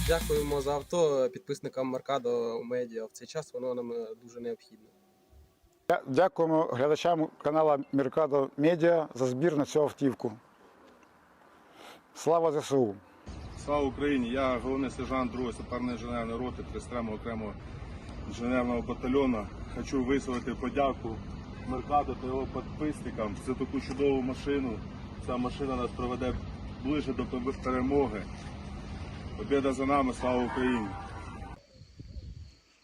Дякуємо за авто підписникам Mercado медіа. В цей час воно нам дуже необхідно. Дякуємо глядачам каналу Mercado Media за збір на цю автівку. Слава ЗСУ! Слава Україні! Я головний сержант 2-ї саперної інженерної роти 33-го окремого інженерного батальйону. Хочу висловити подяку Mercado та його підписникам за таку чудову машину. Ця машина нас приведе ближче до перемоги. Победа за нами, слава Україні!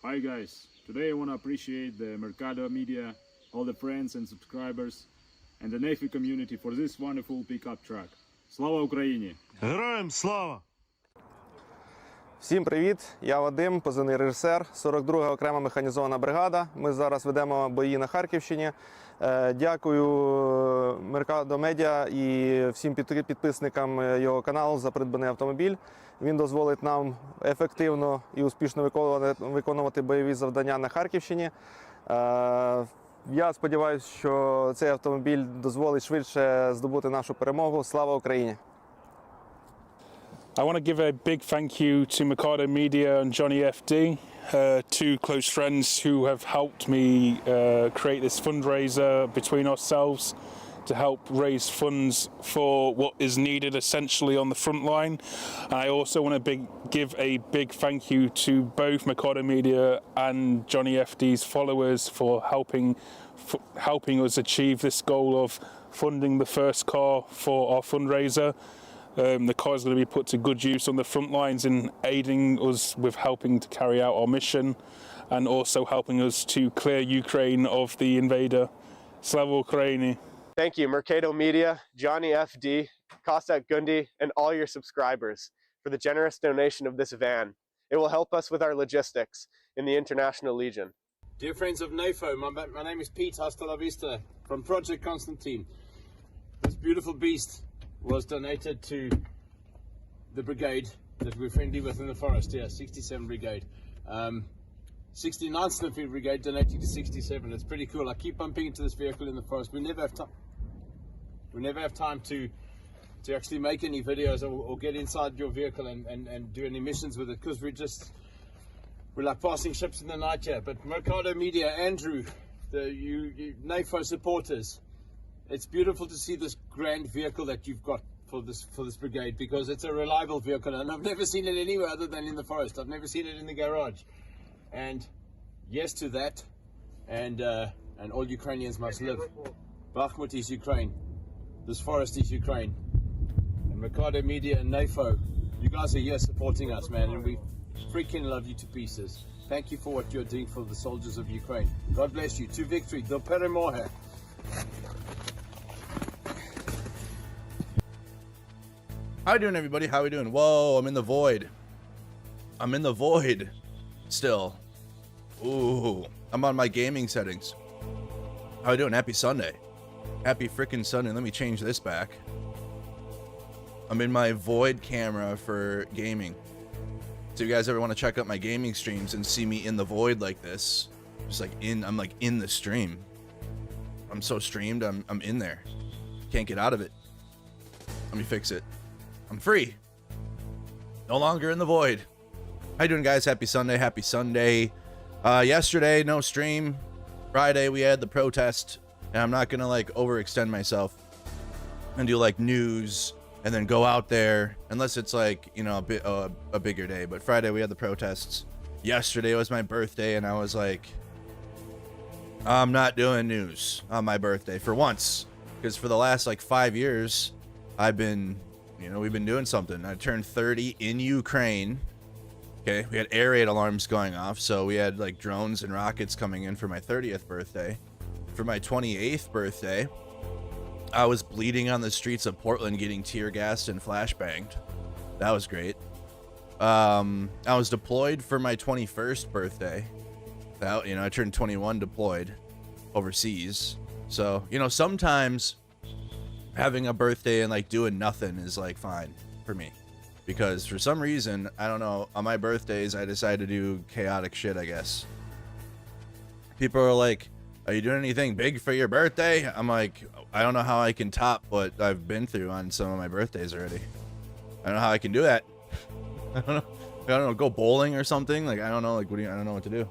Hi guys, today I want to appreciate the Mercado media, all the friends and subscribers, and the Navy community for this wonderful pickup truck. Слава Україні! Героям слава! Всім привіт! Я Вадим, позивний режисер, 42-га окрема механізована бригада. Ми зараз ведемо бої на Харківщині. Дякую Mercado Media і всім підписникам його каналу за придбаний автомобіль. Він дозволить нам ефективно і успішно виконувати бойові завдання на Харківщині. Я сподіваюся, що цей автомобіль дозволить швидше здобути нашу перемогу. Слава Україні! I want to give a big thank you to Mercado Media and Johnny FD, two close friends who have helped me create this fundraiser between ourselves to help raise funds for what is needed essentially on the front line. And I also want to give a big thank you to both Mercado Media and Johnny FD's followers for helping us achieve this goal of funding the first car for our fundraiser. The car is going to be put to good use on the front lines in aiding us with helping to carry out our mission and also helping us to clear Ukraine of the invader. Slava Ukraini. Thank you, Mercado Media, Johnny FD, Kostak Gundi, and all your subscribers for the generous donation of this van. It will help us with our logistics in the International Legion. Dear friends of NAFO, my name is Pete, hasta la vista, from Project Constantine. This beautiful beast was donated to the brigade that we're friendly with in the forest, 67 Brigade. 69th Infantry Brigade donating to 67. It's pretty cool. I keep bumping into this vehicle in the forest. We never have time. We never have time to actually make any videos or get inside your vehicle and do any missions with it because we're like passing ships in the night here. But Mercado Media, Andrew, you NAFO supporters, it's beautiful to see this grand vehicle that you've got for this brigade because it's a reliable vehicle and I've never seen it anywhere other than in the forest. I've never seen it in the garage. And yes to that, and all Ukrainians must live. Bakhmut is Ukraine. This forest is Ukraine. And Mercado Media and NAFO, you guys are here supporting us, man, and we freaking love you to pieces. Thank you for what you're doing for the soldiers of Ukraine. God bless you. To victory. Do peremoje. How you doing, everybody? How we doing? Whoa, I'm in the void. I'm in the void still. Ooh, I'm on my gaming settings. How you doing? Happy Sunday. Happy freaking Sunday. Let me change this back. I'm in my void camera for gaming. So if you guys ever want to check out my gaming streams and see me in the void like this, just like I'm like in the stream. I'm so streamed, I'm in there. Can't get out of it. Let me fix it. I'm free. No longer in the void. How you doing, guys? Happy Sunday. Happy Sunday. Yesterday, no stream. Friday, we had the protest. And I'm not going to like overextend myself and do like news and then go out there unless it's like, you know, a bigger day. But Friday, we had the protests. Yesterday was my birthday and I was like, I'm not doing news on my birthday for once. Because for the last like 5 years, I've been... You know, we've been doing something. I turned 30 in Ukraine. Okay, we had air raid alarms going off, so we had like drones and rockets coming in for my 30th birthday. For my 28th birthday, I was bleeding on the streets of Portland getting tear gassed and flashbanged. That was great. I was deployed for my 21st birthday. That, you know, I turned 21 deployed overseas. So, you know, sometimes having a birthday and like doing nothing is like fine for me because for some reason, I don't know, on my birthdays I decide to do chaotic shit, I guess. People are like, are you doing anything big for your birthday? I'm like, I don't know how I can top what I've been through on some of my birthdays already. I don't know how I can do that. I don't know, go bowling or something. Like, I don't know, like, I don't know what to do.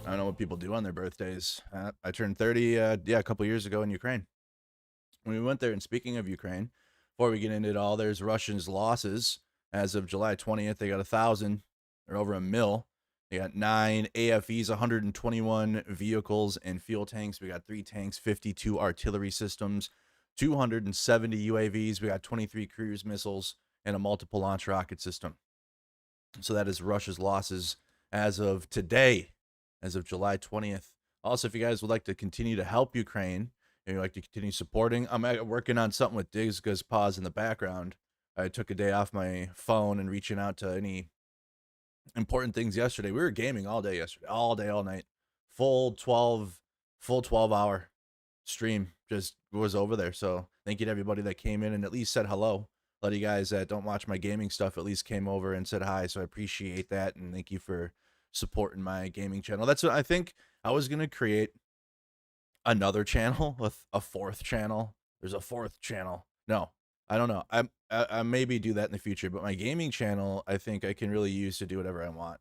I don't know what people do on their birthdays. I turned 30 a couple years ago in Ukraine. When we went there, and speaking of Ukraine, before we get into it all, there's Russians' losses. As of July 20th, they got 1,000. They're over 1 mil. They got 9 AFEs, 121 vehicles and fuel tanks. We got 3 tanks, 52 artillery systems, 270 UAVs. We got 23 cruise missiles and a multiple launch rocket system. So that is Russia's losses as of today, as of July 20th. Also, if you guys would like to continue to help Ukraine, and you'd like to continue supporting, I'm working on something with Dig's Pause in the background. I took a day off my phone and reaching out to any important things yesterday. We were gaming all day yesterday, all day, all night. Full 12 hour stream just was over there. So thank you to everybody that came in and at least said hello. A lot of you guys that don't watch my gaming stuff at least came over and said hi. So I appreciate that. And thank you for supporting my gaming channel. That's what I think. I was going to create another channel with a fourth channel. There's a fourth channel. No, I don't know. I maybe do that in the future, but my gaming channel, I think I can really use to do whatever I want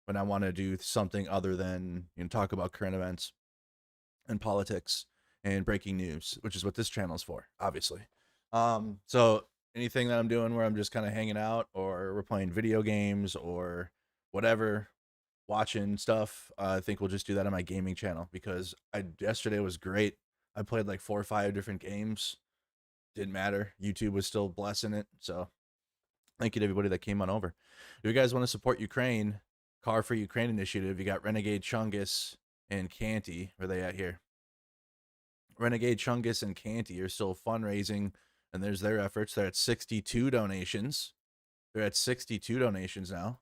when I want to do something other than, you know, talk about current events and politics and breaking news, which is what this channel is for, obviously. So anything that I'm doing where I'm just kind of hanging out or we're playing video games or whatever, watching stuff, I think we'll just do that on my gaming channel because yesterday was great. I played like 4 or 5 different games. Didn't matter. YouTube was still blessing it. So thank you to everybody that came on over. If you guys want to support Ukraine, Car for Ukraine initiative, you got Renegade Chungus and Canty. Where are they at here? Renegade Chungus and Canty are still fundraising, and there's their efforts. They're at 62 donations. They're at 62 donations now.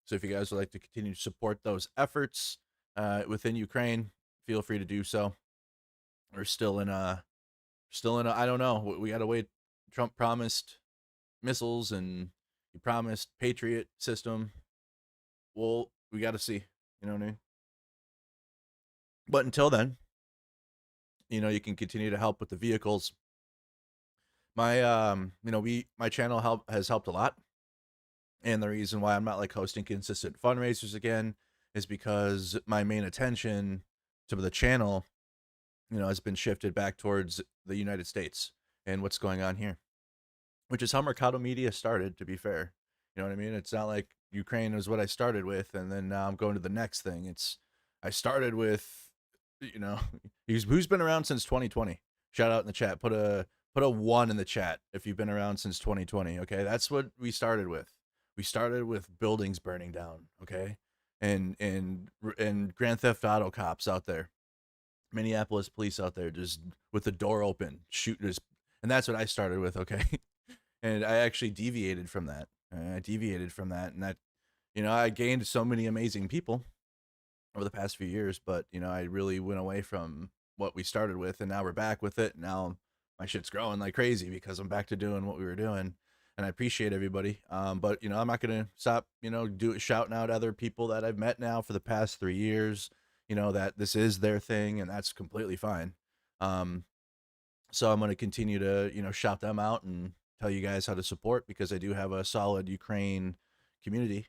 So if you guys would like to continue to support those efforts within Ukraine, feel free to do so. We're still in a, I don't know. We got to wait. Trump promised missiles and he promised Patriot system. Well, we got to see, you know what I mean? But until then, you know, you can continue to help with the vehicles. My, my channel has helped a lot. And the reason why I'm not like hosting consistent fundraisers again is because my main attention to the channel, you know, has been shifted back towards the United States and what's going on here, which is how Mercado Media started, to be fair. You know what I mean? It's not like Ukraine was what I started with, and then now I'm going to the next thing. I started with, you know, who's been around since 2020? Shout out in the chat. Put a 1 in the chat if you've been around since 2020. Okay, that's what we started with. We started with buildings burning down. Okay, and Grand Theft Auto cops out there, Minneapolis police out there just with the door open, shooters, and that's what I started with. Okay, and I actually deviated from that. And that, you know, I gained so many amazing people over the past few years, but you know, I really went away from what we started with, and now we're back with it. Now my shit's growing like crazy because I'm back to doing what we were doing, and I appreciate everybody. But you know, I'm not gonna stop, you know, shouting out other people that I've met now for the past 3 years, you know, that this is their thing, and that's completely fine. So I'm gonna continue to, you know, shout them out and tell you guys how to support, because I do have a solid Ukraine community,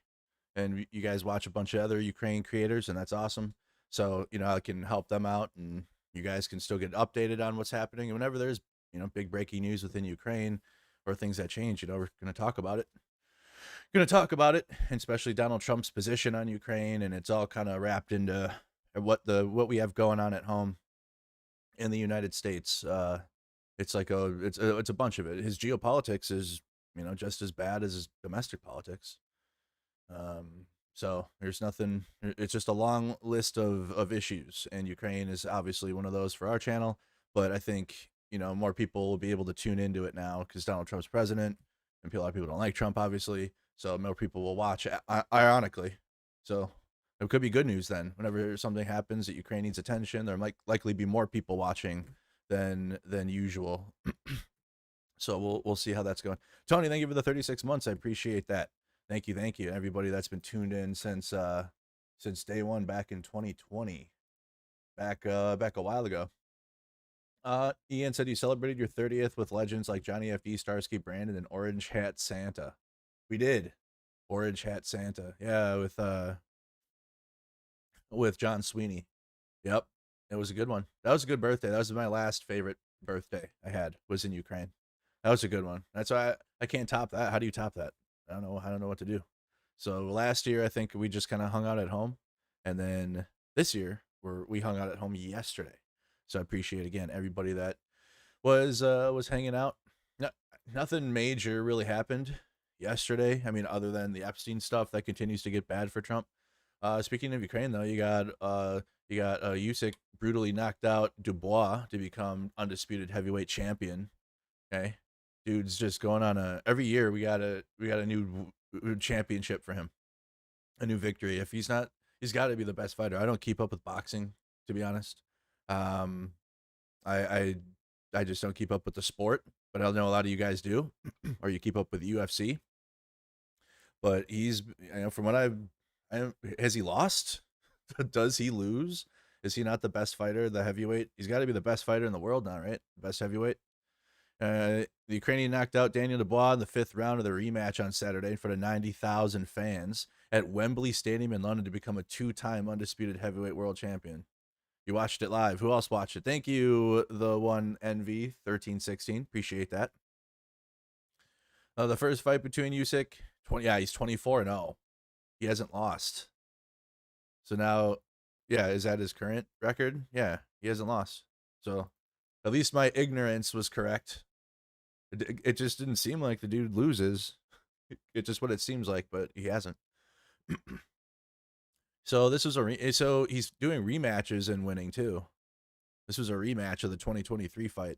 and you guys watch a bunch of other Ukraine creators, and that's awesome. So, you know, I can help them out, and you guys can still get updated on what's happening. And whenever there's, you know, big breaking news within Ukraine or things that change, you know, we're going to talk about it. And especially Donald Trump's position on Ukraine, and it's all kind of wrapped into what we have going on at home in the United States. It's like it's a bunch of it. His geopolitics is, you know, just as bad as his domestic politics. So there's nothing. It's just a long list of issues, and Ukraine is obviously one of those for our channel. But I think, you know, more people will be able to tune into it now because Donald Trump's president, and a lot of people don't like Trump, obviously. So more people will watch, ironically. So it could be good news then. Whenever something happens that Ukraine needs attention, there might likely be more people watching than usual. So we'll see how that's going. Tony, thank you for the 36 months. I appreciate that. Thank you, everybody that's been tuned in since day one back in 2020, back a while ago. Ian said you celebrated your 30th with legends like Johnny FD, Starsky, Brandon, and Orange Hat Santa. We did. Orange Hat Santa, yeah, with John Sweeney. Yep. It was a good one. That was a good birthday. That was my last favorite birthday I had, was in Ukraine. That was a good one. That's why I can't top that. How do you top that? I don't know what to do. So last year, I think we just kind of hung out at home. And then this year, we hung out at home yesterday. So I appreciate, again, everybody that was hanging out. Nothing major really happened yesterday. I mean, other than the Epstein stuff that continues to get bad for Trump. Speaking of Ukraine, though, you got Usyk brutally knocked out Dubois to become undisputed heavyweight champion. Okay, dude's just going on every year we got a new championship for him. a new victory. If he's not, he's got to be the best fighter. I don't keep up with boxing, to be honest. Um, I just don't keep up with the sport, but I know a lot of you guys do, or you keep up with UFC. But he's, from what has he lost? Does he lose? Is he not the best fighter, the heavyweight? He's got to be the best fighter in the world now, right? Best heavyweight. The Ukrainian knocked out Daniel Dubois in the 5th round of the rematch on Saturday in front of 90,000 fans at Wembley Stadium in London to become a 2-time undisputed heavyweight world champion. You watched it live. Who else watched it? Thank you, the one NV 1316. Appreciate that. The first fight between Usyk, he's 24-0. He hasn't lost. So now, is that his current record? Yeah, he hasn't lost. So at least my ignorance was correct. It just didn't seem like the dude loses. It's just what it seems like, but he hasn't. So this was so he's doing rematches and winning too. This was a rematch of the 2023 fight.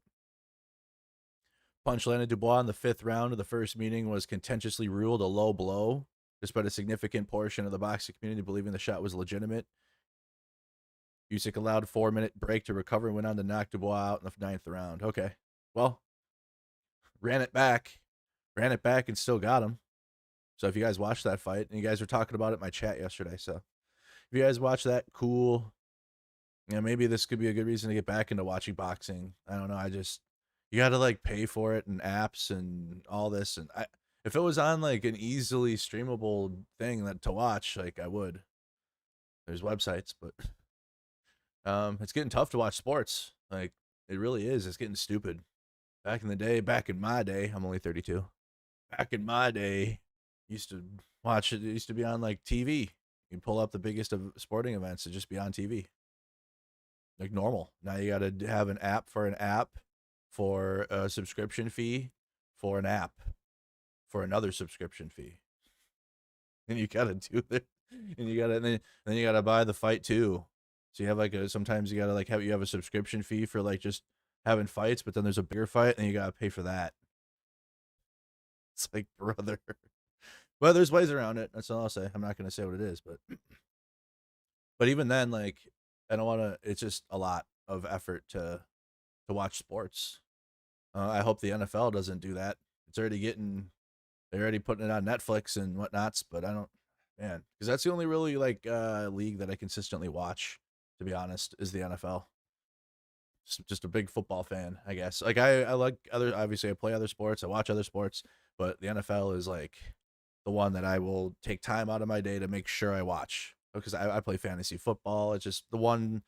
Punch landed Dubois in the 5th round of the first meeting was contentiously ruled a low blow, despite a significant portion of the boxing community believing the shot was legitimate. Usyk allowed a 4-minute break to recover and went on to knock Dubois out in the 9th round. Okay, well, ran it back and still got him. So if you guys watched that fight, and you guys were talking about it in my chat yesterday, so if you guys watch that, cool. Maybe this could be a good reason to get back into watching boxing. I don't know. You got to like pay for it and apps and all this. And if it was on like an easily streamable thing to watch, like I would. There's websites, but it's getting tough to watch sports. Like it really is. It's getting stupid. Back in my day, I'm only 32. Back in my day, used to watch it. It used to be on like TV. You can pull up the biggest of sporting events to just be on TV. Like normal. Now you got to have an app for a subscription fee for an app for another subscription fee. And you got to do it. And then you got to buy the fight too. So you have sometimes you got to have a subscription fee for like just having fights, but then there's a bigger fight and you got to pay for that. It's like, brother. Well, there's ways around it. That's all I'll say. I'm not going to say what it is, but even then, like, I don't want to. It's just a lot of effort to watch sports. I hope the NFL doesn't do that. They're already putting it on Netflix and whatnots, but I don't, man, because that's the only really league that I consistently watch. To be honest, is the NFL. Just a big football fan, I guess. Like I like obviously I play other sports, I watch other sports, but the NFL is like the one that I will take time out of my day to make sure I watch, because I play fantasy football. It's just the one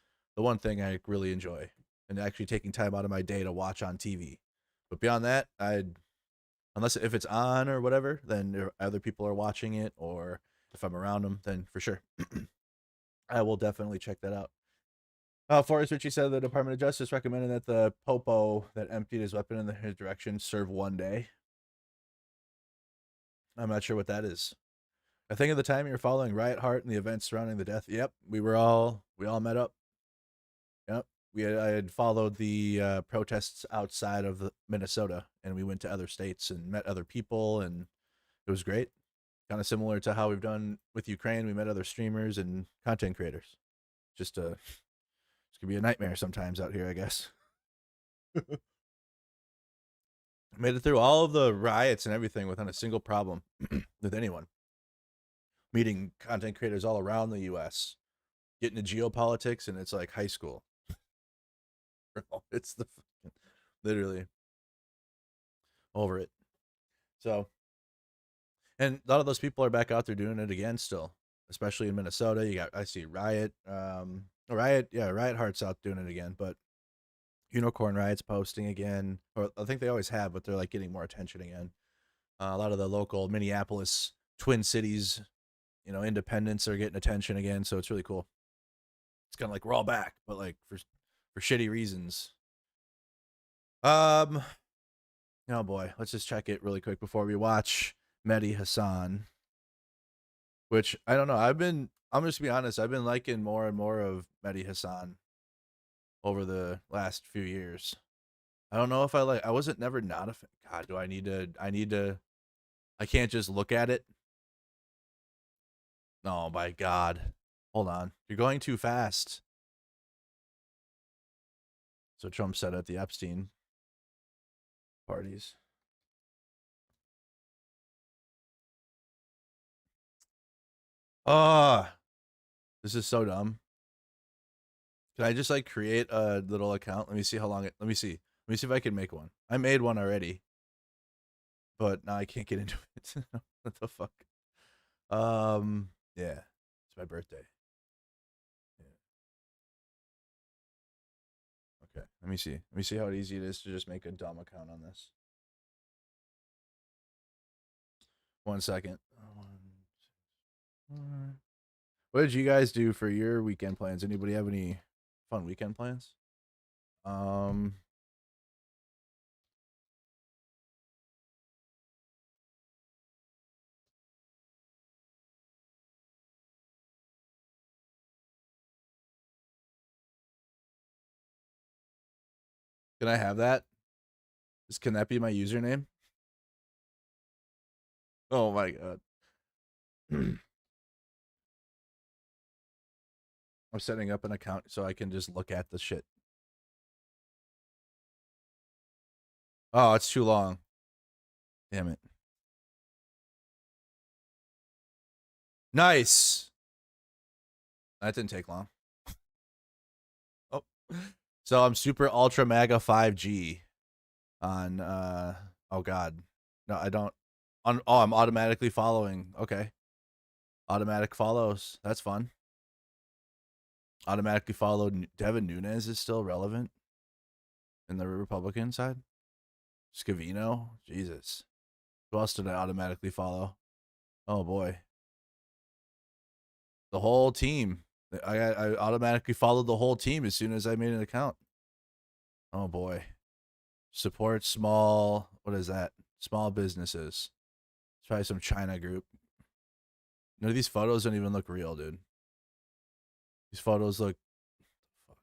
thing I really enjoy, and actually taking time out of my day to watch on TV. But beyond that, unless if it's on or whatever, then other people are watching it, or if I'm around them, then for sure, I will definitely check that out. Forrest Ritchie said the Department of Justice recommended that the popo that emptied his weapon in his direction serve 1 day. I'm not sure what that is. I think at the time you were following Riot Heart and the events surrounding the death. Yep, we all met up. Yep, I had followed the protests outside of Minnesota, and we went to other states and met other people, and it was great. Kind of similar to how we've done with Ukraine. We met other streamers and content creators. It's gonna be a nightmare sometimes out here, I guess. Made it through all of the riots and everything without a single problem with anyone. Meeting content creators all around the U.S. Getting into geopolitics, and it's like high school. It's literally over it. So, and a lot of those people are back out there doing it again still, especially in Minnesota. I see Riot, Riot Heart's out doing it again, but Unicorn Riot's posting again, or I think they always have, but they're like getting more attention again. A lot of the local Minneapolis, Twin Cities, independents are getting attention again, so it's really cool. It's kind of like we're all back, but like for shitty reasons. Oh boy, let's just check it really quick before we watch Mehdi Hasan, which I don't know. I'm just to be honest, I've been liking more and more of Mehdi Hasan over the last few years. I don't know if I wasn't never not a fan. God, do I need to, I can't just look at it. Oh my God. Hold on. You're going too fast. So Trump said at the Epstein parties. Ah, this is so dumb. Can I just like create a little account? Let me see how long it, let me see if I can make one. I made one already, but now I can't get into it. What the fuck? Yeah, it's my birthday. Yeah. Okay, let me see how easy it is to just make a dumb account on this. 1 second. What did you guys do for your weekend plans? Anybody have any fun weekend plans? Can I have that? Can that be my username? Oh my God. I'm setting up an account so I can just look at the shit. Oh, it's too long. Damn it. Nice. That didn't take long. Oh. So I'm super ultra mega 5G on oh God. No, I don't. Oh, I'm automatically following. Okay. Automatic follows. That's fun. Automatically followed. Devin Nunes is still relevant in the Republican side. Scavino. Jesus. Who else did I automatically follow? Oh boy. The whole team. I automatically followed the whole team as soon as I made an account. Oh boy. Support small, what is that? Small businesses. Let's try some China group. None of these photos don't even look real, dude. These photos look, fuck.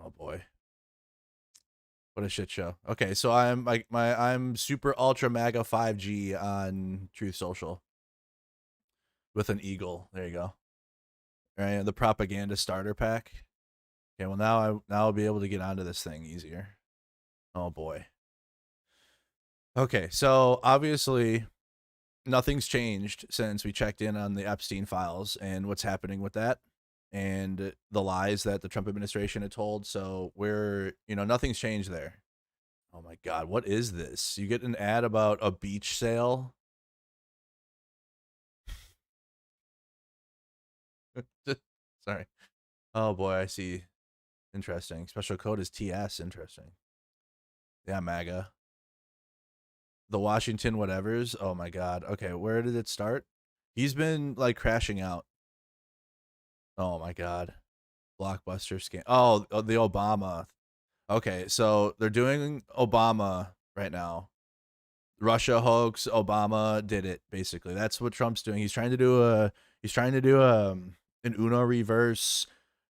Oh boy. What a shit show. Okay, so I'm like I'm super ultra mega 5G on Truth Social. With an eagle. There you go. All right, the propaganda starter pack. Okay, well now I'll be able to get onto this thing easier. Oh boy. Okay, so obviously nothing's changed since we checked in on the Epstein files and what's happening with that and the lies that the Trump administration had told. So nothing's changed there. Oh my God, what is this? You get an ad about a beach sale. Sorry. Oh boy, I see. Interesting. Special code is TS. Interesting. Yeah, MAGA. The Washington whatevers. Oh my God. Okay, where did it start? He's been like crashing out. Oh my God. Blockbuster scam. Oh, the Obama. Okay, so they're doing Obama right now. Russia hoax. Obama did it. Basically, that's what Trump's doing. He's trying to do an Uno reverse,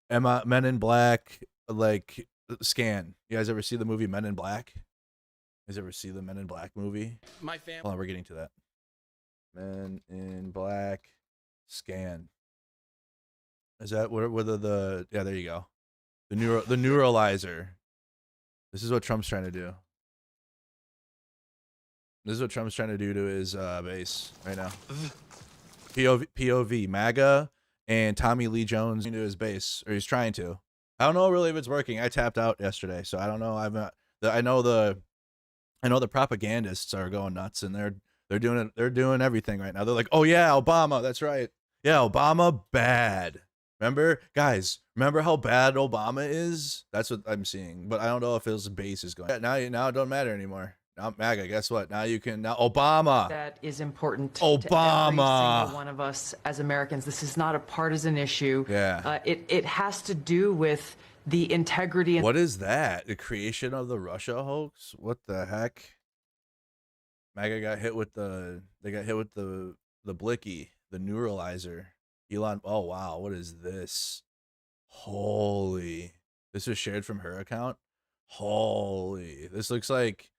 Men in Black like scan. You guys ever see the movie Men in Black? You guys ever see the Men in Black movie? My family. Hold on, we're getting to that. Men in Black scan. Is that whether the yeah? There you go. The neuralizer. This is what Trump's trying to do. This is what Trump's trying to do to his base right now. POV, MAGA and Tommy Lee Jones into his base, or he's trying to. I don't know really if it's working. I tapped out yesterday, so I don't know. I know the propagandists are going nuts, and they're doing everything right now. They're like, oh yeah, Obama, that's right. Yeah, Obama bad. Remember, guys, remember how bad Obama is? That's what I'm seeing. But I don't know if his base is going. Now it don't matter anymore. Now MAGA, guess what? Now you can Obama. That is important Obama. to every single one of us as Americans. This is not a partisan issue. Yeah. It has to do with the integrity and what is that? The creation of the Russia hoax? What the heck? MAGA got hit with the blicky, the neuralizer. Elon, oh wow, what is this? Holy. This was shared from her account? Holy. This looks like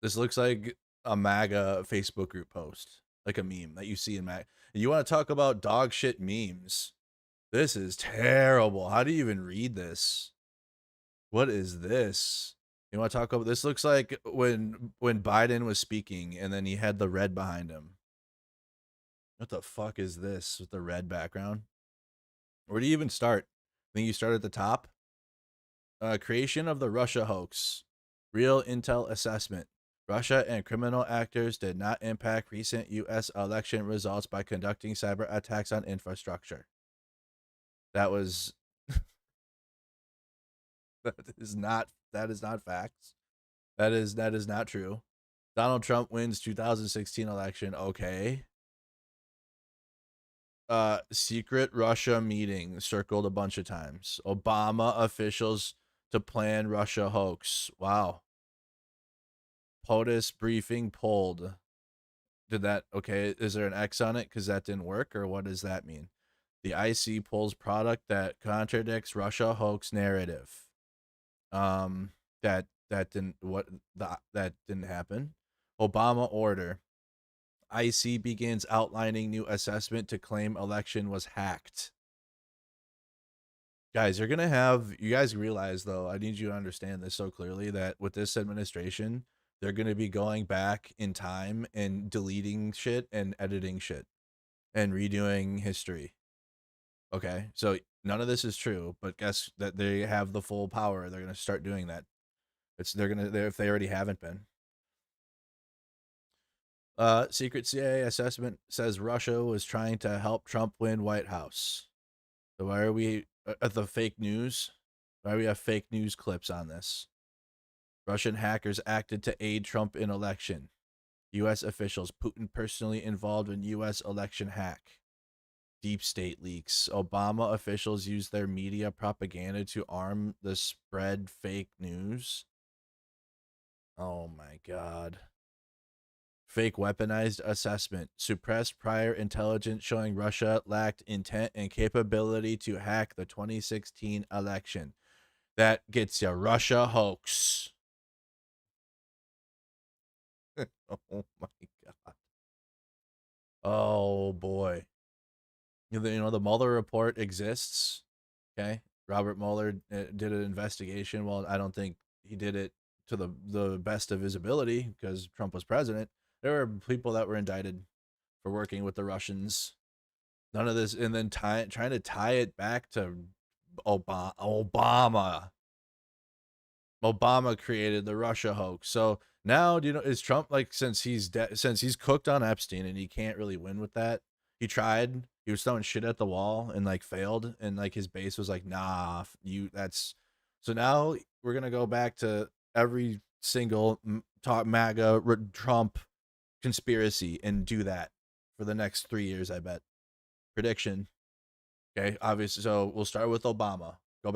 a MAGA Facebook group post. like a meme that you see in Mac. You want to talk about dog shit memes? This is terrible. How do you even read this? What is this? You want to talk about this? Looks like when Biden was speaking and then he had the red behind him. What the fuck is this with the red background? Where do you even start? I think you start at the top. Creation of the Russia hoax. Real intel assessment. Russia and criminal actors did not impact recent U.S. election results by conducting cyber attacks on infrastructure. That was that is not facts. That is not true. Donald Trump wins 2016 election. Okay. Secret Russia meeting circled a bunch of times. Obama officials to plan Russia hoax. Wow. POTUS briefing pulled. Did that, okay, is there an X on it because that didn't work, or what does that mean? The IC pulls product that contradicts Russia hoax narrative. That didn't happen. Obama order. IC begins outlining new assessment to claim election was hacked. Guys, you guys realize though, I need you to understand this so clearly, that with this administration, they're going to be going back in time and deleting shit and editing shit and redoing history. Okay, so none of this is true, but guess that they have the full power. They're going to start doing that. If they already haven't been. Secret CIA assessment says Russia was trying to help Trump win White House. So why are we at the fake news? Why do we have fake news clips on this? Russian hackers acted to aid Trump in election. U.S. officials, Putin personally involved in U.S. election hack. Deep state leaks. Obama officials used their media propaganda to arm the spread fake news. Oh my God. Fake weaponized assessment. Suppressed prior intelligence showing Russia lacked intent and capability to hack the 2016 election. That gets you Russia hoax. Oh my God. Oh boy. You know, the Mueller report exists. Okay. Robert Mueller did an investigation. Well, I don't think he did it to the best of his ability because Trump was president. There were people that were indicted for working with the Russians. None of this, and then trying to tie it back to Obama. Obama created the Russia hoax. So now, do you know, is Trump, like, since he's cooked on Epstein and he can't really win with that? He tried. He was throwing shit at the wall and like failed, and like his base was like, nah, so now we're gonna go back to every single talk MAGA Trump conspiracy and do that for the next 3 years, I bet. Prediction. Okay, obviously. So we'll start with Obama. We're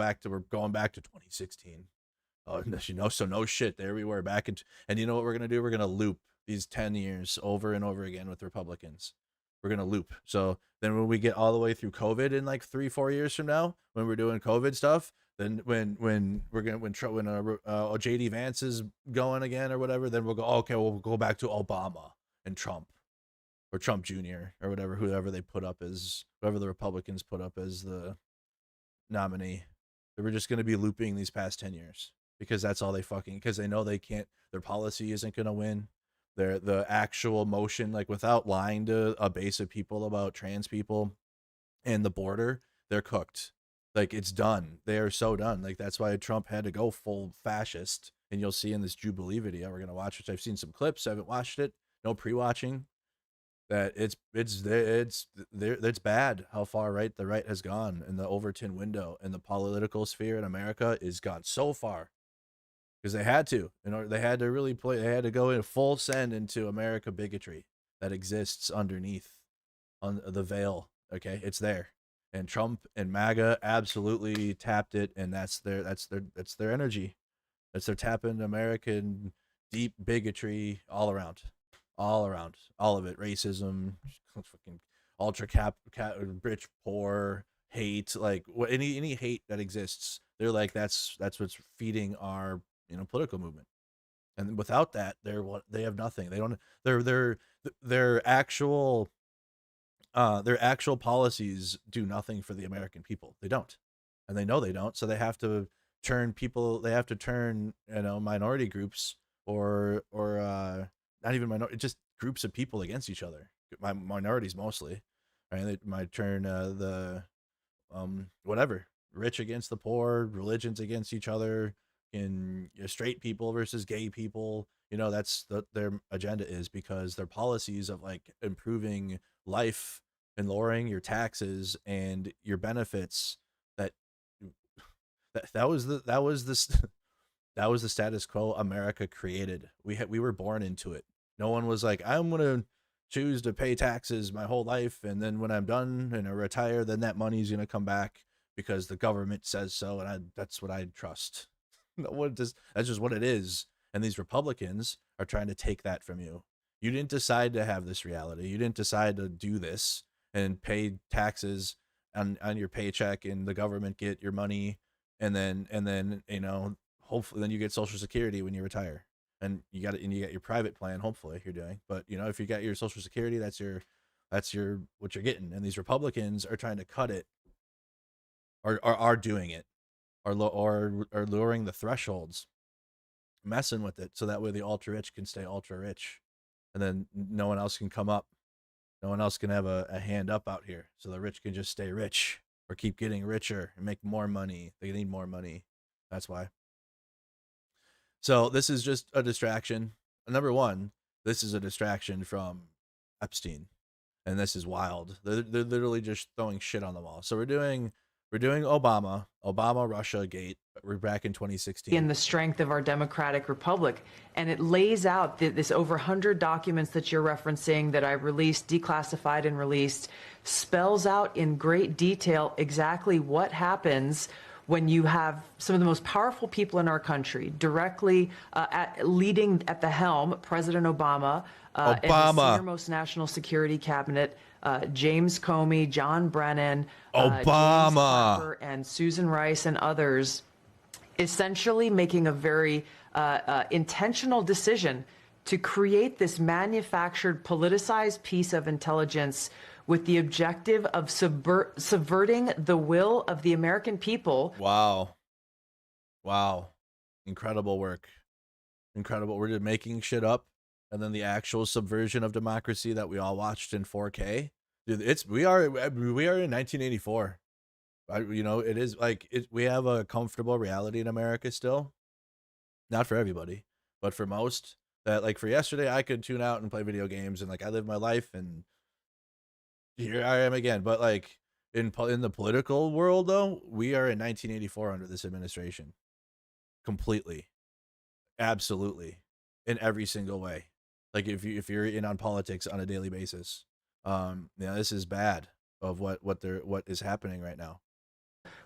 going back to 2016. Oh, so no shit. There we were back and you know what we're gonna do? We're gonna loop these 10 years over and over again with Republicans. We're gonna loop. So then when we get all the way through COVID in like 3-4 years from now, when we're doing COVID stuff, then when JD Vance is going again or whatever, then we'll go, okay, we'll go back to Obama and Trump, or Trump Jr. or whatever, whoever the Republicans put up as the nominee. We're just going to be looping these past 10 years because that's all because they know they can't, their policy isn't going to win. The actual motion, like without lying to a base of people about trans people and the border, they're cooked. Like, it's done. They are so done. Like, that's why Trump had to go full fascist. And you'll see in this Jubilee video we're going to watch, which I've seen some clips. I haven't watched it. No pre-watching. That it's bad how far right the right has gone in the Overton window, and the political sphere in America is gone so far. Because they had to. They had to really play. They had to go in full send into America bigotry that exists underneath on the veil. Okay, it's there. And Trump and MAGA absolutely tapped it, and that's their energy. That's their tapping American deep bigotry all around, all of it. Racism, fucking ultra rich, poor, hate, like any hate that exists. They're like that's what's feeding our political movement. And without that, they have nothing. They don't. Their actual policies do nothing for the American people. They don't, and they know they don't. So they have to turn people. They have to turn minority groups or not even minority, just groups of people against each other. Minorities mostly, right? They might turn the whatever, rich against the poor, religions against each other, in straight people versus gay people. That's their agenda is, because their policies of like improving life and lowering your taxes and your benefits, that was the status quo America created. We were born into it. No one was like, I'm gonna choose to pay taxes my whole life, and then when I'm done and I retire, then that money's gonna come back because the government says so, and that's what I trust. That's just what it is. And these Republicans are trying to take that from you. You didn't decide to have this reality. You didn't decide to do this and pay taxes on your paycheck, and the government get your money, and then hopefully then you get Social Security when you retire, and you get your private plan. Hopefully you're doing, but if you got your Social Security, that's your what you're getting. And these Republicans are trying to cut it, or are doing it, or lowering the thresholds, messing with it, so that way the ultra rich can stay ultra rich, and then no one else can come up. No one else can have a hand up out here, so the rich can just stay rich or keep getting richer and make more money. They need more money. That's why. So this is just a distraction. Number one, this is a distraction from Epstein, and this is wild. They're literally just throwing shit on the wall. So we're doing Obama Russia gate. We're back in 2016. In the strength of our democratic republic. And it lays out this over 100 documents that you're referencing that I released, declassified and released, spells out in great detail exactly what happens when you have some of the most powerful people in our country directly leading at the helm, President Obama, and the senior-most national security cabinet, James Comey, John Brennan, James Clapper, and Susan Rice and others, essentially making a very intentional decision to create this manufactured, politicized piece of intelligence with the objective of subverting the will of the American people. Wow. Incredible work. Incredible. We're just making shit up, and then the actual subversion of democracy that we all watched in 4K. Dude, we are in 1984. It is like we have a comfortable reality in America still. Not for everybody, but for most. That, like, for yesterday, I could tune out and play video games, and like I live my life, and here I am again. But like in the political world, though, we are in 1984 under this administration. Completely, absolutely, in every single way. Like if you're in on politics on a daily basis, this is bad of what is happening right now.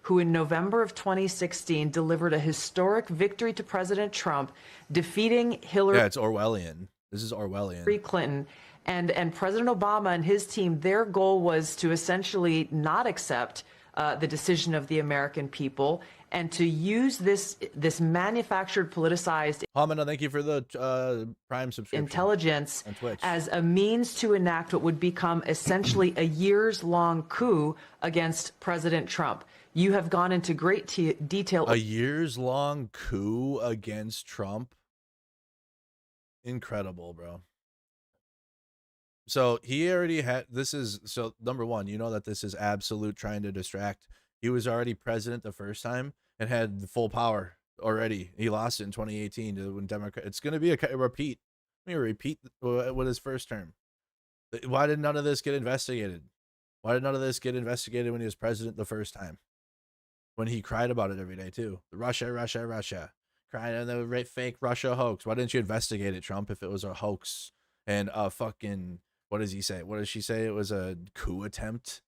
Who in November of 2016 delivered a historic victory to President Trump, defeating Hillary. Yeah, it's Orwellian. This is Orwellian. Clinton. And President Obama and his team, their goal was to essentially not accept the decision of the American people, and to use this manufactured, politicized Hamina, thank you for the Prime subscription. Intelligence as a means to enact what would become essentially a years-long coup against President Trump. You have gone into great detail. A years-long coup against Trump? Incredible, bro. So he already had, so number one, that this is absolute trying to distract. He was already president the first time and had the full power already. He lost it in 2018 to when Democrat. It's going to be a repeat. Let me repeat what his first term. Why did none of this get investigated? Why did none of this get investigated when he was president the first time? When he cried about it every day too. Russia, Russia, Russia. Crying on the fake Russia hoax. Why didn't you investigate it, Trump, if it was a hoax and a fucking, what does he say? What does she say? It was a coup attempt?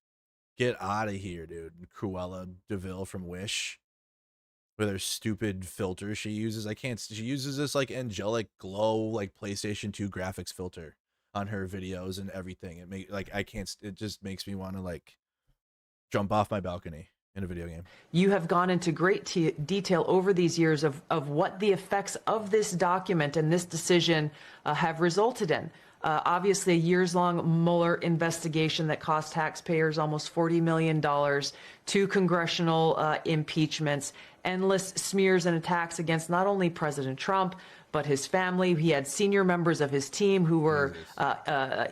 Get out of here, dude. Cruella DeVille from Wish. With her stupid filter she uses. She uses this like angelic glow, like PlayStation 2 graphics filter on her videos and everything. It just makes me want to like jump off my balcony, in a video game. You have gone into great detail over these years of what the effects of this document and this decision have resulted in. Obviously, a years-long Mueller investigation that cost taxpayers almost $40 million, 2 congressional impeachments, endless smears and attacks against not only President Trump, but his family. He had senior members of his team who were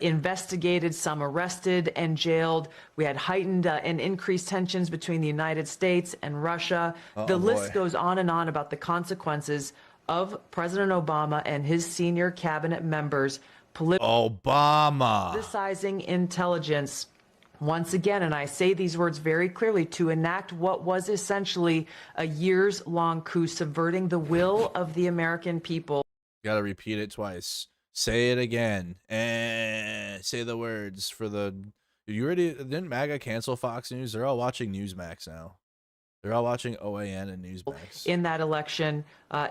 investigated, some arrested and jailed. We had heightened and increased tensions between the United States and Russia. The list goes on and on about the consequences of President Obama and his senior cabinet members politicizing intelligence once again, and I say these words very clearly, to enact what was essentially a years-long coup subverting the will of the American people. Gotta repeat it twice. Say it again. Say the words for the... Didn't MAGA cancel Fox News? They're all watching Newsmax now. They're all watching OAN and Newsmax. In that election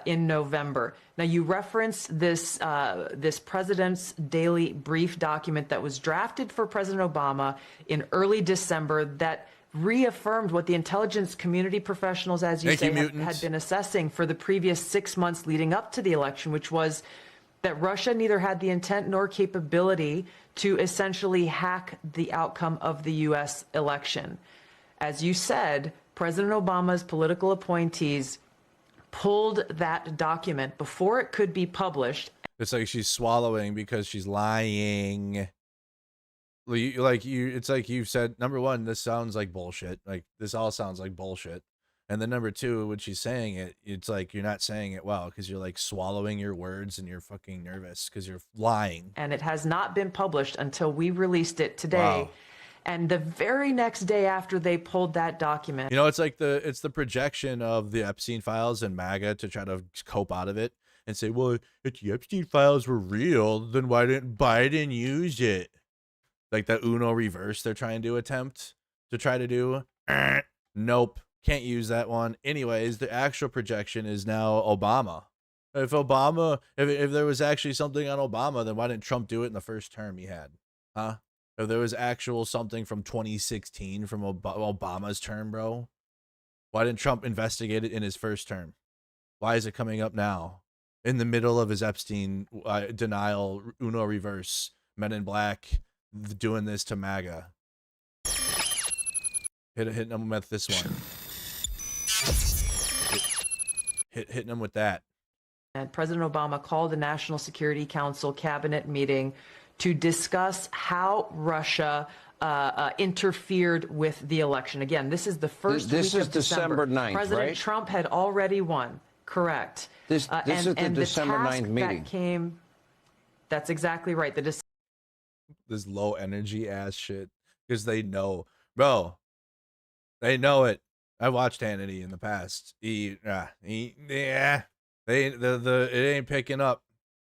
in November. Now, you referenced this President's Daily Brief document that was drafted for President Obama in early December that reaffirmed what the intelligence community professionals, as you say, had been assessing for the previous 6 months leading up to the election, which was that Russia neither had the intent nor capability to essentially hack the outcome of the U.S. election. As you said, President Obama's political appointees pulled that document before it could be published. It's like she's swallowing because she's lying. It's like you've said, number one, this sounds like bullshit. Like, this all sounds like bullshit. And then number two, when she's saying it, it's like you're not saying it well because you're like swallowing your words and you're fucking nervous because you're lying. And it has not been published until we released it today. Wow. And the very next day after they pulled that document. You know, it's like it's the projection of the Epstein files and MAGA to try to cope out of it and say, well, if the Epstein files were real, then why didn't Biden use it? Like the Uno reverse they're trying to attempt to try to do. Nope. Can't use that one. Anyways, the actual projection is now Obama. If there was actually something on Obama, then why didn't Trump do it in the first term he had? Huh? If there was actual something from 2016 from Obama's term, bro, why didn't Trump investigate it in his first term? Why is it coming up now in the middle of his Epstein denial, Uno reverse, Men in Black doing this to MAGA? Hitting them with this one. Hitting them with that. And President Obama called the National Security Council cabinet meeting to discuss how Russia interfered with the election. Again, this is the first week of December 9th, President right? Trump had already won. Correct. This is the December 9th meeting. That came, that's exactly right. This low energy ass shit because they know, bro. They know it. I watched Hannity in the past. It ain't picking up.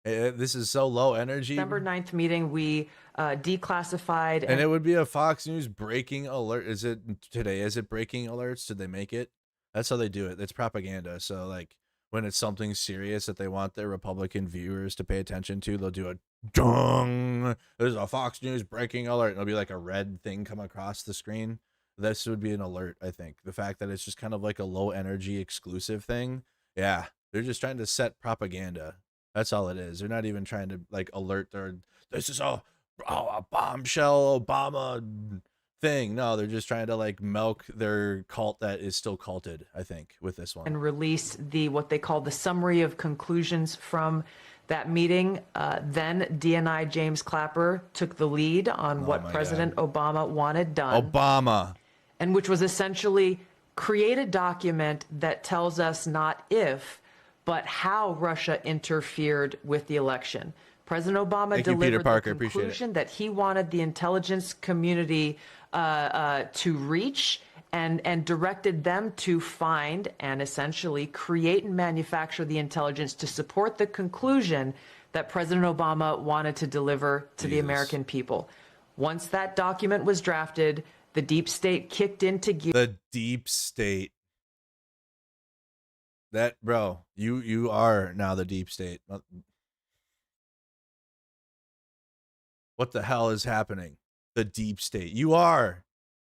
This is so low energy. December 9th meeting, we declassified. And it would be a Fox News breaking alert. Is it today? Is it breaking alerts? Did they make it? That's how they do it. It's propaganda. So like when it's something serious that they want their Republican viewers to pay attention to, they'll do a dong. There's a Fox News breaking alert. And it'll be like a red thing come across the screen. This would be an alert, I think. The fact that it's just kind of like a low energy exclusive thing. Yeah. They're just trying to set propaganda. That's all it is. They're not even trying to like alert this is a bombshell Obama thing. No, they're just trying to like milk their cult that is still culted, I think, with this one. And release what they call the summary of conclusions from that meeting. Then DNI James Clapper took the lead on what President Obama wanted done. And which was essentially create a document that tells us not if, but how Russia interfered with the election. President Obama delivered the conclusion that he wanted the intelligence community to reach and directed them to find and essentially create and manufacture the intelligence to support the conclusion that President Obama wanted to deliver to the American people. Once that document was drafted, the deep state kicked into gear. The deep state. That, bro, you are now the deep state. What the hell is happening? The deep state. You are.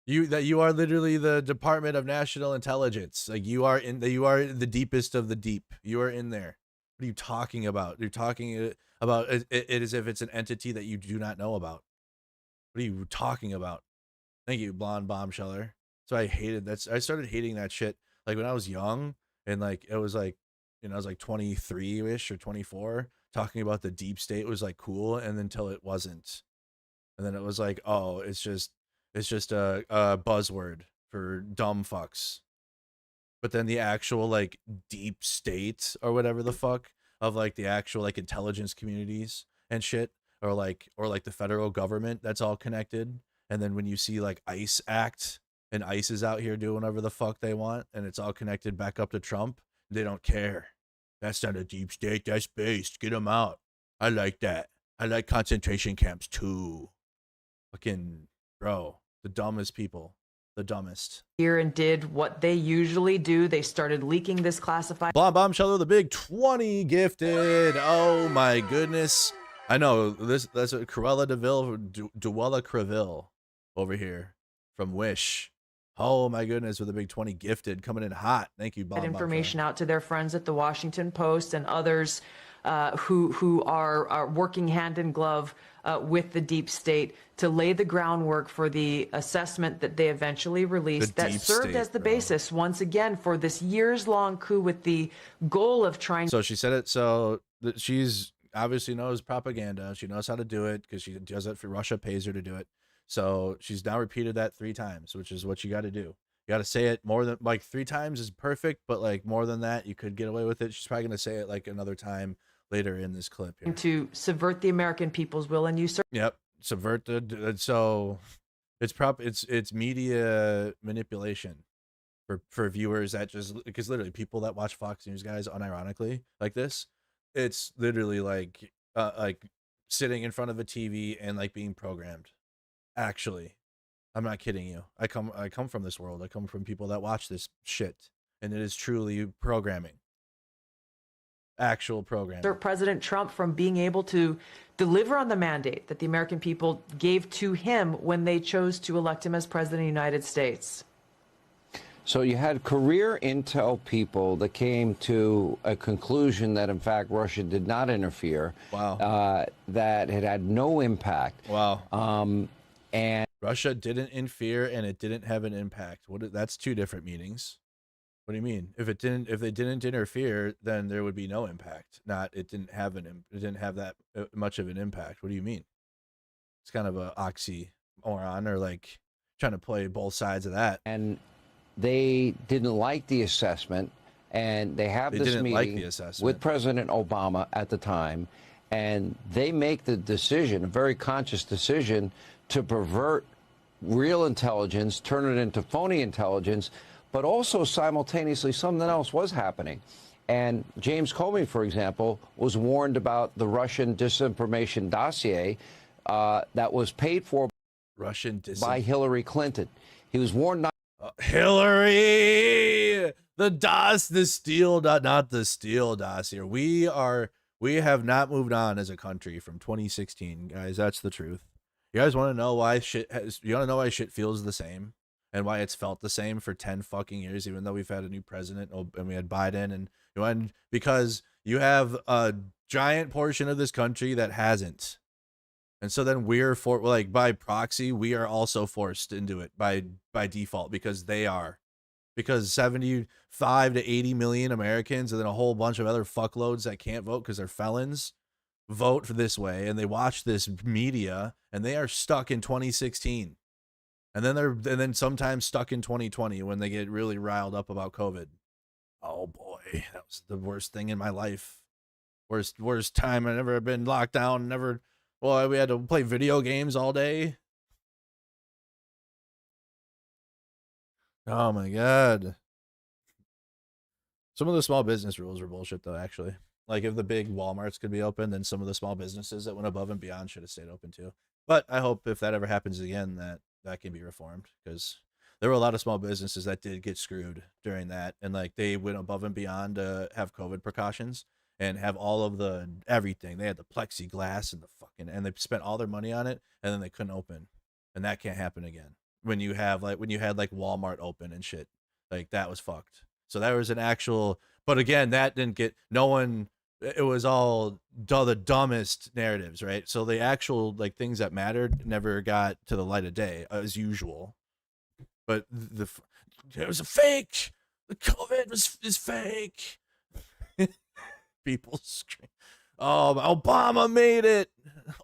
You are literally the Department of National Intelligence. Like you are the deepest of the deep. You are in there. What are you talking about? You're talking about it as if it's an entity that you do not know about. What are you talking about? Thank you, blonde bombsheller. So I hated that. I started hating that shit like when I was young, and like it was like, I was like 23-ish or 24. Talking about the deep state was like cool, and until it wasn't, and then it was like, oh, it's just a buzzword for dumb fucks. But then the actual like deep state or whatever the fuck of like the actual like intelligence communities and shit, or like the federal government, that's all connected. And then when you see like ICE Act, and ICE is out here doing whatever the fuck they want, and it's all connected back up to Trump, they don't care. That's not a deep state, that's based. Get them out. I like that. I like concentration camps too. Fucking bro, the dumbest people. The dumbest. Here and did what they usually do. They started leaking this classified. Blonde Bombshello, the big 20 gifted. Oh my goodness. I know that's a Cruella DeVille, Duella Creville over here from Wish. Oh my goodness, with a big 20 gifted coming in hot. Thank you, Blonde Bombshello. Information out to their friends at the Washington Post and others who are working hand in glove with the deep state to lay the groundwork for the assessment that they eventually released that served as the basis once again for this years-long coup with the goal of trying. So she said it. So she's obviously knows propaganda. She knows how to do it because she does it for Russia, pays her to do it. So she's now repeated that 3 times, which is what you got to do. You got to say it more than like 3 times is perfect, but like more than that, you could get away with it. She's probably going to say it like another time later in this clip here. To subvert the American people's will and usurp. Yep, subvert the. So it's media manipulation for viewers that just, because literally people that watch Fox News, guys, unironically like this, it's literally like sitting in front of a TV and like being programmed. Actually, I'm not kidding you. I come from this world. I come from people that watch this shit, and it is truly programming. Actual programming. President Trump from being able to deliver on the mandate that the American people gave to him when they chose to elect him as president of the United States. So you had career intel people that came to a conclusion that, in fact, Russia did not interfere. Wow. That it had no impact. Wow. And Russia didn't interfere, and it didn't have an impact. That's 2 different meanings. What do you mean? If they didn't interfere, then there would be no impact. Not it didn't have that much of an impact. What do you mean? It's kind of a oxymoron, or like trying to play both sides of that. And they didn't like the assessment, and they this meeting with President Obama at the time, and they make the decision, a very conscious decision, to pervert real intelligence, turn it into phony intelligence, but also simultaneously something else was happening. And James Comey, for example, was warned about the Russian disinformation dossier that was paid for by Hillary Clinton. He was warned not. Hillary, the steal, not the steal dossier. We have not moved on as a country from 2016, guys. That's the truth. You guys want to know why shit feels the same? And why it's felt the same for 10 fucking years, even though we've had a new president and we had Biden, and because you have a giant portion of this country that hasn't. And so then by proxy, we are also forced into it by default because they are. Because 75 to 80 million Americans and then a whole bunch of other fuckloads that can't vote because they're felons vote for this way, and they watch this media, and they are stuck in 2016. And then sometimes stuck in 2020 when they get really riled up about COVID. Oh boy, that was the worst thing in my life. Worst time I've ever been locked down. We had to play video games all day. Oh my God. Some of the small business rules are bullshit though, actually. Like if the big Walmarts could be open, then some of the small businesses that went above and beyond should have stayed open too. But I hope if that ever happens again, that can be reformed, because there were a lot of small businesses that did get screwed during that, and like they went above and beyond to have COVID precautions and have all of the everything. They had the plexiglass and and they spent all their money on it, and then they couldn't open, and that can't happen again. when you had like Walmart open and shit. Like that was fucked. So that was an actual, but again, that didn't get no one. It was all the dumbest narratives, right? So the actual like things that mattered never got to the light of day as usual. But it was a fake. The COVID is fake. People scream. Oh, Obama made it.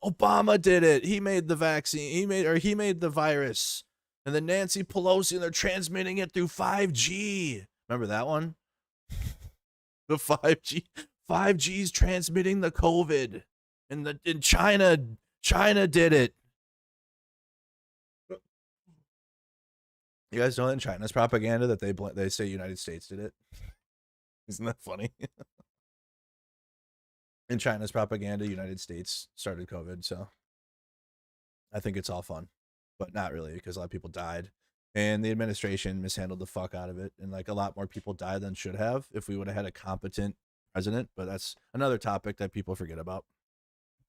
Obama did it. He made the vaccine. He made the virus. And then Nancy Pelosi, and they're transmitting it through 5G. Remember that one? The 5G. 5G's transmitting the COVID. And in China did it. You guys know that in China's propaganda that they say United States did it? Isn't that funny? In China's propaganda, United States started COVID, so I think it's all fun, but not really, because a lot of people died, and the administration mishandled the fuck out of it, and like a lot more people died than should have if we would have had a competent president. But that's another topic that people forget about.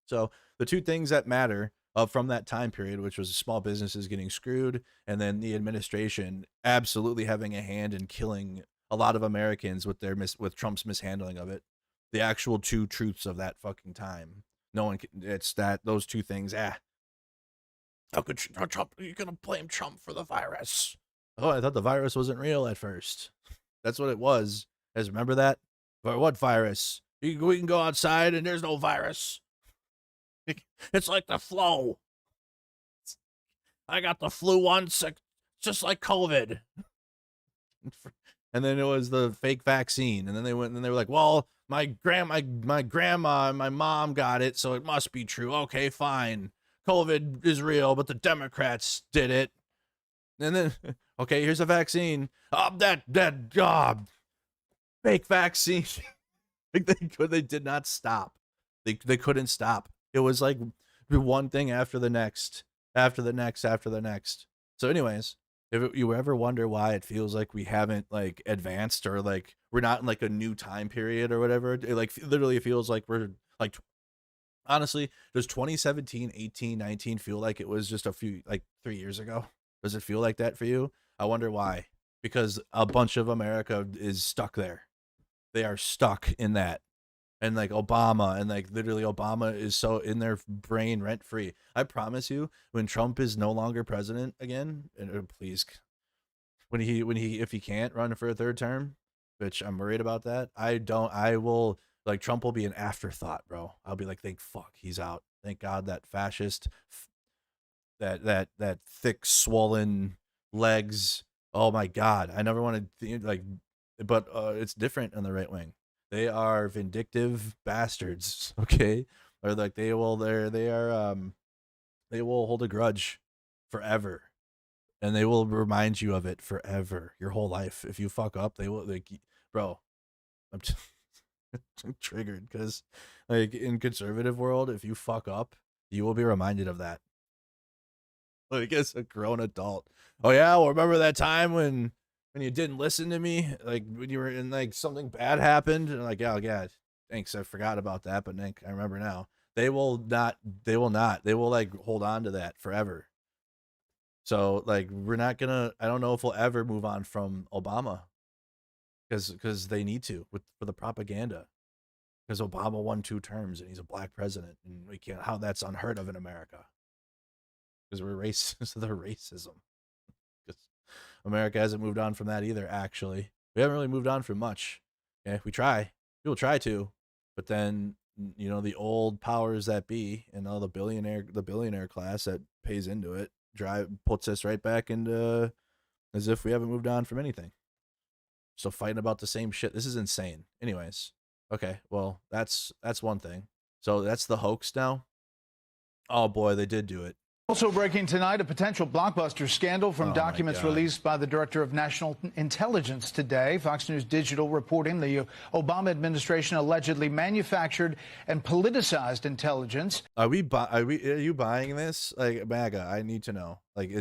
So the two things that matter from that time period, which was small businesses getting screwed, and then the administration absolutely having a hand in killing a lot of Americans with with Trump's mishandling of it. The actual two truths of that fucking time. No one can, it's that those two things. How could Trump? You're gonna blame Trump for the virus? Oh, I thought the virus wasn't real at first. That's what it was. You guys remember that? But what virus? We can go outside and there's no virus. It's like the flu. I got the flu once, just like COVID. And then it was the fake vaccine, and then they went and they were like, "Well, my grandma and my mom got it, so it must be true." Okay, fine. COVID is real, but the Democrats did it. And then, okay, here's a vaccine. Fake vaccine. They did not stop. They couldn't stop. It was like one thing after the next, after the next, after the next. So, anyways. If you ever wonder why it feels like we haven't like advanced, or like we're not in like a new time period or whatever, it like literally feels like we're like, honestly, does 2017, 18, 19 feel like it was just a few, like 3 years ago? Does it feel like that for you? I wonder why. Because a bunch of America is stuck there. They are stuck in that. And like Obama, and like literally Obama is so in their brain rent free. I promise you, when Trump is no longer president again, and please, if he can't run for a third term, which I'm worried about that. I will, like, Trump will be an afterthought, bro. I'll be like, thank fuck he's out. Thank God that fascist, that thick swollen legs. Oh my God, I never want to like, but it's different on the right wing. They are vindictive bastards, okay? Or like they will hold a grudge forever, and they will remind you of it forever, your whole life. If you fuck up, they will, like, bro. I'm triggered because, like, in conservative world, if you fuck up, you will be reminded of that. Like, as a grown adult. Oh yeah, well, remember that time when you didn't listen to me, like when you were in, like, something bad happened, and like, oh yeah, thanks, I forgot about that, but Nick, I remember now. They will like hold on to that forever. So like, we're not gonna, I don't know if we'll ever move on from Obama, because they need to for the propaganda, because Obama won 2 terms and he's a black president, and we can't, how that's unheard of in America, because we're racist. The racism. America hasn't moved on from that either, actually. We haven't really moved on from much. Okay, we try. People try to, but then, you know, the old powers that be and all the billionaire class that pays into it puts us right back into as if we haven't moved on from anything. Still fighting about the same shit. This is insane. Anyways, okay, well, that's one thing. So that's the hoax now. Oh boy, they did do it. Also breaking tonight, a potential blockbuster scandal from documents released by the Director of National Intelligence today. Fox News Digital reporting the Obama administration allegedly manufactured and politicized intelligence. Are you buying this? Like, MAGA, I need to know. Like,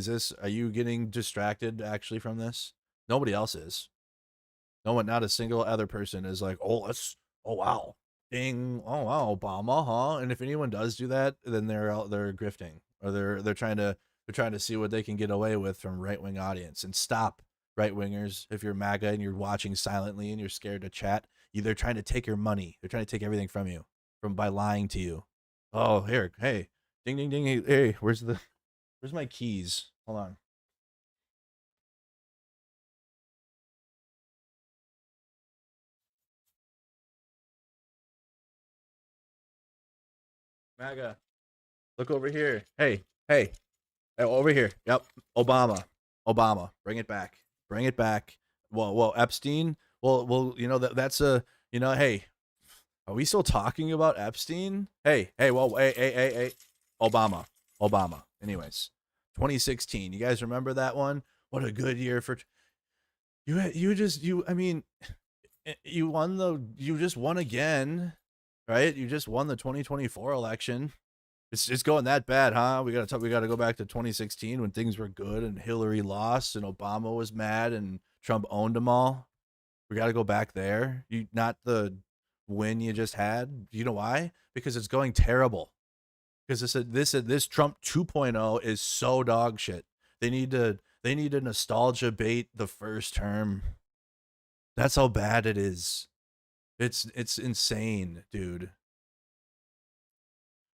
are you getting distracted actually from this? Nobody else is. No one, not a single other person is like, oh wow, ding, oh wow, Obama, huh? And if anyone does do that, then they're grifting. Or they're trying to They're trying to see what they can get away with from right-wing audience. And stop, right-wingers. If you're MAGA and you're watching silently and you're scared to chat, they're trying to take your money. They're trying to take everything from you by lying to you. Oh, here, hey, ding, ding, ding. Hey, where's my keys? Hold on. MAGA, look over here. Hey, over here. Yep, Obama, bring it back. Well, Epstein. Well, that's a, hey, are we still talking about Epstein? Hey, Obama. Anyways, 2016. You guys remember that one? What a good year for you. You just won again, right? You just won the 2024 election. It's going that bad, huh? We gotta go back to 2016 when things were good and Hillary lost and Obama was mad and Trump owned them all. We gotta go back there. Not the win you just had. You know why? Because it's going terrible. Because this Trump 2.0 is so dog shit. They need to nostalgia bait the first term. That's how bad it is. It's insane, dude.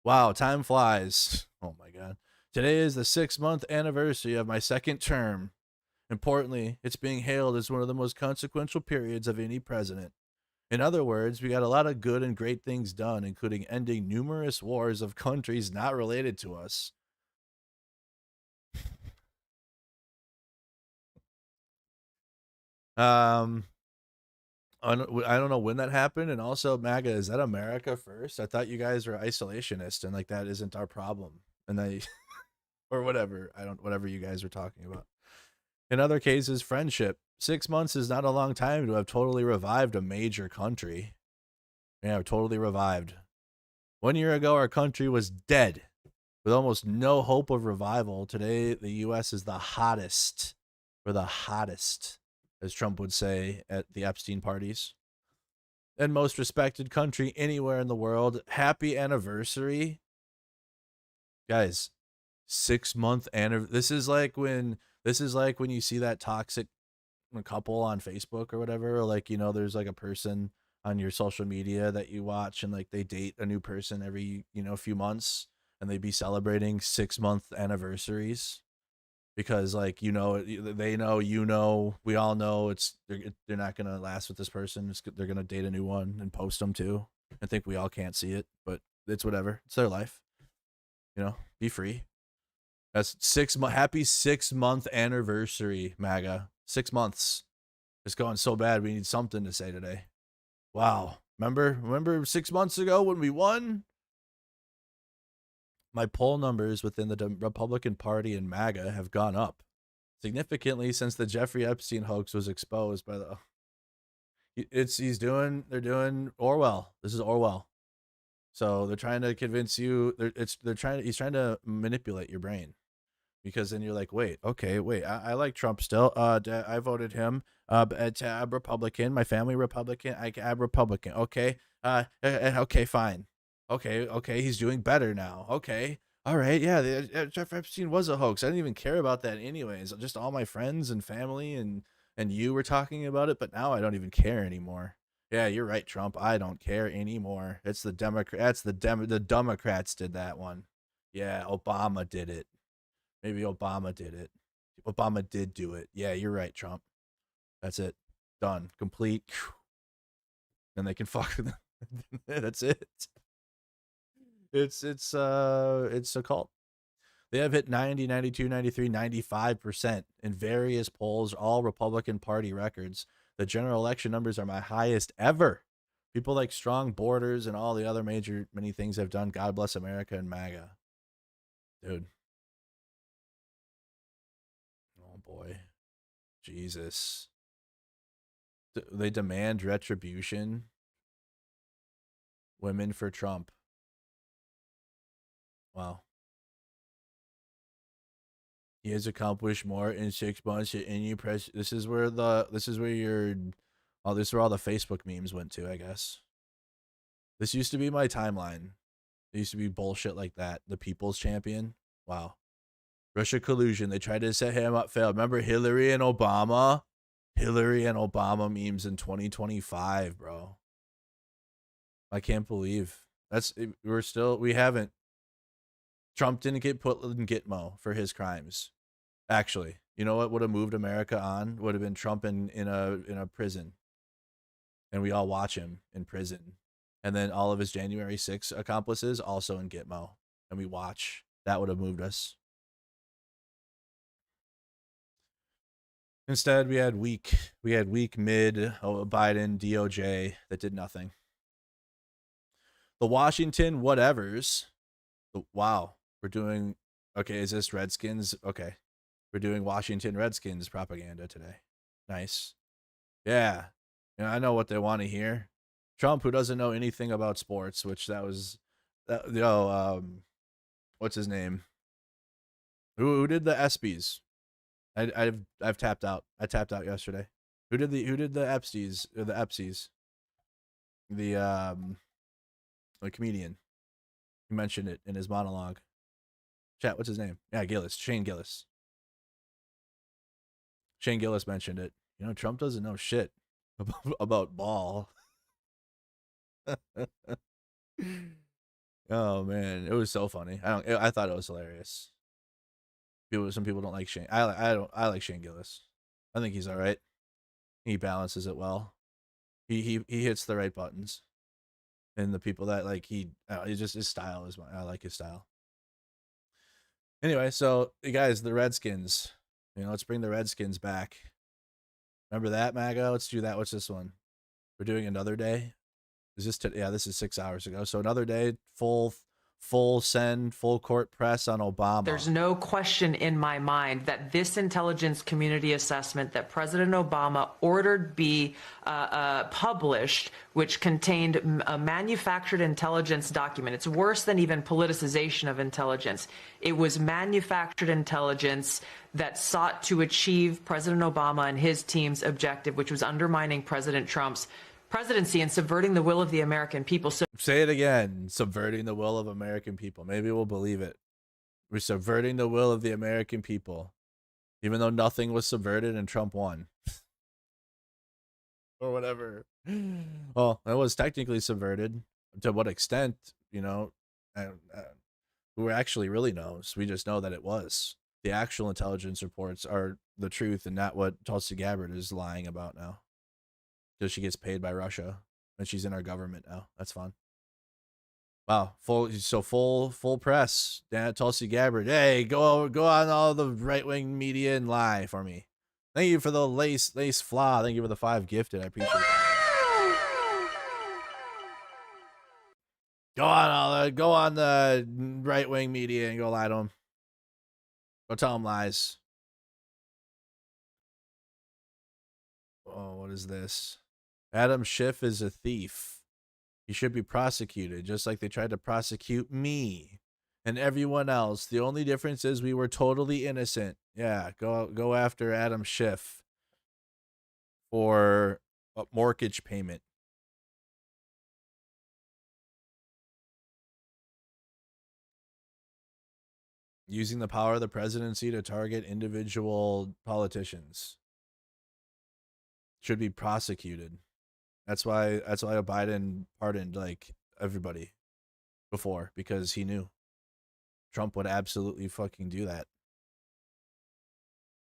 Wow, time flies. Oh my God. Today is the 6-month anniversary of my second term. Importantly, it's being hailed as one of the most consequential periods of any president. In other words, we got a lot of good and great things done, including ending numerous wars of countries not related to us. I don't know when that happened, and also MAGA, is that America first? I thought you guys were isolationist and like that isn't our problem, and they or whatever. Whatever you guys were talking about. In other cases, friendship. 6 months is not a long time to have totally revived a major country. Yeah, totally revived. 1 year ago, our country was dead with almost no hope of revival. Today, the U.S. is the hottest. We're the hottest, as Trump would say at the Epstein parties, and most respected country anywhere in the world. Happy anniversary. Guys, 6-month anniversary. This is like when you see that toxic couple on Facebook or whatever, or like, there's like a person on your social media that you watch and like they date a new person every, few months, and they be celebrating 6-month anniversaries. Because like, they know, we all know they're not going to last with this person. They're going to date a new one and post them too. I think we all can't see it, but it's whatever. It's their life. Be free. That's happy 6-month anniversary, MAGA. 6 months. It's going so bad. We need something to say today. Wow. Remember 6 months ago when we won? My poll numbers within the Republican Party and MAGA have gone up significantly since the Jeffrey Epstein hoax was exposed by they're doing Orwell. This is Orwell. So they're trying to convince you, he's trying to manipulate your brain, because then you're like, wait, I like Trump still. I voted him. I'm Republican. My family Republican. I'm Republican. Okay. Okay, fine. Okay, he's doing better now. Okay, all right, yeah, Jeff Epstein was a hoax. I didn't even care about that anyways. Just all my friends and family and you were talking about it, but now I don't even care anymore. Yeah, you're right, Trump. I don't care anymore. It's the Democrats. The Democrats did that one. Yeah, Obama did it. Maybe Obama did it. Obama did do it. Yeah, you're right, Trump. That's it. Done. Complete. And they can fuck them. That's it. It's a cult. They have hit 90, 92, 93, 95% in various polls, all Republican Party records. The general election numbers are my highest ever. People like strong borders and all the other many things I've done. God bless America and MAGA. Dude. Oh boy. Jesus. They demand retribution. Women for Trump. Wow. He has accomplished more in 6 months than any press. This is where all the Facebook memes went to, I guess. This used to be my timeline. There used to be bullshit like that. The People's Champion. Wow. Russia collusion. They tried to set him up, failed. Remember Hillary and Obama? Hillary and Obama memes in 2025, bro. I can't believe we haven't. Trump didn't get put in Gitmo for his crimes. Actually, you know what would have moved America on? Would have been Trump in a prison. And we all watch him in prison. And then all of his January 6 accomplices also in Gitmo. And we watch. That would have moved us. Instead, we had weak mid Biden DOJ that did nothing. The Washington whatevers. Wow, we're doing okay. Is this Redskins? Okay, we're doing Washington Redskins propaganda today. Nice. Yeah, I know what they want to hear. Trump, who doesn't know anything about sports, which what's his name? Who did the ESPYs? I've tapped out. I tapped out yesterday. Who did the Epsteins or the Epsies? The comedian. He mentioned it in his monologue. Chat, what's his name? Yeah, Gillis. Shane Gillis. Shane Gillis mentioned it. Trump doesn't know shit about ball. Oh man, it was so funny. I thought it was hilarious. Some people don't like Shane. I like Shane Gillis. I think he's all right. He balances it well. He hits the right buttons. And the people that like his style is I like his style. Anyway, so you guys, the Redskins. Let's bring the Redskins back. Remember that, MAGA? Let's do that. What's this one? We're doing another day. Is this yeah, this is 6 hours ago. So another day, full court press on Obama. There's no question in my mind that this intelligence community assessment that President Obama ordered be published, which contained a manufactured intelligence document. It's worse than even politicization of intelligence. It was manufactured intelligence that sought to achieve President Obama and his team's objective, which was undermining President Trump's presidency and subverting the will of the American people. So say it again, subverting the will of American people. Maybe we'll believe it. We're subverting the will of the American people, even though nothing was subverted and Trump won. Or whatever. Well, it was technically subverted. To what extent, who actually really knows? We just know that it was. The actual intelligence reports are the truth and not what Tulsi Gabbard is lying about now. Because she gets paid by Russia and she's in our government now. That's fun. Wow, full press. Tulsi Gabbard. Hey, go on all the right wing media and lie for me. Thank you for the lace flaw. Thank you for the 5 gifted. I appreciate it. Go on the right wing media and go lie to them. Go tell them lies. Oh, what is this? Adam Schiff is a thief. He should be prosecuted, just like they tried to prosecute me and everyone else. The only difference is we were totally innocent. Yeah, go after Adam Schiff for a mortgage payment. Using the power of the presidency to target individual politicians. Should be prosecuted. That's why Biden pardoned like everybody before, because he knew Trump would absolutely fucking do that.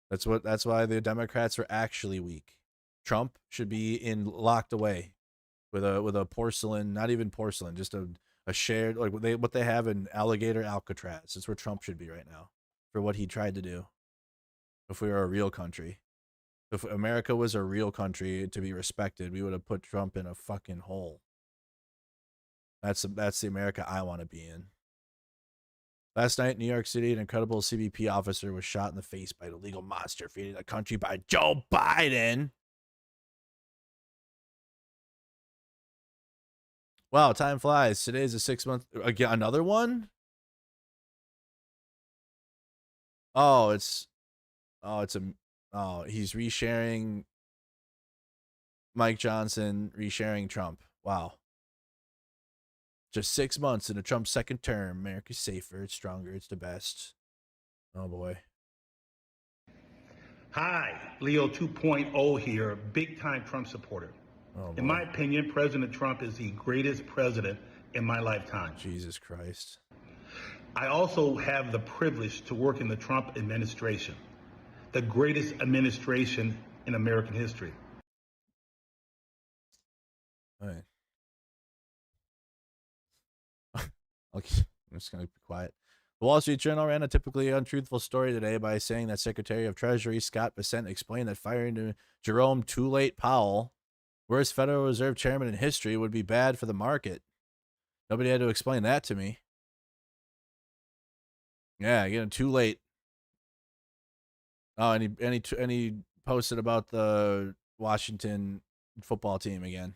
That's why the Democrats are actually weak. Trump should be locked away with a porcelain, not even porcelain, just a shared, like what they have in Alligator Alcatraz. That's where Trump should be right now for what he tried to do. If we were a real country. If America was a real country to be respected, we would have put Trump in a fucking hole. That's the America I want to be in. Last night in New York City, an incredible CBP officer was shot in the face by an illegal monster feeding the country by Joe Biden. Wow, time flies. Today's a 6-month. Again, another one? He's resharing Mike Johnson, resharing Trump. Wow. Just 6 months into Trump's second term. America's safer, it's stronger, it's the best. Oh boy. Hi, Leo 2.0 here, big time Trump supporter. Oh, in my opinion, President Trump is the greatest president in my lifetime. Jesus Christ. I also have the privilege to work in the Trump administration, the greatest administration in American history. All right. I'm just going to be quiet. The Wall Street Journal ran a typically untruthful story today by saying that Secretary of Treasury Scott Bessent explained that firing Jerome Too Late Powell, worst Federal Reserve chairman in history, would be bad for the market. Nobody had to explain that to me. Yeah, getting too late. Oh, and he posted about the Washington football team again.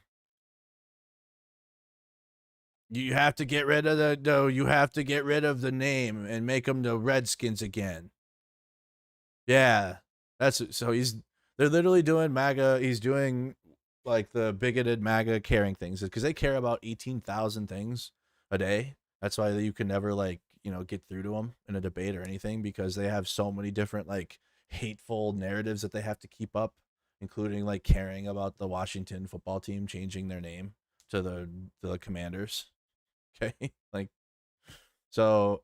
You have to get rid of the name and make them the Redskins again. Yeah, they're literally doing MAGA. He's doing like the bigoted MAGA caring things because they care about 18,000 things a day. That's why you can never get through to them in a debate or anything, because they have so many different hateful narratives that they have to keep up, including caring about the Washington football team changing their name to the Commanders. Okay. So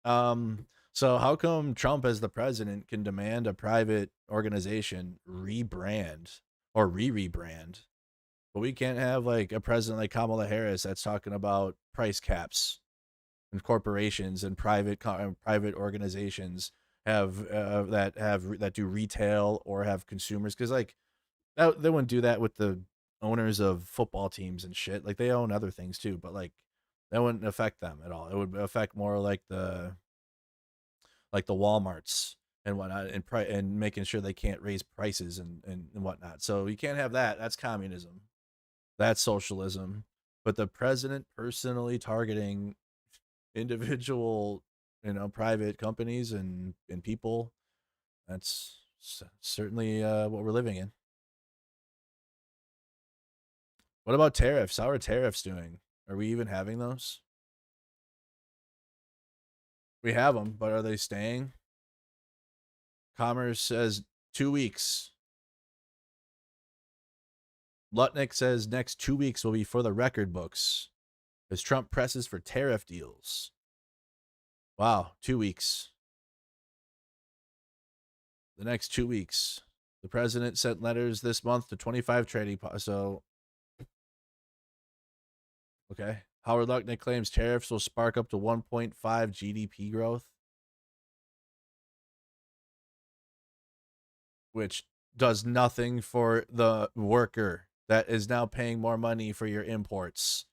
how come Trump as the president can demand a private organization rebrand or rebrand, but we can't have a president like Kamala Harris that's talking about price caps and corporations and private organizations that do retail or have consumers? Because they wouldn't do that with the owners of football teams and shit. They own other things too, but that wouldn't affect them at all. It would affect more the Walmarts and whatnot, and making sure they can't raise prices and whatnot. So you can't have that. That's communism. That's socialism. But the president personally targeting individual, private companies and people, that's certainly what we're living in. What about tariffs? How are tariffs doing? Are we even having those? We have them, but are they staying? Commerce says 2 weeks. Lutnick says next 2 weeks will be for the record books as Trump presses for tariff deals. Wow, 2 weeks. The next 2 weeks. The president sent letters this month to 25 trading so okay. Howard Lutnick claims tariffs will spark up to 1.5 GDP growth, which does nothing for the worker that is now paying more money for your imports.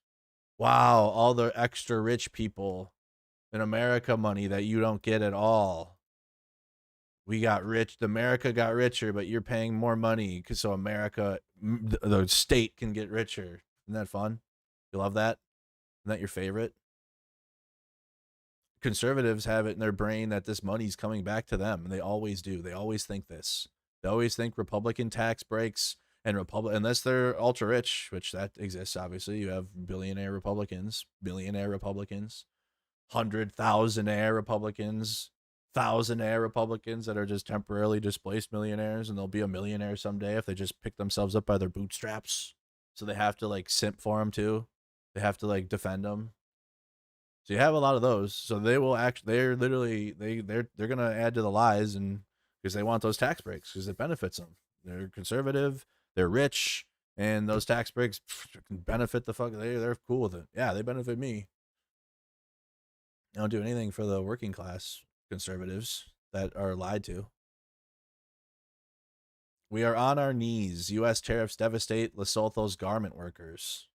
Wow, all the extra rich people in America money that you don't get at all. We got rich. America got richer, but you're paying more money so America, the state, can get richer. Isn't that fun? You love that? Isn't that your favorite? Conservatives have it in their brain that this money's coming back to them, and they always do. They always think this. They always think Republican tax breaks and unless they're ultra rich, which that exists, obviously. You have billionaire Republicans, 100,000-aire Republicans, 1,000-aire Republicans that are just temporarily displaced millionaires, and they'll be a millionaire someday if they just pick themselves up by their bootstraps. So they have to simp for them too. They have to defend them. So you have a lot of those. So they will they're gonna add to the lies, and because they want those tax breaks because it benefits them. They're conservative, they're rich, and those tax breaks benefit the fuck. They're cool with it. Yeah, they benefit me. They don't do anything for the working class conservatives that are lied to. We are on our knees. U.S. tariffs devastate Lesotho's garment workers.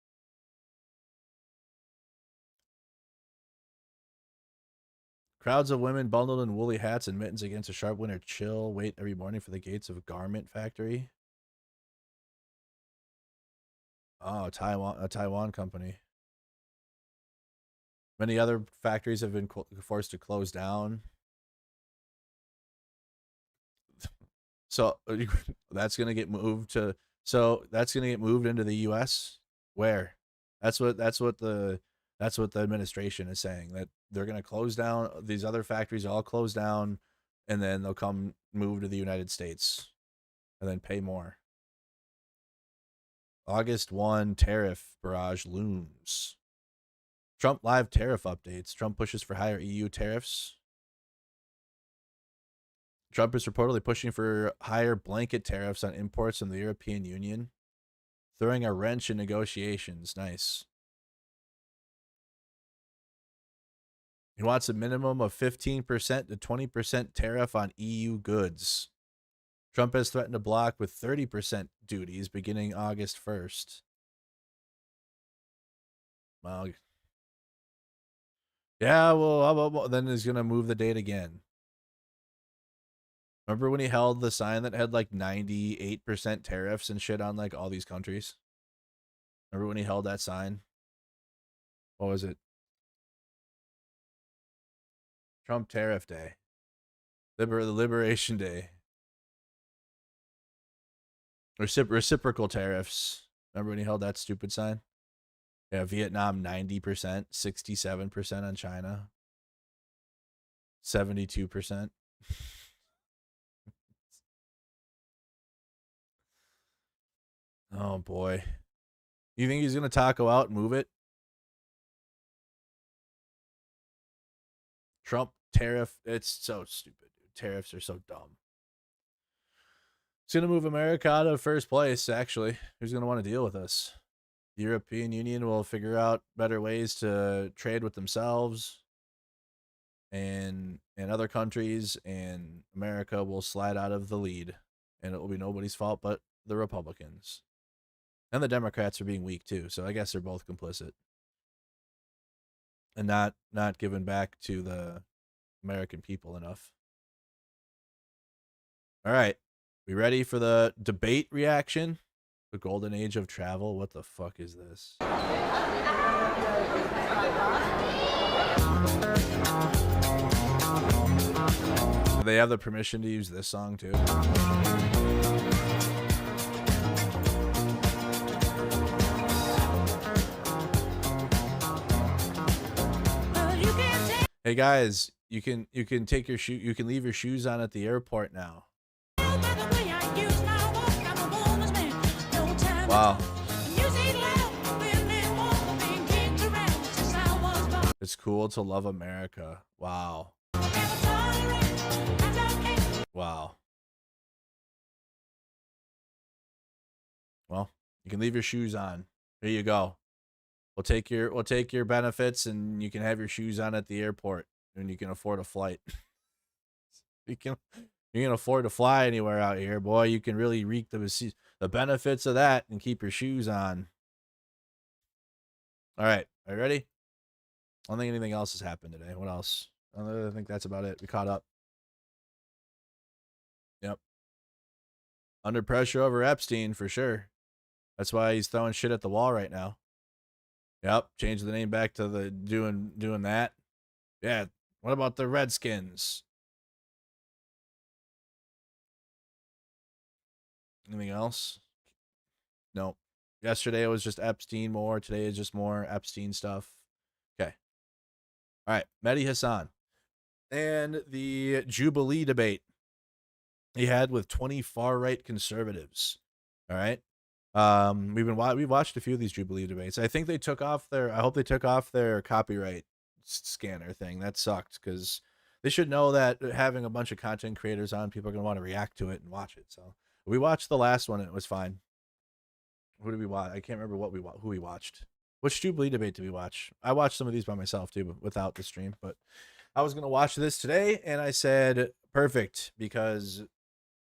Crowds of women bundled in woolly hats and mittens against a sharp winter chill wait every morning for the gates of a garment factory. Oh, a Taiwan company. Many other factories have been forced to close down. So that's going to get moved to. So that's going to get moved into the U.S. Where? That's what the administration is saying, that they're going to close down these other factories. All close down. and then they'll come move to the United States and then pay more. August 1 tariff barrage looms. Trump live tariff updates. Trump pushes for higher EU tariffs. Trump is reportedly pushing for higher blanket tariffs on imports from the European Union, throwing a wrench in negotiations. Nice. He wants a minimum of 15% to 20% tariff on EU goods. Trump has threatened to block with 30% duties beginning August 1st. Well, yeah, well, then he's going to move the date again. Remember when he held the sign that had like 98% tariffs and shit on like all these countries? Remember when he held that sign? What was it? Trump Tariff Day. The Liberation Day. Reciprocal tariffs. Remember when he held that stupid sign? Yeah, Vietnam 90%, 67% on China, 72%. Oh boy. You think he's gonna taco out and move it? Trump tariff, it's so stupid, dude. Tariffs are so dumb. It's gonna move America out of first place, actually. Who's gonna want to deal with us? The European Union will figure out better ways to trade with themselves and other countries, and America will slide out of the lead, and it will be nobody's fault but the Republicans. And the Democrats are being weak too, so I guess they're both complicit. And not giving back to the American people enough. All right. We ready for the debate reaction? The golden age of travel? What the fuck is this? Do they have the permission to use this song too? Hey guys, you can take your you can leave your shoes on at the airport now. Wow. It's cool to love America. Wow. Wow. Well, you can leave your shoes on. Here you go. We'll take your benefits, and you can have your shoes on at the airport, and you can afford a flight. You can afford to fly anywhere out here, boy. You can really reap the benefits of that and keep your shoes on. All right, are you ready? I don't think anything else has happened today. What else? I think that's about it. We caught up. Yep. Under pressure over Epstein for sure. That's why he's throwing shit at the wall right now. Yep, change the name back to the doing that. Yeah, what about the Redskins? Anything else? No. Yesterday it was just Epstein more. Today is just more Epstein stuff. Okay. All right, Mehdi Hasan and the Jubilee debate he had with 20 far-right conservatives. All right. We've watched a few of these Jubilee debates. I think they took off I hope they took off their copyright scanner thing. That sucked because they should know that having a bunch of content creators on, people are going to want to react to it and watch it. So we watched the last one and it was fine. Who did we watch? I can't remember who we watched. Which Jubilee debate did we watch? I watched some of these by myself too, but without the stream. But I was going to watch this today and I said, perfect, because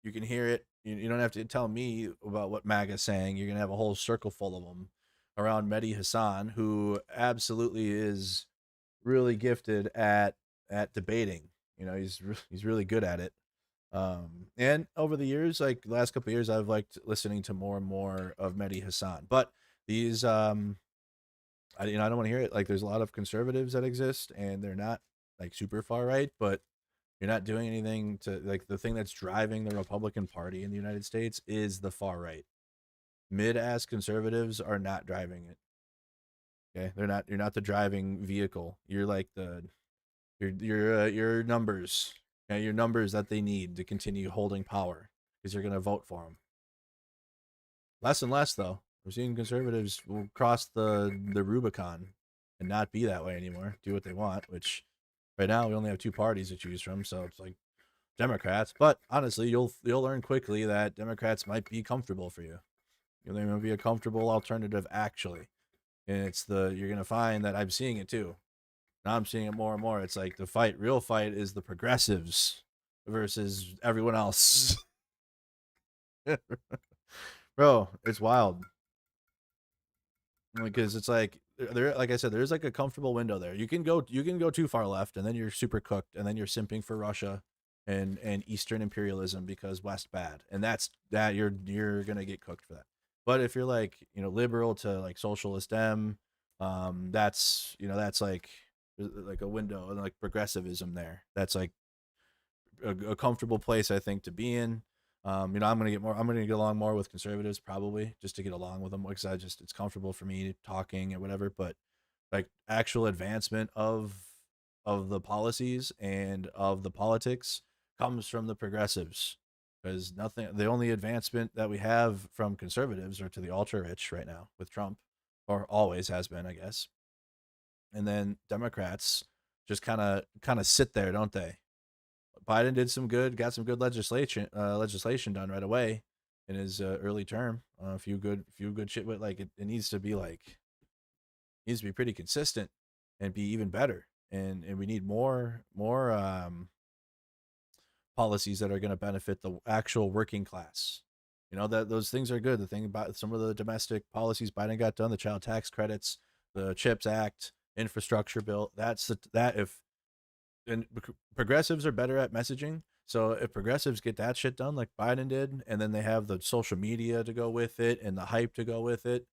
you can hear it. You don't have to tell me about what MAGA's saying. You're going to have a whole circle full of them around Mehdi Hasan, who absolutely is really gifted at debating. You know, he's really good at it. And over the years, like the last couple of years, I've liked listening to more and more of Mehdi Hasan. But these, I don't want to hear it. Like, there's a lot of conservatives that exist, and they're not like super far right, but you're not doing anything to, like, the thing that's driving the Republican Party in the United States is the far right. Mid-ass conservatives are not driving it. Okay, you're not the driving vehicle. You're like your numbers. Okay, your numbers that they need to continue holding power because you're going to vote for them. Less and less, though. We're seeing conservatives will cross the Rubicon and not be that way anymore. Do what they want, which right now we only have 2 parties to choose from, so it's like Democrats. But honestly, you'll learn quickly that Democrats might be comfortable for you. They might be a comfortable alternative, actually. And it's you're gonna find that I'm seeing it too. Now I'm seeing it more and more. It's like the real fight is the progressives versus everyone else. Bro, it's wild. Because it's like like I said, there's like a comfortable window there. You can go too far left and then you're super cooked and then you're simping for Russia and Eastern imperialism because West bad. And you're gonna get cooked for that. But if you're like, liberal to like socialist dem, that's like a window, and like progressivism there. That's like a comfortable place, I think, to be in. I'm gonna get along more with conservatives probably just to get along with them because it's comfortable for me talking or whatever. But like actual advancement of the policies and of the politics comes from the progressives, because the only advancement that we have from conservatives are to the ultra rich right now with Trump, or always has been, I guess. And then Democrats just kind of sit there, don't they? Biden got some good legislation done right away in his early term. A few good shit, but like it needs to be pretty consistent and be even better. And we need more policies that are going to benefit the actual working class. That those things are good. The thing about some of the domestic policies Biden got done, the child tax credits, the CHIPS Act, infrastructure bill, and progressives are better at messaging. So if progressives get that shit done like Biden did, and then they have the social media to go with it and the hype to go with it,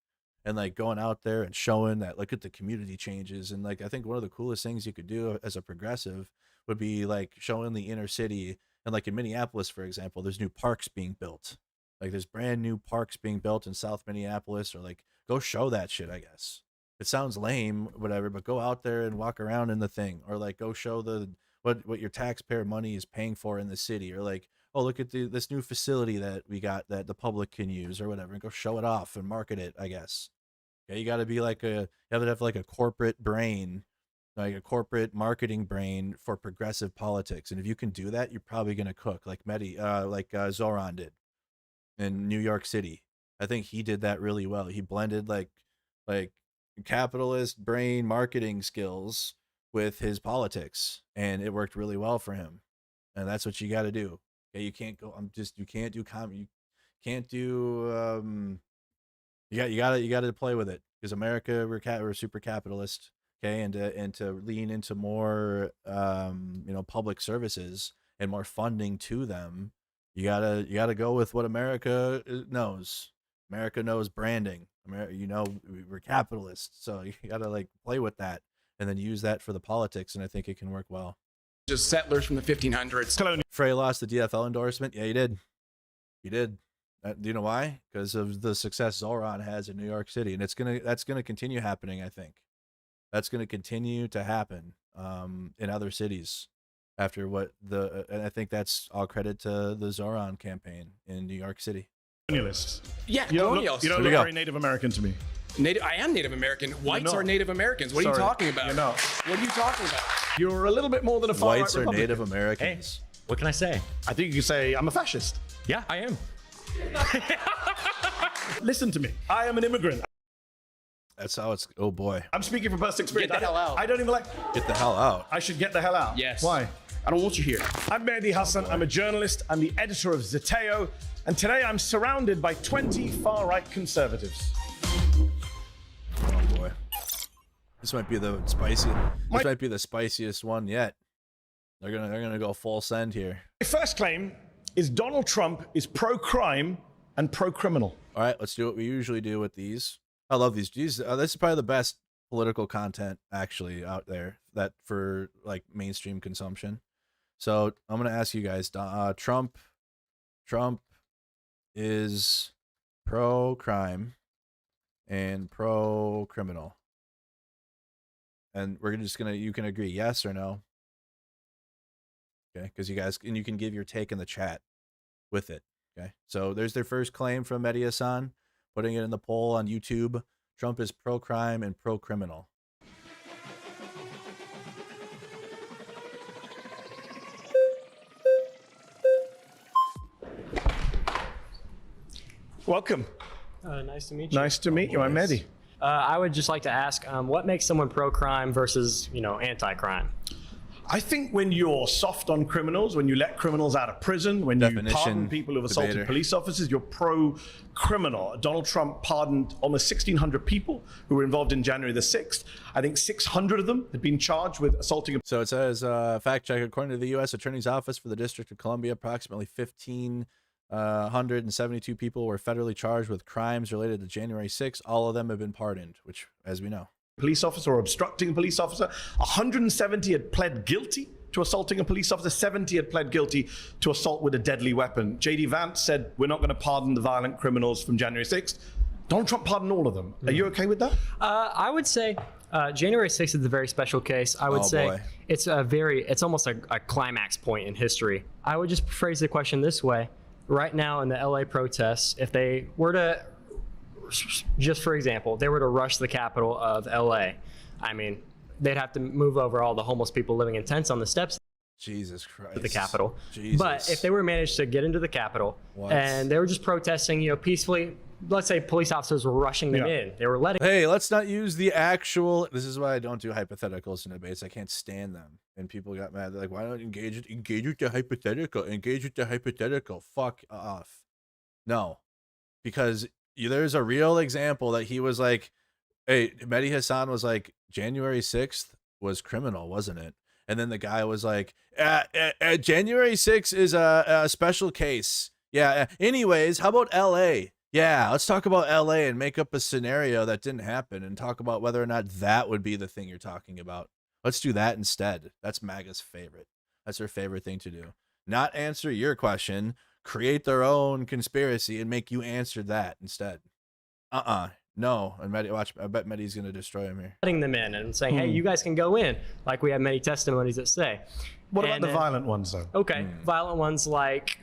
and like going out there and showing that, look at the community changes. And like, I think one of the coolest things you could do as a progressive would be like showing the inner city. And like in Minneapolis, for example, there's new parks being built. Like there's brand new parks being built in South Minneapolis, or like go show that shit, I guess. It sounds lame, whatever, but go out there and walk around in the thing, or like go show what your taxpayer money is paying for in the city, or like, oh, look at this new facility that we got that the public can use, or whatever, and go show it off and market it, I guess. Okay, you got to be like you have to have like a corporate brain, like a corporate marketing brain for progressive politics, and if you can do that, you're probably gonna cook like Zoran did in New York City. I think he did that really well. He blended like capitalist brain marketing skills with his politics, and it worked really well for him. And that's what you got to do. Okay, you can't go. You can't do comedy. You can't do. You got to play with it, because America, we're super capitalist. Okay, and to lean into more public services and more funding to them, you gotta go with what America knows. America knows branding. We're capitalists, so you gotta like play with that and then use that for the politics, and I think it can work well. Just settlers from the 1500s. Frey lost the DFL endorsement. Yeah, he did. Do you know why? Because of the success Zoran has in New York City, and that's gonna continue happening. I think that's gonna continue to happen in other cities after and I think that's all credit to the Zoran campaign in New York City. Colonialists. Yeah, colonialists. You don't look very Native American to me. I am Native American. Whites are Native Americans. What are you talking about? What are you talking about? You're a little bit more than a far-right Whites are Republican. Native Americans. Hey, what can I say? I think you can say I'm a fascist. Yeah, I am. Listen to me. I am an immigrant. That's how it's. Oh boy. I'm speaking from personal experience. Get the hell out. I don't even like. Get the hell out. I should get the hell out. Yes. Why? I don't want you here. I'm Mehdi Hasan. I'm a journalist. I'm the editor of Zeteo. And today I'm surrounded by 20 far-right conservatives. Oh boy. This might be the spiciest one yet. They're gonna go full send here. My first claim is Donald Trump is pro-crime and pro-criminal. All right, let's do what we usually do with these. I love these. This is probably the best political content actually out there that for like mainstream consumption. So I'm gonna ask you guys. Trump is pro-crime and pro-criminal, and we're just gonna. You can agree yes or no. Okay, because you can give your take in the chat with it. Okay, so there's their first claim from Mehdi Hasan, putting it in the poll on YouTube. Trump is pro-crime and pro-criminal. Welcome. Nice to meet you. Nice to meet you. I'm Mehdi. I would just like to ask, what makes someone pro-crime versus, anti-crime? I think when you're soft on criminals, when you let criminals out of prison, when you pardon people who've assaulted police officers, you're pro-criminal. Donald Trump pardoned almost 1,600 people who were involved in January the 6th. I think 600 of them had been charged with assaulting. So it says, fact check, according to the U.S. Attorney's Office for the District of Columbia, approximately 1,572 people were federally charged with crimes related to January 6th. All of them have been pardoned, which, as we know. Police officer or obstructing a police officer. 170 had pled guilty to assaulting a police officer. 70 had pled guilty to assault with a deadly weapon. J.D. Vance said, we're not going to pardon the violent criminals from January 6th. Donald Trump pardoned all of them. Are you okay with that? I would say January 6th is a very special case. I would say it's almost a climax point in history. I would just phrase the question this way. Right now in the LA protests, if they were to, just for example, they were to rush the capital of LA, I mean, they'd have to move over all the homeless people living in tents on the steps. Jesus Christ. Of the Capitol. Jesus. But if they were managed to get into the Capitol and they were just protesting, peacefully, let's say police officers were rushing them in. They were letting. Hey, let's not use the actual. This is why I don't do hypotheticals in debates. I can't stand them. And people got mad. They're like, why don't you engage it? Engage with the hypothetical. Engage with the hypothetical. Fuck off. No, because there's a real example that he was like, hey, Mehdi Hasan was like, January 6th was criminal, wasn't it? And then the guy was like, January 6th is a special case. Yeah. Anyways, how about LA? Yeah, let's talk about LA and make up a scenario that didn't happen and talk about whether or not that would be the thing you're talking about. Let's do that instead. That's MAGA's favorite. That's their favorite thing to do. Not answer your question, create their own conspiracy and make you answer that instead. No. And Mehdi, watch, I bet Mehdi's going to destroy him here. Letting them in and saying, hey, you guys can go in. Like we have many testimonies that say. What about the violent ones, though? Okay, violent ones like...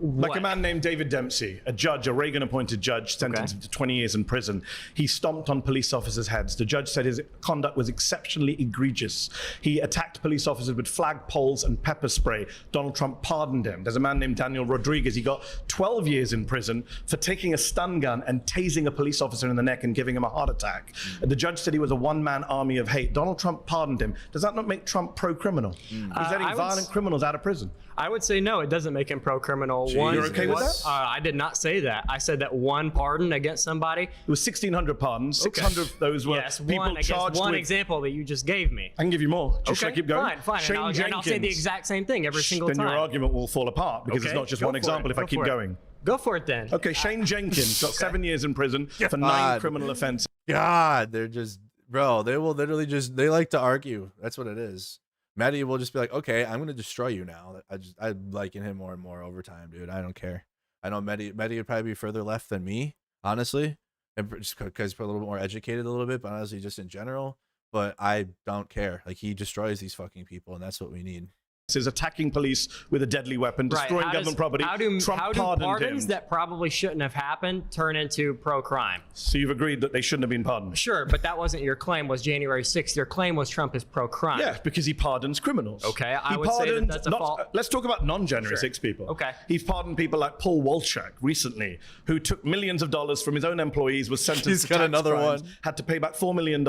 Like a man named David Dempsey, a judge, a Reagan-appointed judge, sentenced him to 20 years in prison. He stomped on police officers' heads. The judge said his conduct was exceptionally egregious. He attacked police officers with flagpoles and pepper spray. Donald Trump pardoned him. There's a man named Daniel Rodriguez. He got 12 years in prison for taking a stun gun and tasing a police officer in the neck and giving him a heart attack. The judge said he was a one-man army of hate. Donald Trump pardoned him. Does that not make Trump pro-criminal? He's letting violent criminals out of prison. I would say no, it doesn't make him pro-criminal. You're okay with that? I did not say that. I said that one pardon against somebody. It was 1,600 pardons. 600 of those were people charged one with... example that you just gave me. I can give you more. Should I keep going? Fine. Shane And I'll say the exact same thing every single time. Then your argument will fall apart because it's not just one example if I keep going. Go for it then. Okay, Shane Jenkins got 7 years in prison for 9 criminal offenses. God, they're just... Bro, they will literally just... They like to argue. That's what it is. Mehdi will just be like, okay, I'm going to destroy you now. I'm liking him more and more over time, dude. I don't care. I know Mehdi would probably be further left than me, honestly, and just because he's a little bit more educated a little bit, but honestly, just in general. But I don't care. Like, he destroys these fucking people, and that's what we need. Is attacking police with a deadly weapon, destroying government property. How do Trump pardons him. that probably shouldn't have happened turn into pro-crime? So you've agreed that they shouldn't have been pardoned? Sure, but that wasn't your claim, was January 6th. Your claim was Trump is pro-crime. Yeah, because he pardons criminals. Okay, I would say that that's a fault. Let's talk about non-January 6 people. Okay. He's pardoned people like Paul Wolchak recently, who took millions of dollars from his own employees, was sentenced to tax crimes, had to pay back $4 million.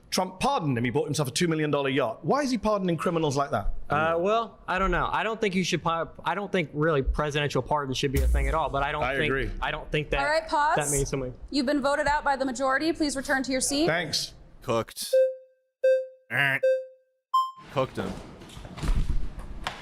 Trump pardoned him. He bought himself a $2 million yacht. Why is he pardoning criminals like that? Well, I don't know. I don't think you should. I don't think really presidential pardon should be a thing at all. But I agree. I don't think that. All right, pause. That means something. You've been voted out by the majority. Please return to your seat. Thanks. Cooked. Cooked him.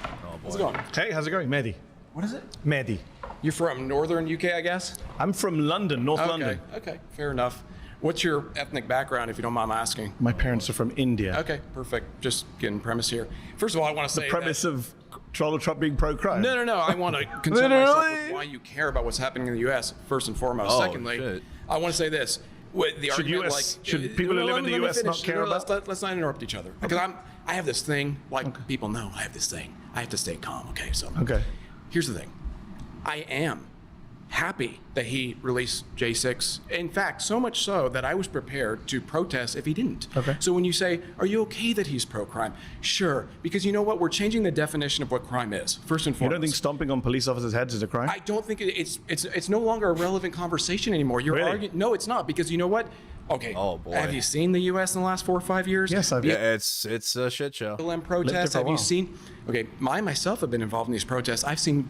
Oh boy. How's it going? Hey, how's it going, Mehdi? What is it? Mehdi. You're from northern UK, I guess? I'm from London, North London. Okay, fair enough. What's your ethnic background, if you don't mind asking? My parents are from India. Okay, perfect. Just getting premise here. First of all, I want to say the premise of Donald Trump being pro-crime. No. I want to concern myself with why you care about what's happening in the U.S. first and foremost. Secondly, I want to say this. The argument, should people who live in the U.S. not care about? Let's not interrupt each other, because I have this thing, like people know I have this thing. I have to stay calm, okay? So here's the thing. I am happy that he released J6. In fact, so much so that I was prepared to protest if he didn't. So when you say, are you okay that he's pro-crime? Sure, because you know what? We're changing the definition of what crime is, first and foremost. You don't think stomping on police officers' heads is a crime? I don't think it's no longer a relevant conversation anymore. You're Really? arguing. No, it's not, because you know what? Okay. Oh boy. Have you seen the U.S. in the last 4 or 5 years? Yes, I've. Yeah, it's a shit show. BLM protests. Have you seen? Okay, I myself have been involved in these protests. I've seen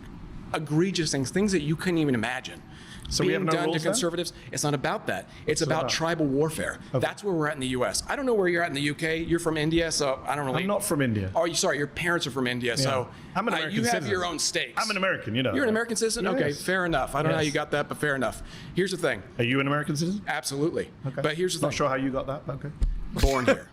egregious things that you couldn't even imagine. So we have no done rules to then? conservatives. It's not about that. It's about tribal warfare. That's where we're at in the U.S. I don't know where you're at in the U.K. You're from India, so I don't really. I'm not from India. Oh, you sorry. Your parents are from India, so I'm an American you have citizen. your own states. I'm an American, you know. You're an American citizen? Yes. Okay, fair enough. I don't know how Yes. you got that, but fair enough. Here's the thing. Are you an American citizen? Absolutely. Okay. But here's the Not thing. sure how you got that, but okay. Born here.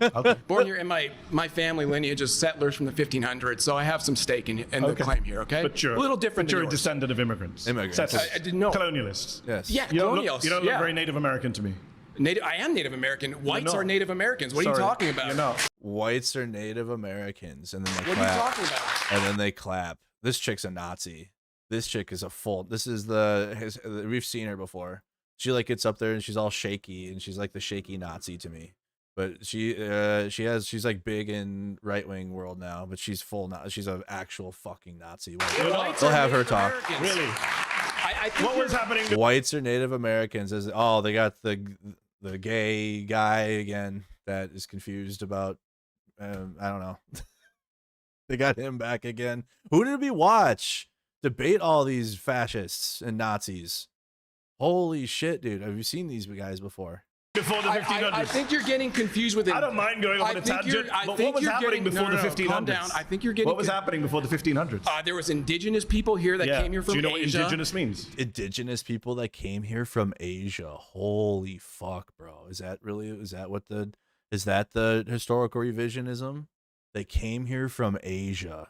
Born here, and my family lineage is settlers from the 1500s, so I have some stake in the claim here, okay? But you're a little different But you're than a yours. descendant of immigrants. Immigrants. Settlers. I didn't know. Colonialists. Yes. Yeah, You don't look, colonials. you don't look yeah. very Native American to me. I am Native American. Whites not. are Native Americans. What are you Sorry, talking about? You're not. Whites are Native Americans, and then they What are you clap. talking about? And then they clap. This chick's a Nazi. This chick is a full. This is we've seen her before. She like gets up there and she's all shaky, and she's like the shaky Nazi to me. But she's like big in right wing world now, but she's full. She's an actual fucking Nazi. They'll have her talk. Really? I think What was happening to Whites are Native Americans. They got the gay guy again that is confused about. I don't know. They got him back again. Who did we watch debate all these fascists and Nazis? Holy shit, dude! Have you seen these guys before? before the 1500s? I think you're getting confused with it. I don't mind going on a tangent, but what was happening before the 1500s? Calm down. I think you're getting. What was happening before the 1500s? There was indigenous people here that came here from Asia. Do you know what indigenous means? Indigenous people that came here from Asia. Holy fuck, bro! Is that the historical revisionism? They came here from Asia.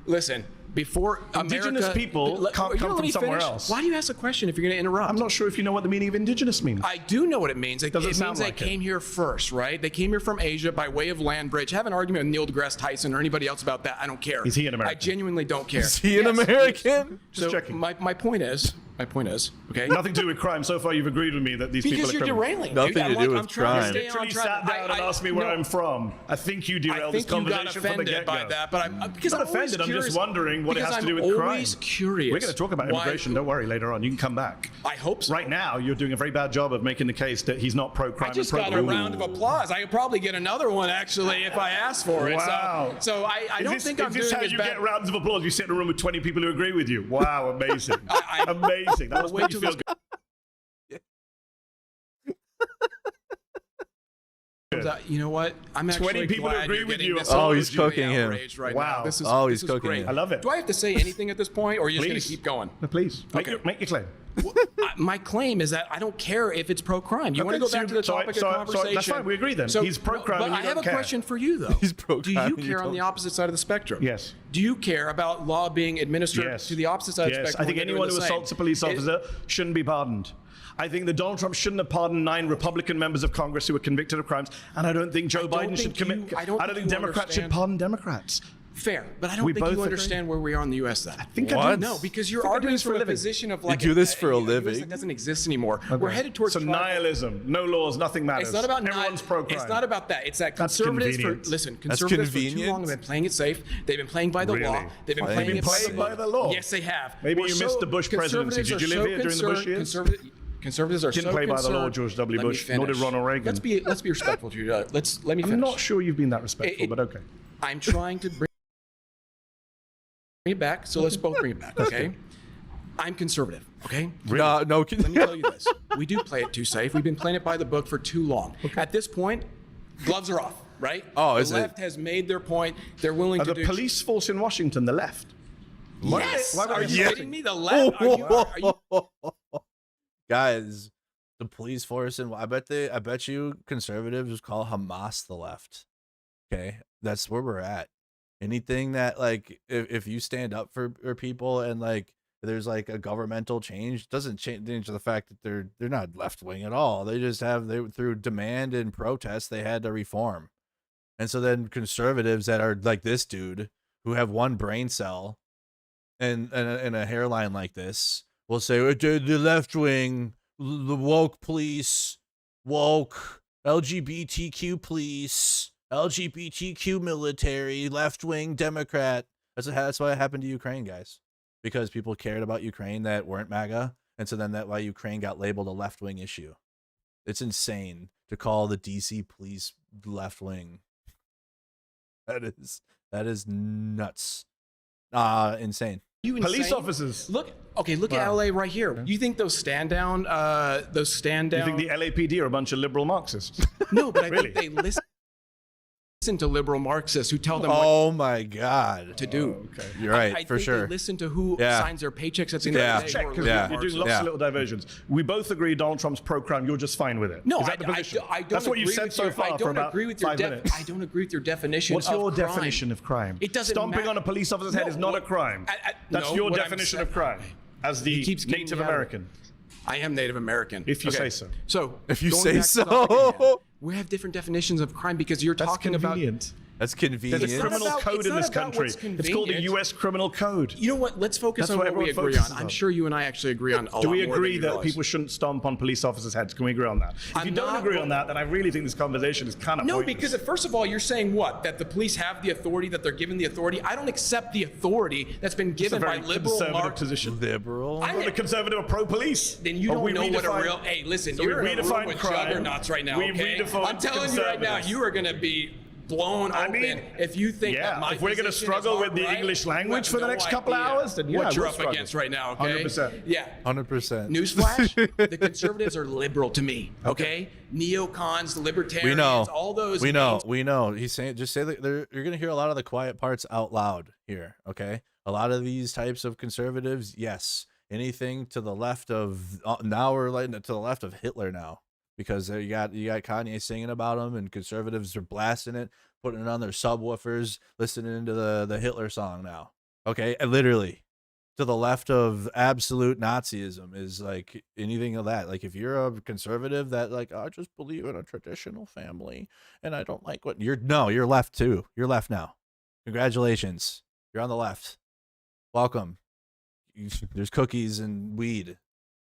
Listen, before indigenous people can't come from somewhere else. Why do you ask a question if you're going to interrupt? I'm not sure if you know what the meaning of indigenous means. I do know what it means. It means sound they like came here first, right? They came here from Asia by way of land bridge. Have an argument with Neil deGrasse Tyson or anybody else about that. I don't care. Is he an American? I genuinely don't care. Is he an American? Just checking. My point is, okay? Nothing to do with crime. So far, you've agreed with me that these people are you're criminals. derailing. Nothing to do with crime. You literally sat down and asked me where I'm from. I think you derailed this conversation from the get-go. By that, but because I'm not offended. I'm just wondering what it has to do with crime. Curious. We're going to talk about immigration. Don't worry. Later on, you can come back. I hope so. Right now, you're doing a very bad job of making the case that he's not pro-crime. I just got a round of applause. I could probably get another one actually if I asked for it. Wow. So I don't think I'm doing as bad. Is this how you get rounds of applause? You sit in a room with 20 people who agree with you. Wow, amazing. Amazing. That must make you feel good. You know what? I'm actually 20 people glad agree you're with getting you. this Oh, he's emotionally cooking him. outraged right Wow. now. This is, Oh, this he's is cooking great. him. I love it. Do I have to say anything at this point, or are you just going to Please. keep going? No, please. Make your claim. My claim is that I don't care if it's pro-crime. You want to go back to the topic of conversation? That's fine. We agree then. He's pro-crime But and you I have don't a care. question for you, though. He's pro-crime Do you and you care on don't the opposite side of the spectrum? Yes. Do you care about law being administered to the opposite side of the Yes. spectrum? I think when they're anyone doing who the same? assaults a police officer shouldn't be pardoned. I think that Donald Trump shouldn't have pardoned 9 Republican members of Congress who were convicted of crimes, and I don't think Joe Biden should commit. I don't think Democrats should pardon Democrats. Fair, but I don't think you understand where we are in the U.S. then. I think I do. No, because you're arguing from a position of like do this for a US living. that doesn't exist anymore. We're headed towards so nihilism, no laws, nothing matters. It's not about everyone's pro-crime. It's not about that. It's that That's conservatives convenient. conservatives for too long have been playing it safe. They've been playing by the law. They've been playing it by the law. Yes, they have. Maybe you missed the Bush presidency. Did you live here during the Bush years? Conservatives are Didn't so play by the law, concerned- George W. Let me Bush, nor did finish. Ronald Reagan. Let's be respectful to you. Let me finish. I'm not sure you've been that respectful, but okay. I'm trying to bring it back, so let's both bring it back, okay? I'm conservative, okay? No, Let me tell you this. We do play it too safe. We've been playing it by the book for too long. At this point, gloves are off, right? Oh, the is it? left has made their point. They're willing Are to the do... police force in Washington the left? Yes! Why Are would you they- kidding me? The left? Are you... Guys, the police force, and I bet you conservatives would call Hamas the left. Okay, that's where we're at. Anything that like if you stand up for people and like there's like a governmental change, doesn't change the fact that they're not left wing at all. They just through demand and protest they had to reform. And so then conservatives that are like this dude who have one brain cell and a hairline like this will say, the left wing, the woke police, woke, LGBTQ police, LGBTQ military, left wing Democrat. That's what happened to Ukraine, guys, because people cared about Ukraine that weren't MAGA. And so then that's why Ukraine got labeled a left wing issue. It's insane to call the DC police left wing. That is nuts. Insane. Police officers. Look at LA right here. You think those stand down? You think the LAPD are a bunch of liberal Marxists? No, but I think they listen to liberal Marxists who tell them oh my God to do. Okay. You're right, I for think sure. They listen to who signs their paychecks at the end of the day. Because you're doing lots of little diversions. We both agree Donald Trump's pro-crime. You're just fine with it. No, Is that the position? I don't. That's what you've said so far for about 5 minutes. I don't agree with your definition. What's your definition of crime? It doesn't Stomping matter. on a police officer's head is not a crime. That's your definition of crime as the Native American. I am Native American. If you say so. So if you going say back to the so. Afghan, we have different definitions of crime because you're talking about. That's convenient. There's a criminal code in this country. It's called the U.S. Criminal Code. You know what? Let's focus on what we agree on. I'm sure you and I actually agree on a lot. Do we more agree than you that realize. people shouldn't stomp on police officers' heads? Can we agree on that? If you don't agree on that, then I really think this conversation is kind of No, pointless. because first of all, you're saying what? That the police have the authority, that they're given the authority. I don't accept the authority that's been given by liberal position. Liberal? I'm not a conservative or pro-police. Then you don't know what a real... Hey, listen, you're in a room with juggernauts right now, okay? I'm telling you right now, you are going to be blown open if you think that my if we're going to struggle with the English language for the next couple of hours, then what you're up against right now, okay? 100%. Yeah. 100%. Newsflash, the conservatives are liberal to me, okay? Neocons, libertarians, all those. We know. He's saying, just say that you're going to hear a lot of the quiet parts out loud here, okay? A lot of these types of conservatives, yes. Anything to the left of, now we're like to the left of Hitler now. Because you got Kanye singing about him, and conservatives are blasting it, putting it on their subwoofers, listening to the Hitler song now. Okay, and literally, to the left of absolute Nazism is like anything of that. Like if you're a conservative that like I just believe in a traditional family and I don't like what you're left too. You're left now. Congratulations, you're on the left. Welcome. There's cookies and weed.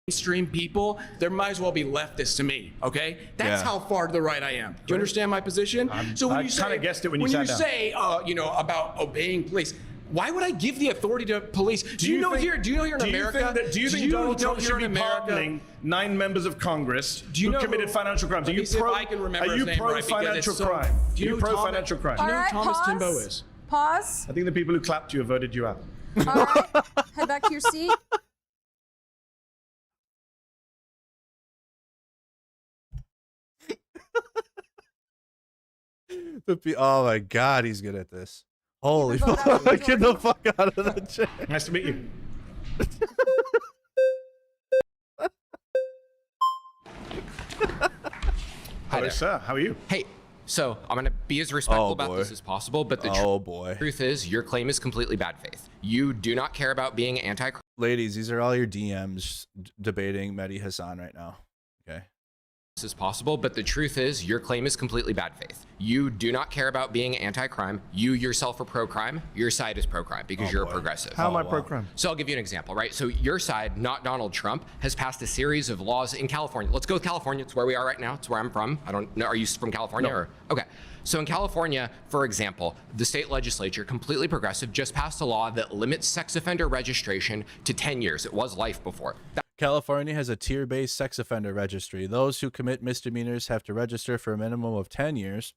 Mainstream people, there might as well be leftists to me, okay? That's how far to the right I am. Do you understand my position? So when I you say, kind of guessed it when you sat down. say, about obeying police, why would I give the authority to police? Do you know here in America? Do you think Donald Trump should be pardoning 9 members of Congress who committed financial crimes? Are you pro-financial crime? Do you know pro-financial crime? Do you know who Thomas Timbo is? Pause. I think the people who clapped you have voted you out. All right, head back to your seat. Oh my God, he's good at this. Holy fuck, get the fuck out of the chair. Nice to meet you. Hello, sir. How are you? Hey, so I'm going to be as respectful about this as possible, but the truth is your claim is completely bad faith. You do not care about being anti-crime. Ladies, these are all your DMs debating Mehdi Hasan right now. Okay. As possible, but the truth is your claim is completely bad faith. You do not care about being anti-crime. You yourself are pro-crime. Your side is pro-crime because you're a progressive. How am I pro-crime? So I'll give you an example, right? So your side, not Donald Trump, has passed a series of laws in California. Let's go with California. It's where we are right now. It's where I'm from. I don't know. Are you from California? Or okay. So in California, for example, the state legislature, completely progressive, just passed a law that limits sex offender registration to 10 years. It was life before. California has a tier-based sex offender registry. Those who commit misdemeanors have to register for a minimum of 10 years,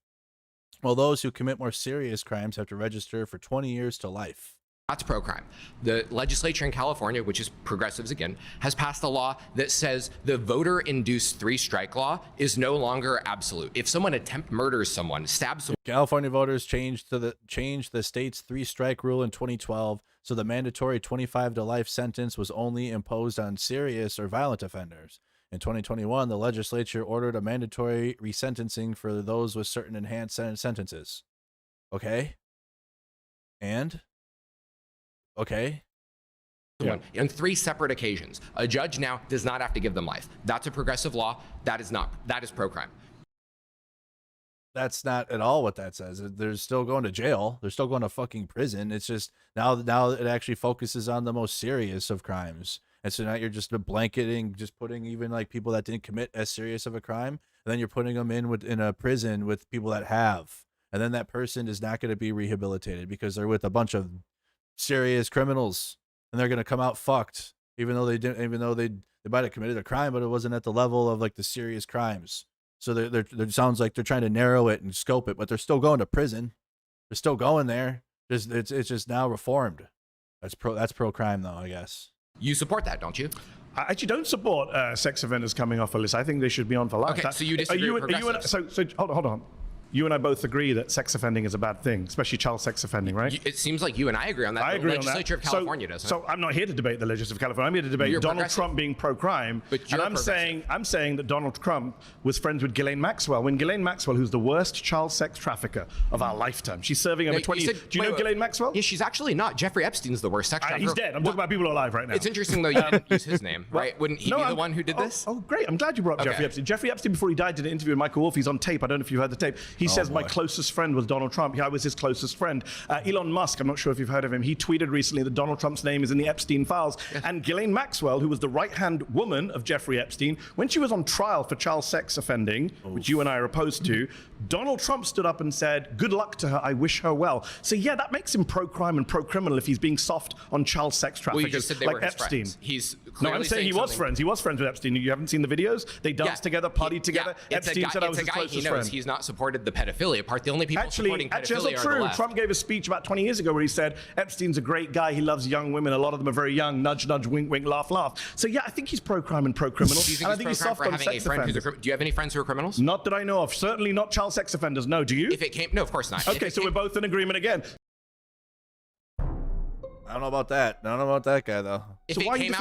while those who commit more serious crimes have to register for 20 years to life. That's pro-crime. The legislature in California, which is progressives again, has passed a law that says the voter-induced 3-strike law is no longer absolute. If someone murders someone, stabs someone... California voters changed the state's 3-strike rule in 2012, so the mandatory 25 to life sentence was only imposed on serious or violent offenders. In 2021, the legislature ordered a mandatory resentencing for those with certain enhanced sentences. Okay? And? Okay. On 3 separate occasions. A judge now does not have to give them life. That's a progressive law. That is pro-crime. That's not at all what that says. They're still going to jail. They're still going to fucking prison. It's just now it actually focuses on the most serious of crimes. And so now you're just blanketing, just putting even like people that didn't commit as serious of a crime, and then you're putting them in a prison with people that have. And then that person is not going to be rehabilitated because they're with a bunch of serious criminals, and they're going to come out fucked, even though they might have committed a crime, but it wasn't at the level of like the serious crimes. So it sounds like they're trying to narrow it and scope it, but they're still going to prison. They're still going there. It's just now reformed. That's pro crime though, I guess. You support that, don't you? I actually don't support sex offenders coming off a list. I think they should be on for life. Okay, so you disagree with progressives. So hold on. You and I both agree that sex offending is a bad thing, especially child sex offending, right? It seems like you and I agree on that. I agree on that. The legislature of California doesn't. So I'm not here to debate the legislature of California. I'm here to debate Donald Trump being pro-crime. And I'm saying that Donald Trump was friends with Ghislaine Maxwell. When Ghislaine Maxwell, who's the worst child sex trafficker of our lifetime, she's serving over 20 years. Do you know Ghislaine Maxwell? Yeah, she's actually not. Jeffrey Epstein's the worst sex trafficker. He's dead. I'm talking about people who are alive right now. It's interesting though you didn't use his name, right? Wouldn't he be the one who did this? Oh, great. I'm glad you brought up Jeffrey Epstein. Jeffrey Epstein, before he died, did an interview with Michael Wolff. He's on tape. I don't know if you heard the tape. He says, my closest friend was Donald Trump. I was his closest friend. Elon Musk, I'm not sure if you've heard of him, he tweeted recently that Donald Trump's name is in the Epstein files. And Ghislaine Maxwell, who was the right-hand woman of Jeffrey Epstein, when she was on trial for child sex offending, which you and I are opposed to, Donald Trump stood up and said, good luck to her, I wish her well. So yeah, that makes him pro-crime and pro-criminal if he's being soft on child sex traffickers, well, you just said they like were his Epstein. Friends. He's no, I'm saying he was friends. He was friends with Epstein. You haven't seen the videos? They danced together, partied together. Epstein said I was his closest friend. He's not supported the pedophilia part. The only people supporting pedophilia that's not true. Trump gave a speech about 20 years ago where he said Epstein's a great guy. He loves young women. A lot of them are very young. Nudge, nudge, wink, wink, laugh, laugh. So yeah, I think he's pro-crime and pro-criminal. Do you think he's pro-crime for having a friend who's a? Do you have any friends who are criminals? Not that I know of. Certainly not child sex offenders. No. Do you? If it came, no, of course not. Okay, so we're both in agreement again. I don't know about that. I don't know about that guy though. If it came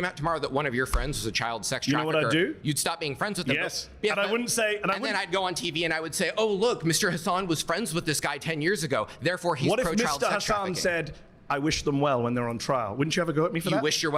out tomorrow that one of your friends was a child sex trafficker, you know what I'd do? You'd stop being friends with them. Yes. And I wouldn't say. And then I'd go on TV and I would say, "Oh, look, Mr. Hasan was friends with this guy 10 years ago. Therefore, he's pro-child sex trafficking." What if Mr. Hasan said, "I wish them well when they're on trial"? Wouldn't you ever go at me for that? You wish your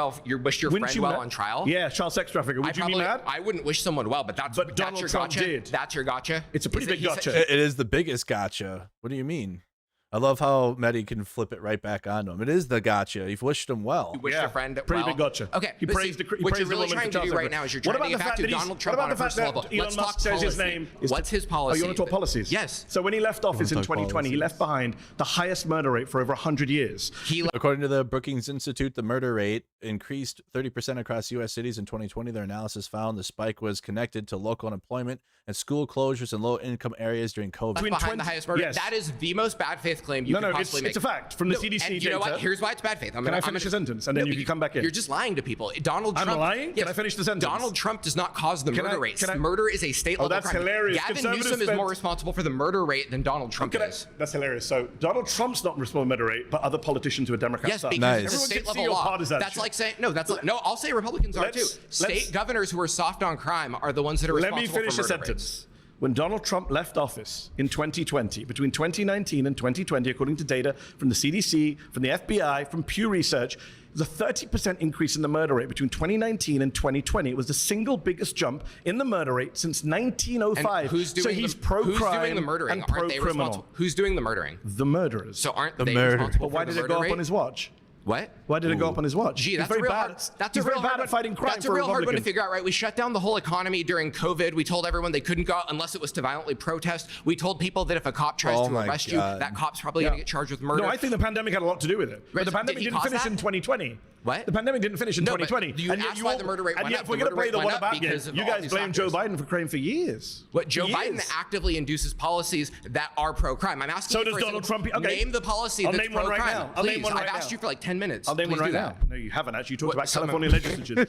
friend well on trial? Yeah, child sex trafficker. Would you be mad? I wouldn't wish someone well, but that's Donald your Trump gotcha. did. That's your gotcha. It's a pretty big gotcha. It is the biggest gotcha. What do you mean? I love how Mehdi can flip it right back onto him. It is the gotcha. You've wished him well. You wished your friend pretty big gotcha. Okay, he praised what you're really trying to do right now is you're trying to get back to Donald Trump on a personal level. Elon Musk says his name. What's his policy? Oh, you want to talk policies? Yes. So when he left office in 2020, he left behind the highest murder rate for over 100 years. According to the Brookings Institute, the murder rate increased 30% across U.S. cities in 2020. Their analysis found the spike was connected to local unemployment and school closures in low-income areas during COVID. Behind the highest murder. Yes. That is the most bad faith claim you could possibly make. It's a fact from the CDC data. You know what? Here's why it's bad faith. Can I finish a sentence and then you can come back in? You're just lying to people. Donald Trump. I'm lying? Can I finish the sentence? Donald Trump does not cause the murder rates. Murder is a state level crime. That's hilarious. Gavin Newsom is more responsible for the murder rate than Donald Trump is. That's hilarious. So Donald Trump's not responsible for the murder rate, but other politicians who are Democrats are. Yes, because it's a state level law. That's like saying I'll say Republicans are too. State governors who are soft on crime are the ones that are responsible for murder rates. Let me finish a sentence. When Donald Trump left office in 2020, between 2019 and 2020, according to data from the CDC, from the FBI, from Pew Research, there's a 30% increase in the murder rate between 2019 and 2020. It was the single biggest jump in the murder rate since 1905. So he's pro-crime and pro-criminal. Who's doing the murdering? The murderers. So aren't they responsible for the murder rate? But why did it go up on his watch? What? Why did it go up on his watch? Gee, that's very bad. That's a real hard fighting crime. That's a real hard one to figure out, right? We shut down the whole economy during COVID. We told everyone they couldn't go out unless it was to violently protest. We told people that if a cop tries to arrest you, that cop's probably going to get charged with murder. No, I think the pandemic had a lot to do with it. But the pandemic didn't finish in 2020. What? The pandemic didn't finish in 2020. You asked why the murder rate went up. And yet, we're going to play the what about game. You guys blame Joe Biden for crime for years. What Joe Biden actively induces policies that are pro-crime. I'm asking. So does Donald Trump. Name the policy that's pro-crime. Please, I've asked you for like 10 minutes. I'll name one right now. No, you haven't actually. You talked about California legislature.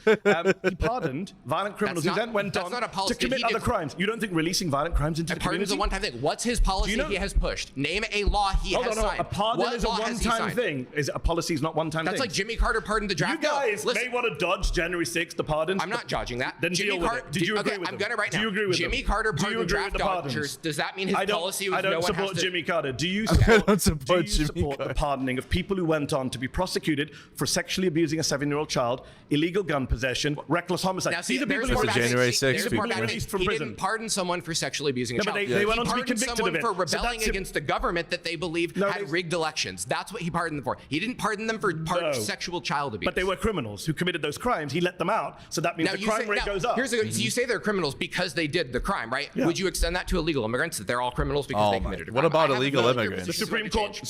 He pardoned violent criminals who then went on to commit other crimes. You don't think releasing violent crimes into the community? Pardon's a one-time thing. What's his policy he has pushed? Name a law he has signed. A pardon is a one-time thing. Is a policy is not one-time thing. That's like Jimmy Carter pardoned the draft. You guys may want to dodge January 6th, the pardon. I'm not dodging that. Then deal with it. Did you agree with I'm going to right now. Do you agree with Jimmy Carter pardoned draft dodgers. Does that mean his policy was I don't support Jimmy Carter. Do you support the pardoning of people who went on to be prosecuted prosecuted for sexually abusing a 7-year-old child, illegal gun possession, reckless homicide. Now, see, These are people there's more who back- January see, there's 6th more people. back- released from he prison. didn't pardon someone for sexually abusing a No, but child. they went on He to be pardoned convicted someone of it. for So rebelling that's- against the government that they believed had rigged elections. That's what he pardoned them for. He didn't pardon them for sexual child abuse. But they were criminals who committed those crimes. He let them out, so that means Now, the you crime say- rate now, goes up. So you say they're criminals because they did the crime, right? Yeah. Would you extend that to illegal immigrants, that they're all criminals because they committed a crime? What about I have illegal no idea immigrants? what The Supreme Court,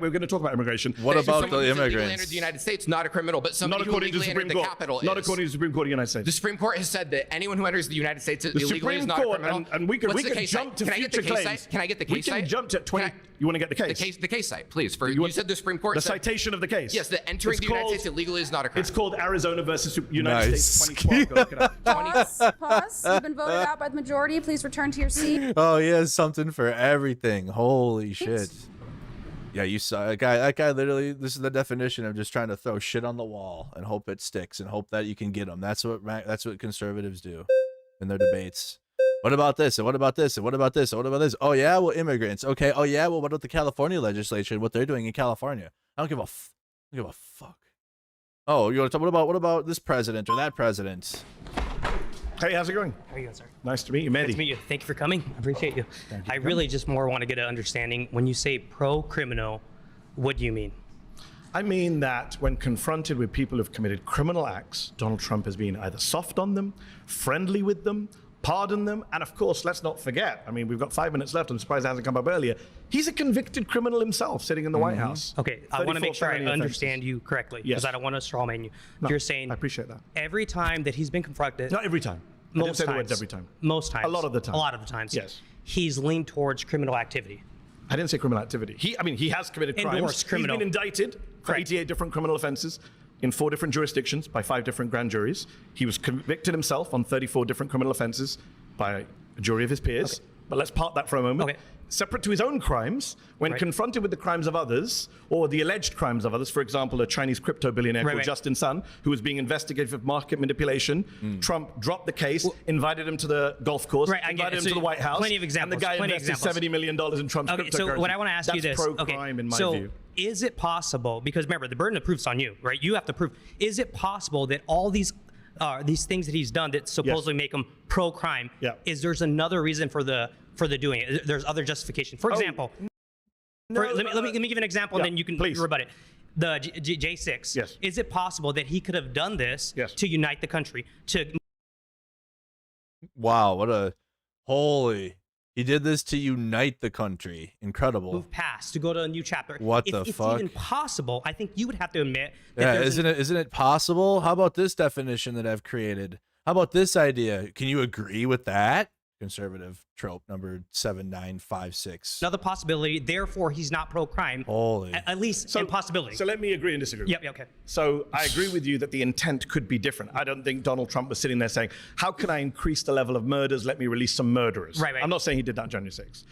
we're going to talk about immigration. What about Someone the who's illegally immigrants? entered the United States, not a criminal, but somebody Not who according to the illegally Supreme entered the Court. Capitol Not is. according to the Supreme Court of the United States. The Supreme Court has said that anyone who enters the United States illegally is Supreme not a Court, criminal. and we could What's the could case jump site? to Can I get the future case claims. site? Can I get the We case can site? jump to 20. You want to get the case? The case site, please. You said the Supreme Court The said, citation of the case. yes, that entering the United States illegally is not a crime. It's called Arizona versus United Nice. States 2012. Go look it up. Pause. You've been voted out by the majority. Please return to your seat. Oh, he has something for everything. Holy shit. Yeah, you saw that guy. That guy literally, this is the definition of just trying to throw shit on the wall and hope it sticks and hope that you can get them. That's what conservatives do in their debates. What about this? And what about this? And what about this? And what about this? Oh yeah, well, immigrants. Okay. Oh yeah, well, what about the California legislation? What they're doing in California? I don't give a fuck. Oh, you want to talk? What about this president or that president? Hey, how's it going? How are you going, sir? Nice to meet you, Mehdi. Nice to meet you. Thank you for coming. I appreciate you. I really just more want to get an understanding. When you say pro-criminal, what do you mean? I mean that when confronted with people who've committed criminal acts, Donald Trump has been either soft on them, friendly with them, pardoned them, and of course, let's not forget, I mean, we've got 5 minutes left. I'm surprised it hasn't come up earlier. He's a convicted criminal himself sitting in the White House. Okay, I want to make sure I 34 felony understand you correctly, because Yes. I don't want to strawman you. No, You're saying I appreciate that. every time that he's been confronted, Not every time. I didn't say the words every time. Most times. A lot of the time. A lot of the times. Yes. He's leaned towards criminal activity. I didn't say criminal activity. He has committed crimes. Endorsed criminal. He's been indicted for 88 different criminal offenses in 4 different jurisdictions by 5 different grand juries. He was convicted himself on 34 different criminal offenses by a jury of his peers. But let's park that for a moment. Okay. Separate to his own crimes, when confronted with the crimes of others, or the alleged crimes of others, for example, a Chinese crypto billionaire called Justin Sun, who was being investigated for market manipulation, Trump dropped the case, invited him to the golf course, invited him to the White House, Plenty of examples. and the guy plenty of invested $70 million in Trump's Okay, cryptocurrency. so what I want to ask you That's this. pro-crime in my so view. Is it possible, because remember, the burden of proof's on you, right? You have to prove. Is it possible that all these things that he's done that supposedly make him pro-crime, is there's another reason for the doing it? There's other justification. For example, let me give you an example, and then you can rebut it. The J6. Yes. Is it possible that he could have done this to unite the country? Wow, what a holy. He did this to unite the country. Incredible. Move past to go to a new chapter. What if the it's fuck? even possible, I think you would have to admit that Yeah, there's isn't it possible? How about this definition that I've created? How about this idea? Can you agree with that? Conservative trope number 7956. another possibility. Therefore, he's not pro-crime. Holy. At least in possibility. So let me agree and disagree. Yep. Okay. So I agree with you that the intent could be different. I don't think Donald Trump was sitting there saying, how can I increase the level of murders? Let me release some murderers. Right. I'm not saying he did that on January 6th.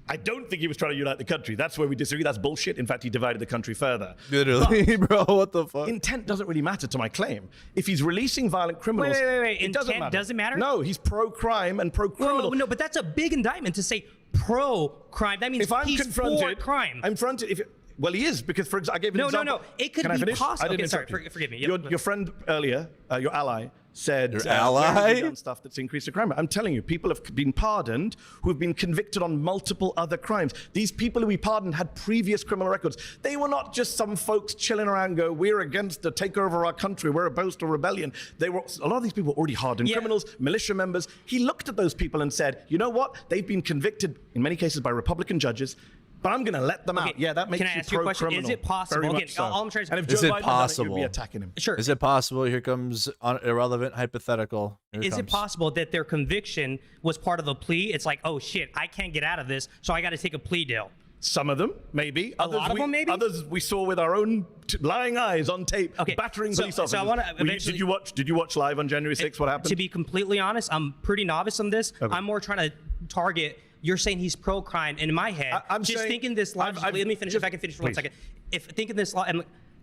I don't think he was trying to unite the country. That's where we disagree. That's bullshit. In fact, he divided the country further. Literally, bro, what the fuck? Intent doesn't really matter to my claim. If he's releasing violent criminals, Wait. it doesn't Intent matter. doesn't matter? No, he's pro-crime and pro-criminal. No, but that's a big indictment to say pro-crime. That means If I'm he's confronted, for crime. I'm confronted. Well, he is, because for example, I gave an example. No. It could Can I be finish? possible. I didn't Okay, sorry. interrupt you. Forgive me. Your friend earlier, your ally, said Your where ally? have you done stuff that's increased the crime. I'm telling you, people have been pardoned who have been convicted on multiple other crimes. These people who we pardoned had previous criminal records. They were not just some folks chilling around go, we're against the takeover of our country, we're opposed to rebellion. A lot of these people were already hardened criminals, militia members. He looked at those people and said, you know what? They've been convicted in many cases by Republican judges, but I'm going to let them out. Yeah, that makes Can I you ask you a question? pro-criminal. Is it possible? Very Again, much so. all I'm trying to- And if Joe Is it Biden had done it, possible? you'd be attacking him. Sure. Is it possible? Here comes irrelevant hypothetical. Here Is it comes. possible that their conviction was part of a plea? It's like, oh shit, I can't get out of this, so I got to take a plea deal. Some of them, maybe. A lot of them, maybe? Others we saw with our own lying eyes on tape, battering police officers. So I want to eventually. Did you watch live on January 6th? What happened? To be completely honest, I'm pretty novice on this. Okay. I'm more trying to target. You're saying he's pro-crime, and in my head, I'm just saying- thinking this logically. Let me finish. If I can finish for 1 second. If thinking this,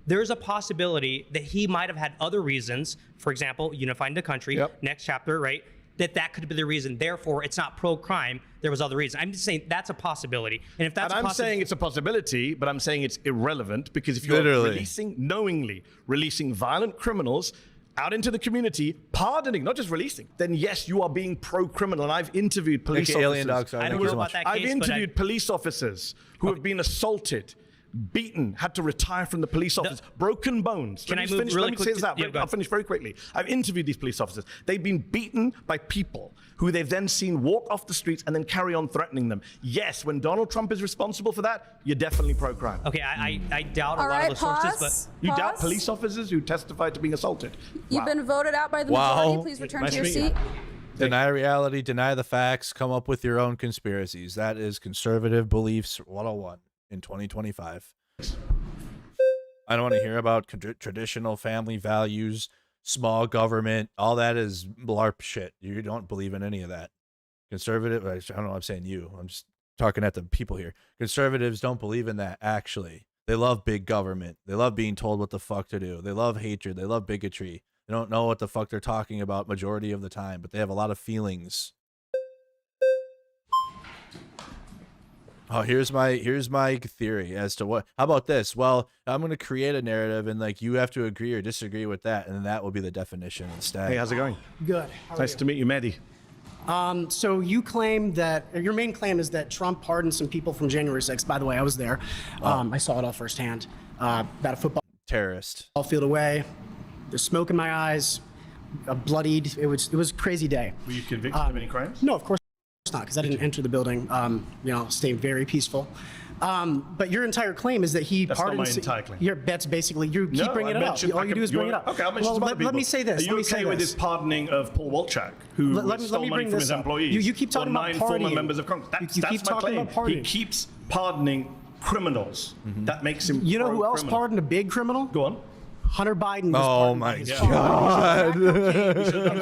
there's a possibility that he might have had other reasons. For example, unifying the country. Next chapter, right? that could be the reason. Therefore, it's not pro-crime. There was other reasons. I'm just saying that's a possibility. And if that's I'm saying it's a possibility, but I'm saying it's irrelevant because if you're knowingly releasing violent criminals out into the community, pardoning, not just releasing, then yes, you are being pro-criminal. And I've interviewed police officers. Alien dog, sorry. I don't know about that case, I've interviewed police officers who have been assaulted, beaten, had to retire from the police office, broken bones. Can I move really quick? I'll finish very quickly. I've interviewed these police officers. They've been beaten by people who they've then seen walk off the streets and then carry on threatening them. Yes, when Donald Trump is responsible for that, you're definitely pro-crime. Okay, I doubt a lot of the sources, but you doubt police officers who testified to being assaulted. You've been voted out by the majority. Please return to your seat. Deny reality, deny the facts, come up with your own conspiracies. That is conservative beliefs 101 in 2025. I don't want to hear about traditional family values, small government. All that is blarp shit. You don't believe in any of that. Conservative, I don't know, I'm saying you. I'm just talking at the people here. Conservatives don't believe in that, actually. They love big government. They love being told what the fuck to do. They love hatred. They love bigotry. They don't know what the fuck they're talking about majority of the time, but they have a lot of feelings. Oh, here's my theory as to what. How about this? Well, I'm going to create a narrative, and like you have to agree or disagree with that, and then that will be the definition instead. Hey, how's it going? Good. Nice to meet you, Mehdi. So you claim that your main claim is that Trump pardoned some people from January 6th. By the way, I was there. I saw it all firsthand. About a football terrorist field away. There's smoke in my eyes. Bloodied. It was a crazy day. Were you convicted of any crimes? No, of course not, because I didn't enter the building. Staying very peaceful. But your entire claim is that he pardoned. That's not my entire claim. That's basically you keep bringing it up. All you do is bring it up. Okay, I'll mention some other people. Let me say this. Are you okay with his pardoning of Paul Walczak, who stole money from his employees? You keep talking about pardoning. 9 former members of Congress. That's my claim. He keeps pardoning criminals. That makes him. You know who else pardoned a big criminal? Go on. Hunter Biden was oh my God.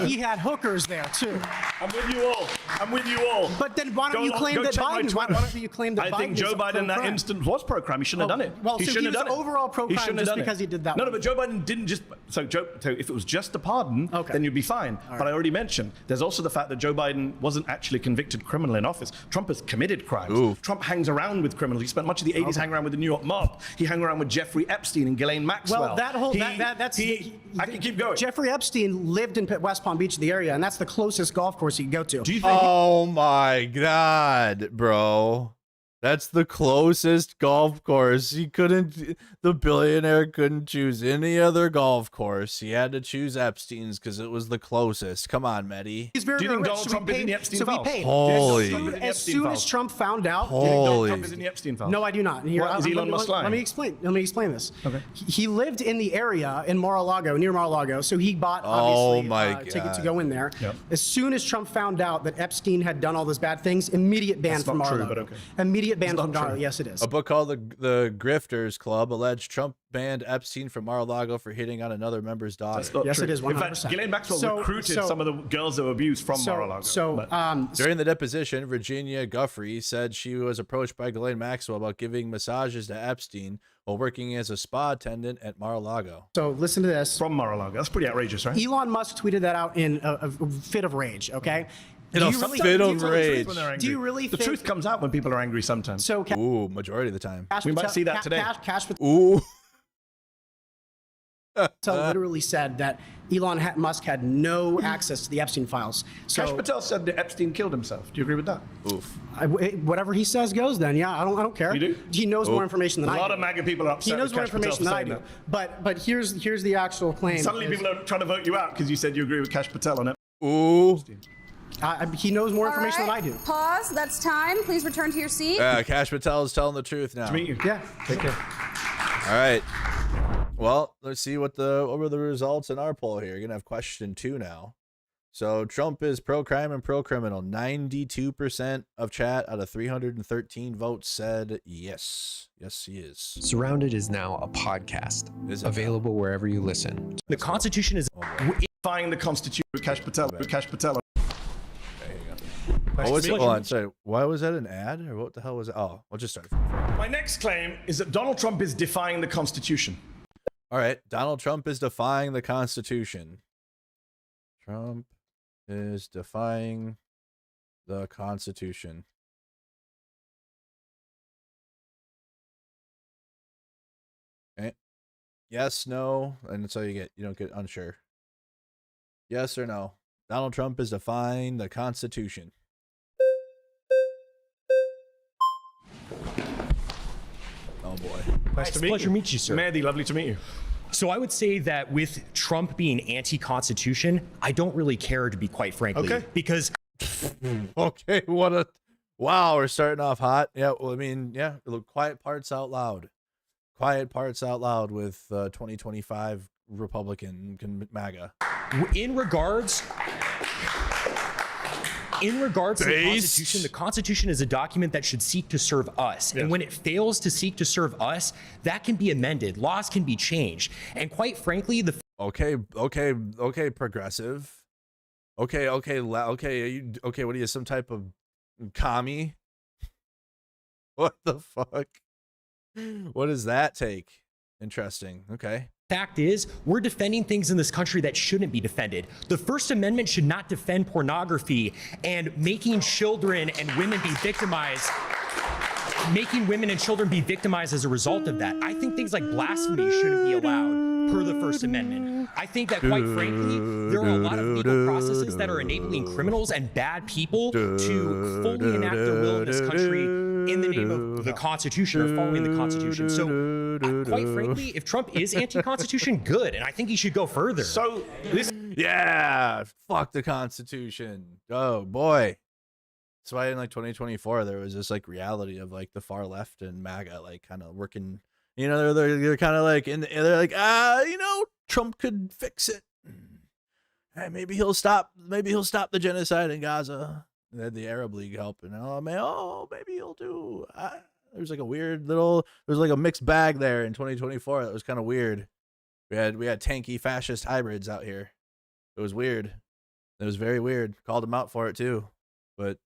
He had hookers there too. I'm with you all. I'm with you all. But then why don't you claim that Biden? Why don't you claim that Biden? I think Joe Biden in that instance was pro-crime. He shouldn't have done it. Well, he so shouldn't he have was done it. overall pro-crime just because he did that. No, but Joe Biden didn't just. So if it was just a pardon, then you'd be fine. But I already mentioned there's also the fact that Joe Biden wasn't actually a convicted criminal in office. Trump has committed crimes. Ooh. Trump hangs around with criminals. He spent much of the 80s hanging around with the New York mob. He hung around with Jeffrey Epstein and Ghislaine Maxwell. Well, that whole that's. I can keep going. Jeffrey Epstein lived in West Palm Beach, the area, and that's the closest golf course he could go to. Do you think oh my God, bro. That's the closest golf course. The billionaire couldn't choose any other golf course. He had to choose Epstein's because it was the closest. Come on, Mehdi. He's very Do you think rich, Donald Trump is in the Epstein so he files? paid. Holy. As soon as Trump found out, Do you think Donald Trump is in the Epstein files? No, I do not. Here, Is Elon Musk lying? Let me explain. Let me explain this. Okay. He lived in the area in Mar-a-Lago, near Mar-a-Lago, so he bought my ticket to God. go in there. Yep. As soon as Trump found out that Epstein had done all those bad things, immediate ban That's from not true, Mar-a-Lago. but okay. Immediate ban It's from not Mar-a-Lago. true. Yes, it is. A book called the Grifters Club alleged Trump banned Epstein from Mar-a-Lago for hitting on another member's daughter. That's not Yes, true. it is, 100%. In fact, Ghislaine Maxwell recruited some of the girls that were abused from Mar-a-Lago. During the deposition, Virginia Guffrey said she was approached by Ghislaine Maxwell about giving massages to Epstein while working as a spa attendant at Mar-a-Lago. So listen to this. From Mar-a-Lago. That's pretty outrageous, right? Elon Musk tweeted that out in a fit of rage, okay? In a fit of rage. Do you really The think... truth comes out when people are angry sometimes. So Ooh, majority of the time. Cash We might Patel- see that today. Cash Patel Ooh. literally said that Elon Musk had no access to the Epstein files. So Cash Patel said that Epstein killed himself. Do you agree with that? Oof. Whatever he says goes. Then yeah, I don't care. You do? He knows more information than I do. A lot of MAGA people are upset He knows with more Cash Patel information for than I saying do. But here's the actual claim. Suddenly people are trying to vote you out because you said you agree with Cash Patel on it. Ooh. He knows more information than I do. Pause. That's time. Please return to your seat. Cash Patel is telling the truth now. To meet you. Yeah. Take care. All right. Well, let's see what were the results in our poll here. You're gonna have question 2 now. So Trump is pro-crime and pro-criminal. 92% of chat out of 313 votes said yes. Yes, he is. Surrounded is now a podcast. Available wherever you listen. The Constitution is defying the Constitution with Cash Patel. With Cash Patel. Hold on, sorry. Why was that an ad, or what the hell was it? Oh, we'll just start. My next claim is that Donald Trump is defying the Constitution. All right, Donald Trump is defying the Constitution. Trump is defying the Constitution. Okay. Yes, no, and that's all you get. You don't get unsure. Yes or no? Donald Trump is defying the Constitution. Oh boy. Nice to meet pleasure you. to meet you, sir. Mehdi, lovely to meet you. So I would say that with Trump being anti-Constitution, I don't really care, to be quite frankly. Okay. Because Okay, what a wow, we're starting off hot. Yeah, well, I mean, yeah, look, quiet parts out loud. Quiet parts out loud with 2025 Republican MAGA. in regards to the Constitution is a document that should seek to serve us. Yes. And when it fails to seek to serve us, that can be amended. Laws can be changed. And quite frankly, Okay, progressive. Okay, what are you, some type of commie? What the fuck? What does that take? Interesting. Okay. fact is, we're defending things in this country that shouldn't be defended. The First Amendment should not defend pornography and making children and women be victimized. Making women and children be victimized as a result of that. I think things like blasphemy shouldn't be allowed per the First Amendment. I think that, quite frankly, there are a lot of legal processes that are enabling criminals and bad people to fully enact their will in this country in the name of the Constitution or following the Constitution. So, quite frankly, if Trump is anti-Constitution, good, and I think he should go further. So, yeah, fuck the Constitution. Oh boy. That's why in like 2024 there was this like reality of like the far left and MAGA like kind of working. You know, they're kind of like they're like you know, Trump could fix it. Hey, maybe he'll stop the genocide in Gaza. They had the Arab League helping. Maybe he'll do. There's like a weird there's like a mixed bag there in 2024 that was kind of weird. We had tanky fascist hybrids out here. It was weird. It was very weird. Called him out for it too. But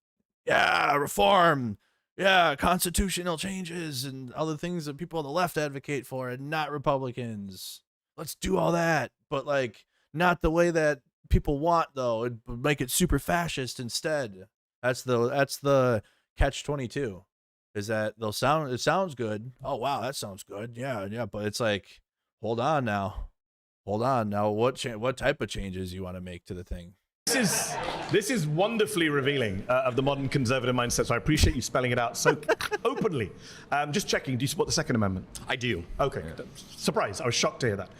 yeah, reform. Yeah, constitutional changes and other things that people on the left advocate for and not Republicans. Let's do all that, but like not the way that people want though. It'd make it super fascist instead. That's the catch-22. Is that it sounds good. Oh wow, that sounds good. Yeah, but it's like hold on now. What type of changes you want to make to the thing? This is wonderfully revealing of the modern conservative mindset, so I appreciate you spelling it out so openly. Just checking, do you support the Second Amendment? I do. Okay, surprise, I was shocked to hear that.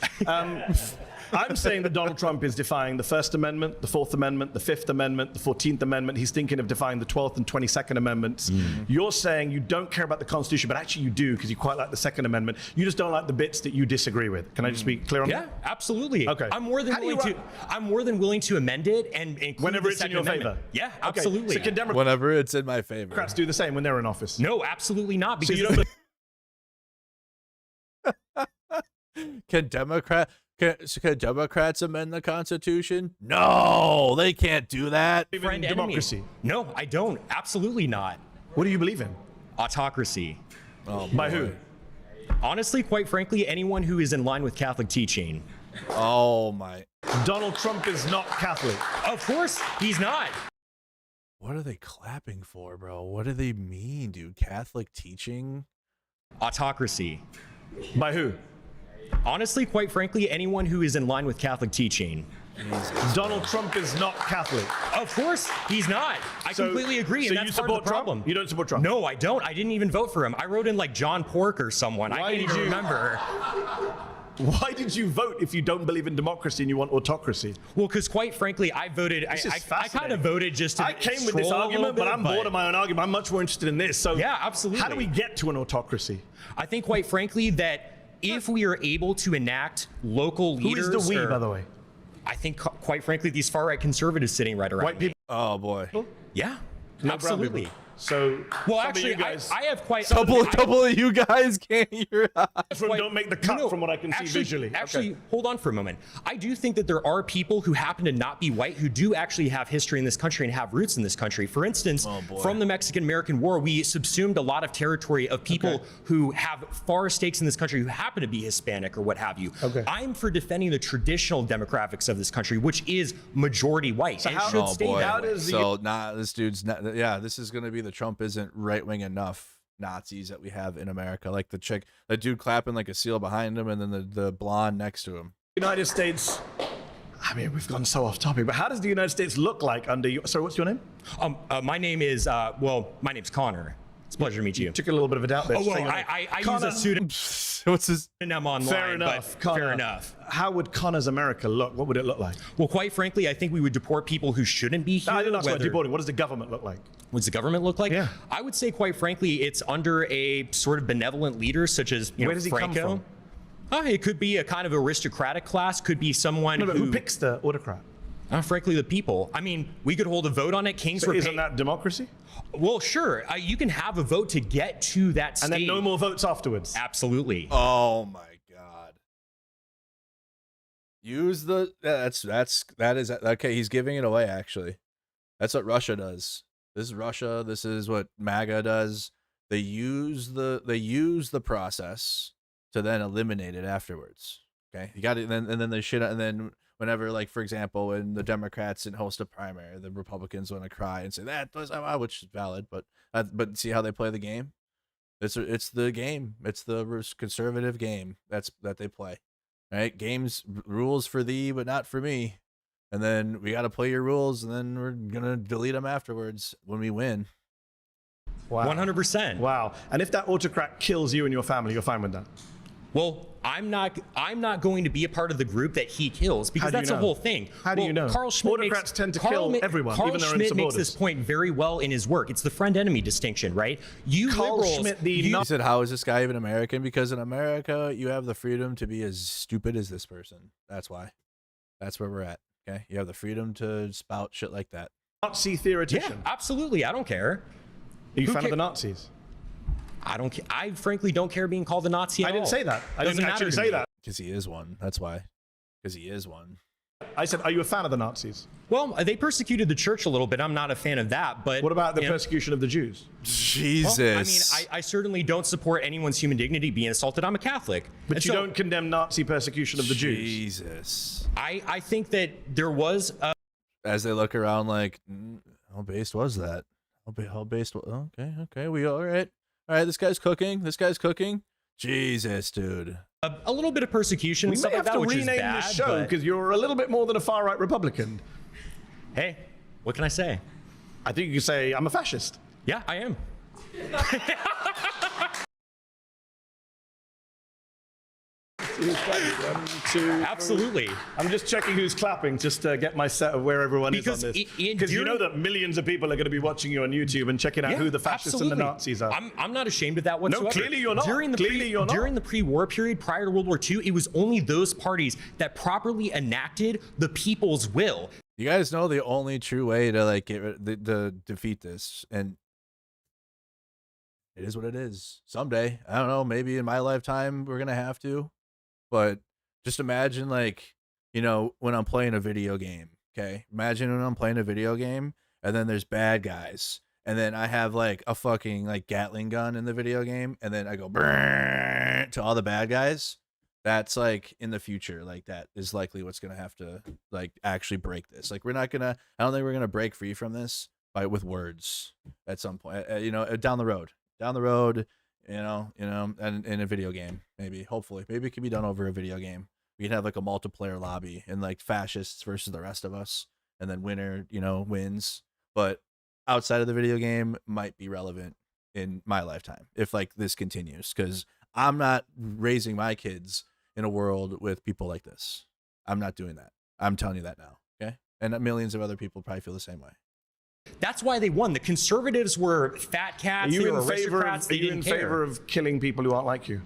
I'm saying that Donald Trump is defying the First Amendment, the Fourth Amendment, the Fifth Amendment, the 14th Amendment. He's thinking of defying the 12th and 22nd Amendments. You're saying you don't care about the Constitution, but actually you do because you quite like the Second Amendment. You just don't like the bits that you disagree with. Can I just be clear on that? Yeah, absolutely. Okay. I'm more than willing to amend it and include whenever the it's in Second your Amendment. favor. Yeah, absolutely. Okay. So can Whenever it's in my favor. Democrats do the same when they're in office? No, absolutely not. Because So you don't Can Democrats amend the Constitution? No, they can't do that. friend democracy. enemy. No, I don't. Absolutely not. What do you believe in? Autocracy. Oh, by who? Honestly, quite frankly, anyone who is in line with Catholic teaching. Oh my. Donald Trump is not Catholic. Of course, he's not. What are they clapping for, bro? What do they mean, dude? Catholic teaching? Autocracy. By who? Honestly, quite frankly, anyone who is in line with Catholic teaching. Donald Trump is not Catholic. Of course, he's not. I completely agree, and so that's you part of support the problem. Trump? You don't support Trump? No, I don't. I didn't even vote for him. I wrote in like John Pork or someone. I can't even remember. Why did you vote if you don't believe in democracy and you want autocracy? Well, because quite frankly, I voted. I kind of voted just to. I came with this argument, but I'm bored of my own argument. I'm much more interested in this. So yeah, absolutely. How do we get to an autocracy? I think, quite frankly, that if we are able to enact local leaders. Who is the we, by the way? I think, quite frankly, these far-right conservatives sitting right around White people. Oh boy. Yeah, No absolutely. So, well, actually, I have quite couple of you guys can't hear. Don't make the cut from what I can see visually. Actually, hold on for a moment. I do think that there are people who happen to not be white who do actually have history in this country and have roots in this country. For instance, from the Mexican-American War, we subsumed a lot of territory of people who have far stakes in this country who happen to be Hispanic or what have you. I'm for defending the traditional demographics of this country, which is majority white, and should stay that way. So, this dude's not. Yeah, this is going to be the Trump isn't right-wing enough Nazis that we have in America, like the dude clapping like a seal behind him, and then the blonde next to him. United States. I mean, we've gone so off topic, but how does the United States look like under you? Sorry, what's your name? My name is my name's Connor. It's a pleasure to meet you. Took a little bit of a doubt there. Oh, well, I use a pseudonym. What's his? Online, fair enough. Connor, fair enough. How would Connor's America look? What would it look like? Well, quite frankly, I think we would deport people who shouldn't be here. No, I didn't ask about deporting. What does the government look like? What does the government look like? Yeah. I would say, quite frankly, it's under a sort of benevolent leader, such as Where does he Franco. come from? It could be a kind of aristocratic class. Could be someone who picks the autocrat. Frankly, the people. I mean, we could hold a vote on it. Kings were isn't that democracy? Well, sure. You can have a vote to get to that stage. And then no more votes afterwards. Absolutely. Oh my God. Use the that is okay. He's giving it away. Actually, that's what Russia does. This is Russia. This is what MAGA does. They use the process to then eliminate it afterwards. Okay, you got it, and then they shit, and then whenever, like, for example, when the Democrats didn't host a primary, the Republicans want to cry and say that was, which is valid, but see how they play the game. It's the game. It's the conservative game that they play. Right? Games rules for thee, but not for me. And then we got to play your rules, and then we're gonna delete them afterwards when we win. Wow. 100%. Wow. And if that autocrat kills you and your family, you're fine with that? Well, I'm not going to be a part of the group that he kills, because that's the whole thing. How do you know? Carl Schmitt Autocrats tend to kill everyone, even their own supporters. Schmitt makes this point very well in his work. It's the friend-enemy distinction, right? Carl Schmitt, he said, how is this guy even American? Because in America, you have the freedom to be as stupid as this person. That's why. That's where we're at. Okay, you have the freedom to spout shit like that. Nazi theoretician. Yeah, absolutely. I don't care. Are you a fan of the Nazis? I don't care. I frankly don't care being called a Nazi at all. I didn't say that. I didn't actually say that. Because he is one. That's why. Because he is one. I said, are you a fan of the Nazis? Well, they persecuted the church a little bit. I'm not a fan of that. But what about the persecution of the Jews? Jesus. Well, I mean, I certainly don't support anyone's human dignity being assaulted. I'm a Catholic. But you don't condemn Nazi persecution of the Jews? Jesus. I think that there was as they look around like, how based was that? How based? Okay. We all right. All right, this guy's cooking. Jesus, dude. A little bit of persecution. We may have to rename this show because you're a little bit more than a far-right Republican. Hey, what can I say? I think you can say I'm a fascist. Yeah, I am. Absolutely. I'm just checking who's clapping just to get my set of where everyone is on this. Because you know that millions of people are going to be watching you on YouTube and checking out who the fascists and the Nazis are. I'm not ashamed of that whatsoever. No, clearly you're not. During the pre-war period, prior to World War II, it was only those parties that properly enacted the people's will. You guys know the only true way to like to defeat this, and it is what it is. Someday, I don't know, maybe in my lifetime we're gonna have to. But just imagine, like, you know, when I'm playing a video game, okay? Imagine when I'm playing a video game and then there's bad guys. And then I have, like, a fucking, like, Gatling gun in the video game. And then I go to all the bad guys. That's, like, in the future. Like, that is likely what's going to have to, like, actually break this. Like, we're not going to, I don't think we're going to break free from this with words at some point. You know, down the road. You know, and in a video game, maybe, hopefully, maybe it can be done over a video game. We can have like a multiplayer lobby and like fascists versus the rest of us, and then winner, you know, wins. But outside of the video game might be relevant in my lifetime if like this continues, because I'm not raising my kids in a world with people like this. I'm not doing that. I'm telling you that now, okay? And millions of other people probably feel the same way. That's why they won. The conservatives were fat cats. Are you in favor of killing people who aren't like you?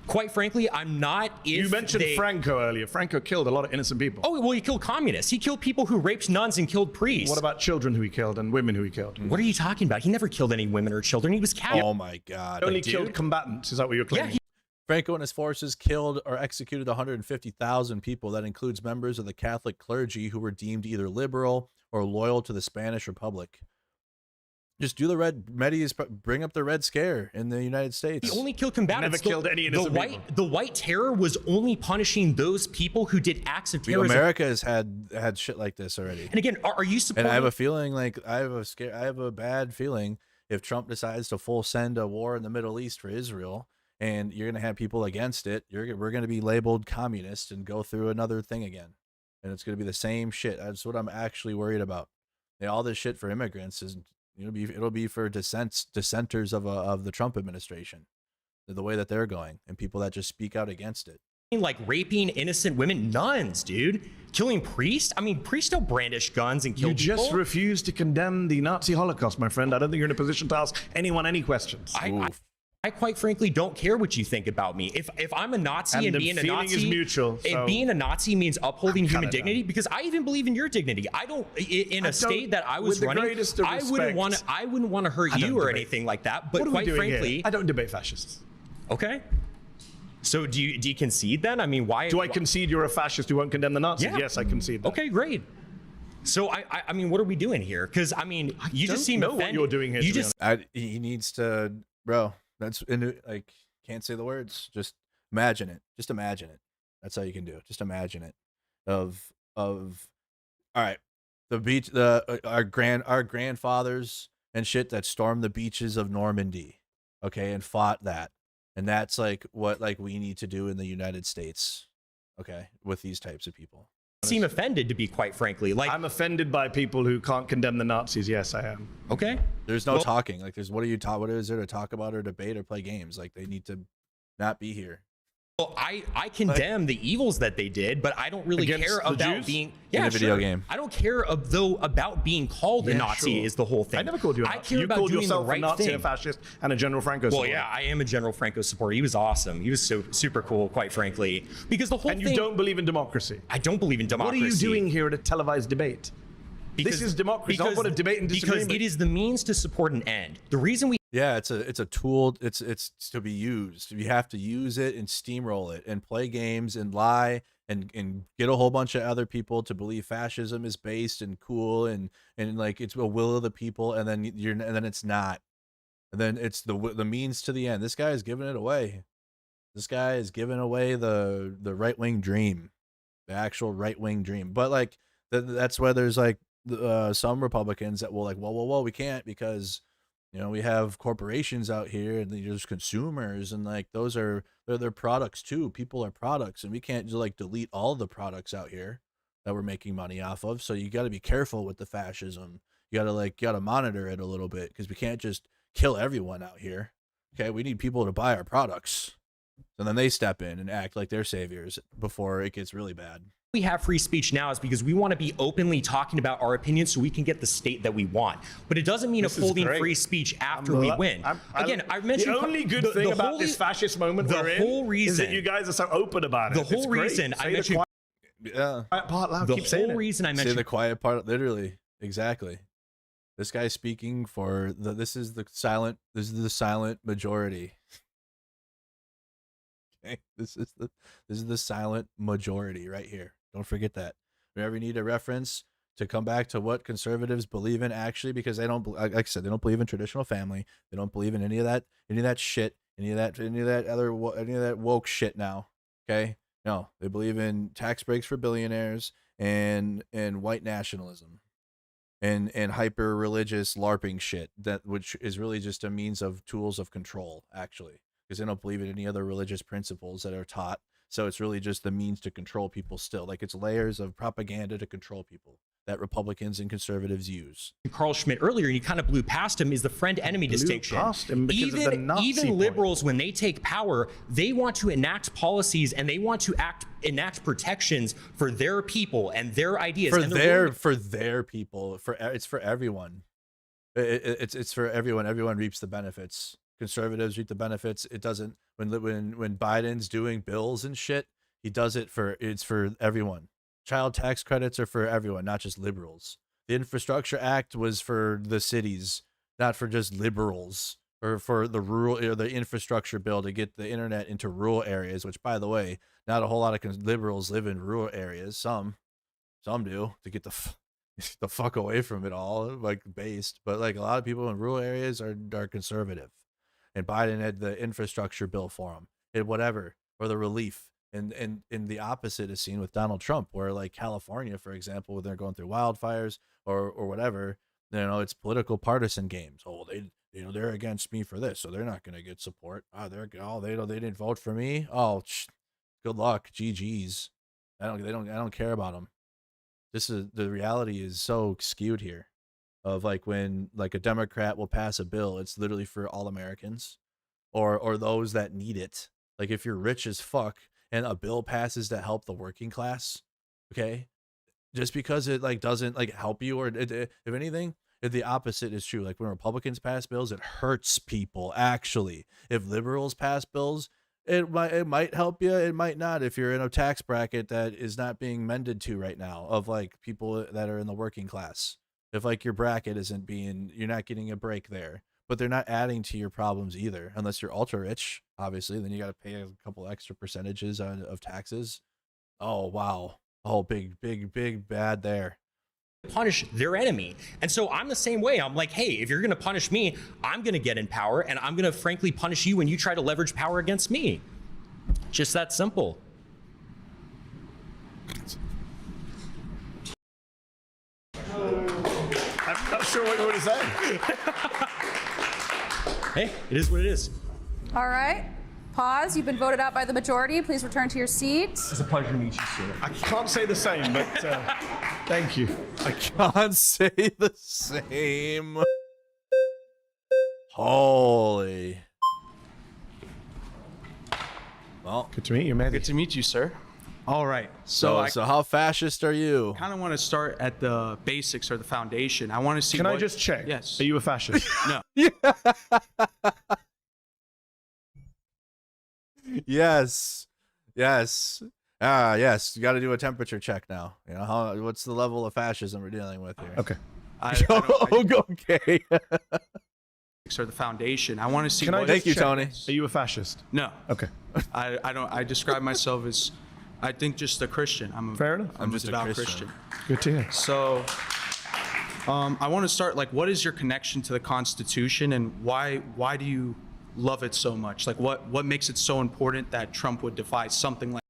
Quite frankly, I'm not. If you mentioned Franco earlier. Franco killed a lot of innocent people. Oh, well, he killed communists. He killed people who raped nuns and killed priests. What about children who he killed and women who he killed? What are you talking about? He never killed any women or children. He was Catholic. Oh my God. He only killed combatants. Is that what you're claiming? Yeah, Franco and his forces killed or executed 150,000 people. That includes members of the Catholic clergy who were deemed either liberal or loyal to the Spanish Republic. Just do the bring up the Red Scare in the United States. He only killed combatants. Never killed any innocent people. The White Terror was only punishing those people who did acts of terrorism. America has had shit like this already. And again, are you supporting? And I have a feeling, like I have a bad feeling if Trump decides to full send a war in the Middle East for Israel, and you're gonna have people against it. We're gonna be labeled communist and go through another thing again, and it's gonna be the same shit. That's what I'm actually worried about. All this shit for immigrants is. It'll be for dissenters of the Trump administration, the way that they're going, and people that just speak out against it. Like raping innocent women, nuns, dude, killing priests. I mean, priests don't brandish guns and kill people. You just refuse to condemn the Nazi Holocaust, my friend. I don't think you're in a position to ask anyone any questions. I quite frankly don't care what you think about me. If I'm a Nazi and being a Nazi is mutual, and being a Nazi means upholding human dignity, because I even believe in your dignity. I don't in a state that I was running. I wouldn't want to hurt you or anything like that. But quite frankly, I don't debate fascists. Okay. So do you concede then? I mean, why? Do I concede you're a fascist who won't condemn the Nazis? Yeah. Yes, I concede that. Okay, great. So I mean, what are we doing here? Because I mean, you just seem know what you're doing here. You just he needs to, bro. That's like, can't say the words. Just imagine it. Just imagine it. That's how you can do it. Just imagine it. All right, the beach, our grandfathers and shit that stormed the beaches of Normandy, okay, and fought that, and that's like what we need to do in the United States, okay, with these types of people. Seem offended, to be quite frankly. Like, I'm offended by people who can't condemn the Nazis. Yes, I am. Okay. There's no talking. Like, what is there to talk about or debate or play games? Like, they need to not be here. Well, I condemn the evils that they did, but I don't really care about being in a video game. I don't care about being called a Nazi is the whole thing. I never called you a Nazi. I care about called doing yourself the right a Nazi, thing. a fascist, and a General Franco supporter. Well, yeah, I am a General Franco supporter. He was awesome. He was so super cool, quite frankly. Because the whole thing. And you don't believe in democracy. I don't believe in democracy. What are you doing here at a televised debate? This is democracy. Not what a debate and disagreement. Because it is the means to support an end. The reason we it's a tool. It's to be used. You have to use it and steamroll it and play games and lie and get a whole bunch of other people to believe fascism is based and cool and like it's a will of the people, and then it's not, and then it's the means to the end. This guy is giving it away. This guy is giving away the right-wing dream, the actual right-wing dream. But like that's why there's like some Republicans that will like, well, we can't because we have corporations out here and there's consumers, and like they're their products too. People are products, and we can't just like delete all the products out here that we're making money off of. So you got to be careful with the fascism. You got to monitor it a little bit, because we can't just kill everyone out here. Okay, we need people to buy our products, and then they step in and act like they're saviors before it gets really bad. We have free speech now is because we want to be openly talking about our opinions so we can get the state that we want. But it doesn't mean upholding free speech after we win. Again, I mentioned the only good thing about this fascist moment we're in is that you guys are so open about it. The whole reason I mentioned quiet part loud. The Keep saying whole it. reason I mentioned say the quiet part, literally, exactly. This guy's speaking for this is the silent majority. Okay, this is the silent majority right here. Don't forget that. Whenever you need a reference to come back to what conservatives believe in, actually, because they don't, like I said, they don't believe in traditional family. They don't believe in any of that shit, any of that woke shit now. Okay, no, they believe in tax breaks for billionaires and white nationalism and hyper religious LARPing shit, which is really just a means of tools of control, actually, because they don't believe in any other religious principles that are taught. So it's really just the means to control people still. Like, it's layers of propaganda to control people that Republicans and conservatives use. Carl Schmitt earlier, and you kind of blew past him, is the friend-enemy distinction. Past him because of the Nazi even liberals, when they take power, they want to enact policies and they want to enact protections for their people and their ideas. For their people. It's for everyone. It's for everyone. Everyone reaps the benefits. Conservatives reap the benefits. It doesn't. When Biden's doing bills and shit, he does it it's for everyone. Child tax credits are for everyone, not just liberals. The Infrastructure Act was for the cities, not for just liberals, or for the rural or the infrastructure bill to get the internet into rural areas, which, by the way, not a whole lot of liberals live in rural areas. Some do, to get the fuck away from it all, like based. But like a lot of people in rural areas are conservative, and Biden had the infrastructure bill for them and whatever, or the relief. And the opposite is seen with Donald Trump, where like California, for example, when they're going through wildfires or whatever, you know, it's political partisan games. Oh, they're against me for this, so they're not going to get support. They didn't vote for me. Oh, good luck. GG's. I don't care about them. The reality is so skewed here, of like when like a Democrat will pass a bill, it's literally for all Americans, or those that need it. Like if you're rich as fuck and a bill passes to help the working class, okay, just because it like doesn't like help you, or if anything, if the opposite is true. Like when Republicans pass bills, it hurts people. Actually, if liberals pass bills, it might help you, it might not, if you're in a tax bracket that is not being mended to right now, of like people that are in the working class. If like your bracket you're not getting a break there, but they're not adding to your problems either, unless you're ultra rich, obviously, then you got to pay a couple extra percentages of taxes. Oh, wow. Oh, big bad there. Punish their enemy. And so I'm the same way. I'm like, hey, if you're going to punish me, I'm going to get in power, and I'm going to frankly punish you when you try to leverage power against me. Just that simple. I'm not sure what you want to say. Hey, it is what it is. All right. Pause. You've been voted out by the majority. Please return to your seat. It's a pleasure to meet you, sir. I can't say the same, but thank you. I can't say the same. Holy. Well, good to meet you, Mehdi. Good to meet you, sir. All right. So how fascist are you? I kind of want to start at the basics or the foundation. I want to see. Can I just check? Yes. Are you a fascist? No. Yes. Yes. Yes. You got to do a temperature check now. You know, what's the level of fascism we're dealing with here? Okay. Okay. Or the foundation. I want to see. Thank you, Tony. Are you a fascist? No. Okay. I don't. I describe myself as, I think, just a Christian. Fair enough. I'm just a devout Christian. Good to hear. So, I want to start. Like, what is your connection to the Constitution, and why do you love it so much? Like, what makes it so important that Trump would defy something like?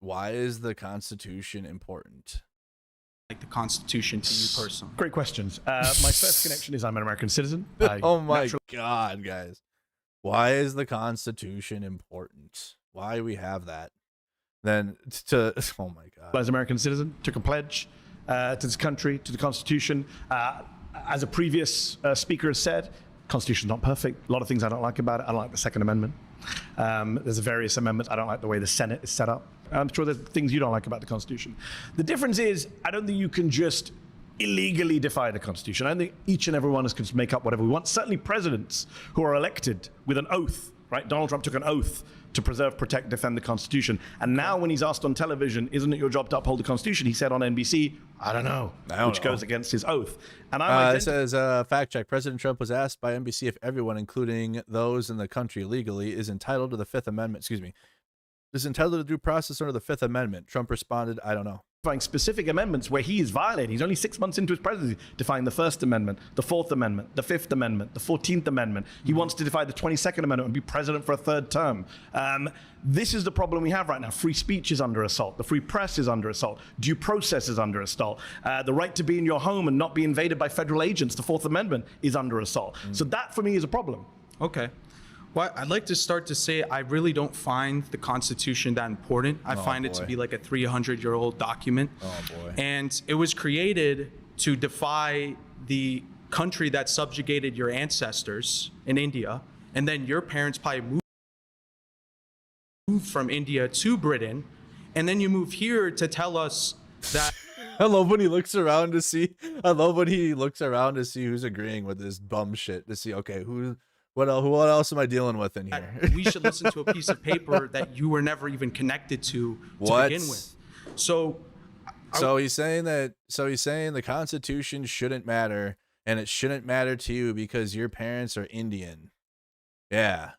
Why is the Constitution important? Like the Constitution to you personally? Great questions. My first connection is I'm an American citizen. Oh my God, guys. Why is the Constitution important? Why do we have that? Then oh my God. As an American citizen, took a pledge to this country, to the Constitution. As a previous speaker has said, Constitution's not perfect. A lot of things I don't like about it. I don't like the Second Amendment. There's various amendments. I don't like the way the Senate is set up. I'm sure there's things you don't like about the Constitution. The difference is, I don't think you can just illegally defy the Constitution. I don't think each and every one of us can just make up whatever we want. Certainly presidents who are elected with an oath, right? Donald Trump took an oath to preserve, protect, defend the Constitution. And now when he's asked on television, isn't it your job to uphold the Constitution? He said on NBC, I don't know, which goes against his oath. And it says, fact check, President Trump was asked by NBC if everyone, including those in the country legally, is entitled to the Fifth Amendment, is entitled to due process under the Fifth Amendment. Trump responded, I don't know. Specific amendments where he is violating. He's only 6 months into his presidency, defying the First Amendment, the Fourth Amendment, the Fifth Amendment, the 14th Amendment. He wants to defy the 22nd Amendment and be president for a third term. This is the problem we have right now. Free speech is under assault. The free press is under assault. Due process is under assault. The right to be in your home and not be invaded by federal agents, the Fourth Amendment, is under assault. So that, for me, is a problem. Okay. Well, I'd like to start to say I really don't find the Constitution that important. I find it to be like a 300-year-old document. Oh, boy. And it was created to defy the country that subjugated your ancestors in India. And then your parents probably moved from India to Britain. And then you move here to tell us that... I love when he looks around to see who's agreeing with this bum shit, to see, okay, Who else am I dealing with in here? We should listen to a piece of paper that you were never even connected to begin with. So he's saying the Constitution shouldn't matter, and it shouldn't matter to you because your parents are Indian. Yeah.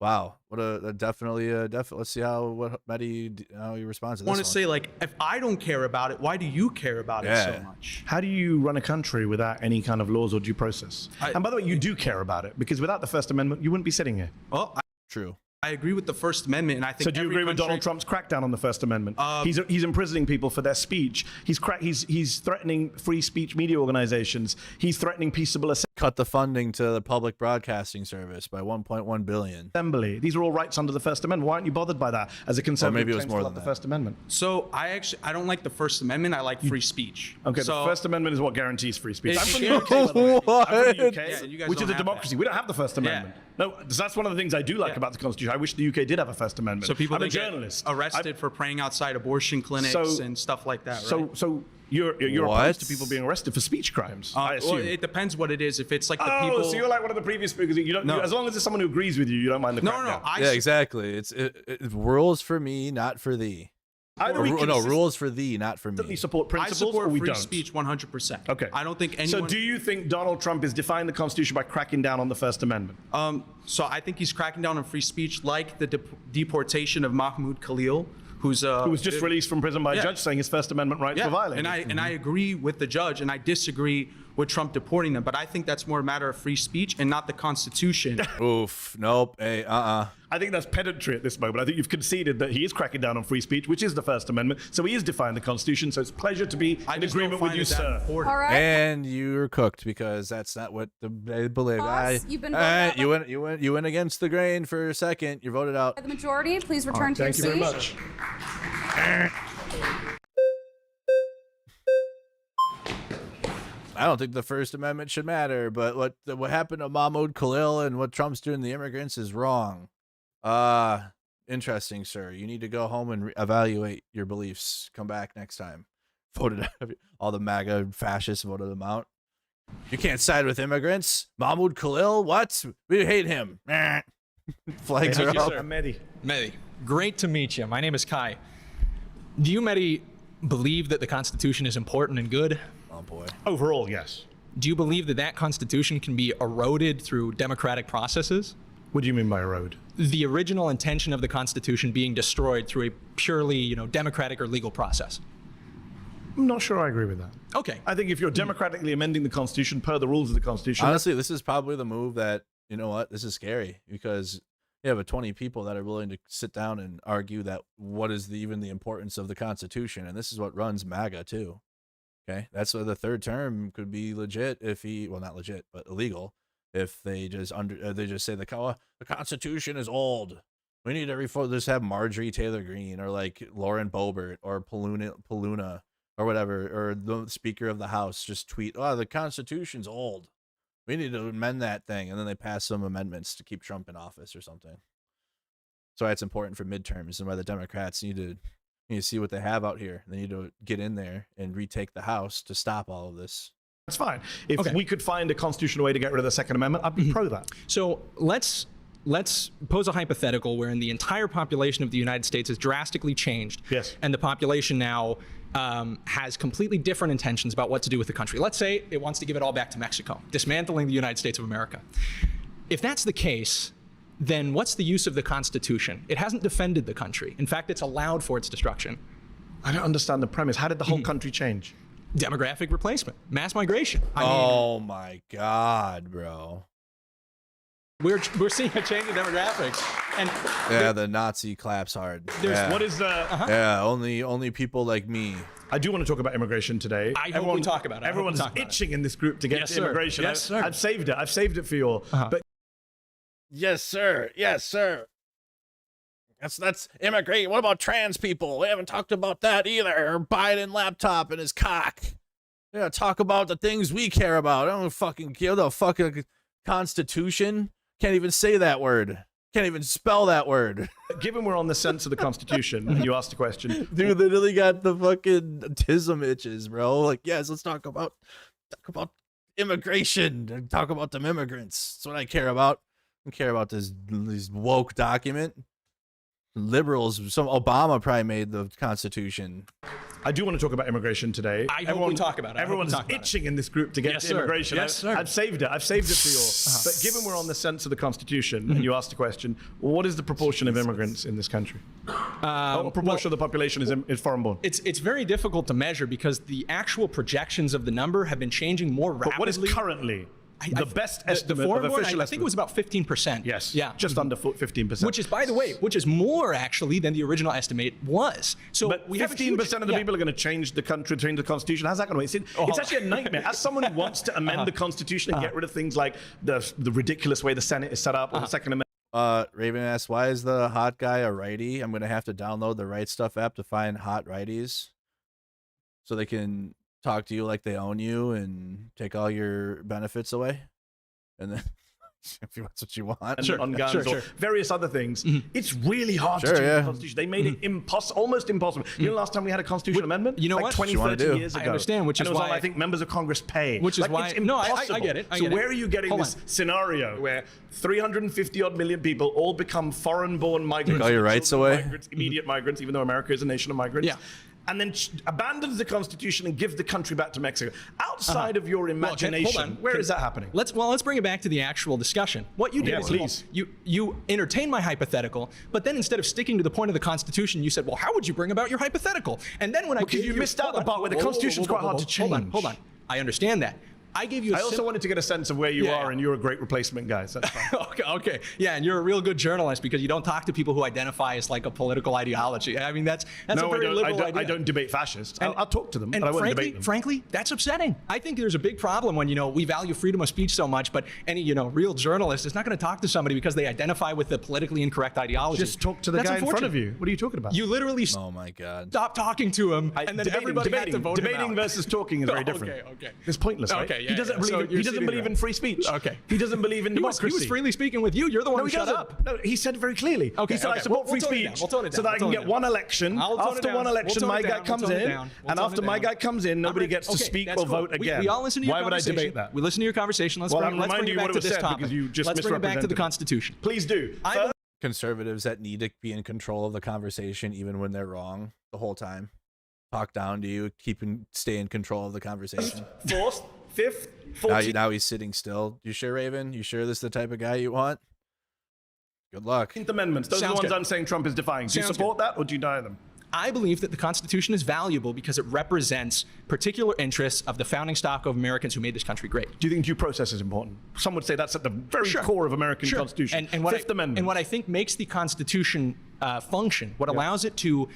Wow. What a definitely. Let's see how he responds to this. I want to say, like, if I don't care about it, why do you care about it so much? How do you run a country without any kind of laws or due process? And by the way, you do care about it, because without the First Amendment, you wouldn't be sitting here. Well, true. I agree with the First Amendment, and I think. So do you agree with Donald Trump's crackdown on the First Amendment? He's imprisoning people for their speech. He's threatening free speech media organizations. He's threatening peaceable cut the funding to the public broadcasting service by 1.1 billion. Assembly. These are all rights under the First Amendment. Why aren't you bothered by that as a conservative? Or maybe it was more than the First Amendment. So I don't like the First Amendment. I like free speech. Okay, so, the First Amendment is what guarantees free speech. I'm from the UK, by the way. I'm from the UK, Yeah, you guys which is don't a have democracy. that. We don't have the First Amendment. No, that's one of the things I do like about the Constitution. I wish the UK did have a First Amendment. So people I'm a that get journalist. arrested for praying outside abortion clinics and stuff like that, right? So you're opposed to people being arrested for speech crimes, I assume. Well, it depends what it is. If it's like the Oh, people. so you're like one of the previous speakers. You don't. No. As long as it's someone who agrees with you, you don't mind the crackdown. No. Yeah, exactly. It's rules for me, not for thee. Rules for thee, not for me. Support I principles, support or we free don't? speech 100%. Okay. I don't think anyone. So do you think Donald Trump is defying the Constitution by cracking down on the First Amendment? So I think he's cracking down on free speech, like the deportation of Mahmoud Khalil, who was just released from prison by a judge, saying his First Amendment rights were violated. And I agree with the judge, and I disagree with Trump deporting them. But I think that's more a matter of free speech and not the Constitution. Oof. Nope. Hey. I think that's pedantry at this moment. I think you've conceded that he is cracking down on free speech, which is the First Amendment. So he is defying the Constitution. So it's a pleasure to be in agreement with you, sir. All right. And you're cooked because that's not what they believe. Pause. You've been voted out You went against the grain for a second. You're voted out. by the majority. Please return to your seat. Thank you very much. I don't think the First Amendment should matter, but what happened to Mahmoud Khalil and what Trump's doing to the immigrants is wrong. Interesting, sir. You need to go home and evaluate your beliefs. Come back next time. Voted all the MAGA fascists voted them out. You can't side with immigrants. Mahmoud Khalil, what? We hate him. Flags are up. I'm Mehdi. Mehdi, great to meet you. My name is Kai. Do you, Mehdi, believe that the Constitution is important and good? Oh boy. Overall, yes. Do you believe that that Constitution can be eroded through democratic processes? What do you mean by erode? The original intention of the Constitution being destroyed through a purely, democratic or legal process. I'm not sure I agree with that. Okay. I think if you're democratically amending the Constitution per the rules of the Constitution. Honestly, this is probably the move that, you know what, this is scary because you have 20 people that are willing to sit down and argue that what is even the importance of the Constitution. And this is what runs MAGA too. Okay. That's why the third term could be legit if not legit, but illegal. If they just say the Constitution is old. We need to just have Marjorie Taylor Greene or like Lauren Boebert or Paluna or whatever, or the Speaker of the House just tweet, the Constitution's old. We need to amend that thing. And then they pass some amendments to keep Trump in office or something. So it's important for midterms and why the Democrats need to see what they have out here. They need to get in there and retake the House to stop all of this. That's fine. If we could find a constitutional way to get rid of the Second Amendment, I'd be pro that. So let's pose a hypothetical wherein the entire population of the United States has drastically changed. Yes. And the population now has completely different intentions about what to do with the country. Let's say it wants to give it all back to Mexico, dismantling the United States of America. If that's the case, then what's the use of the Constitution? It hasn't defended the country. In fact, it's allowed for its destruction. I don't understand the premise. How did the whole country change? Demographic replacement, mass migration. Oh my God, bro. We're seeing a change in demographics, and the Nazi claps hard. What is Yeah, only people like me. I do want to talk about immigration today. I hope we talk about it. Everyone's itching in this group to get to immigration. Yes, sir. I've saved it for you all. But yes, sir. Yes, sir. That's immigrate. What about trans people? We haven't talked about that either. Or Biden laptop and his cock. Yeah, talk about the things we care about. I don't fucking care the fucking Constitution. Can't even say that word. Can't even spell that word. Given we're on the sense of the Constitution, and you asked a question. Dude, literally got the fucking tism itches, bro. Like, yes, let's talk about immigration and talk about them immigrants. That's what I care about. don't care about this woke document. Liberals, some Obama probably made the Constitution. I do want to talk about immigration today. I hope we talk about it. Everyone's itching in this group to get to immigration. Yes, sir. I've saved it. I've saved it for you all. But given we're on the sense of the Constitution, and you asked the question, what is the proportion of immigrants in this country? What proportion of the population is foreign-born? It's very difficult to measure because the actual projections of the number have been changing more rapidly. But what is currently? The best estimate of official I think it was about 15%. Yes. Yeah. Just under 15%. Which is, by the way, more actually than the original estimate was. So but we have 15% of the people are going to change the country, change the Constitution. How's that going to work? It's actually a nightmare. As someone who wants to amend the Constitution and get rid of things like the ridiculous way the Senate is set up or the Second Amendment. Raven asks, why is the hot guy a righty? I'm going to have to download the Right Stuff app to find hot righties so they can talk to you like they own you and take all your benefits away. And then if that's what you want, on guns or various other things, it's really hard to change the Constitution. They made it almost impossible. You know, last time we had a constitutional amendment, you know like what? 20, 30 years ago. I understand, which is why I think members of Congress pay. Which is why it's impossible. I get it. So where are you getting this scenario where 350 odd million people all become foreign-born migrants? Take all your rights away. Migrants, immediate migrants, even though America is a nation of migrants. Yeah. And then abandons the Constitution and gives the country back to Mexico. Outside of your imagination, where is that happening? Let's bring it back to the actual discussion. What you did is you entertained my hypothetical, but then instead of sticking to the point of the Constitution, you said, well, how would you bring about your hypothetical? And then when because you missed out the part where the Constitution is quite hard to change. Hold on. I understand that. I gave you. I also wanted to get a sense of where you are, and you're a great replacement guy. So that's fine. Okay. Yeah, and you're a real good journalist because you don't talk to people who identify as like a political ideology. I mean, that's a very liberal idea. I don't debate fascists. I'll talk to them, but I won't debate them. Frankly, that's upsetting. I think there's a big problem when we value freedom of speech so much, but any real journalist is not going to talk to somebody because they identify with the politically incorrect ideology. Just talk to the guy in front of you. What are you talking about? You literally oh my god, stop talking to him, and then everybody had to vote debating versus talking is very different. Okay. It's pointless, right? Okay, he doesn't believe. He doesn't believe in free speech. Okay. He doesn't believe in democracy. He was freely speaking with you. You're the one who shut up. No, he said very clearly. Okay, he said, I support free speech so that I can get one election. After one election, my guy comes in. And after my guy comes in, nobody gets to speak or vote again. We all listen to your Why would I conversation. debate that? We listen to your conversation. Let's bring it back to this topic. Let's bring it back to the Constitution. Please do. Conservatives that need to be in control of the conversation even when they're wrong the whole time. Talk down to you, stay in control of the conversation. Fourth, fifth, 14th. Now he's sitting still. You sure, Raven? You sure this is the type of guy you want? Good luck. 15th Amendments. Those are the ones I'm saying Trump is defying. Do you support that or do you deny them? I believe that the Constitution is valuable because it represents particular interests of the founding stock of Americans who made this country great. Do you think due process is important? Some would say that's at the very core of American Constitution. And Fifth Amendment. And what I think makes the Constitution function, what allows it to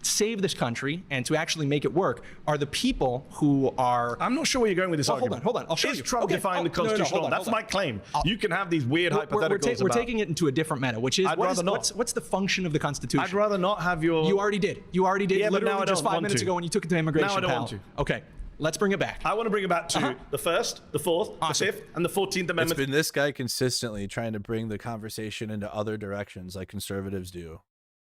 save this country and to actually make it work are the people who are... I'm not sure where you're going with this argument. Hold on. I'll show you. Is Trump defying the Constitution? That's my claim. You can have these weird hypotheticals We're taking it into a different meta, which is, what's the function of the Constitution? I'd rather not have your... You already did. Yeah, literally just 5 minutes ago when you took it to immigration. Now I don't want to. Okay. Let's bring it back. I want to bring it back to the first, the fourth, the fifth, and the 14th Amendment. It's been this guy consistently trying to bring the conversation into other directions like conservatives do.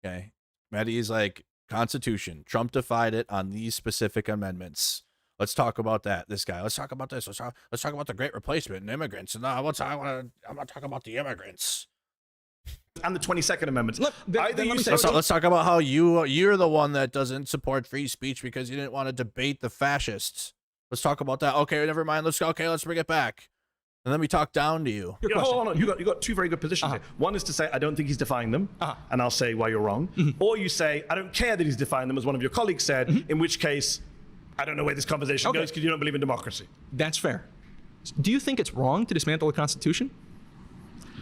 Okay. Mehdi's like, Constitution. Trump defied it on these specific amendments. Let's talk about that. This guy. Let's talk about this. Let's talk about the Great Replacement and immigrants. And I'm not talking about the immigrants. And the 22nd Amendment. Let's talk about how you're the one that doesn't support free speech because you didn't want to debate the fascists. Let's talk about that. Okay, never mind. Let's bring it back. And then we talk down to you. Hold on. You got two very good positions here. One is to say, I don't think he's defying them, and I'll say why you're wrong. Or you say, I don't care that he's defying them, as one of your colleagues said, in which case, I don't know where this conversation goes because you don't believe in democracy. That's fair. Do you think it's wrong to dismantle the Constitution?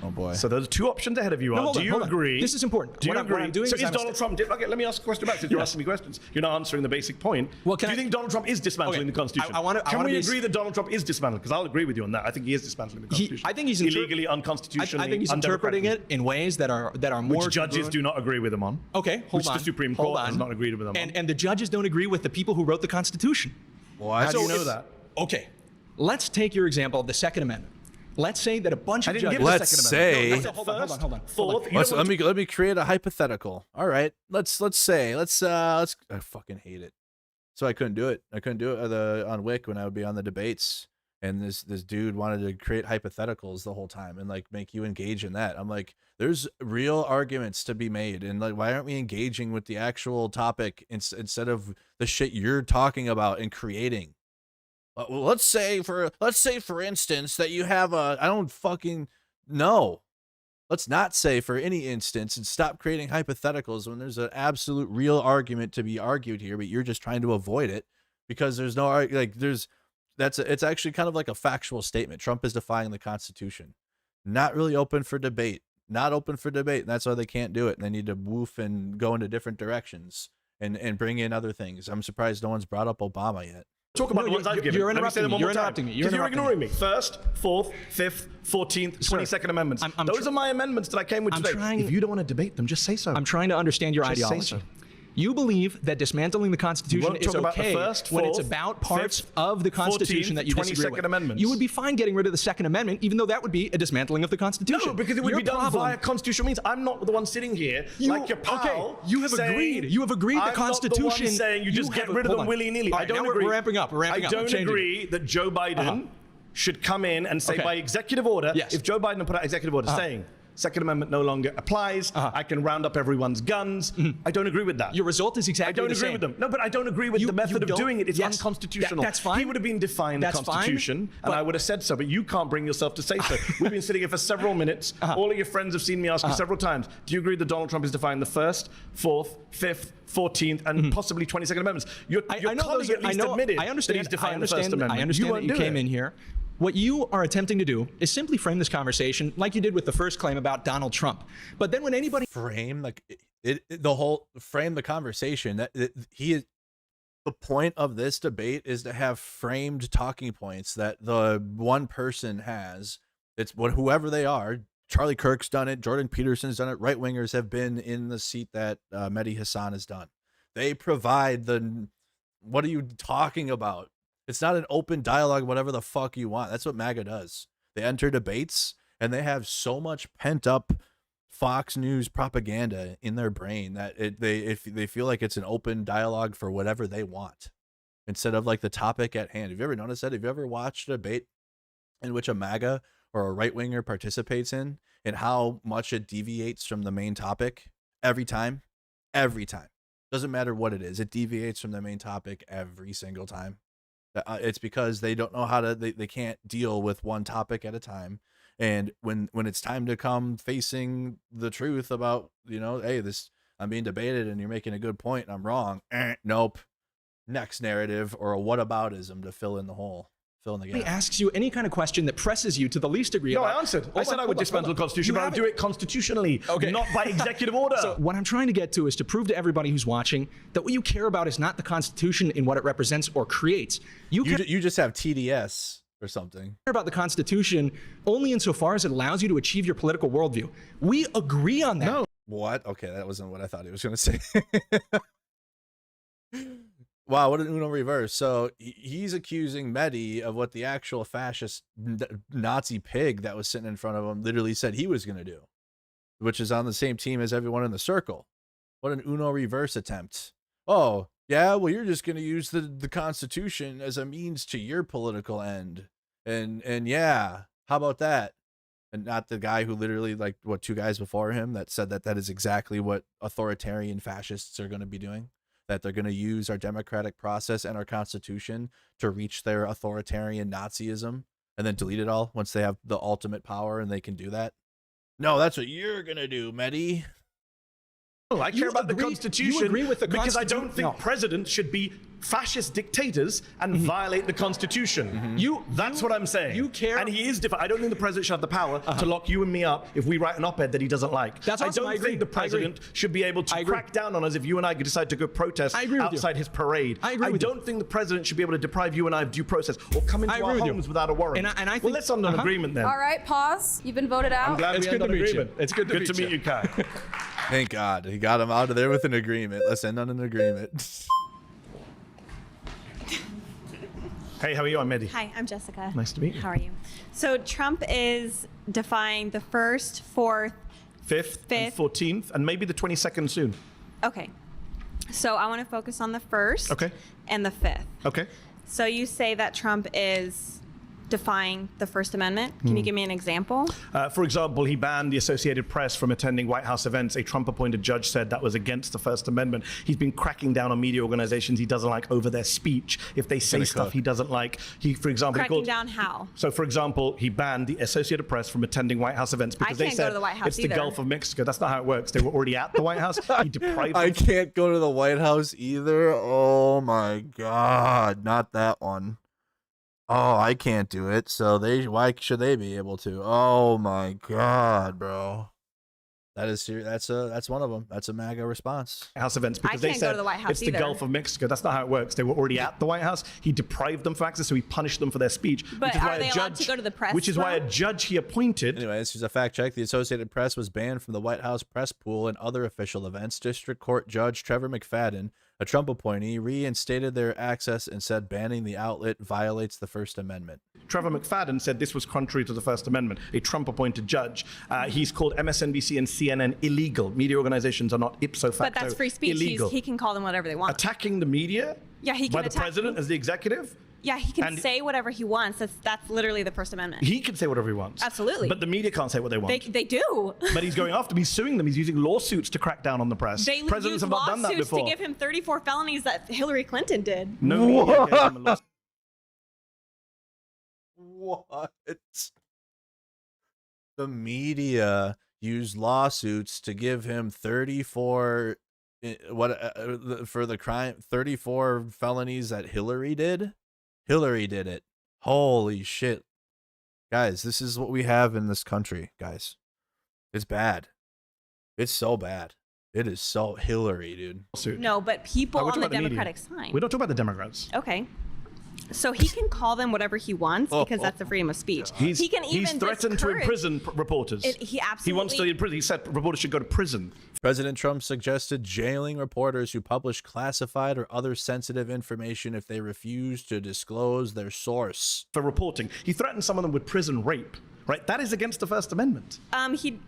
Oh boy. So there's two options ahead of you. No, do you agree? This is important. Do you agree? What I'm doing so is Donald Trump... Okay, let me ask a question back since you're asking me questions. You're not answering the basic point. Well, do you think Donald Trump is dismantling the Constitution? Can we agree that Donald Trump is dismantling? Because I'll agree with you on that. I think he is dismantling the Constitution. I think he's illegally, unconstitutionally, I think he's interpreting it in ways that are more... Which judges do not agree with him on. Okay, hold on. Which the Supreme Court has not agreed with him on. And the judges don't agree with the people who wrote the Constitution. Why? How do you know that? Okay, let's take your example of the Second Amendment. Let's say that a bunch of judges... Let's say... Hold on. Fourth, let me create a hypothetical. All right. Let's say I fucking hate it. So I couldn't do it. I couldn't do it on WIC when I would be on the debates. and this dude wanted to create hypotheticals the whole time and like make you engage in that. I'm like, there's real arguments to be made, and like, why aren't we engaging with the actual topic instead of the shit you're talking about and creating? Well, let's say for instance that you have a, I don't fucking know. Let's not say for any instance, and stop creating hypotheticals when there's an absolute real argument to be argued here, but you're just trying to avoid it because there's no, like, it's actually kind of like a factual statement. Trump is defying the Constitution. Not really open for debate. Not open for debate. And that's why they can't do it. And they need to woof and go into different directions and bring in other things. I'm surprised no one's brought up Obama yet. Talk about the ones I've given. You're interrupting me. You're interrupting me. You're ignoring me. First, Fourth, Fifth, 14th, 22nd Amendments. Those are my amendments that I came with today. If you don't want to debate them, just say so. I'm trying to understand your ideology. You believe that dismantling the Constitution is okay when it's about parts of the Constitution that you disagree with. Amendments. You would be fine getting rid of the Second Amendment, even though that would be a dismantling of the Constitution. No, because it would be done via constitutional means. I'm not the one sitting here like your pal. Okay, you have agreed. You have agreed the Constitution. I'm not the one saying you just get rid of them willy-nilly. I don't agree. We're ramping up. We're ramping up. I don't agree that Joe Biden should come in and say by executive order, if Joe Biden put out executive order saying Second Amendment no longer applies. I can round up everyone's guns. I don't agree with that. Your result is exactly the same. I don't agree with them. No, but I don't agree with the method of doing it. It's unconstitutional. That's fine. He would have been defying the Constitution, and I would have said so, but you can't bring yourself to say so. We've been sitting here for several minutes. All of your friends have seen me ask you several times, do you agree that Donald Trump is defying the First, Fourth, Fifth, 14th, and possibly 22nd Amendments? Your colleague at least admitted that he's defying the First Amendment. I understand that you came in here. What you are attempting to do is simply frame this conversation like you did with the first claim about Donald Trump. But then when anybody frame the conversation that the point of this debate is to have framed talking points that the one person has. It's whoever they are. Charlie Kirk's done it. Jordan Peterson's done it. Right wingers have been in the seat that Mehdi Hasan has done. They provide the. What are you talking about? It's not an open dialogue, whatever the fuck you want. That's what MAGA does. They enter debates and they have so much pent up Fox News propaganda in their brain that they feel like it's an open dialogue for whatever they want instead of like the topic at hand. Have you ever noticed that? Have you ever watched a debate in which a MAGA or a right winger participates in and how much it deviates from the main topic every time? Every time. Doesn't matter what it is. It deviates from the main topic every single time. It's because they don't know how to, they can't deal with one topic at a time. And when it's time to come facing the truth about, hey, I'm being debated and you're making a good point and I'm wrong. Nope. Next narrative or a whataboutism to fill in the hole. Fill in the gap. He asks you any kind of question that presses you to the least degree. No, I answered. I said I would dismantle the Constitution, but I would do it constitutionally, not by executive order. So what I'm trying to get to is to prove to everybody who's watching that what you care about is not the Constitution in what it represents or creates. You just have TDS or something. Care about the Constitution only insofar as it allows you to achieve your political worldview. We agree on that. No. What? Okay, that wasn't what I thought he was going to say. Wow, what an Uno reverse. So he's accusing Mehdi of what the actual fascist Nazi pig that was sitting in front of him literally said he was going to do, which is on the same team as everyone in the circle. What an Uno reverse attempt. Oh, yeah, well, you're just going to use the Constitution as a means to your political end. And yeah, how about that? And not the guy who literally, like, what, 2 guys before him that said that is exactly what authoritarian fascists are going to be doing. That they're going to use our democratic process and our Constitution to reach their authoritarian Nazism and then delete it all once they have the ultimate power and they can do that. No, that's what you're going to do, Mehdi. I care about the Constitution. You agree with the because I don't think presidents should be fascist dictators and violate the Constitution. That's what I'm saying. You care, and he is different. I don't think the president should have the power to lock you and me up if we write an op-ed that he doesn't like. That's awesome. I don't think the president should be able to crack down on us if you and I decide to go protest outside his parade. I don't think the president should be able to deprive you and I of due process or come into our homes without a warrant. And I think, well, let's end an agreement then. All right, pause. You've been voted out. I'm glad we end on an agreement. It's good to meet you, Kai. Thank God. He got him out of there with an agreement. Let's end on an agreement. Hey, how are you? I'm Mehdi. Hi, I'm Jessica. Nice to meet you. How are you? So Trump is defying the First, Fourth, Fifth, and 14th, and maybe the 22nd soon. Okay. So I want to focus on the First and the Fifth. Okay. So you say that Trump is defying the First Amendment. Can you give me an example? For example, he banned the Associated Press from attending White House events. A Trump-appointed judge said that was against the First Amendment. He's been cracking down on media organizations he doesn't like over their speech. If they say stuff he doesn't like, for example, Cracking down how? So, for example, he banned the Associated Press from attending White House events because they can't go said to the White House it's either. the Gulf of Mexico. That's not how it works. They were already at the White House. He deprived I them. can't go to the White House either. Oh my God, not that one. Oh, I can't do it. So why should they be able to? Oh my God, bro. That is serious. That's one of them. That's a MAGA response. House events because they can't said go to the White House it's either. the Gulf of Mexico. That's not how it works. They were already at the White House. He deprived them for access, so he punished them for their speech. But are they allowed to go to the press? Which is why a room? judge he appointed. Anyway, this is a fact check. The Associated Press was banned from the White House press pool and other official events. District Court Judge Trevor McFadden, a Trump appointee, reinstated their access and said banning the outlet violates the First Amendment. Trevor McFadden said this was contrary to the First Amendment, a Trump-appointed judge. He's called MSNBC and CNN illegal. Media organizations are not ipso facto But that's free speech. illegal. He can call them whatever they want. Attacking the media? Yeah, he can by the attack president as the executive? Yeah, he can And- say whatever he wants. That's literally the First Amendment. He can say whatever he wants. Absolutely. But the media can't say what they want. They do. But he's going after them. He's suing them. He's using lawsuits to crack down on the press. They Presidents use have not done that lawsuits before. to give him 34 felonies that Hillary Clinton did. No media gave him a lawsuit. What? The media used lawsuits to give him 34 for the crime 34 felonies that Hillary did. Hillary did it. Holy shit. Guys, this is what we have in this country, guys. It's bad. It's so bad. It is so Hillary, dude. No, but people we're on talking the about media. Democratic side. We don't talk about the Democrats. Okay. So he can call them whatever he wants because that's the freedom of speech. He can even he's threatened to discourage- imprison reporters. He absolutely. He wants to imprison. He said reporters should go to prison. President Trump suggested jailing reporters who publish classified or other sensitive information if they refuse to disclose their source. For reporting. He threatened some of them with prison rape. Right? That is against the First Amendment.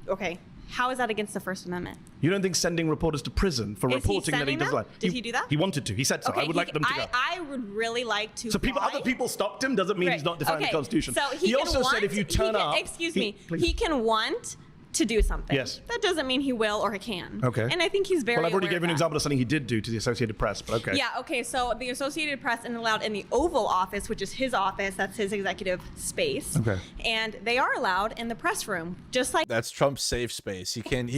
Okay. How is that against the First Amendment? You don't think sending reporters to prison for Is he reporting that he sending doesn't them? like? Did he do that? He wanted to. He said so. Okay, I would like them to go. I would really like to. So other people stopped him doesn't mean he's not defying the Constitution. So he can also said if you turn up. Excuse me. Please. He can want to do something. Yes. That doesn't mean he will or he can. Okay. And I think he's very. Well, I've already aware given an of that. example of something he did do to the Associated Press, but okay. Yeah, okay, so the Associated Press isn't allowed in the Oval Office, which is his office, that's his executive space. Okay. And they are allowed in the press room, just like That's Trump's safe space. He can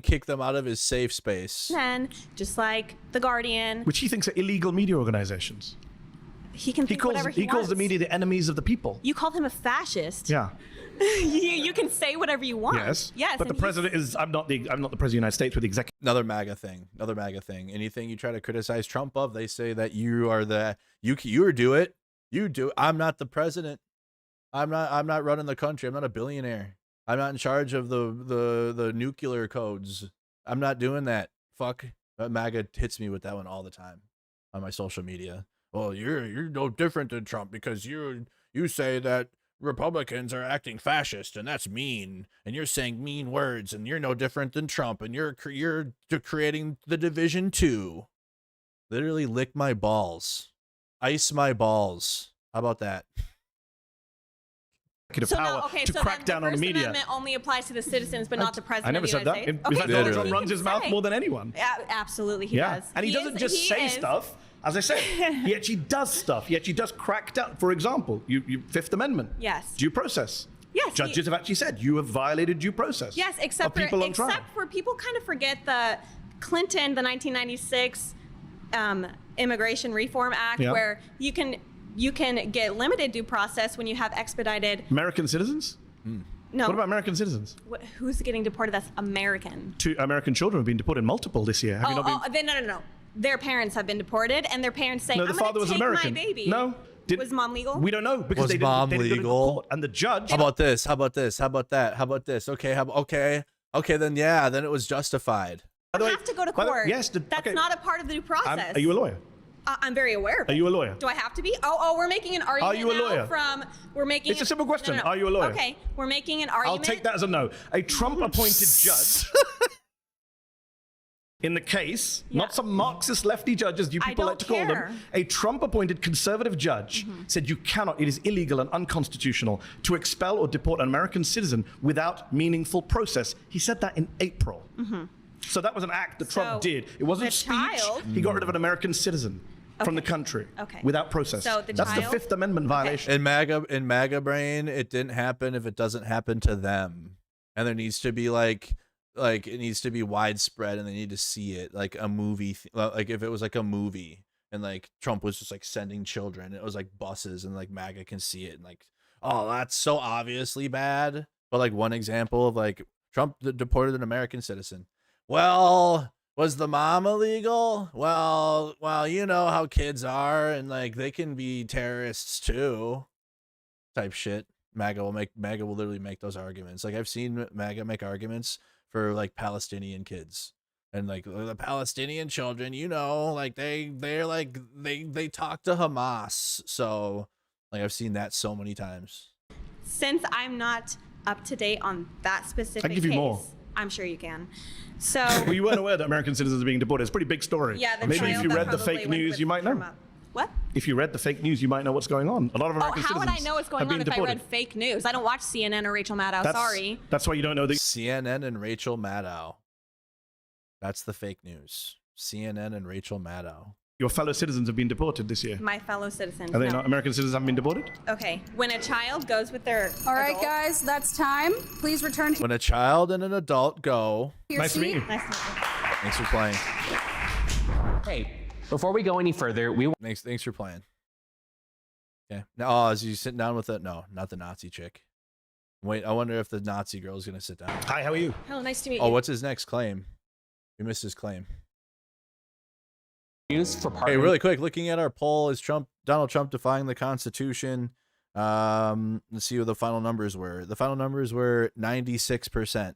kick them out of his safe space. CNN, just like The Guardian. Which he thinks are illegal media organizations. He can think whatever he calls wants. the media the enemies of the people. You called him a fascist. Yeah. you can say whatever you want. Yes. Yes. But the and president is. I'm not the president of the United States with the executive. Another MAGA thing. Anything you try to criticize Trump of, they say that you are you do it. You do. I'm not the president. I'm not running the country. I'm not a billionaire. I'm not in charge of the nuclear codes. I'm not doing that. Fuck. MAGA hits me with that one all the time on my social media. Well, you're no different than Trump because you say that Republicans are acting fascist and that's mean, and you're saying mean words, and you're no different than Trump, and you're creating the division too. Literally lick my balls, ice my balls. How about that? So now, okay, so crack down then the on the First media. Amendment only applies to the citizens, but not the president. I never of the said that. United In States. fact, Okay, Donald so Trump he runs can his mouth say. more than anyone. Absolutely, he Yeah, does. and he doesn't just say stuff. As I said, he actually does stuff. He actually does crack down. For example, you Fifth Amendment. Yes. Due process. Yes. Judges have actually said you have violated due process. Yes, except of people for on trial. people kind of forget the Clinton, the 1996 Immigration Reform Act, Yeah. where you can get limited due process when you have expedited. American citizens? No. What about American citizens? Who's getting deported? That's American. 2 American children have been deported multiple this year. Have you not been? No. Their parents have been deported, and their parents say, No, the "I'm father going was to an take American. my baby." No. Was mom legal? We don't know because Was they mom didn't go to legal? court. And the judge. How about this? How about this? How about that? How about this? Okay. Okay. Then then it was justified. You have to go to court. Yes. That's not a part of the due process. Are you a lawyer? I'm very aware of it. Are you a lawyer? Do I have to be? Oh, we're making an argument. Are you a now lawyer? We're making. It's a simple question. No. Are you a lawyer? Okay, we're making an I'll argument. take that as a no. A Trump-appointed judge. In the case, not some Marxist lefty judges you people like to call them, a Trump-appointed conservative judge said you cannot, it is illegal and unconstitutional to expel or deport an American citizen without meaningful process. He said that in April. So that was an act that Trump did. It wasn't speech. He got rid of an American citizen from the country without process. So that's the Fifth Amendment violation. In MAGA brain, it didn't happen if it doesn't happen to them. And there needs to be like it needs to be widespread, and they need to see it like a movie. Like if it was like a movie and like Trump was just like sending children, it was like buses, and like MAGA can see it and like, oh, that's so obviously bad. But like one example of like Trump deported an American citizen. Well, was the mom illegal? Well, you know how kids are, and like they can be terrorists too, type shit. MAGA will literally make those arguments. Like I've seen MAGA make arguments for like Palestinian kids, and like the Palestinian children, you know, like they talk to Hamas. So like I've seen that so many times. Since I'm not up to date on that specific I can give you case, more. I'm sure you can. So well, you weren't aware that American citizens are being deported. It's a pretty big story. Yeah, maybe if you read the fake news, you might know. What? If you read the fake news, you might know what's going on. A lot of American how citizens would I know what's going on if deported. I read fake news? I don't watch CNN or Rachel Maddow. Sorry. That's why you don't know the CNN and Rachel Maddow. That's the fake news. CNN and Rachel Maddow. Your fellow citizens have been deported this year. My fellow citizens. Are they no. not? American citizens haven't been deported? Okay. When a child goes with their All right, adult, guys, that's time. Please return to When a child and an adult go. Nice to meet you. Nice to meet you. Thanks for playing. Hey, before we go any further, Thanks for playing. Okay. Now, is he sitting down with it? No, not the Nazi chick. Wait, I wonder if the Nazi girl is gonna sit down. Hi, how are you? Hello, nice to meet you. Oh, what's his next claim? We missed his claim. Hey, really quick, looking at our poll, is Donald Trump defying the Constitution? Let's see what the final numbers were. The final numbers were 96%.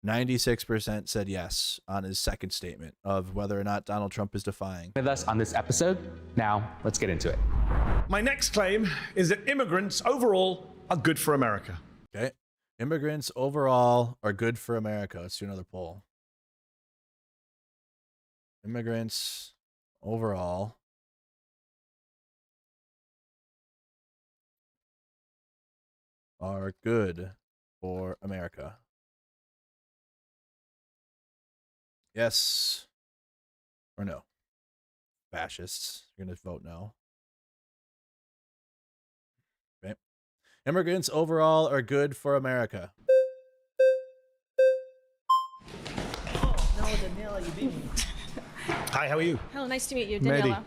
96% said yes on his second statement of whether or not Donald Trump is defying. With us on this episode. Now, let's get into it. My next claim is that immigrants overall are good for America. Okay. Immigrants overall are good for America. Let's do another poll. Immigrants overall are good for America. Yes or no? Fascists, you're going to vote no. Okay. Immigrants overall are good for America. No, Daniela, you beat me. Hi, how are you? Hello, nice to meet you, Mehdi.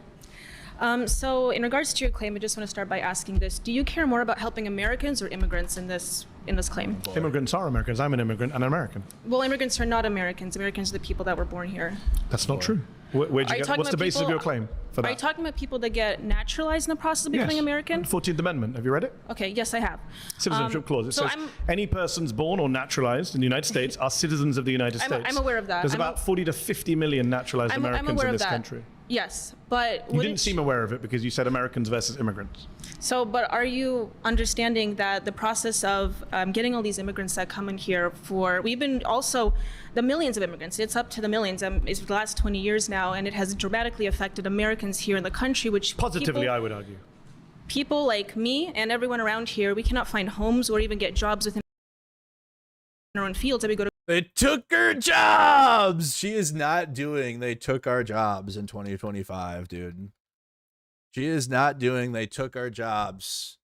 Daniela. So in regards to your claim, I just want to start by asking this. Do you care more about helping Americans or immigrants in this claim? Immigrants are Americans. I'm an immigrant and an American. Well, immigrants are not Americans. Americans are the people that were born here. That's not true. Where'd you get, what's the basis of your claim for that? Are you talking about people that get naturalized in the process of becoming American? 14th Amendment. Have you read it? Okay, yes, I have. Citizenship clause. It so says any persons born or naturalized in the United States are citizens of the United States. I'm aware of that. There's about 40 to 50 million naturalized Americans in this country. Yes, but you didn't seem aware of it because you said Americans versus immigrants. So, but are you understanding that the process of getting all these immigrants that come in here we've been also, the millions of immigrants, it's up to the millions, it's the last 20 years now, and it has dramatically affected Americans here in the country, which Positively, I would argue. People like me and everyone around here, we cannot find homes or even get jobs within our own fields that we go to. They took her jobs. She is not doing they took our jobs in 2025, dude. She is not doing they took our jobs.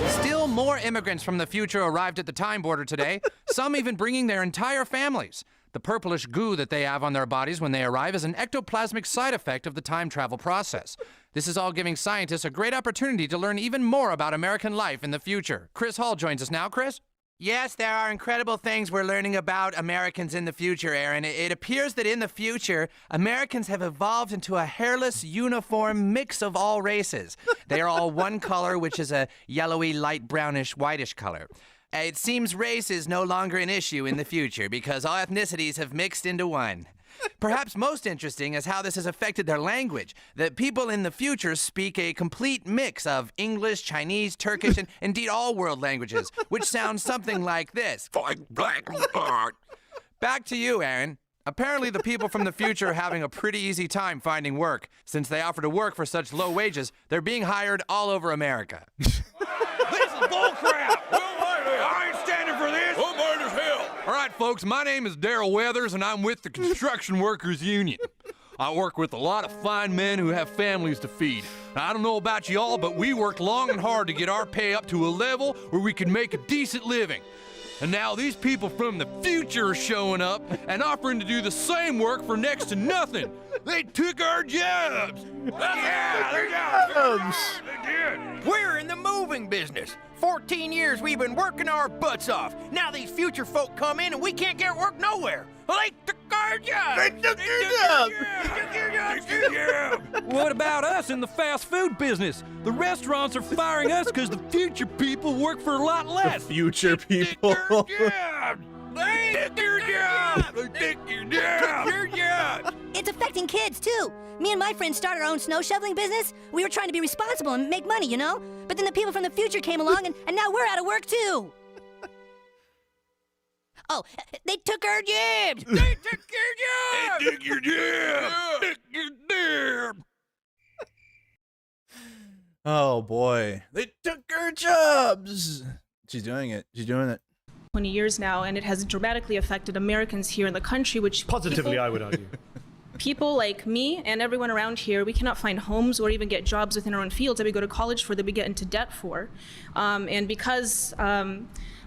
Still more immigrants from the future arrived at the time border today, some even bringing their entire families. The purplish goo that they have on their bodies when they arrive is an ectoplasmic side effect of the time travel process. This is all giving scientists a great opportunity to learn even more about American life in the future. Chris Hall joins us now. Chris? Yes, there are incredible things we're learning about Americans in the future, Aaron. It appears that in the future, Americans have evolved into a hairless, uniform mix of all races. They are all one color, which is a yellowy, light brownish, whitish color. It seems race is no longer an issue in the future because all ethnicities have mixed into one. Perhaps most interesting is how this has affected their language. That people in the future speak a complete mix of English, Chinese, Turkish, and indeed all world languages, which sounds something like this. Back to you, Aaron. Apparently, the people from the future are having a pretty easy time finding work. Since they offer to work for such low wages, they're being hired all over America. This is bullcrap! I ain't standing for this! Well, mine as hell! All right, folks, my name is Daryl Weathers, and I'm with the Construction Workers Union. I work with a lot of fine men who have families to feed. Now, I don't know about y'all, but we worked long and hard to get our pay up to a level where we can make a decent living. And now these people from the future are showing up and offering to do the same work for next to nothing. They took our jobs. Yeah, their jobs. They did. We're in the moving business. 14 years we've been working our butts off. Now these future folk come in and we can't get work nowhere. Well, they took our jobs. They took your jobs. They took your jobs too. What about us in the fast food business? The restaurants are firing us because the future people work for a lot less. The future people. They took your jobs. They took your jobs. Your jobs. It's affecting kids, too. Me and my friends started our own snow shoveling business. We were trying to be responsible and make money, you know? But then the people from the future came along, and now we're out of work, too. Oh, they took our jobs. They took your jobs. They took your jobs. They took your jobs. Oh, boy. They took our jobs. She's doing it. She's doing it. 20 years now, and it has dramatically affected Americans here in the country, which Positively, I would argue. people like me and everyone around here, we cannot find homes or even get jobs within our own fields that we go to college for, that we get into debt for. And because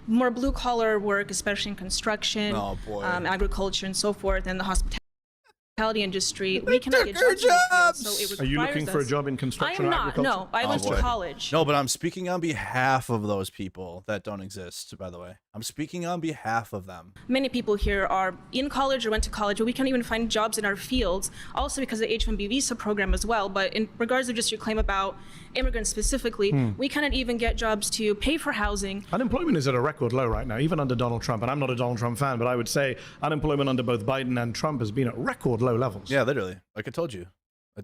more blue-collar work, especially in construction, agriculture, and so forth, and the hospitality industry, we cannot get jobs in these fields, so it requires Are you looking for a job in construction or agriculture? No, I went to college. No, but I'm speaking on behalf of those people that don't exist, by the way. I'm speaking on behalf of them. Many people here are in college or went to college, but we can't even find jobs in our fields, also because of the H-1B visa program as well. But in regards to just your claim about immigrants specifically, we cannot even get jobs to pay for housing. Unemployment is at a record low right now, even under Donald Trump. And I'm not a Donald Trump fan, but I would say unemployment under both Biden and Trump has been at record low levels. Yeah, literally. Like I told you.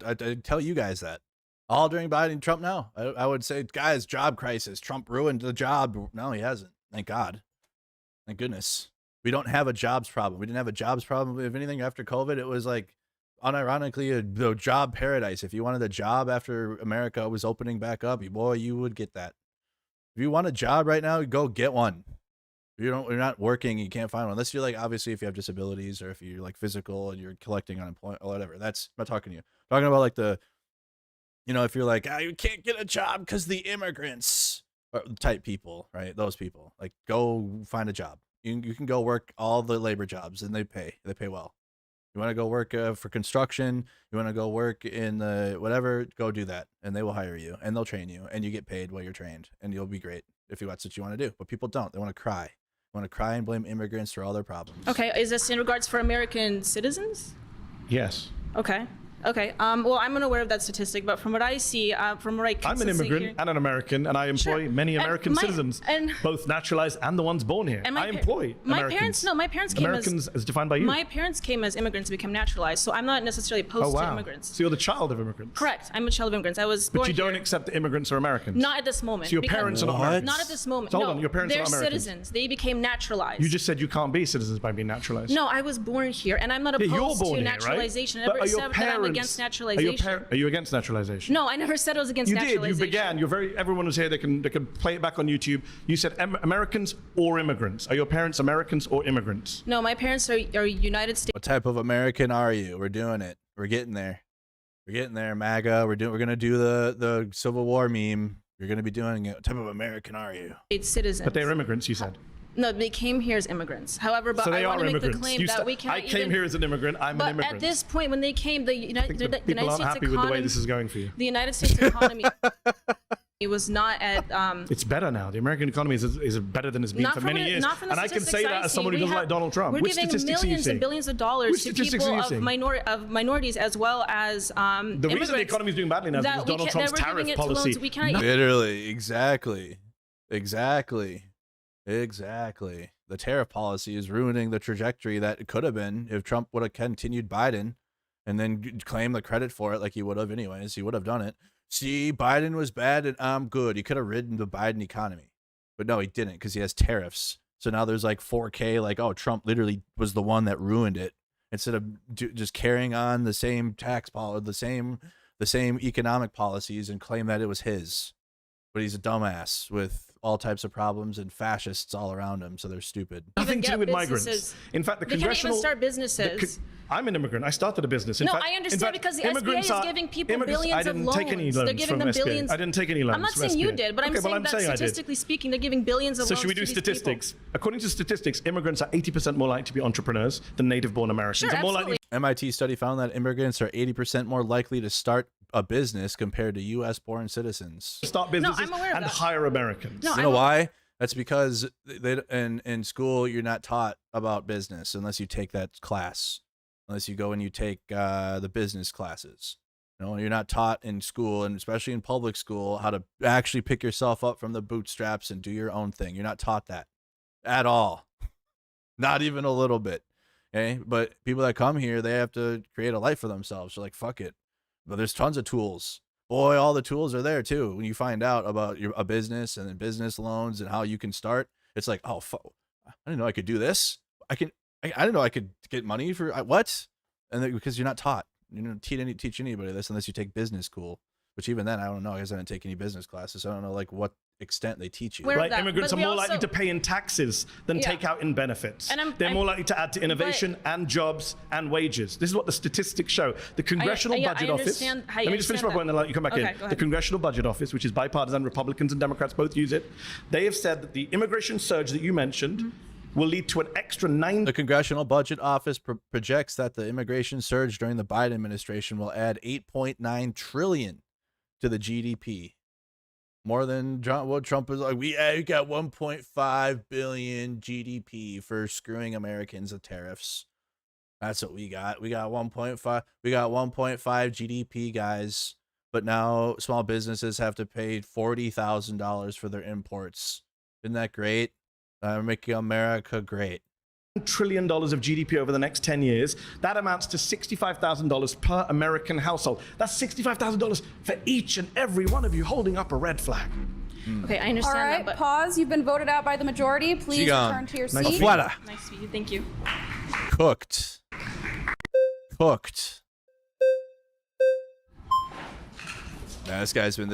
I tell you guys that. All during Biden and Trump now. I would say, guys, job crisis. Trump ruined the job. No, he hasn't. Thank God. Thank goodness. We don't have a jobs problem. We didn't have a jobs problem. If anything, after COVID, it was like, unironically, a job paradise. If you wanted a job after America was opening back up, boy, you would get that. If you want a job right now, go get one. If you're not working, you can't find one. Unless you're like, obviously, if you have disabilities or if you're like physical and you're collecting unemployment or whatever. That's, I'm not talking to you. I'm talking about like the, you know, if you're like, you can't get a job because the immigrants type people, right? Those people, like, go find a job. You can go work all the labor jobs and they pay well. You want to go work for construction, you want to go work in the whatever, go do that. And they will hire you and they'll train you and you get paid while you're trained and you'll be great if that's what you want to do. But people don't. They want to cry. They want to cry and blame immigrants for all their problems. Okay, is this in regards for American citizens? Yes. Okay. Okay. Well, I'm unaware of that statistic, but from what I see, from what I can I'm an immigrant and an American, and I employ many American citizens, both naturalized and the ones born here. I employ Americans. My parents came Americans as defined by you. My parents came as immigrants and became naturalized, so I'm not necessarily opposed to immigrants. So you're the child of immigrants. Correct. I'm a child of immigrants. I was born But you don't here. accept that immigrants are Americans. Not at this moment. So your parents are not Americans. Not at this moment. So hold no, on, your parents they're are Americans. citizens. They became naturalized. You just said you can't be citizens by being naturalized. No, I was born here, and I'm not Yeah, you're opposed born to here, right? naturalization. I But never are your said that I'm against naturalization. Are you against naturalization? No, I never said I was against You naturalization. did. You began. You're very. Everyone was here. They can play it back on YouTube. You said Americans or immigrants. Are your parents Americans or immigrants? No, my parents are United States. What type of American are you? We're doing it. We're getting there. We're getting there, MAGA. We're gonna do the Civil War meme. You're gonna be doing it. What type of American are you? Citizens. But they're immigrants, you said. No, they came here as immigrants. However, but So they I want are to make the immigrants. claim that we cannot I came here as an immigrant. I'm an immigrant. But at this point, when they came, the United People States aren't happy economy, with the way this is going for you. the United States economy, it was not at. It's better now. The American economy is better than it's been Not for from many the- years. not from the And I can say statistics that I as someone who see. doesn't like Donald Trump. We're Which giving statistics are you millions seeing? and billions of dollars Which to statistics are people you of seeing? minorities as well as The reason the immigrants economy is doing badly now is that because we Donald can- that Trump's we're giving tariff it to loans policy. we cannot Literally, exactly. The tariff policy is ruining the trajectory that it could have been if Trump would have continued Biden and then claim the credit for it like he would have anyways. He would have done it. See, Biden was bad and I'm good. He could have ridden the Biden economy. But no, he didn't because he has tariffs. So now there's like 4K, like, oh, Trump literally was the one that ruined it. instead of just carrying on the same tax policy, the same economic policies, and claim that it was his. But he's a dumbass with all types of problems and fascists all around him, so they're stupid. Nothing to do with migrants. In fact, the they congressional... can't even start businesses. I'm an immigrant. I started a business. No, I understand because the SBA is giving people billions of loans. I didn't take any loans They're giving from them SBA. billions. I didn't take any loans. I'm not from saying you SBA. did, but I'm saying that statistically speaking, they're giving billions of loans. So should we do statistics? According to statistics, immigrants are 80% more likely to be entrepreneurs than native-born Americans. Sure, more likely. MIT study found that immigrants are 80% more likely to start a business compared to U.S.-born citizens. Start businesses and hire Americans. You know why? That's because in school you're not taught about business unless you take that class. Unless you go and you take the business classes. You know, you're not taught in school, and especially in public school, how to actually pick yourself up from the bootstraps and do your own thing. You're not taught that at all. Not even a little bit. Okay? But people that come here, they have to create a life for themselves. They're like, fuck it. But there's tons of tools. Boy, all the tools are there too. When you find out about a business and then business loans and how you can start, it's like, oh, I didn't know I could do this. I didn't know I could get money for what? And then, because you're not taught. You don't teach anybody this unless you take business school. Which even then, I don't know. I guess I didn't take any business classes. So I don't know like what extent they teach you. Right, immigrants are more likely to pay in taxes than take out in benefits. And they're more likely to add to innovation and jobs and wages. This is what the statistics show. The Congressional Budget Office. Let me just finish my point and then let you come back in. The Congressional Budget Office, which is bipartisan, Republicans and Democrats both use it. They have said that the immigration surge that you mentioned will lead to an extra 9. The Congressional Budget Office projects that the immigration surge during the Biden administration will add $8.9 trillion to the GDP. More than what Trump is like. We got 1.5 billion GDP for screwing Americans with tariffs. That's what we got. We got 1.5. We got 1.5 GDP, guys. But now small businesses have to pay $40,000 for their imports. Isn't that great? Making America great. $1 trillion of GDP over the next 10 years. That amounts to $65,000 per American household. That's $65,000 for each and every one of you holding up a red flag. Okay, I understand All right, that, but... pause. You've been voted out by the majority. Please return to your seat. Afuera. Nice to meet you. Thank you. Cooked. Nah, this guy's been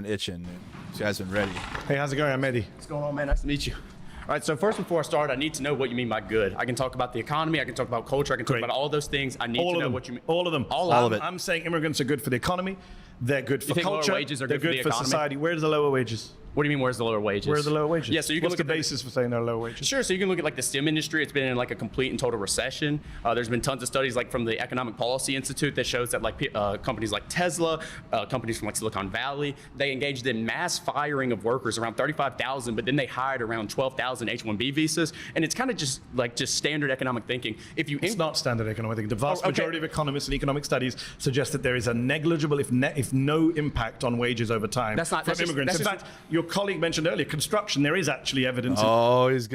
itching. This guy's been ready. Hey, how's it going? I'm Mehdi. What's going on, man? Nice to meet you. All right, so first, before I start, I need to know what you mean by good. I can talk about the economy, I can talk about culture, I can talk about all those things. I need to know what you mean. All of them. All of it. I'm saying immigrants are good for the economy. They're good for culture. Lower wages are they're good for the economy? society. Where's the lower wages? What do you mean, where's the lower wages? Where are the lower wages? Yeah, so you can What's look the at basis for saying there are lower wages? Sure, so you can look at like the STEM industry. It's been in like a complete and total recession. There's been tons of studies like from the Economic Policy Institute that shows that like companies like Tesla, companies from like Silicon Valley, they engaged in mass firing of workers, around 35,000, but then they hired around 12,000 H-1B visas. And it's kind of just standard economic thinking. It's not standard economic thinking. The vast majority of economists and economic studies suggest that there is a negligible, if no impact on wages over time from immigrants. In fact, your colleague mentioned earlier, construction, there is actually evidence. Oh, he's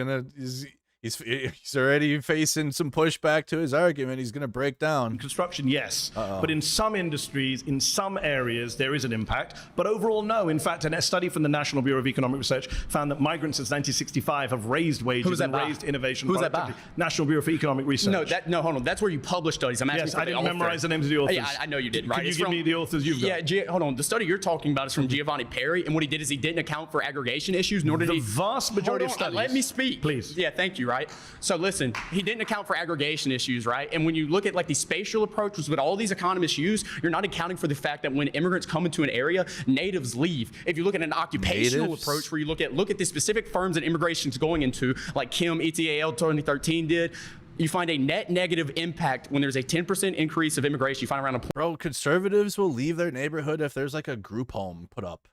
already facing some pushback to his argument. He's going to break down. Construction, yes. But in some industries, in some areas, there is an impact. But overall, no. In fact, a study from the National Bureau of Economic Research found that migrants since 1965 have raised wages and raised innovation. Who's that by? National Bureau for Economic Research. No, hold on. That's where you publish studies. I'm asking yes, for I didn't memorize the names of the authors. Yeah, I know you did, right? Can you give me the authors you've got? Yeah, hold on. The study you're talking about is from Giovanni Perry, and what he did is he didn't account for aggregation issues, nor did he... The vast majority of studies... Let me speak. Please. Yeah, thank you, right? So listen, he didn't account for aggregation issues, right? And when you look at like the spatial approach, which is what all these economists use, you're not accounting for the fact that when immigrants come into an area, natives leave. If you look at an occupational approach where you look at the specific firms that immigration's going into, like Kim, ETAL 2013 did, you find a net negative impact when there's a 10% increase of immigration. You find around Bro, conservatives will leave their neighborhood if there's like a group home put up.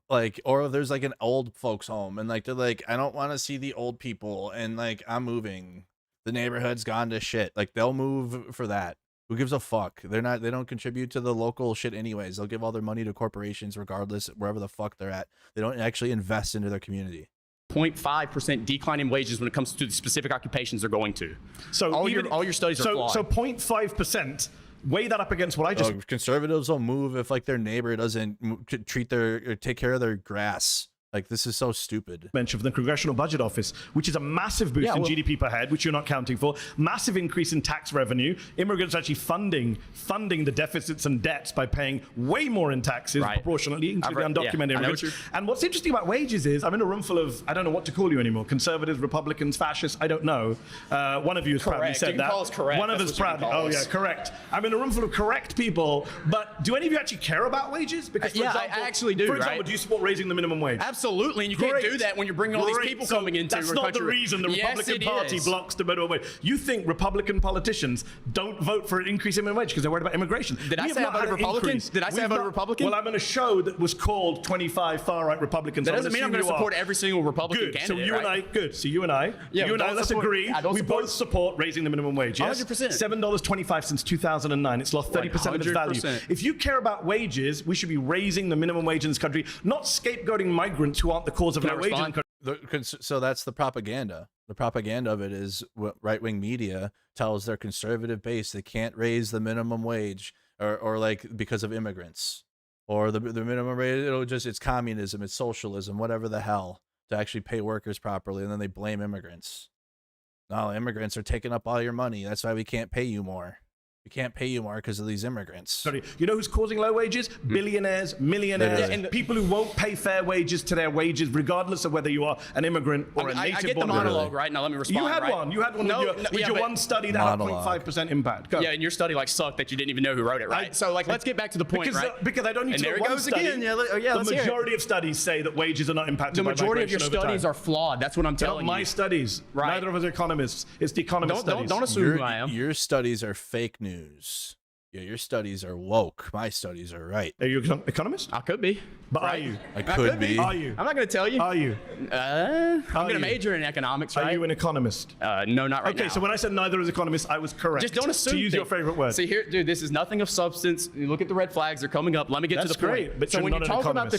Like, or if there's like an old folks home and like they're like, I don't want to see the old people and like I'm moving. The neighborhood's gone to shit. Like they'll move for that. Who gives a fuck? They don't contribute to the local shit anyways. They'll give all their money to corporations regardless, wherever the fuck they're at. They don't actually invest into their community. 0.5% decline in wages when it comes to the specific occupations they're going to. So all your studies are flawed. So 0.5%. Weigh that up against what I just... Conservatives will move if like their neighbor doesn't take care of their grass. Like, this is so stupid. Mention from the Congressional Budget Office, which is a massive boost in GDP per head, which you're not counting for. Massive increase in tax revenue. Immigrants actually funding the deficits and debts by paying way more in taxes proportionately into the undocumented immigrants. And what's interesting about wages is I'm in a room full of, I don't know what to call you anymore, conservatives, Republicans, fascists, I don't know. One of you has proudly said that. Call us correct. One of us proudly. Oh yeah, correct. I'm in a room full of correct people, but do any of you actually care about wages? Because for example, I actually do. For example, do you support raising the minimum wage? Absolutely, and you can't do that when you're bringing all these people coming into That's your not country. the reason the Republican Party blocks the minimum wage. You think Republican politicians don't vote for an increase in minimum wage because they're worried about immigration? Did I say I voted Republican? Did I say I voted Republican? Well, I'm on a show that was called 25 Far-Right Republicans. That doesn't mean I'm going to support every single Republican candidate. So you and I, So you and I, let's agree. We both support raising the minimum wage. Yes, 100%. $7.25 since 2009. It's lost 30% of its value. If you care about wages, we should be raising the minimum wage in this country, not scapegoating migrants who aren't the cause of low wage in the country. So that's the propaganda. The propaganda of it is what right-wing media tells their conservative base they can't raise the minimum wage or like because of immigrants or the minimum rate. It's communism, it's socialism, whatever the hell, to actually pay workers properly, and then they blame immigrants. No, immigrants are taking up all your money. That's why we can't pay you more. We can't pay you more because of these immigrants. Sorry, you know who's causing low wages? Billionaires, millionaires, and people who won't pay fair wages to their wages, regardless of whether you are an immigrant or a native. I get the monologue, right? Now let me respond. You had one. You had one with your one study that had 0.5% impact. Go. Yeah, and your study sucked that you didn't even know who wrote it, right? So let's get back to the point, right? Because I don't need to know one study. Again. The majority of studies say that wages are not impacted by migration. The majority of your studies are flawed. That's what I'm telling you. My studies. Right. Neither of us are economists. It's the economist studies. Don't assume who I am. Your studies are fake news. Yeah, your studies are woke. My studies are right. Are you an economist? I could be. But are you? I could be. Are you? I'm not going to tell you. Are you? I'm going to major in economics, right? Are you an economist? No, not right now. Okay, so when I said neither is economist, I was correct. Just don't assume. To use your favorite word. See here, dude, this is nothing of substance. You look at the red flags; they're coming up. Let me get to the point. Great, but so when you talk about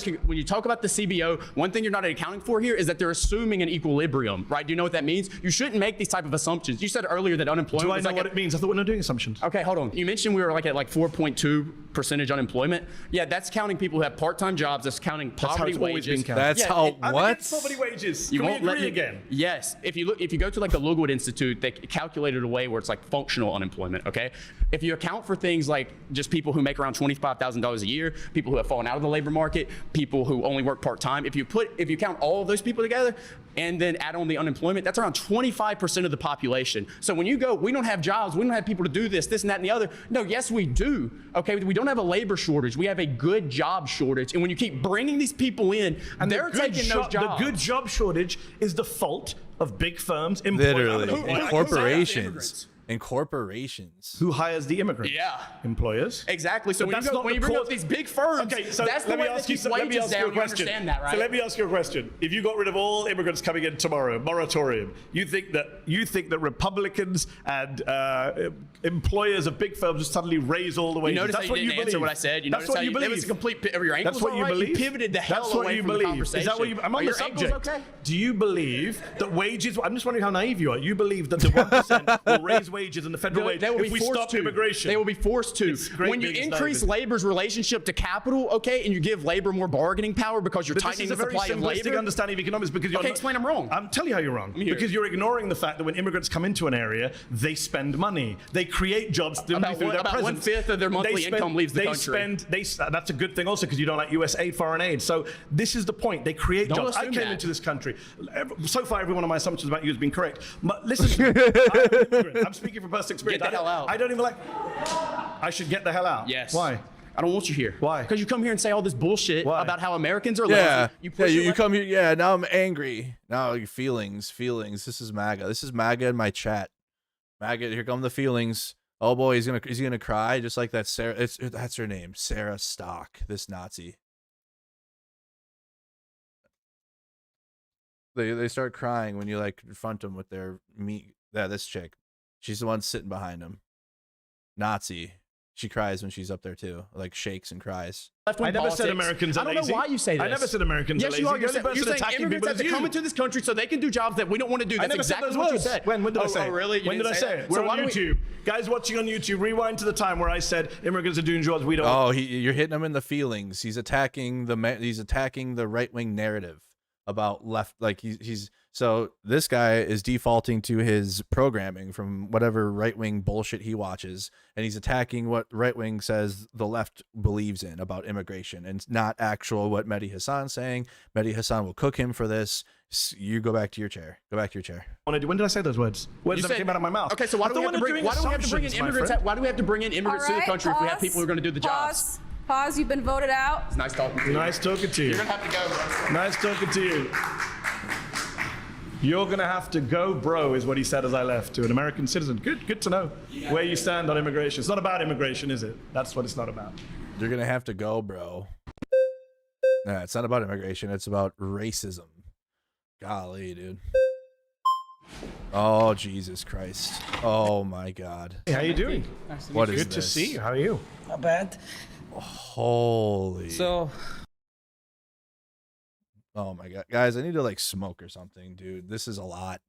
the CBO, one thing you're not accounting for here is that they're assuming an equilibrium, right? Do you know what that means? You shouldn't make these type of assumptions. You said earlier that unemployment. Do I know what it means? I thought we're not doing assumptions. Okay, hold on. You mentioned we were at 4.2% unemployment. Yeah, that's counting people who have part-time jobs. That's counting poverty wages. That's how I'm what? against poverty wages. You Can won't we let agree me again? Yes. If you go to the Logood Institute, they calculated a way where it's functional unemployment. Okay. If you account for things like just people who make around $25,000 a year, people who have fallen out of the labor market, people who only work part-time, if you count all of those people together and then add on the unemployment, that's around 25% of the population. So when you go, we don't have jobs, we don't have people to do this, and that, and the other. No, yes, we do. Okay, we don't have a labor shortage. We have a good job shortage. And when you keep bringing these people in, and they're taking those jobs. The good job shortage is the fault of big firms, literally, and corporations. And corporations. Who hires the immigrants? Yeah. Employers. Exactly. So when you bring up these big firms, that's the way that keeps wages down. You understand that, right? So let me ask you a question. If you got rid of all immigrants coming in tomorrow, moratorium, you think that Republicans and employers of big firms would suddenly raise all the wages? You notice that's how you didn't answer what I said. You that's what you believe. It was a complete. Your ankles that's what you right? believe. You pivoted the hell away from the conversation. Is that what you? I'm on the subject. Okay? Do you believe that wages? I'm just wondering how naive you are. You believe that the 1% will raise wages in the federal wage if we stop immigration? They will be forced to. When you increase labor's relationship to capital, okay, and you give labor more bargaining power because you're tightening the supply of labor. This is a very simplistic understanding of economics because you're explain I'm wrong. I'm telling you how you're wrong. Because you're ignoring the fact that when immigrants come into an area, they spend money. They create jobs through their presence. About 1/5 of their monthly income leaves the country. That's a good thing also because you don't like US aid, foreign aid. So this is the point. They create jobs. I came into this country. So far, every one of my assumptions about you has been correct. But listen, I'm speaking from personal experience. Get the hell out. I don't even I should get the hell out. Yes. Why? I don't want you here. Why? Because you come here and say all this bullshit about how Americans are lazy. You you come here. Yeah, now I'm angry. Now your feelings. This is MAGA. This is MAGA in my chat. MAGA, here come the feelings. Oh boy, is he gonna cry just like that Sarah? That's her name, Sarah Stock. This Nazi. They start crying when you confront them with their meat. Yeah, this chick. She's the one sitting behind him. Nazi. She cries when she's up there too, shakes and cries. I never said Americans are lazy. I don't know why you say this. I never said Americans are lazy. Yes, you are. You're saying immigrants have to come into this country so they can do jobs that we don't want to do. That's exactly what you said. When did I say it? Oh, really? When did I say it? We're on YouTube. Guys watching on YouTube, rewind to the time where I said immigrants are doing jobs we don't. Oh, you're hitting him in the feelings. He's attacking the right-wing narrative. about left, like he's so this guy is defaulting to his programming from whatever right-wing bullshit he watches, and he's attacking what right-wing says the left believes in about immigration, and it's not actual what Mehdi Hasan's saying. Mehdi Hasan will cook him for this. You go back to your chair. Go back to your chair. When did I say those words? Words that came out of my mouth. Okay, so why do we have to bring in immigrants? Why do we have to bring in immigrants to the country if we have people who are going to do the jobs? Pause. You've been voted out. It's nice talking to you. Nice talking to you. You're gonna have to go, bro. Nice talking to you. You're gonna have to go, bro, is what he said as I left to an American citizen. Good to know where you stand on immigration. It's not about immigration, is it? That's what it's not about. You're gonna have to go, bro. Nah, it's not about immigration. It's about racism. Golly, dude. Oh, Jesus Christ. Oh, my God. Hey, how you doing? What is Good to this? see you. How are you? Not bad. Holy. So, oh my God, guys, I need to like smoke or something, dude. This is a lot.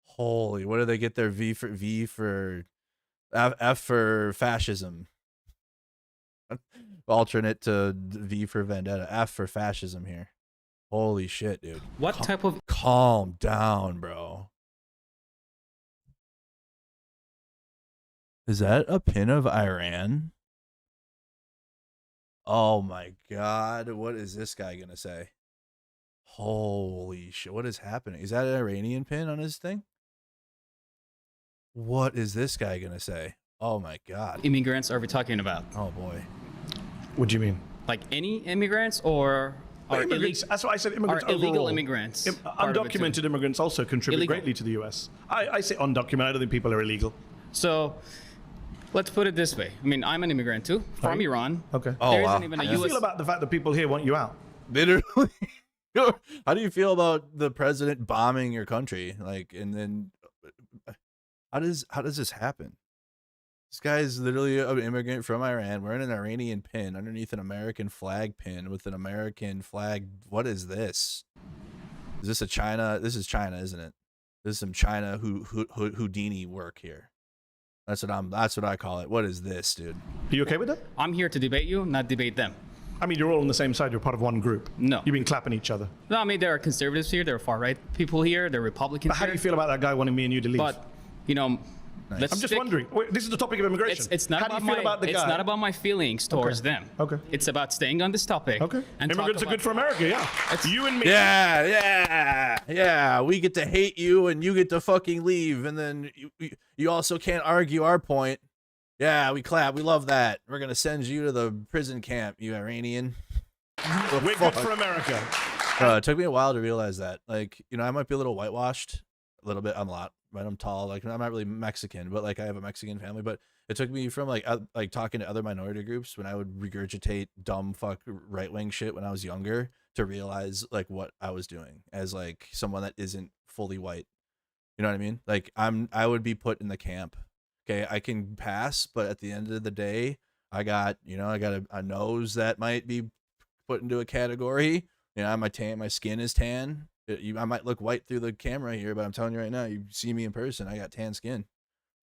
Holy, what do they get their V for F for fascism? Alternate to V for vendetta. F for fascism here. Holy shit, dude. What type of... Calm down, bro. Is that a pin of Iran? Oh my God, what is this guy gonna say? Holy shit, what is happening? Is that an Iranian pin on his thing? What is this guy gonna say? Oh my God. immigrants are we talking about? Oh boy. What do you mean? Like any immigrants or... Are immigrants, that's why I said immigrants are illegal overall. immigrants. Undocumented immigrants also contribute Illegal. greatly to the U.S. I say undocumented. I don't think people are illegal. So, let's put it this way. I mean, I'm an immigrant too, from Iran. Okay. There isn't even a How do you US... feel about the fact that people here want you out? Literally. How do you feel about the president bombing your country? Like, and then how does this happen? This guy is literally an immigrant from Iran wearing an Iranian pin underneath an American flag pin with an American flag. What is this? Is this a China? This is China, isn't it? This is some China Houdini work here. That's what I call it. What is this, dude? Are you okay with that? I'm here to debate you, not debate them. I mean, you're all on the same side. You're part of one group. No. You've been clapping each other. No, I mean, there are conservatives here, there are far-right people here, there are Republicans But how do you feel about that guy wanting me and you to leave? But, you know, let's I'm just wondering. This is the topic of immigration. It's not how about do you feel my, about the guy? It's not about my feelings towards them. Okay. It's about staying on this topic. Okay. And Immigrants are good for America, yeah. You and me. Yeah. We get to hate you and you get to fucking leave, and then you also can't argue our point. Yeah, we clap. We love that. We're gonna send you to the prison camp, you Iranian. We're good for America. It took me a while to realize that. Like, you know, I might be a little whitewashed, a little bit. I'm a lot, right? I'm tall. Like, I'm not really Mexican, but like I have a Mexican family. But it took me from like talking to other minority groups when I would regurgitate dumb fuck right wing shit when I was younger to realize like what I was doing as like someone that isn't fully white. You know what I mean? Like I would be put in the camp. Okay, I can pass, but at the end of the day, I got a nose that might be put into a category. You know, my skin is tan. I might look white through the camera here, but I'm telling you right now, you see me in person, I got tan skin.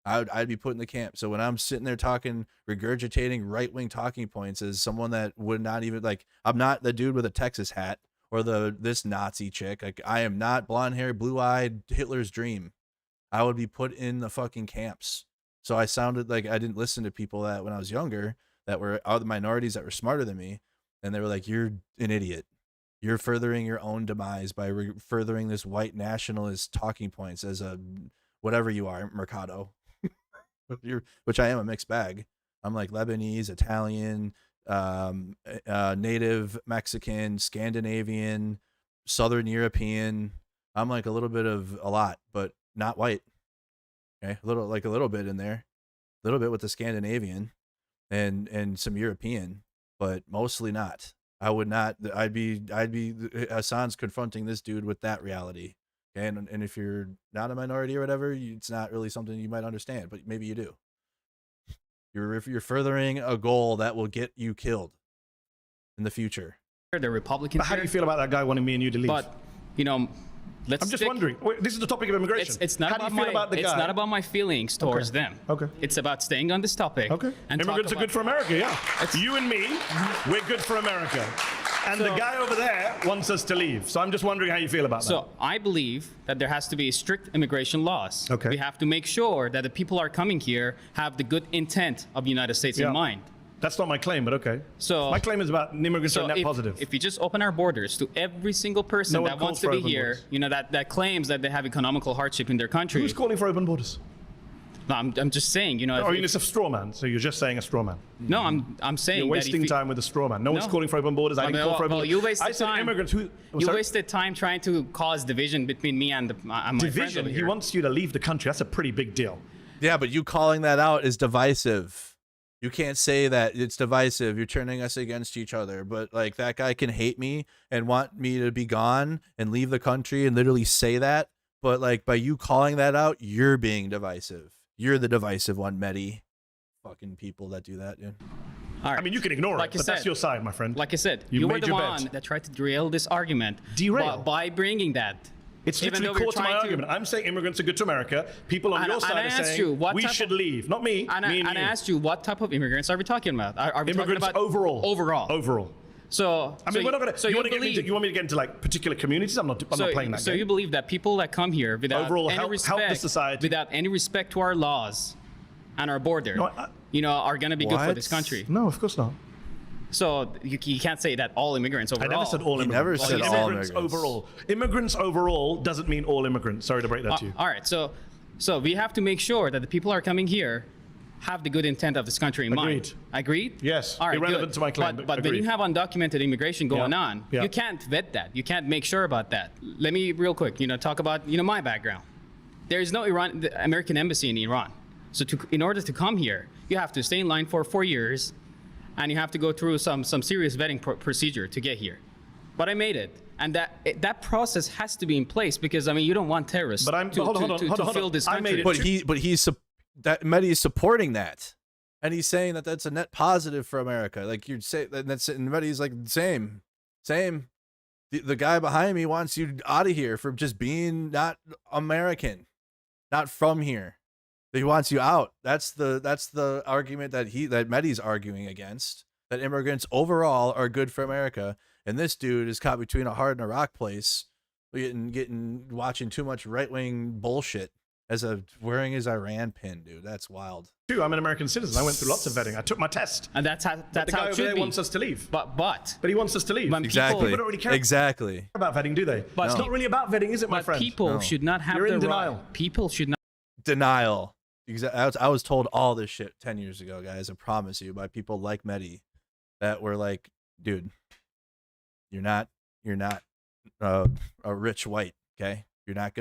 I'd be put in the camp. So when I'm sitting there regurgitating right-wing talking points as someone that would not even like, I'm not the dude with a Texas hat or this Nazi chick. Like I am not blonde hair, blue-eyed Hitler's dream. I would be put in the fucking camps. So I sounded like I didn't listen to people that when I was younger that were other minorities that were smarter than me. And they were like, you're an idiot. You're furthering your own demise by furthering this white nationalist talking points as a whatever you are, Mercado. Which I am a mixed bag. I'm like Lebanese, Italian, native Mexican, Scandinavian, Southern European. I'm like a little bit of a lot, but not white. Okay, a little bit in there, a little bit with the Scandinavian, and some European, but mostly not. I would not. I'd be. Hassan's confronting this dude with that reality. Okay, and if you're not a minority or whatever, it's not really something you might understand, but maybe you do. You're furthering a goal that will get you killed in the future. The Republicans. But how do you feel about that guy wanting me and you to leave? But, you know, I'm just wondering. This is the topic of immigration. It's not how about do you feel about the guy? It's not about my feelings towards them. Okay. It's about staying on this topic. Okay. And Immigrants are good for America, yeah. You and me, we're good for America. And the guy over there wants us to leave. So I'm just wondering how you feel about that. So I believe that there has to be strict immigration laws. Okay. We have to make sure that the people who are coming here have the good intent of the United States in mind. That's not my claim, but okay. So my claim is about immigrants are net positive. If we just open our borders to every single person that wants to be here, that claims that they have economical hardship in their country. Who's calling for open borders? No, I'm just saying, it's a straw man. So you're just saying a straw man. No, I'm saying you're wasting time with a straw man. No one's calling for open borders. I didn't call for open borders. You wasted I said time. immigrants. You wasted time trying to cause division between me and my friends division. over He here. wants you to leave the country. That's a pretty big deal. Yeah, but you calling that out is divisive. You can't say that it's divisive. You're turning us against each other. But like that guy can hate me and want me to be gone and leave the country and literally say that. But like by you calling that out, you're being divisive. You're the divisive one, Mehdi. Fucking people that do that, dude. Right. I mean, you can ignore it, but that's your side, my friend. Like I said, you were the one that tried to derail this argument. Derail? By bringing that. It's literally core to my argument. I'm saying immigrants are good to America. People on your side are saying we should leave. Not me. And me and I you. asked you, what type of immigrants are we talking about? Are we immigrants talking about overall? Overall. So I mean, we're not gonna. So you want me to get into like particular communities? I'm not playing that So game. you believe that people that come here without overall any help respect, the society, without any respect to our laws and our border, are going to be good for this country? No, of course not. So you can't say that all immigrants overall. I never said all immigrants. Never said all immigrants overall. Immigrants overall doesn't mean all immigrants. Sorry to break that to you. All right. So we have to make sure that the people who are coming here have the good intent of this country in mind. Agreed? Yes. All right, irrelevant good. to my claim. But when you have undocumented immigration going on, Yeah. you can't vet that. You can't make sure about that. Let me real quick, talk about my background. There is no American embassy in Iran. So in order to come here, you have to stay in line for 4 years, and you have to go through some serious vetting procedure to get here. But I made it. And that process has to be in place because you don't want terrorists to fill this country. That Mehdi is supporting that, and he's saying that that's a net positive for America. Like you'd say, and Mehdi's like same. The guy behind me wants you out of here for just being not American, not from here. He wants you out. That's the argument that Mehdi's arguing against. That immigrants overall are good for America, and this dude is caught between a hard and a rock place, watching too much right-wing bullshit. Wearing his Iran pin, dude. That's wild. True, I'm an American citizen. I went through lots of vetting. I took my test. And that's how the guy over there wants us to leave. But he wants us to leave. Exactly. People don't really care about vetting, do they? But it's not really about vetting, is it, my friend? People should not have You're in the denial. right. People should not. Denial. I was told all this shit 10 years ago, guys. I promise you, by people like Mehdi, that were like, dude, you're not a rich white, okay? You're not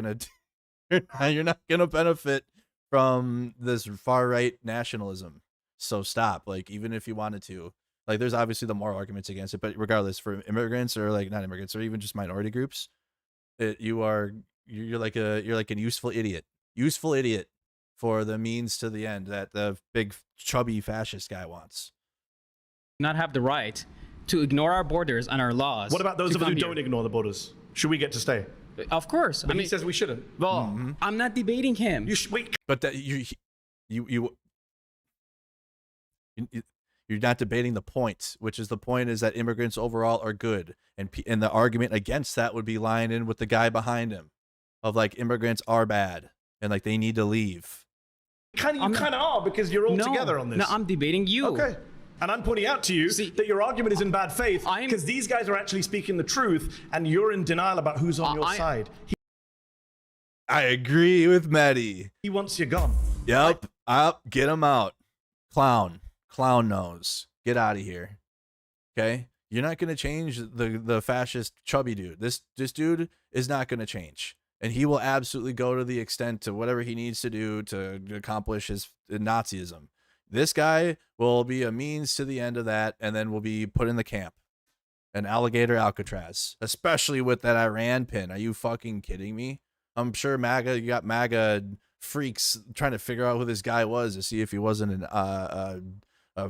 gonna benefit from this far right nationalism. So stop. Like, even if you wanted to, like, there's obviously the moral arguments against it, but regardless, for immigrants or like not immigrants or even just minority groups, you're like a useful idiot for the means to the end that the big chubby fascist guy wants. Not have the right to ignore our borders and our laws. What about those of us who don't ignore the borders? Should we get to stay? Of course. But he says we shouldn't. Well, I'm not debating him. But that you're not debating the point, which is the point is that immigrants overall are good, and the argument against that would be lying in with the guy behind him, of like immigrants are bad and like they need to leave. You kind of are, because you're all together on this. No, I'm debating you. Okay. And I'm pointing out to you that your argument is in bad faith because these guys are actually speaking the truth and you're in denial about who's on your side. I agree with Mehdi. He wants you gone. Yep. Get him out. Clown nose. Get out of here. Okay? You're not going to change the fascist chubby dude. This dude is not going to change. And he will absolutely go to the extent to whatever he needs to do to accomplish his Nazism. This guy will be a means to the end of that, and then will be put in the camp. An alligator Alcatraz. Especially with that Iran pin. Are you fucking kidding me? I'm sure you got MAGA freaks trying to figure out who this guy was to see if he wasn't a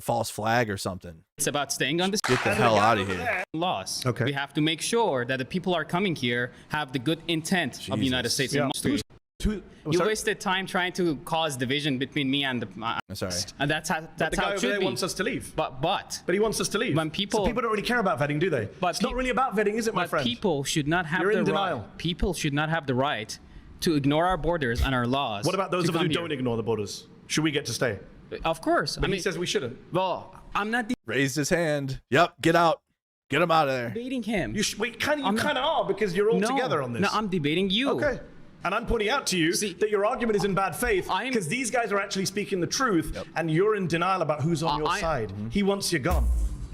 false flag or something. It's about staying on this. Get the hell out of here. Laws. Okay. We have to make sure that the people who are coming here have the good intent of the United States in mind. You wasted time trying to cause division between me and the. I'm sorry. And that's how the guy it over should there be. wants us to leave. But he wants us to leave. When people so people don't really care about vetting, do they? But it's not really about vetting, is it, my friend? People should not have You're in the denial. right. People should not have the right to ignore our borders and our laws. What about those to of us who come don't ignore the borders? Should we get to stay? Of course. But he says we shouldn't. Well, I'm not Raised his hand. Yep, get out. Get him out of there. debating him. You kind of are because you're all together on this. No, I'm debating you. Okay. And I'm pointing out to you that your argument is in bad faith because these guys are actually speaking the truth and you're in denial about who's on your side. He wants you gone.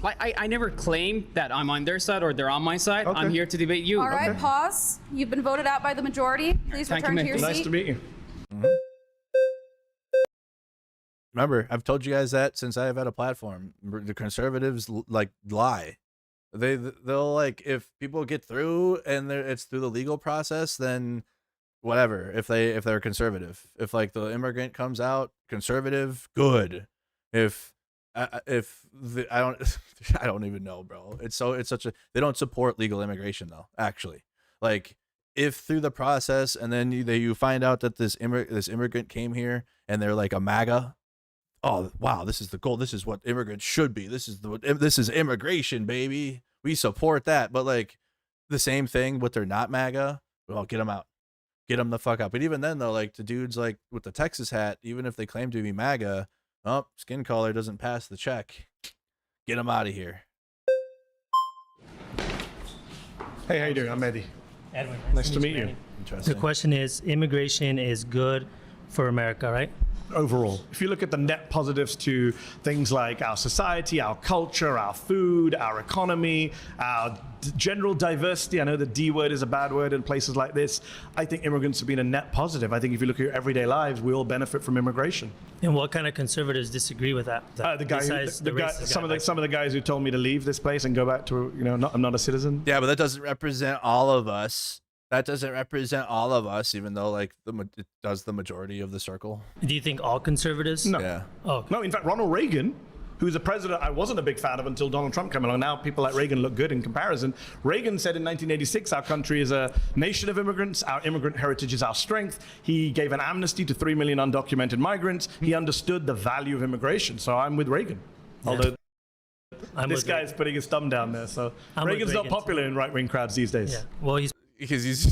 I never claimed that I'm on their side or they're on my side. I'm here to debate you. All right, pause. You've been voted out by the majority. Please return to your seat. Nice to meet you. Remember, I've told you guys that since I've had a platform. The conservatives lie. They'll like, if people get through and it's through the legal process, then whatever. If they're conservative, if like the immigrant comes out conservative, good. I don't even know, bro. It's such a, they don't support legal immigration though. Actually, like if through the process and then you find out that this immigrant came here and they're like a MAGA. Oh wow, this is the goal. This is what immigrants should be. This is immigration, baby. We support that. But like the same thing, but they're not MAGA. Well, get them out. Get them the fuck out. But even then, though, like the dudes like with the Texas hat, even if they claim to be MAGA, oh, skin color doesn't pass the check. Get them out of here. Hey, how you doing? I'm Mehdi. Edwin, nice to meet you. The question is, immigration is good for America, right? Overall, if you look at the net positives to things like our society, our culture, our food, our economy, our general diversity, I know the D word is a bad word in places like this. I think immigrants have been a net positive. I think if you look at your everyday lives, we all benefit from immigration. And what kind of conservatives disagree with that? Some of the guys who told me to leave this place and go back to, I'm not a citizen. Yeah, but that doesn't represent all of us. That doesn't represent all of us, even though like it does the majority of the circle. Do you think all conservatives? No. Yeah. Oh. No, in fact, Ronald Reagan, who's a president I wasn't a big fan of until Donald Trump came along. Now people like Reagan look good in comparison. Reagan said in 1986, our country is a nation of immigrants. Our immigrant heritage is our strength. He gave an amnesty to 3 million undocumented migrants. He understood the value of immigration. So I'm with Reagan. Yeah. Although this guy's putting his thumb down there. So Reagan's not popular in right-wing crowds these days. Yeah. Well, he's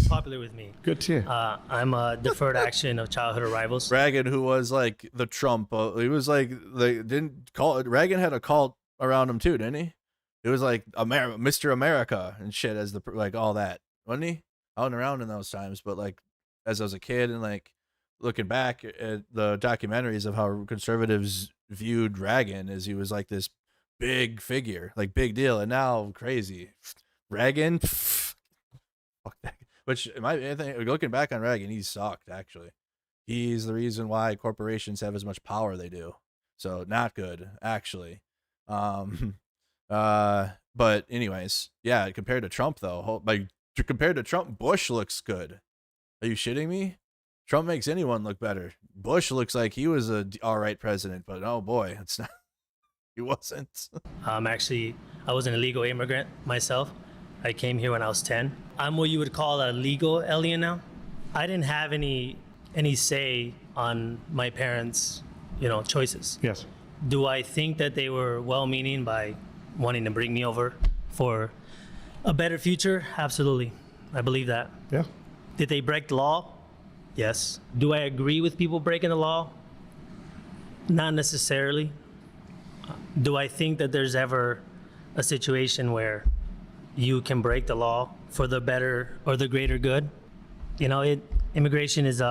popular with me. Good to hear. I'm a deferred action of childhood arrivals. Reagan, who was like the Trump, he was like they didn't call it. Reagan had a cult around him too, didn't he? It was like Mr. America and shit as the like all that, wasn't he? I wasn't around in those times, but like as I was a kid and like looking back at the documentaries of how conservatives viewed Reagan, as he was like this big figure, like big deal, and now crazy Reagan. Fuck that. Which I think looking back on Reagan, he sucked actually. He's the reason why corporations have as much power they do. So not good actually. But anyways, yeah, compared to Trump though, like compared to Trump, Bush looks good. Are you shitting me? Trump makes anyone look better. Bush looks like he was a all right president, but oh boy, it's not. He wasn't. I was an illegal immigrant myself. I came here when I was 10. I'm what you would call a legal alien now. I didn't have any say on my parents' choices. Yes. Do I think that they were well-meaning by wanting to bring me over for a better future? Absolutely. I believe that. Yeah. Did they break the law? Yes. Do I agree with people breaking the law? Not necessarily. Do I think that there's ever a situation where you can break the law for the better or the greater good? Immigration is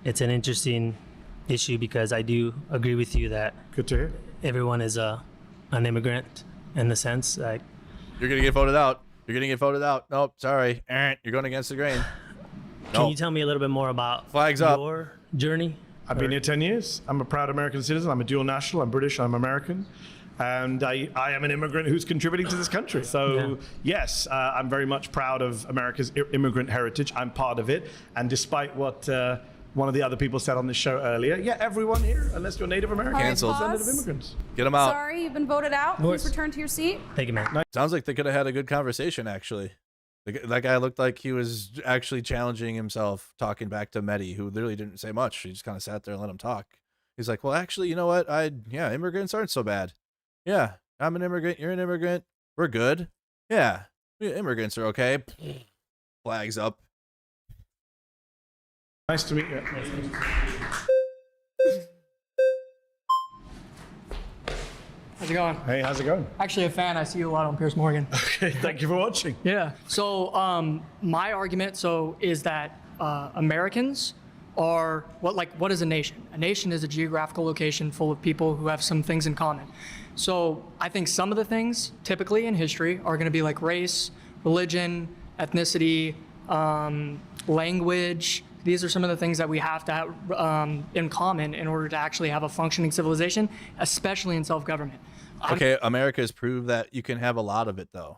it's an interesting issue because I do agree with you that good to hear. Everyone is an immigrant in the sense like you're gonna get voted out. You're gonna get voted out. Nope, sorry, you're going against the grain. Can you tell me a little bit more about flags your journey? I've been here 10 years. I'm a proud American citizen. I'm a dual national. I'm British. I'm American. And I am an immigrant who's contributing to this country. So yes, I'm very much proud of America's immigrant heritage. I'm part of it. And despite what one of the other people said on this show earlier, everyone here, unless you're Native American, is representative immigrants. Get them out. Sorry, you've been voted out. Please return to your seat. Thank you, man. Sounds like they could have had a good conversation, actually. That guy looked like he was actually challenging himself, talking back to Mehdi, who literally didn't say much. He just kind of sat there and let him talk. He's like, well, actually, you know what? Yeah, immigrants aren't so bad. Yeah, I'm an immigrant. You're an immigrant. We're good. Yeah, immigrants are okay. Flags up. Nice to meet you. How's it going? Hey, how's it going? Actually a fan. I see you a lot on Piers Morgan. Okay, thank you for watching. Yeah. So my argument is that Americans are what is a nation? A nation is a geographical location full of people who have some things in common. So I think some of the things typically in history are going to be like race, religion, ethnicity, language. These are some of the things that we have to have in common in order to actually have a functioning civilization, especially in self-government. Okay, America has proved that you can have a lot of it, though.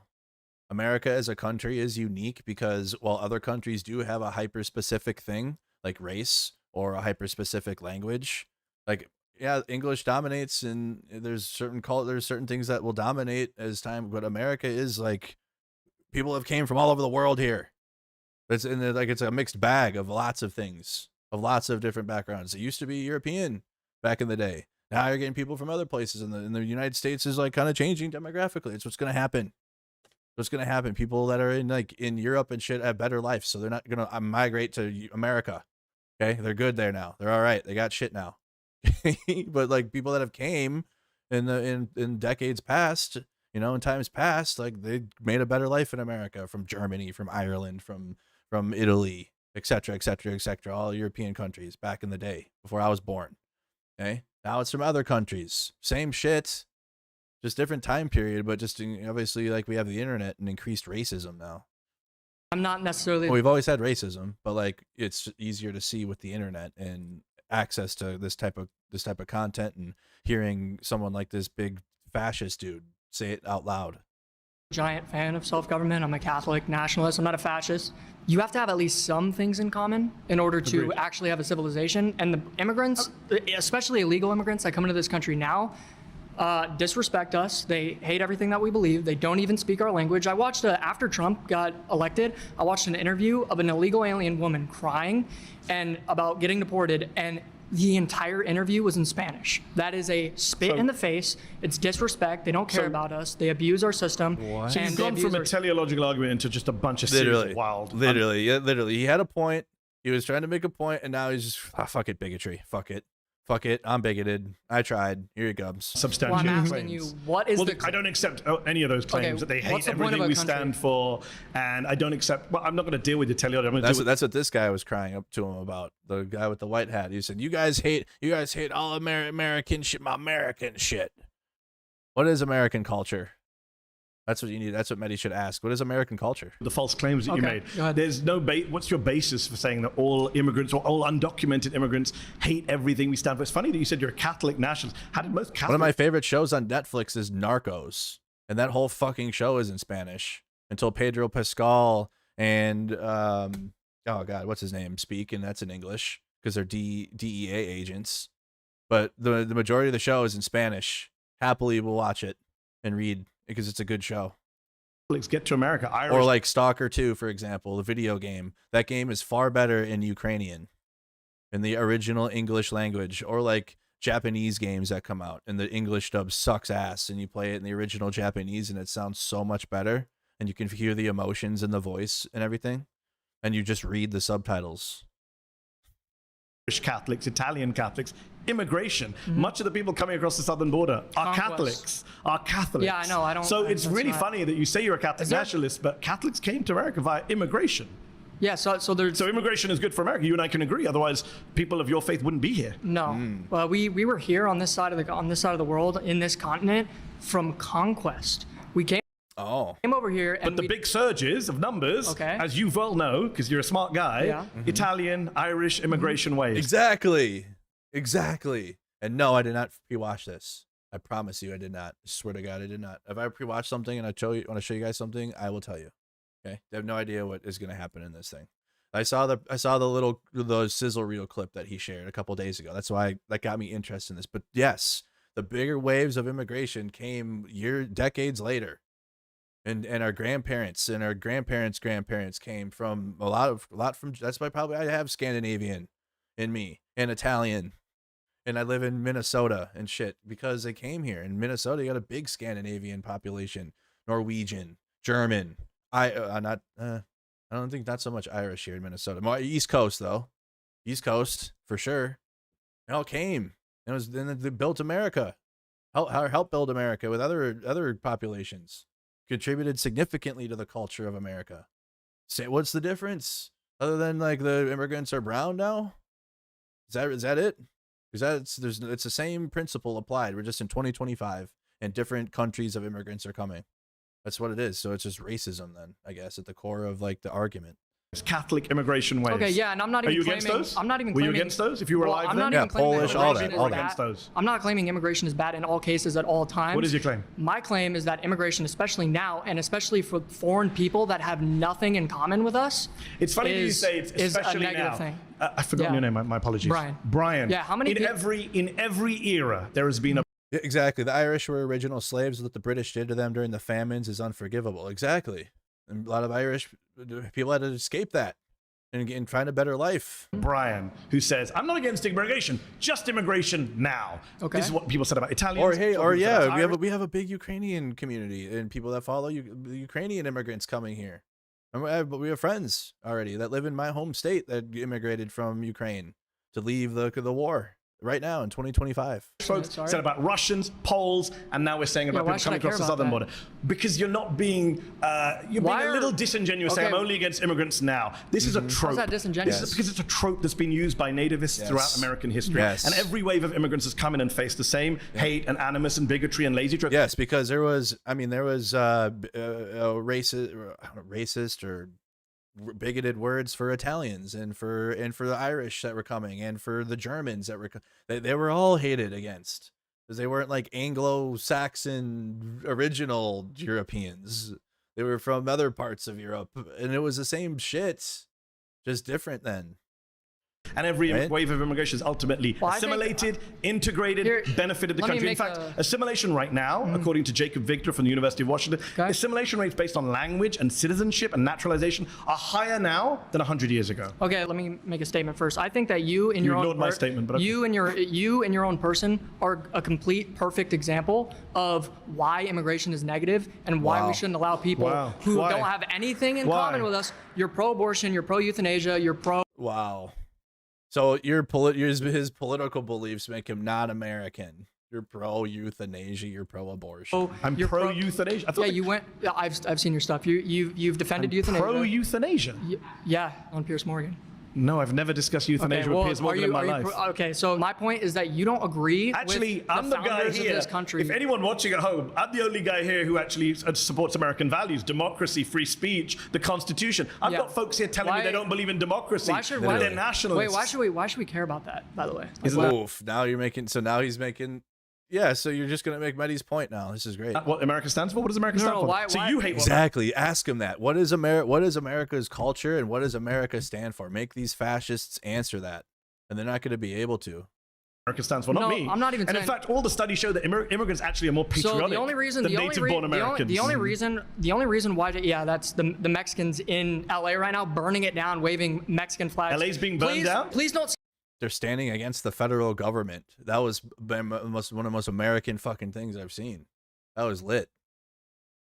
America as a country is unique because while other countries do have a hyper-specific thing, like race or a hyper-specific language, like, yeah, English dominates and there's certain things that will dominate as time, but America is like, people have came from all over the world here. It's a mixed bag of lots of things, of lots of different backgrounds. It used to be European back in the day. Now you're getting people from other places, and the United States is like kind of changing demographically. It's what's going to happen. What's going to happen? People that are in Europe and shit have better life, so they're not going to migrate to America. Okay, they're good there now. They're all right. They got shit now. But like people that have came in decades past, in times past, like they made a better life in America, from Germany, from Ireland, from Italy, etc., etc., etc., all European countries back in the day before I was born. Okay, now it's from other countries, same shit, just different time period, but just obviously like we have the internet and increased racism now. I'm not necessarily. Well, we've always had racism, but like it's easier to see with the internet and access to this type of content, and hearing someone like this big fascist dude say it out loud. Giant fan of self-government. I'm a Catholic nationalist. I'm not a fascist. You have to have at least some things in common in order to Agreed. actually have a civilization. And the immigrants, especially illegal immigrants that come into this country now, disrespect us. They hate everything that we believe. They don't even speak our language. I watched, after Trump got elected, I watched an interview of an illegal alien woman crying and about getting deported, and the entire interview was in Spanish. That is a spit in the face. It's disrespect. They don't care about us. They abuse our system. What? So you've gone from a teleological argument into just a bunch of series of wild. Literally. He had a point. He was trying to make a point, and now he's just, fuck it, bigotry. Fuck it. Fuck it. I'm bigoted. I tried. Here he comes. Substantiated Well, I'm asking you, what is I don't accept any of those claims that they hate everything we stand for, and I don't accept. Well, I'm not going to deal with the teleology. That's what this guy was crying up to him about. The guy with the white hat. He said, "You guys hate all American shit. My American shit. What is American culture?" That's what you need. That's what Mehdi should ask. What is American culture? The false claims that you made. There's no what's your basis for saying that all immigrants or all undocumented immigrants hate everything we stand for? It's funny that you said you're a Catholic nationalist. How did most Catholic... One of my favorite shows on Netflix is Narcos, and that whole fucking show is in Spanish until Pedro Pascal and oh god, what's his name, speak, and that's in English because they're DEA agents. But the majority of the show is in Spanish. Happily, we'll watch it and read, because it's a good show. Let's get to America. Irish. Or like Stalker 2, for example, the video game. That game is far better in Ukrainian, in the original English language. Or like Japanese games that come out, and the English dub sucks ass, and you play it in the original Japanese, and it sounds so much better, and you can hear the emotions in the voice and everything, and you just read the subtitles. Irish Catholics, Italian Catholics, immigration. Much of the people coming across the southern border are Catholics. Yeah, I know. I don't. So it's really funny that you say you're a Catholic nationalist, but Catholics came to America via immigration. Yeah, so immigration is good for America. You and I can agree. Otherwise, people of your faith wouldn't be here. No. Well, we were here on this side of the world, in this continent, from conquest. We came over here, and but the big surges of numbers, as you well know, because you're a smart guy, Italian, Irish immigration waves. Exactly. And no, I did not pre-watch this. I promise you, I did not. I swear to God, I did not. If I pre-watch something and I want to show you guys something, I will tell you. Okay, they have no idea what is going to happen in this thing. I saw the sizzle reel clip that he shared a couple days ago. That's why that got me interested in this. But yes, the bigger waves of immigration came decades later. and our grandparents and our grandparents came from a lot from. That's why probably I have Scandinavian in me and Italian, and I live in Minnesota and shit because they came here. In Minnesota, you got a big Scandinavian population, Norwegian, German. I don't think not so much Irish here in Minnesota. More East Coast though, East Coast for sure. It all came. Then they built America. Help build America with other populations. Contributed significantly to the culture of America. Say, what's the difference other than like the immigrants are brown now? Is that it? Because it's the same principle applied. We're just in 2025 and different countries of immigrants are coming. That's what it is. So it's just racism then, I guess, at the core of like the argument. It's Catholic immigration ways. Okay, yeah, and I'm not even claiming. Are you against those? I'm not even Were claiming. you against those if you were alive I'm then? not even claiming Polish, all that, immigration all is that. bad. Against those. I'm not claiming immigration is bad in all cases at all times. What is your claim? My claim is that immigration, especially now, and especially for foreign people that have nothing in common with us, It's funny that you say it's is a especially negative now. thing. I forgot your name. My apologies. Brian. Brian. Yeah, how many in every era there has been a. Yeah, exactly. The Irish were original slaves. What the British did to them during the famines is unforgivable. Exactly. And a lot of Irish people had to escape that and find a better life. Brian, who says, I'm not against immigration, just immigration now. Okay. This is what people said about Italians. We have a big Ukrainian community and people that follow Ukrainian immigrants coming here. But we have friends already that live in my home state that immigrated from Ukraine to leave the war right now in 2025. Folks said about Russians, Poles, and now we're saying about people coming across the southern border. Because you're not being, you're being a little disingenuous saying I'm only against immigrants now. This is a trope. How's that disingenuous? This is because it's a trope that's been used by nativists throughout American history. Yes. And every wave of immigrants has come in and faced the same hate and animus and bigotry and lazy trope. Yes, because there was racist or bigoted words for Italians and for the Irish that were coming and for the Germans that were they were all hated against because they weren't like Anglo-Saxon original Europeans. They were from other parts of Europe and it was the same shit, just different then. And every wave of immigration is ultimately assimilated, integrated, benefited the country. In fact, assimilation right now, according to Jacob Victor from the University of Washington, assimilation rates based on language and citizenship and naturalization are higher now than 100 years ago. Okay, let me make a statement first. I think that you in your own ignored my statement, but you and your own person are a complete perfect example of why immigration is negative and why we shouldn't allow people who don't have anything in common with us. You're pro-abortion, you're pro-euthanasia, you're pro. Wow. So his political beliefs make him not American. You're pro-euthanasia. You're pro-abortion. Oh, I'm pro-euthanasia. Yeah, you went. I've seen your stuff. You've defended euthanasia. Pro-euthanasia. Yeah, on Piers Morgan. No, I've never discussed euthanasia with Piers Morgan in my life. Okay, so my point is that you don't agree actually, with I'm the guy founders here. of this country. If anyone watching at home, I'm the only guy here who actually supports American values, democracy, free speech, the Constitution. I've got folks here telling me they don't believe in democracy. They're nationalists. Wait, why should we care about that, by the way? Oof, now he's making... Yeah, so you're just going to make Mehdi's point now. This is great. What America stands for? What does America stand for? So you hate exactly. Ask him that. What is America's culture and what does America stand for? Make these fascists answer that, and they're not going to be able to. America stands for, not me. I'm not even. And in fact, all the studies show that immigrants actually are more patriotic than native-born Americans. The only reason why, that's the Mexicans in LA right now burning it down, waving Mexican flags. LA's being burned down. Please don't. They're standing against the federal government. That was one of the most American fucking things I've seen. That was lit.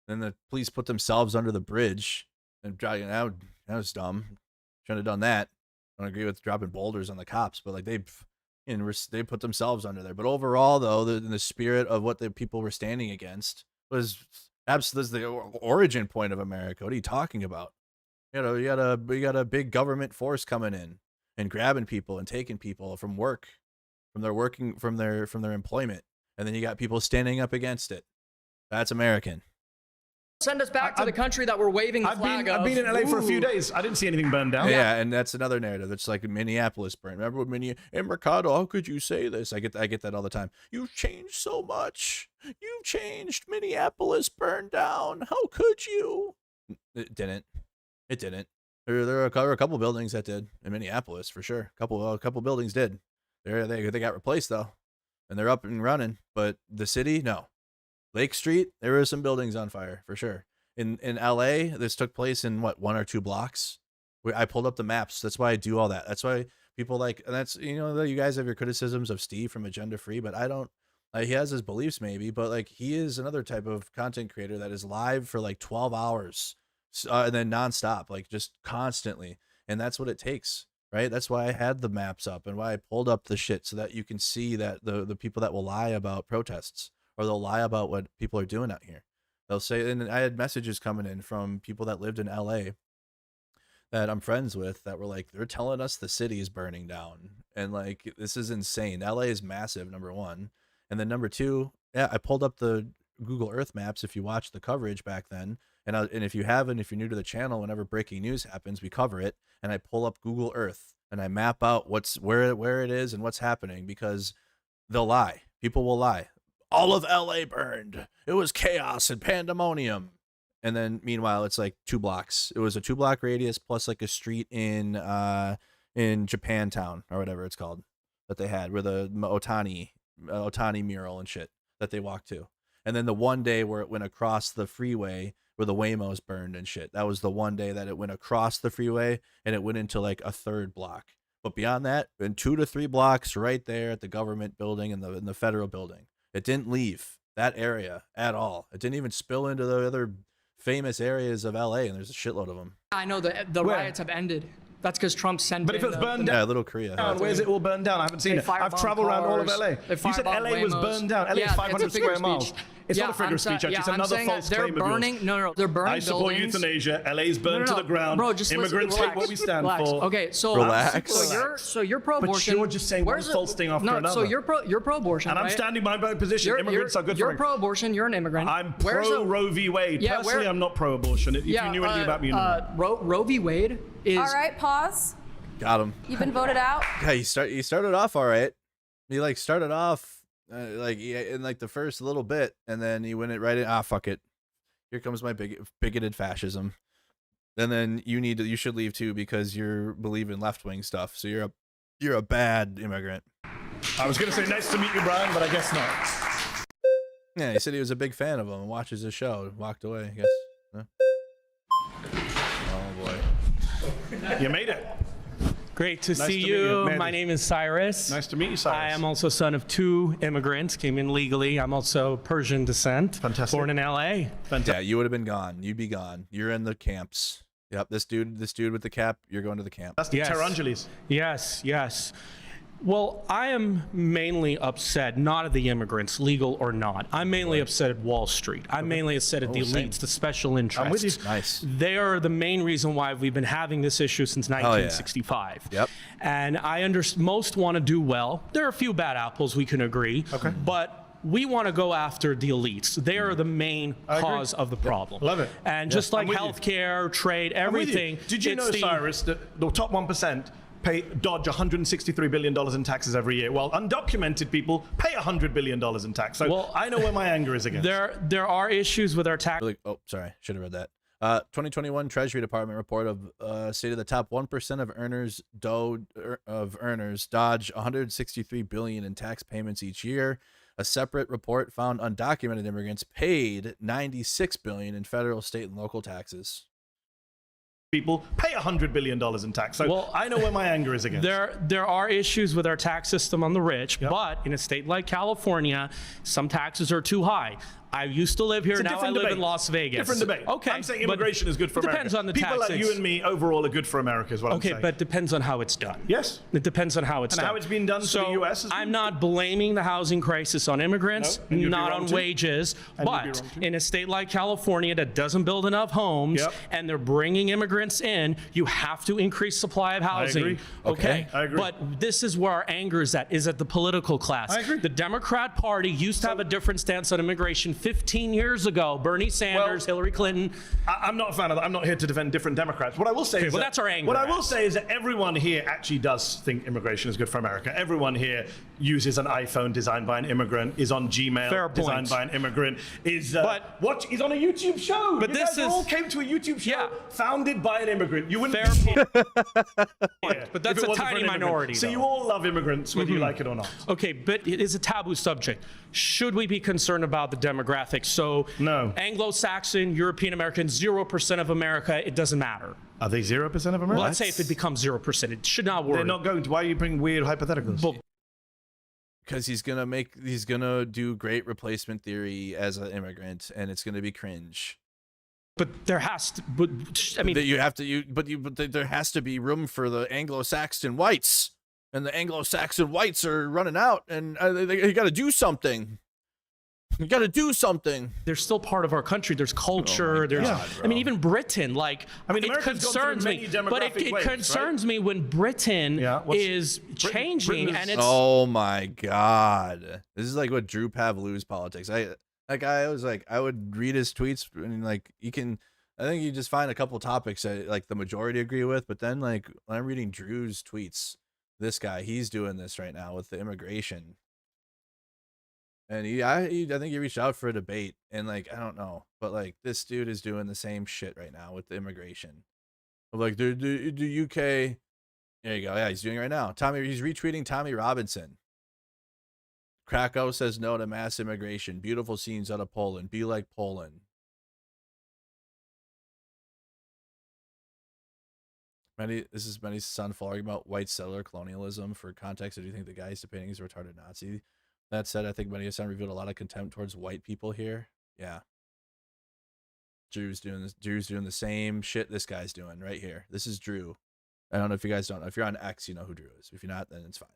Then the police put themselves under the bridge and driving out. That was dumb. Shouldn't have done that. I don't agree with dropping boulders on the cops, but like they put themselves under there. But overall, though, the spirit of what the people were standing against was absolutely the origin point of America. What are you talking about? You got a big government force coming in and grabbing people and taking people from work, from their employment, and then you got people standing up against it. That's American. Send us back to the country that we're waving the flag of. I've been in LA for a few days. I didn't see anything burned down. Yeah, and that's another narrative. It's like Minneapolis burned. Remember when in Mercado? How could you say this? I get that all the time. You've changed so much. You've changed. Minneapolis burned down. How could you? It didn't. It didn't. There are a couple buildings that did in Minneapolis for sure. A couple buildings did. They got replaced though, and they're up and running. But the city, no. Lake Street, there were some buildings on fire for sure. In LA, this took place in what, 1 or 2 blocks? I pulled up the maps. That's why I do all that. That's why people like, and that's, you know, you guys have your criticisms of Steve from Agenda Free, but I don't, he has his beliefs maybe, but like he is another type of content creator that is live for like 12 hours and then nonstop, like just constantly. And that's what it takes, right? That's why I had the maps up and why I pulled up the shit so that you can see that the people that will lie about protests or they'll lie about what people are doing out here. They'll say, and I had messages coming in from people that lived in LA that I'm friends with that were like, they're telling us the city is burning down. And like, this is insane. LA is massive, number one. And then number two, yeah, I pulled up the Google Earth maps if you watched the coverage back then. And if you haven't, if you're new to the channel, whenever breaking news happens, we cover it. And I pull up Google Earth and I map out where it is and what's happening, because they'll lie. People will lie. All of LA burned. It was chaos and pandemonium. And then meanwhile, it's like 2 blocks. It was a 2-block radius plus like a street in Japantown or whatever it's called that they had, where the Otani mural and shit that they walked to. And then the one day where it went across the freeway where the Waymos burned and shit. That was the one day that it went across the freeway and it went into like a 3rd block. But beyond that, in 2 to 3 blocks right there at the government building and the federal building, it didn't leave that area at all. It didn't even spill into the other famous areas of LA, and there's a shitload of them. I know the riots have ended. That's because Trump sent. But if it's burned down, yeah, Little Korea. Where's it all burned down? I haven't seen it. I've traveled around all of LA. You said LA was burned down. LA is 500 square miles. It's not a figure of speech, actually. It's another false claim of yours. No, they're burning I support buildings. euthanasia. LA's burned to the ground. Bro, just immigrants listen, take what we stand for. Okay, so So you're pro-abortion. But you're just saying one false thing after another. So you're pro-abortion, and I'm standing by my position. Immigrants are good for You're pro-abortion. You're an immigrant. I'm pro Roe v. Wade. Personally, I'm not pro-abortion. If you knew anything about me, you know. Roe v. Wade is. All right, pause. Got him. You've been voted out. Yeah, you started off all right. You like started off in like the first little bit, and then you went it right in. Fuck it. Here comes my bigoted fascism. And then you should leave too, because you're believing left-wing stuff. So you're a bad immigrant. I was gonna say nice to meet you, Brian, but I guess not. Yeah, he said he was a big fan of him and watches his show. Walked away, I guess. Huh? Oh boy. You made it. Great to see you. My name is Cyrus. Nice to meet you, Cyrus. I am also son of 2 immigrants, came in legally. I'm also Persian descent. Fantastic. Born in LA. Fantastic. Yeah, you would have been gone. You'd be gone. You're in the camps. Yep, this dude with the cap, you're going to the camp. That's the Terangelis. Yes, yes. Well, I am mainly upset, not at the immigrants, legal or not. I'm mainly upset at Wall Street. I'm mainly upset at the elites, the special interests. I'm with you. Nice. They are the main reason why we've been having this issue since 1965. Yep. And most want to do well. There are a few bad apples, we can agree. Okay. But we want to go after the elites. They are the main cause of the problem. Love it. And just like healthcare, trade, everything. Did you know, Cyrus, that the top 1% dodge $163 billion in taxes every year, while undocumented people pay $100 billion in tax? So I know where my anger is against. There are issues with our tax. Oh, sorry, should have read that. 2021 Treasury Department report of stated the top 1% of earners dodge 163 billion in tax payments each year. A separate report found undocumented immigrants paid 96 billion in federal, state, and local taxes. People pay $100 billion in tax. So I know where my anger is against. There are issues with our tax system on the rich, but in a state like California, some taxes are too high. I used to live here, now I live in Las Vegas. Different debate. Okay. I'm saying immigration is good for America. Depends on the People tax. like you and me overall are good for America is what I'm saying. Okay, but it depends on how it's done. Yes. It depends on how it's done. And how it's been done for the U.S. I'm not blaming the housing crisis on immigrants, not on wages, but in a state like California that doesn't build enough homes and they're bringing immigrants in, you have to increase supply of housing. I agree. Okay. I agree. But this is where our anger is at the political class. I agree. The Democrat Party used to have a different stance on immigration 15 years ago. Bernie Sanders, Hillary Clinton. I'm not a fan of that. I'm not here to defend different Democrats. What I will say is that's our anger. What I will say is that everyone here actually does think immigration is good for America. Everyone here uses an iPhone designed by an immigrant, is on Gmail designed by an immigrant, is on a YouTube show. But you guys all came to a YouTube show founded by an immigrant. You wouldn't But that's a tiny minority. So you all love immigrants, whether you like it or not. Okay, but it is a taboo subject. Should we be concerned about the demographics demographics. So no. Anglo-Saxon, European American, 0% of America, it doesn't matter. Are they 0% of America? Well, let's say if it becomes 0%, it should not worry. They're not going to. Why are you bringing weird hypotheticals? Because he's gonna do great replacement theory as an immigrant, and it's gonna be cringe. But there has to. But I mean, there has to be room for the Anglo-Saxon whites, and the Anglo-Saxon whites are running out, and you got to do something. You got to do something. They're still part of our country. There's culture. I mean, even Britain. Like, it concerns me. But it concerns me when Britain is changing, and it's. Oh my God! This is like what Drew Pavlou's politics. That guy, I would read his tweets, and like I think you just find a couple topics that like the majority agree with, but then like when I'm reading Drew's tweets, this guy, he's doing this right now with the immigration. And I think he reached out for a debate, and like, I don't know, but like this dude is doing the same shit right now with the immigration. Like the UK, there you go. Yeah, he's doing it right now. He's retweeting Tommy Robinson. Krakow says no to mass immigration. Beautiful scenes out of Poland. Be like Poland. This is Mehdi's son arguing about white settler colonialism. For context, do you think the guy he's depicting is a retarded Nazi? That said, I think Mehdi Hasan revealed a lot of contempt towards white people here. Yeah. Drew's doing the same shit this guy's doing right here. This is Drew. I don't know if you guys don't know. If you're on X, you know who Drew is. If you're not, then it's fine.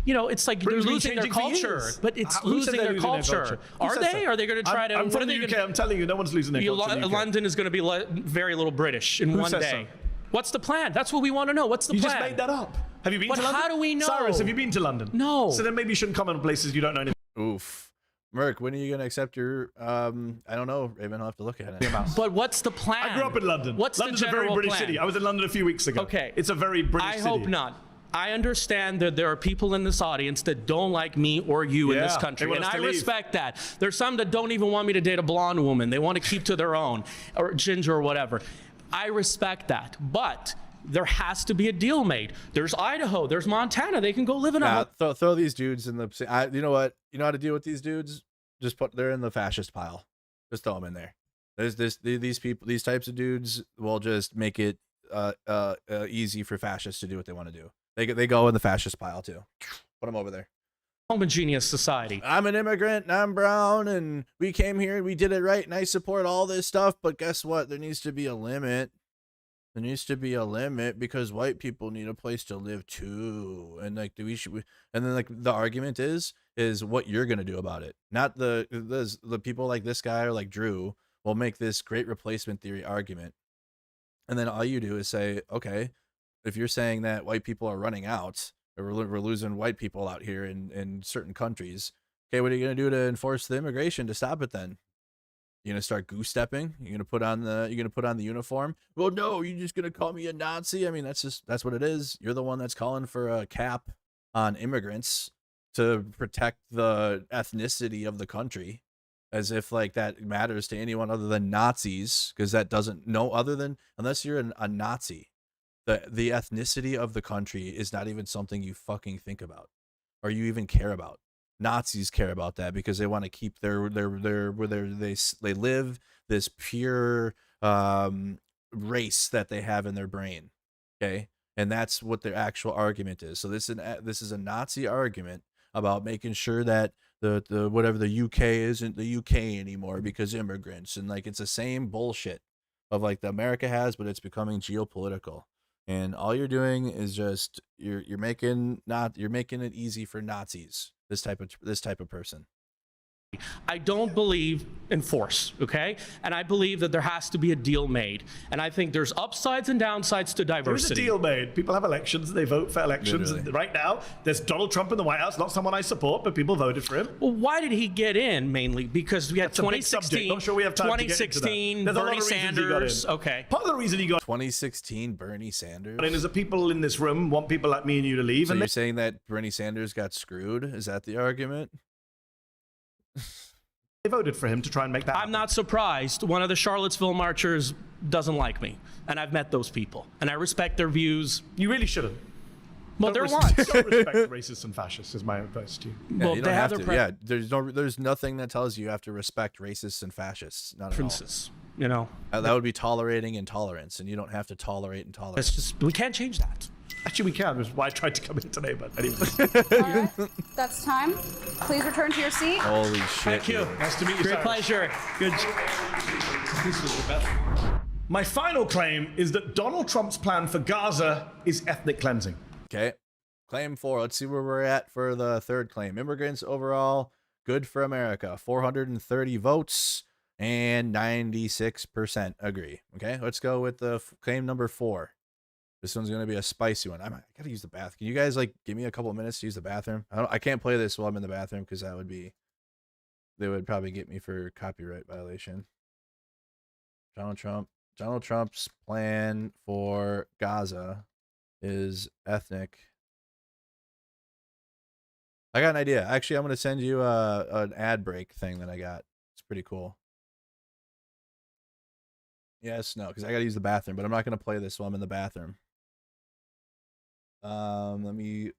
You know, it's like they're losing their culture, but it's losing their culture. Are they? Are they going to try to? I'm from the UK. I'm telling you, no one's losing their culture. London is going to be very little British in one day. What's the plan? That's what we want to know. What's the plan? You just made that up. Have you been to London? How do we know? Cyrus, have you been to London? No. So then maybe you shouldn't comment on places you don't know anything. Oof. Merc, when are you going to accept your, I don't know, Raven, I'll have to look at it. But what's the plan? I grew up in London. What's London's the general a very British plan? city. I was in London a few weeks ago. Okay. It's a very British city. I hope not. I understand that there are people in this audience that don't like me or you in this country, and I respect that. There's some that don't even want me to date a blonde woman. They want to keep to their own, or ginger or whatever. I respect that, but there has to be a deal made. There's Idaho, there's Montana. They can go live in a throw these dudes in the. You know what? You know how to deal with these dudes? Just they're in the fascist pile. Just throw them in there. These people, these types of dudes will just make it easy for fascists to do what they want to do. They go in the fascist pile too. Put them over there. Homogeneous society. I'm an immigrant and I'm brown and we came here and we did it right and I support all this stuff, but guess what? There needs to be a limit. There needs to be a limit because white people need a place to live too. And like, and then like the argument is what you're gonna do about it. Not the people like this guy or like Drew will make this great replacement theory argument. And then all you do is say, okay, if you're saying that white people are running out, or we're losing white people out here in certain countries, okay, what are you going to do to enforce the immigration to stop it then? You're going to start goose stepping? You're going to put on the uniform? Well, no, you're just going to call me a Nazi? I mean, that's what it is. You're the one that's calling for a cap on immigrants to protect the ethnicity of the country, as if like that matters to anyone other than Nazis, because that doesn't, unless you're a Nazi. The ethnicity of the country is not even something you fucking think about or you even care about. Nazis care about that because they want to keep they live this pure race that they have in their brain. Okay. And that's what their actual argument is. So this is a Nazi argument about making sure that the whatever the UK isn't the UK anymore because immigrants, and like it's the same bullshit of like the America has, but it's becoming geopolitical. And all you're doing is just you're making it easy for Nazis. This type of person. I don't believe in force, okay? And I believe that there has to be a deal made. And I think there's upsides and downsides to diversity. There's a deal made. People have elections. They vote for elections. And right now, there's Donald Trump in the White House. Not someone I support, but people voted for him. Well, why did he get in? Mainly because we had 2016. Not sure we have time to get into that. Bernie Sanders. Okay. Part of the reason he got 2016 Bernie Sanders. And is that people in this room want people like me and you to leave. So and you're saying that Bernie Sanders got screwed? Is that the argument? They voted for him to try and make that happen. I'm not surprised. One of the Charlottesville marchers doesn't like me, and I've met those people, and I respect their views. You really shouldn't. Well, they're Don't respect racists and fascists is my advice to you. Yeah, you don't have to. Yeah, there's nothing that tells you have to respect racists and fascists. Not at Princes, you know. That would be tolerating intolerance, and you don't have to tolerate intolerance. It's just we can't change that. Actually, we can. That's why I tried to come in today, but anyway. All right, that's time. Please return to your seat. Holy shit! Thank you. Dude. Nice to meet you. Great Cyrus. pleasure. Good. My final claim is that Donald Trump's plan for Gaza is ethnic cleansing. Okay. Claim 4. Let's see where we're at for the third claim. Immigrants overall, good for America. 430 votes and 96% agree. Okay, let's go with the claim number 4. This one's going to be a spicy one. I gotta use the bathroom. Can you guys give me a couple of minutes to use the bathroom? I can't play this while I'm in the bathroom because they would probably get me for copyright violation. Donald Trump's plan for Gaza is ethnic. I got an idea. Actually, I'm going to send you an ad break thing that I got. It's pretty cool. Yes, no, because I got to use the bathroom, but I'm not going to play this while I'm in the bathroom. Let me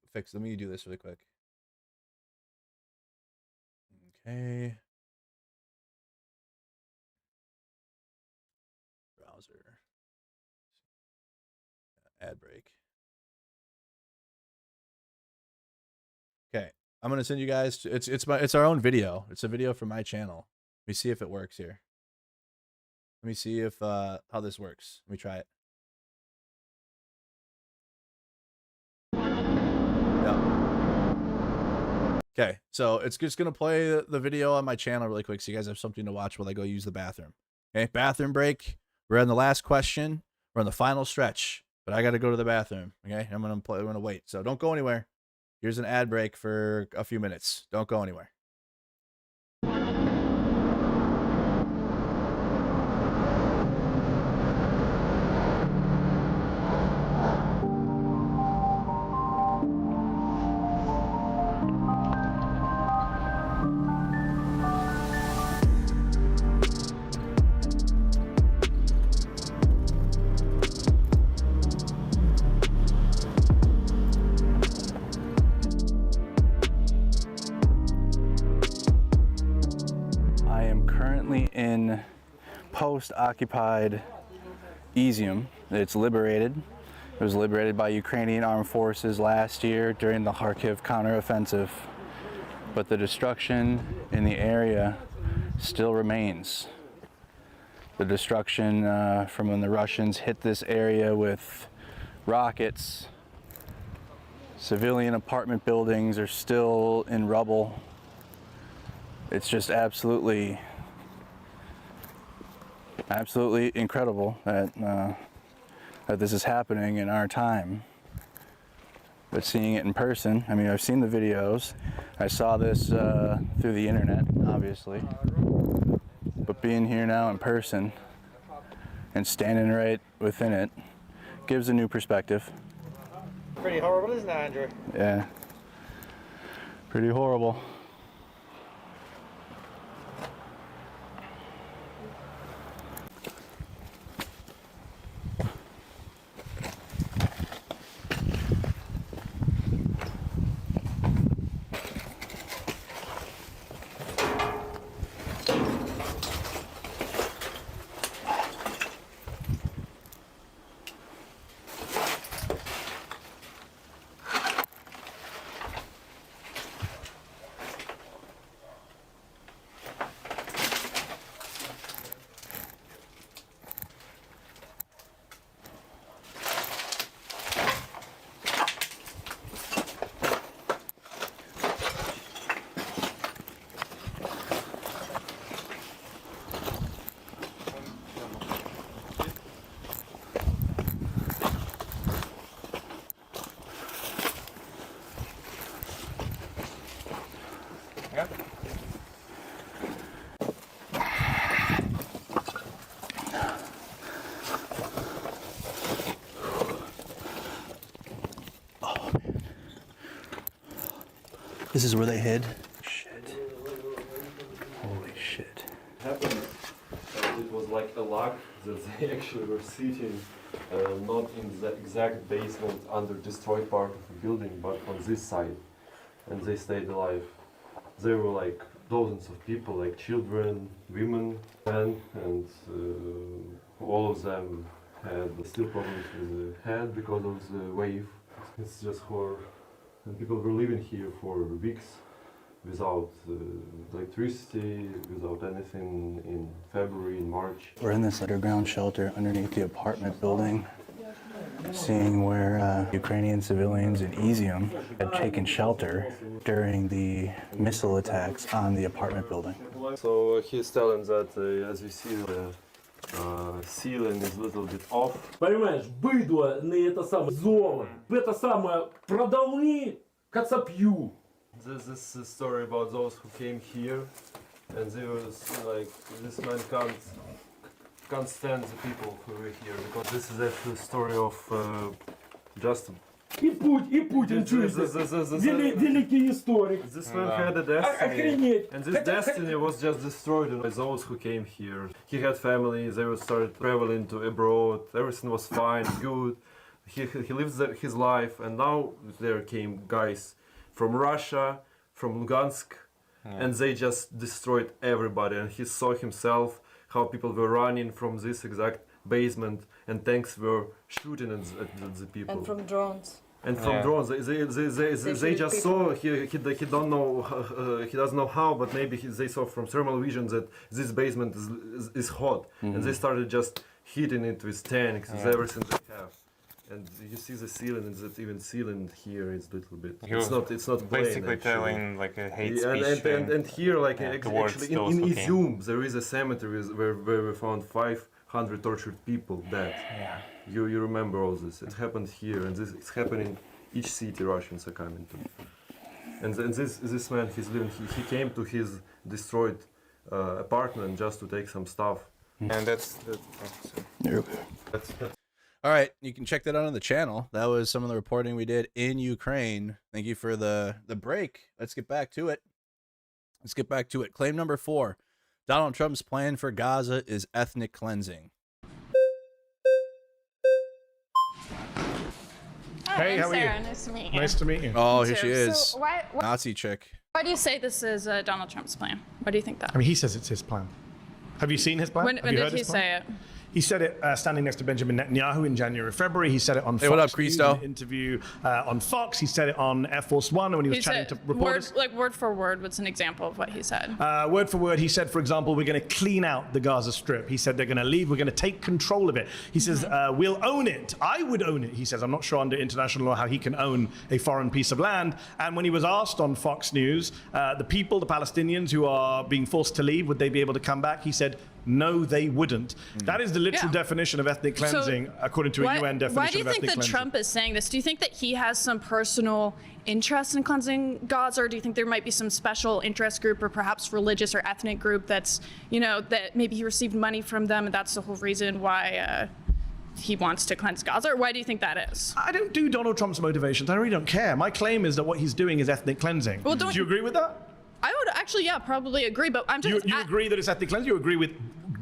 do this really quick. Okay. Browser. Ad break. Okay. I'm going to send you guys to, it's our own video. It's a video from my channel. Let me see if it works here. Let me see if how this works. Let me try it. Okay, so it's just going to play the video on my channel really quick so you guys have something to watch while I go use the bathroom. Okay, bathroom break. We're on the last question. We're on the final stretch, but I got to go to the bathroom. Okay, I'm going to wait. So don't go anywhere. Here's an ad break for a few minutes. Don't go anywhere. In post-occupied Izium. It's liberated. It was liberated by Ukrainian armed forces last year during the Kharkiv counteroffensive. But the destruction in the area still remains. The destruction from when the Russians hit this area with rockets. Civilian apartment buildings are still in rubble. It's just absolutely incredible that that this is happening in our time. But seeing it in person, I mean, I've seen the videos. I saw this through the internet, obviously. But being here now in person and standing right within it gives a new perspective. Pretty horrible, isn't it, Andrew? Yeah. Pretty horrible. This is where they hid. Shit. Holy shit. Happened. It was like a log that they actually were sitting not in the exact basement under destroyed part of the building, but on this side, and they stayed alive. There were like dozens of people, like children, women, men, and all of them had still problems with the head because of the wave. It's just horror. And people were living here for weeks without electricity, without anything in February, in March. We're in this underground shelter underneath the apartment building, seeing where Ukrainian civilians in Izium had taken shelter during the missile attacks on the apartment building. So he's telling that, as you see, the ceiling is a little bit off. Понимаешь, быдло не это самое золо, это самое продавли кацапью. This is a story about those who came here, and they were like, this man can't stand the people who were here, because this is actually a story of just. И Путин чует. Великий историк. This man had a destiny, and this destiny was just destroyed by those who came here. He had family, they would start traveling to abroad, everything was fine, good. He lived his life, and now there came guys from Russia, from Lugansk, and they just destroyed everybody. And he saw himself how people were running from this exact basement, and tanks were shooting at the people. And from drones. And from drones, they just saw. He don't know. He doesn't know how, but maybe they saw from thermal vision that this basement is hot, and they started just hitting it with tanks, with everything they have. And you see the ceiling, and that even ceiling here is a little bit. It's not plain, basically actually. telling like a hate Yeah, speech. and here, like towards actually those in who came. Izium, there is a cemetery where we found 500 tortured people dead. Yeah. You remember all this? It happened here, and it's happening in each city Russians are coming to. And this man, he's living. He came to his destroyed apartment just to take some stuff. And that's All right, you can check that out on the channel. That was some of the reporting we did in Ukraine. Thank you for the break. Let's get back to it. Claim number 4. Donald Trump's plan for Gaza is ethnic cleansing. Hey, how are Sarah. you? Nice to meet you. Nice to meet you. Oh, here too. she is. So why Nazi chick. do you say this is Donald Trump's plan? Why do you think that? I mean, he says it's his plan. Have you seen his plan? When Have you did heard he his plan? say it? He said it standing next to Benjamin Netanyahu in January, February. He said it on Hey, Fox what up, News Christo? in an interview on Fox. He said it on Air Force One when he was chatting to reporters. Word for word, what's an example of what he said? Word for word, he said, for example, we're going to clean out the Gaza Strip. He said they're going to leave. We're going to take control of it. He says, we'll own it. I would own it. He says, I'm not sure under international law how he can own a foreign piece of land. And when he was asked on Fox News, the people, the Palestinians who are being forced to leave, would they be able to come back? He said, no, they wouldn't. That is the literal definition of ethnic cleansing, according to a UN definition of ethnic cleansing. Why do you think that Trump is saying this? Do you think that he has some personal interest in cleansing Gaza, or do you think there might be some special interest group or perhaps religious or ethnic group that's, that maybe he received money from them and that's the whole reason why he wants to cleanse Gaza? Or why do you think that is? I don't do Donald Trump's motivations. I really don't care. My claim is that what he's doing is ethnic cleansing. Well, do you agree with that? I would actually, probably agree, but I'm just... You agree that it's ethnic cleansing? You agree with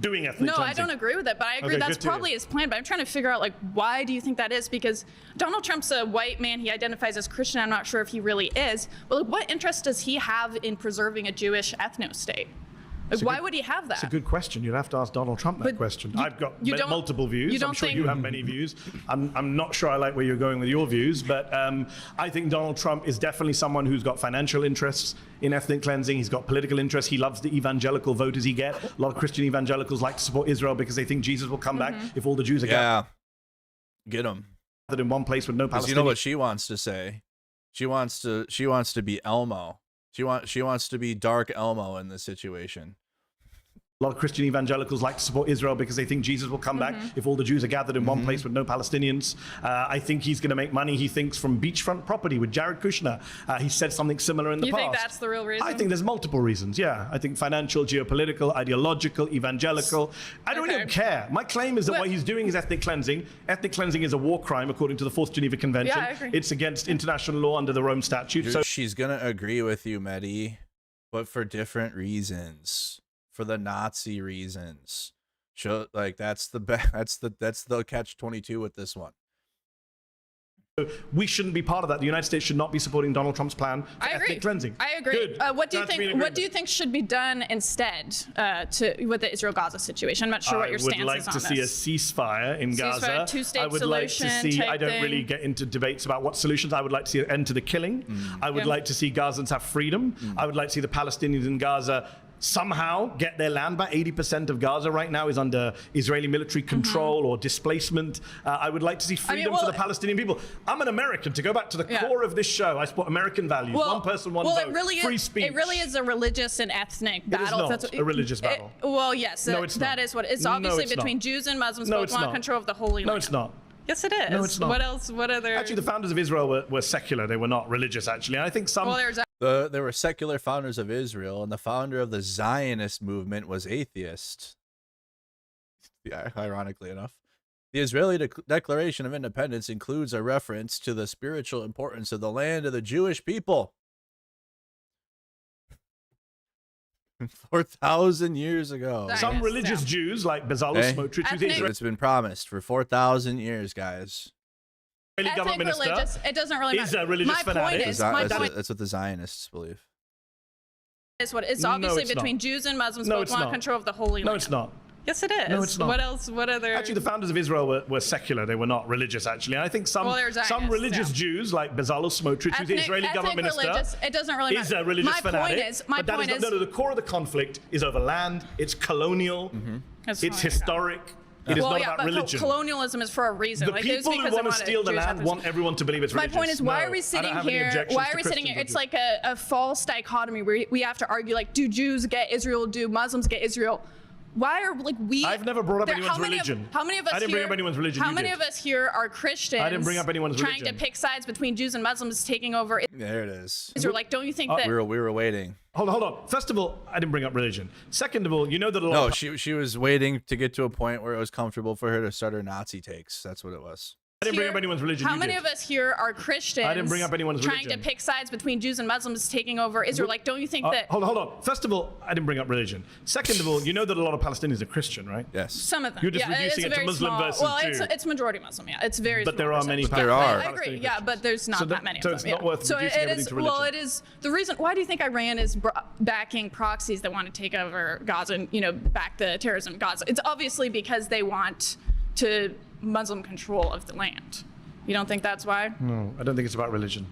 doing ethnic No, cleansing? I don't agree with it, but I agree Okay, that's good to hear. probably his plan. But I'm trying to figure out, why do you think that is? Because Donald Trump's a white man. He identifies as Christian. I'm not sure if he really is. But what interest does he have in preserving a Jewish ethno-state? Why would he have that? It's a good question. You'd have to ask Donald Trump that question. I've got multiple views. I'm sure you have many views. I'm not sure I like where you're going with your views, but I think Donald Trump is definitely someone who's got financial interests in ethnic cleansing. He's got political interests. He loves the evangelical voters he gets. A lot of Christian evangelicals like to support Israel because they think Jesus will come back if all the Jews are gathered. Get them. In one place with no Palestinians. You know what she wants to say? She wants to be Elmo. She wants to be Dark Elmo in this situation. A lot of Christian evangelicals like to support Israel because they think Jesus will come back if all the Jews are gathered in one place with no Palestinians. I think he's going to make money, he thinks, from beachfront property with Jared Kushner. He said something similar in the past. You think that's the real reason? I think there's multiple reasons, yeah. I think financial, geopolitical, ideological, evangelical. I don't really care. My claim is that what he's doing is ethnic cleansing. Ethnic cleansing is a war crime according to the Fourth Geneva Convention. Yeah, I agree. It's against international law under the Rome Statute. So She's going to agree with you, Mehdi, but for different reasons. For the Nazi reasons. Like that's the catch-22 with this one. We shouldn't be part of that. The United States should not be supporting Donald Trump's plan for ethnic cleansing. I agree. Good. What do you think? What do you think should be done instead with the Israel-Gaza situation? I'm not sure what your stance is on this. I would like to see a ceasefire in Gaza. Two-state I would solution. like to see. I don't really get into debates about what solutions. I would like to see an end to the killing. I would like to see Gazans have freedom. I would like to see the Palestinians in Gaza somehow get their land back. 80% of Gaza right now is under Israeli military control or displacement. I would like to see freedom for the Palestinian people. I'm an American. To go back to the core of this show, I support American values. One person, one vote. Free speech. It really is a religious and ethnic battle. It is not a religious battle. Well, yes. No, it's not. That is what it's obviously between Jews and Muslims. Both want control of the Holy Land. No, it's not. Yes, it is. No, it's not. What else? What other? Actually, the founders of Israel were secular. They were not religious, actually. And I think some... Well, there were secular founders of Israel, and the founder of the Zionist movement was atheist. Yeah, ironically enough. The Israeli Declaration of Independence includes a reference to the spiritual importance of the land of the Jewish people. 4,000 years ago. Some religious Jews, like Bezalel Smotrich, it's been promised for 4,000 years, guys. Ethnic, government minister religious. It doesn't really matter. Is a religious fanatic. That's what the Zionists believe. It's obviously between Jews and Muslims. Both want control of the Holy Land. No, it's not. Yes, it is. No, it's not. What else? What other? Actually, the founders of Israel were secular. They were not religious, actually. And I think some religious Jews, like Bezalel Smotrich, who's the Israeli government minister, it doesn't really matter. is a religious fanatic. My point is, the core of the conflict is over land. It's colonial. It's historic. It is not about religion. Colonialism is for a reason. The people who want to steal the land want everyone to believe it's religious. My point is, why are we sitting here? Why are we sitting here? It's like a false dichotomy where we have to argue, like, do Jews get Israel? Do Muslims get Israel? Why are we? I've never brought up anyone's religion. How many of us I didn't bring up anyone's religion. How many of us here are Christians? I didn't bring up anyone's religion. Trying to pick sides between Jews and Muslims taking over. There it is. Israel, like, don't you think that we were waiting? Hold on. First of all, I didn't bring up religion. Second of all, you know that a lot. No, she was waiting to get to a point where it was comfortable for her to start her Nazi takes. That's what it was. I didn't bring up anyone's religion. How many of us here are Christians? I didn't bring up anyone's religion. Trying to pick sides between Jews and Muslims taking over Israel. Like, don't you think that? Hold on. First of all, I didn't bring up religion. Second of all, you know that a lot of Palestinians are Christian, right? Yes. Some of them. You're just reducing it to Muslim versus Jew. It's majority Muslim. Yeah, it's very. But there are many. There are. I agree. Yeah, but there's not that many. So it's not worth reducing everything to religion. Well, it is the reason. Why do you think Iran is backing proxies that want to take over Gaza and back the terrorism in Gaza? It's obviously because they want to Muslim control of the land. You don't think that's why? No, I don't think it's about religion.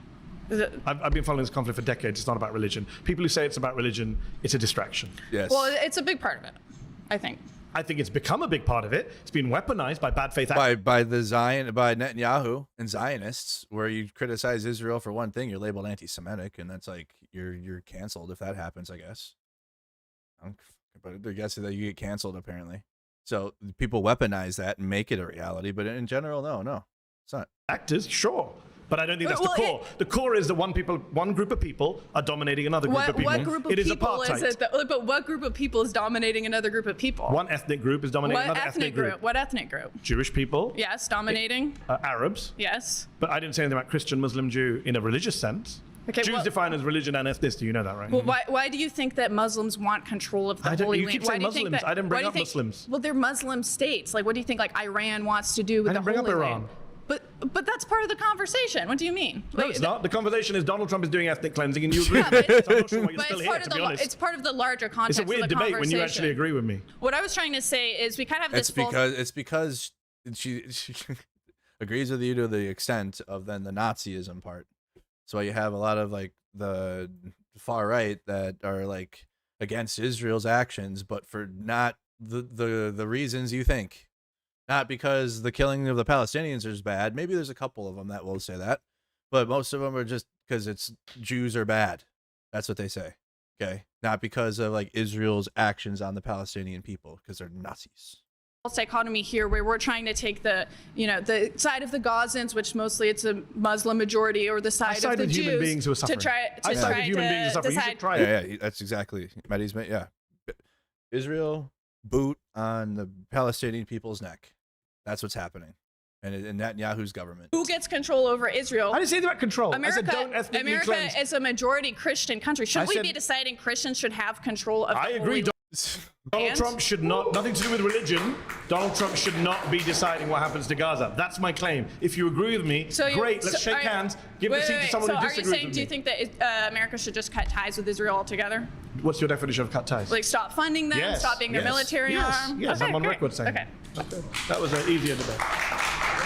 I've been following this conflict for decades. It's not about religion. People who say it's about religion, it's a distraction. Yes. Well, it's a big part of it, I think. I think it's become a big part of it. It's been weaponized by bad faith actors. By Netanyahu and Zionists, where you criticize Israel for one thing, you're labeled anti-Semitic, and that's like you're canceled if that happens, I guess. But I guess that you get canceled apparently. So people weaponize that and make it a reality, but in general, no. It's not. Actors, sure. But I don't think that's the core. The core is that one group of people are dominating another group of people. What group of people is it? But what group of people is dominating another group of people? One ethnic group is dominating another ethnic group. What ethnic group? Jewish people. Yes, dominating. Arabs. Yes. But I didn't say anything about Christian, Muslim, Jew in a religious sense. Okay, Jews defined as religion and ethnicity. You know that, right? Well, why do you think that Muslims want control of the Holy Land? You keep saying Muslims. I didn't bring up Muslims. Well, they're Muslim states. Like, what do you think? Like Iran wants to do with the Holy Land? I didn't bring up Iran. But that's part of the conversation. What do you mean? No, it's not. The conversation is Donald Trump is doing ethnic cleansing, and you agree. I'm not sure why you're still here, to be honest. It's part of the larger context. It's a weird of the debate when you actually agree with me. What I was trying to say is we kind of have this. It's because she agrees with you to the extent of then the Nazism part. So you have a lot of like the far right that are like against Israel's actions, but for not the reasons you think. Not because the killing of the Palestinians is bad. Maybe there's a couple of them that will say that, but most of them are just because it's Jews are bad. That's what they say. Okay, not because of like Israel's actions on the Palestinian people, because they're Nazis. Dichotomy here, where we're trying to take the side of the Gazans, which mostly it's a Muslim majority, or the side of the Jews, human beings who are suffering. to try to decide. Yeah, that's exactly Mehdi's. Yeah, Israel boot on the Palestinian people's neck. That's what's happening, and in Netanyahu's government. Who gets control over Israel? I didn't say anything about control. America is a majority Christian country. Should we be deciding Christians should have control of the Holy Land? Donald Trump should not, nothing to do with religion, Donald Trump should not be deciding what happens to Gaza. That's my claim. If you agree with me, great, let's shake hands, give the seat to someone who disagrees with me. So are you saying, do you think that America should just cut ties with Israel altogether? What's your definition of cut ties? Like stop funding them, stop being their military arm? Yes, okay, I'm on great. record saying okay. that was an easier debate.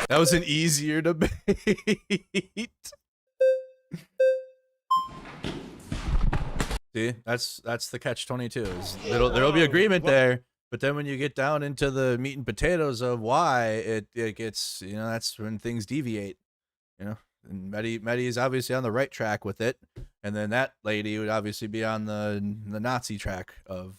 That was an easier debate. See, that's the catch-22. There'll be agreement there, but then when you get down into the meat and potatoes of why it gets, that's when things deviate, And Mehdi is obviously on the right track with it, and then that lady would obviously be on the Nazi track of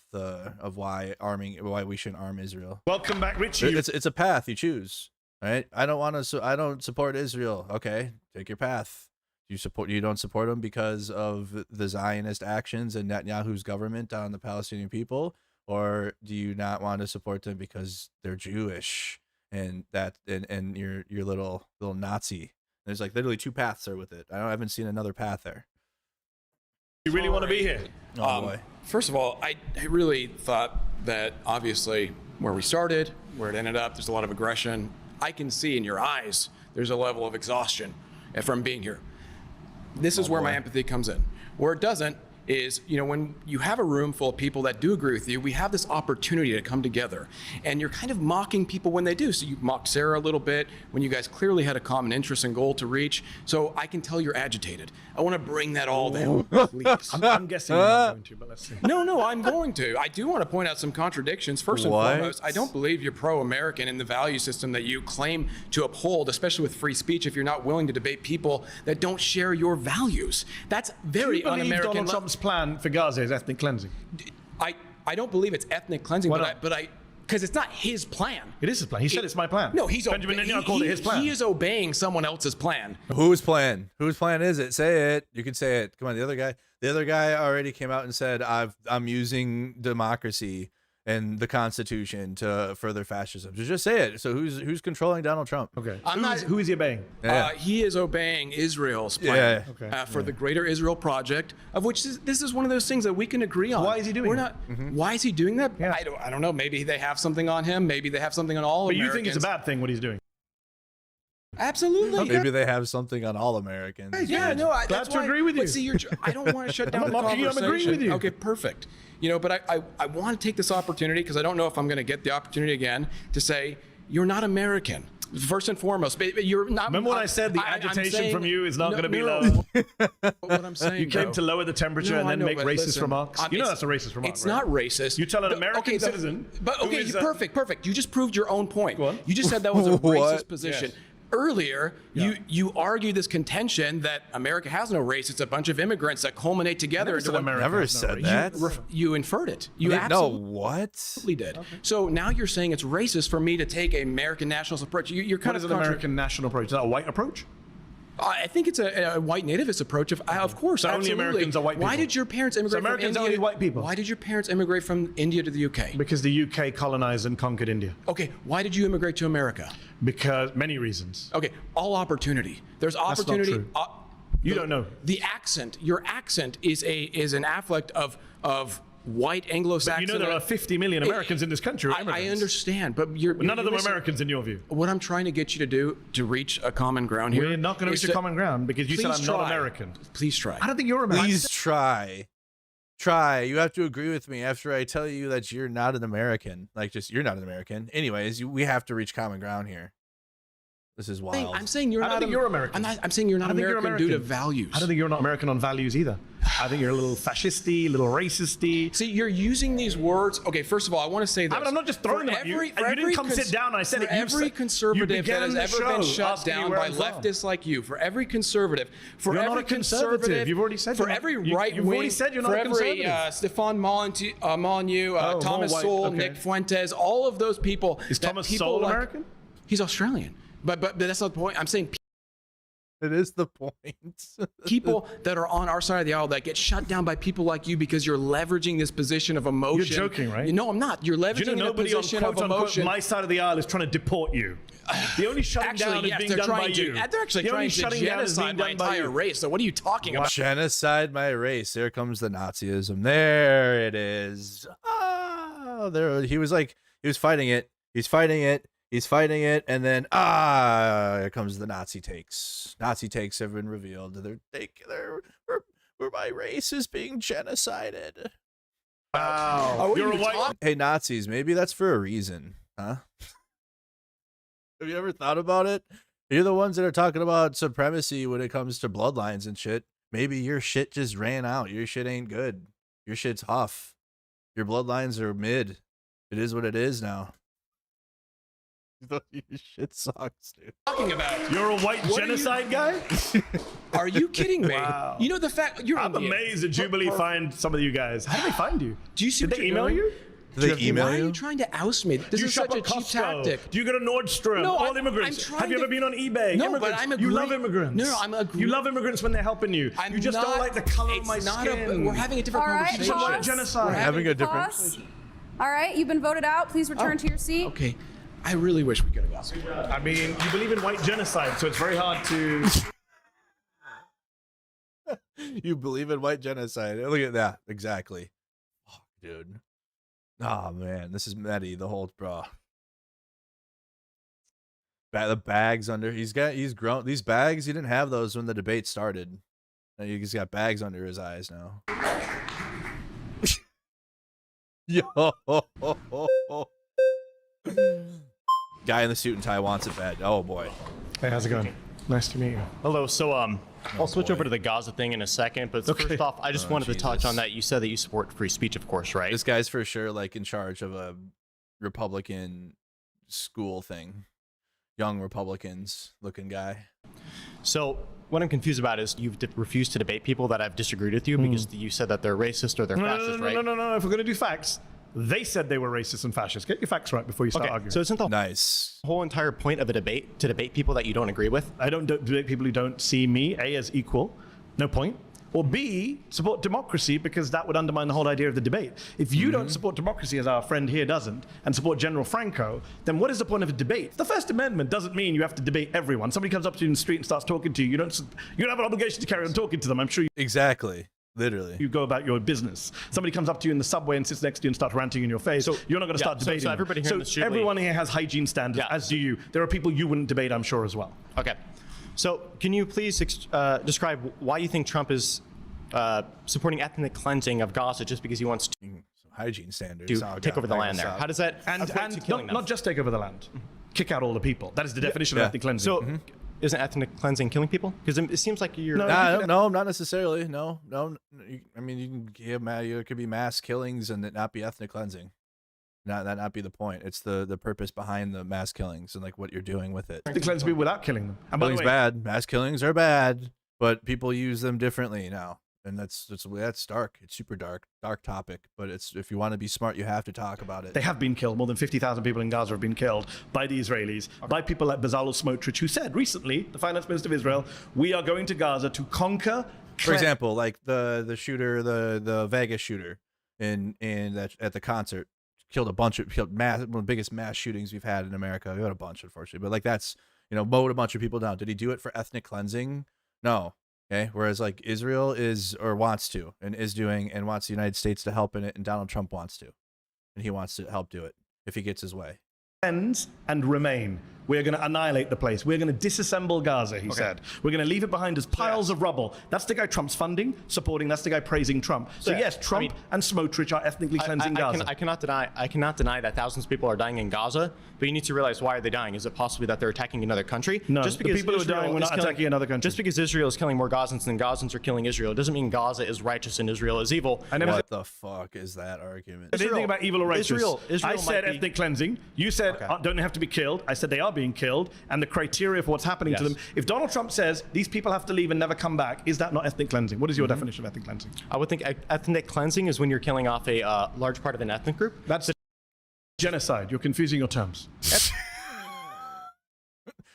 why we shouldn't arm Israel. Welcome back, Richie. It's a path you choose, right? I don't support Israel. Okay, take your path. You don't support them because of the Zionist actions and Netanyahu's government on the Palestinian people, or do you not want to support them because they're Jewish and you're little Nazi? There's like literally two paths there with it. I haven't seen another path there. You really want to be here? Oh boy. First of all, I really thought that obviously where we started, where it ended up, there's a lot of aggression. I can see in your eyes there's a level of exhaustion from being here. This is where my empathy comes in. Where it doesn't is, when you have a room full of people that do agree with you, we have this opportunity to come together. And you're kind of mocking people when they do. So you mocked Sarah a little bit when you guys clearly had a common interest and goal to reach. So I can tell you're agitated. I want to bring that all down, please. I'm guessing you're not going to, but let's see. No, I'm going to. I do want to point out some contradictions. First and foremost, I don't believe you're pro-American in the value system that you claim to uphold, especially with free speech, if you're not willing to debate people that don't share your values. That's very un-American. Do you believe Donald Trump's plan for Gaza is ethnic cleansing? I don't believe it's ethnic cleansing, because it's not his plan. It is his plan. He said it's my plan. No, Benjamin Netanyahu called it his plan. He is obeying someone else's plan. Whose plan? Whose plan is it? Say it. You can say it. Come on, the other guy already came out and said, I'm using democracy and the Constitution to further fascism. Just say it. So who's controlling Donald Trump? Okay. Who is he obeying? He is obeying Israel's plan for the Greater Israel Project, of which this is one of those things that we can agree on. Why is he doing that? Why is he doing that? Yeah. I don't know. Maybe they have something on him. Maybe they have something on all Americans. But you think it's a bad thing what he's doing? Absolutely. Maybe they have something on all Americans. Yeah, no, glad to agree with you. But see, I don't want to shut down I'm the not mocking you, conversation. I'm agreeing with you. Okay, perfect. But I want to take this opportunity because I don't know if I'm going to get the opportunity again to say you're not American. First and foremost, but you're not. Remember when I said the agitation from you is not going to be low? What I'm saying, you came to lower the temperature and then make racist remarks. You know that's a racist remark. It's not racist. You tell an American citizen. But okay, perfect. You just proved your own point. You just said that was a racist position. Yes. Earlier, you argued this contention that America has no race. It's a bunch of immigrants that culminate together. Never said that. You inferred it. You absolutely did. Okay. So now you're saying it's racist for me to take an American nationalist approach. You're kind of an American national approach? Is that a white approach? I think it's a white nativist approach. Of course, so only Americans are white people. Why did your parents immigrate from India? Americans are only white people. Why did your parents immigrate from India to the UK? Because the UK colonized and conquered India. Okay, why did you immigrate to America? Because many reasons. Okay, all opportunity. There's opportunity. That's not true. You don't know. The accent. Your accent is an afflict of white Anglo-Saxon. But there are 50 million Americans in this country. I understand, but none of them are Americans in your view. What I'm trying to get you to do to reach a common ground here. We're not going to reach a common ground because you said I'm not American. Please try. I don't think you're American. Please try. Try. You have to agree with me after I tell you that you're not an American. You're not an American. Anyways, we have to reach common ground here. This is wild. I'm saying you're not. I don't think you're American. I'm saying you're not American due to values. I don't think you're not American on values either. I think you're a little fascisty, a little racisty. See, you're using these words. Okay, first of all, I want to say this. I'm not just throwing them at you. You didn't come sit down and I said it. Every conservative that has ever been shut down by leftists like you, for every conservative, you're not a conservative. You've already said for every right wing. You've already said you're not a conservative. For every Stefan Molyneux, Thomas Sowell, Nick Fuentes, all of those people. Is Thomas Sowell American? He's Australian. But that's not the point. I'm saying it is the point. People that are on our side of the aisle that get shut down by people like you because you're leveraging this position of emotion. You're joking, right? No, I'm not. You're leveraging a position of emotion. My side of the aisle is trying to deport you. The only shutting down is being done by you. They're actually trying to genocide my entire race. So what are you talking about? Genocide my race. There comes the Nazism. There it is. oh, there he was fighting it. He's fighting it, and then here comes the Nazi takes. Nazi takes have been revealed. Where my race is being genocided. Wow. You're a white. Hey, Nazis, maybe that's for a reason, huh? Have you ever thought about it? You're the ones that are talking about supremacy when it comes to bloodlines and shit. Maybe your shit just ran out. Your shit ain't good. Your shit's off. Your bloodlines are mid. It is what it is now. Your shit sucks, dude. Talking about? You're a white genocide guy? Are you kidding me? Wow. You know the fact you're. I'm amazed that Jubilee find some of you guys. How did they find you? Do you see? Did they email you? Do they email Why you? are you trying to oust me? This is such a cheap tactic. Do you go to Nordstrom? No, all I'm immigrants. trying Have you to- ever been on eBay? No, but Immigrants. I'm You agree- love immigrants. No, I'm agree- You love immigrants when they're helping you. You just don't like the color of my skin. We're having a different All right, conversation. pause. Genocide. We're having a different. Pause. All right, you've been voted out. Please return to your seat. Okay, I really wish we could have gone. I mean, you believe in white genocide, so it's very hard to. You believe in white genocide. Look at that. Exactly. Oh, dude. Oh, man. This is Mehdi, the whole bro. The bags under. He's grown. These bags, he didn't have those when the debate started. Now he's got bags under his eyes now. Yo. Guy in the suit and tie wants it bad. Oh, boy. Hey, how's it going? Nice to meet you. Hello. So, I'll switch over to the Gaza thing in a second, but first off, I just wanted to touch on that. You said that you support free speech, of course, right? This guy's for sure like in charge of a Republican school thing. Young Republicans looking guy. So, what I'm confused about is you've refused to debate people that I've disagreed with you because you said that they're racist or they're fascist, right? No. If we're going to do facts, they said they were racist and fascist. Get your facts right before you start arguing. So isn't the nice whole entire point of a debate to debate people that you don't agree with? I don't debate people who don't see me, A, as equal. No point. Or B, support democracy, because that would undermine the whole idea of the debate. If you don't support democracy, as our friend here doesn't, and support General Franco, then what is the point of a debate? The First Amendment doesn't mean you have to debate everyone. Somebody comes up to you in the street and starts talking to you. You don't have an obligation to carry on talking to them. I'm sure you Exactly. Literally. You go about your business. Somebody comes up to you in the subway and sits next to you and starts ranting in your face. So you're not going to start debating. So everybody here in the Jubilee- everyone here has hygiene standards, as do you. There are people you wouldn't debate, I'm sure, as well. Okay. So can you please describe why you think Trump is supporting ethnic cleansing of Gaza just because he wants to hygiene standards to take over the land there? How does that equate to killing them? Not just take over the land. Kick out all the people. That is the definition of ethnic cleansing. So isn't ethnic cleansing killing people? Because it seems like you're... No, not necessarily. No. I mean, you could be mass killings and it not be ethnic cleansing. That not be the point. It's the purpose behind the mass killings and like what you're doing with it. To cleanse people without killing them. And by the Killing's way, bad. Mass killings are bad, but people use them differently now. And that's dark. It's super dark topic. But it's if you want to be smart, you have to talk about it. they have been killed. More than 50,000 people in Gaza have been killed by the Israelis, by people like Bezalel Smotrich, who said recently, the finance minister of Israel, we are going to Gaza to conquer. For example, like the shooter, the Vegas shooter at the concert killed one of the biggest mass shootings we've had in America. We had a bunch, unfortunately, but like that's mowed a bunch of people down. Did he do it for ethnic cleansing? No. Okay. Whereas like Israel wants to and is doing and wants the United States to help in it, and Donald Trump wants to, and he wants to help do it if he gets his way. Ends and remain. We're going to annihilate the place. We're going to disassemble Gaza, he said. We're going to leave it behind as piles of rubble. That's the guy Trump's funding, supporting. That's the guy praising Trump. So yes, Trump and Smotrich are ethnically cleansing Gaza. I cannot deny that thousands of people are dying in Gaza, but you need to realize, why are they dying? Is it possibly that they're attacking another country? No, just the because people who are Israel dying were is not attacking another country. Just because Israel is killing more Gazans than Gazans are killing Israel, doesn't mean Gaza is righteous and Israel is evil. What the fuck is that argument? I didn't think about evil or righteous. Israel I said might be- ethnic cleansing. You said don't have to be killed. I said they are being killed, and the criteria for what's happening to them. If Donald Trump says these people have to leave and never come back, is that not ethnic cleansing? What is your definition of ethnic cleansing? I would think ethnic cleansing is when you're killing off a large part of an ethnic group. That's genocide. You're confusing your terms.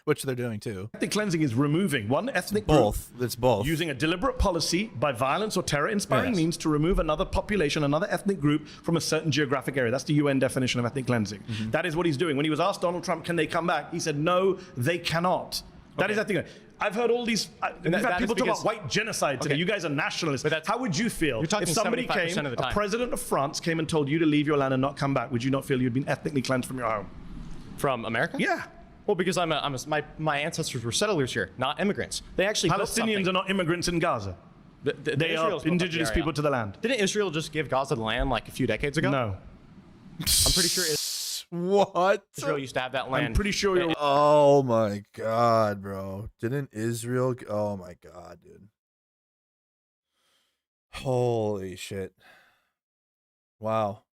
Which they're doing too. Ethnic cleansing is removing one ethnic group. Both. It's both. Using a deliberate policy by violence or terror-inspiring means to remove another population, another ethnic group from a certain geographic area. That's the UN definition of ethnic cleansing. That is what he's doing. When he was asked Donald Trump, can they come back? He said, no, they cannot. That is that thing. I've heard all these. We've had people talk about white genocide today. Okay. You guys are nationalists. How would you feel You're talking if somebody 75% came, of the time. a president of France came and told you to leave your land and not come back? Would you not feel you'd been ethnically cleansed from your home? From America? Yeah. Well, because my ancestors were settlers here, not immigrants. They actually built Palestinians are not immigrants in Gaza. They are indigenous people to the land. Didn't Israel just give Gaza the land like a few decades ago? No. I'm pretty sure What? Israel used to have that land. I'm pretty sure you're. Oh my god, bro. Didn't Israel? Oh my god, dude. Holy shit. Wow.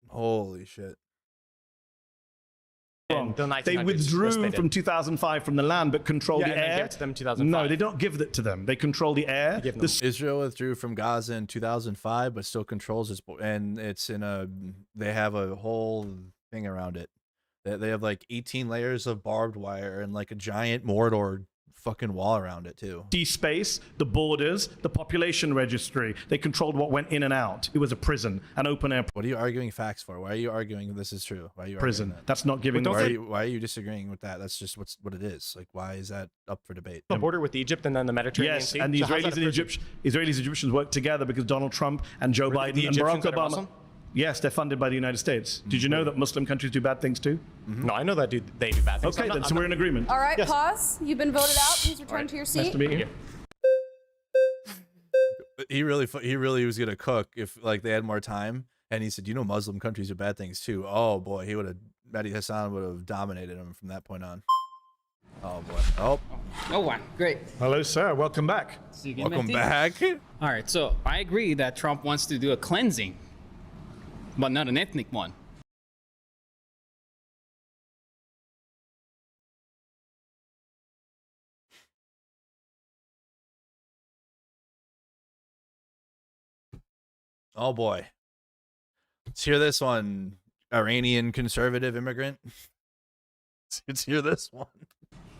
Holy shit. They withdrew from 2005 from the land, but control Yeah, the and they air. gave it to them in 2005. No, they don't give it to them. They control the air. Israel withdrew from Gaza in 2005, but still controls its, and it's in a. They have a whole thing around it. They have like 18 layers of barbed wire and like a giant Mordor fucking wall around it too. Sea space, the borders, the population registry. They controlled what went in and out. It was a prison, an open air What are you arguing facts for? Why are you arguing this is true? Why are you prison. arguing that? That's not giving. Why are you disagreeing with that? That's just what it is. Like, why is that up for debate? The border with Egypt and then the Mediterranean Yes, Sea. and the So how's Israelis that a and prison? Egyptians work together because Donald Trump and Joe Were the Biden and Egyptians Barack that are Obama. Muslim? Yes, they're funded by the United States. Did you know that Muslim countries do bad things too? No, I know that they do bad things. Okay, then, so we're in agreement. All right, Yes. pause. You've been voted out. Please return to your seat. Nice to meet you. He really was gonna cook if like they had more time. And he said, you know, Muslim countries are bad things too. Oh boy, Mehdi Hasan would have dominated him from that point on. Oh boy. Oh. Oh, wow. Great. Hello, sir. Welcome back. See you again, Welcome Mehdi. back. All right, so I agree that Trump wants to do a cleansing, but not an ethnic one. Oh boy. Let's hear this one, Iranian conservative immigrant. Let's hear this one.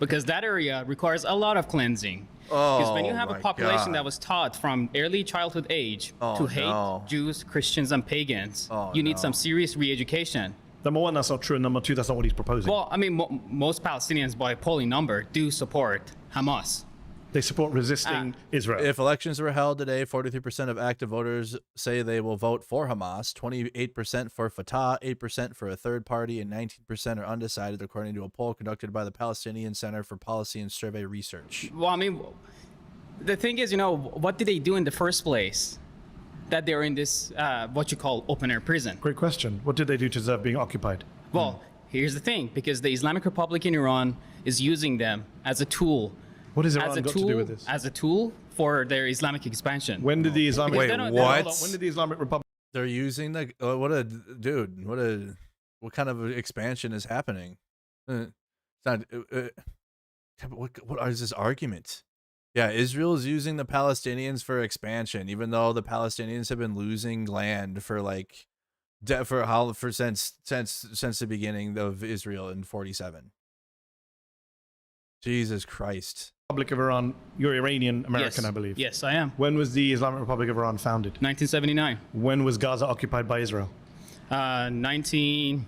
Because that area requires a lot of cleansing. Because when you have a my population God. that was taught from early childhood age to hate Jews, Christians, and pagans, you need some serious re-education. Number one, that's not true. And number two, that's not what he's proposing. Well, I mean, most Palestinians, by polling number, do support Hamas. They support resisting Israel. If elections were held today, 43% of active voters say they will vote for Hamas, 28% for Fatah, 8% for a third party, and 19% are undecided, according to a poll conducted by the Palestinian Center for Policy and Survey Research. Well, I mean, the thing is, you know, what did they do in the first place that they're in this, what you call open-air prison? Great question. What did they do to deserve being occupied? Well, here's the thing, because the Islamic Republic in Iran is using them as a tool. What has Iran got to do with this? As a tool for their Islamic expansion. When did the Islamic... Because they don't- they don't- When did the Islamic Republic... They're using the... what kind of expansion is happening? It's not... what is this argument? Yeah, Israel is using the Palestinians for expansion, even though the Palestinians have been losing land for like since the beginning of Israel in 47. Jesus Christ. Republic of Iran, you're Iranian American, Yes. I believe. Yes, I am. When was the Islamic Republic of Iran founded? 1979. When was Gaza occupied by Israel? Well, the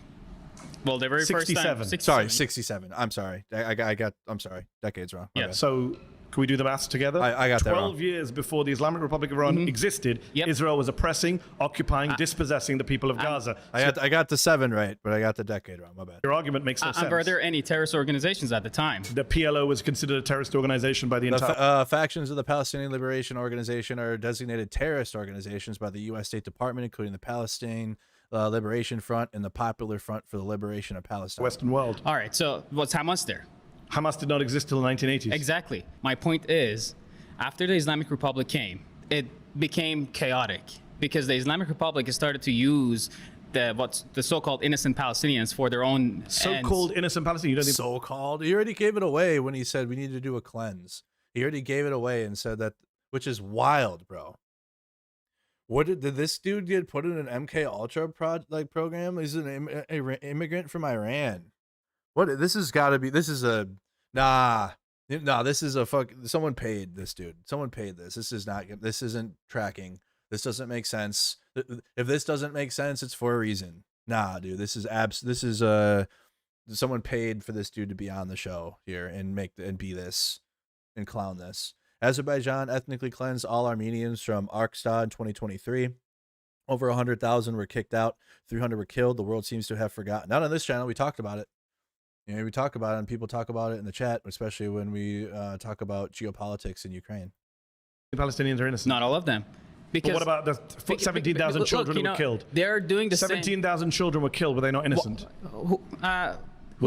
very first time. 67. Sorry, 67. I'm sorry. I'm sorry. Decades wrong. My bad. So can we do the maths together? I got that 12 wrong. years before the Islamic Republic of Iran existed, Israel was oppressing, occupying, dispossessing the people of Gaza. I got the 7 right, but I got the decade wrong. My bad. Your argument makes no sense. Were there any terrorist organizations at the time? The PLO was considered a terrorist organization by the entire... Factions of the Palestinian Liberation Organization are designated terrorist organizations by the U.S. State Department, including the Palestine Liberation Front and the Popular Front for the Liberation of Palestine. Western world. All right, so what's Hamas there? Hamas did not exist till the 1980s. Exactly. My point is, after the Islamic Republic came, it became chaotic because the Islamic Republic has started to use the so-called innocent Palestinians for their own so-called innocent Palestinians. So-called. He already gave it away when he said we need to do a cleanse. He already gave it away and said that, which is wild, bro. What did this dude get put in an MK Ultra program? He's an immigrant from Iran. What? This has got to be. This is a This is a fuck. Someone paid this dude. Someone paid this. This is not. This isn't tracking. This doesn't make sense. If this doesn't make sense, it's for a reason. Nah, dude. This is someone paid for this dude to be on the show here and be this and clown this. Azerbaijan ethnically cleansed all Armenians from Arksad in 2023. Over 100,000 were kicked out. 300 were killed. The world seems to have forgotten. Not on this channel. We talked about it. You know, we talk about it, and people talk about it in the chat, especially when we talk about geopolitics in Ukraine. The Palestinians are innocent. Not all of them. Because but what about the 17,000 children who were killed? They're doing the 17,000 children were killed. Were they not innocent? Were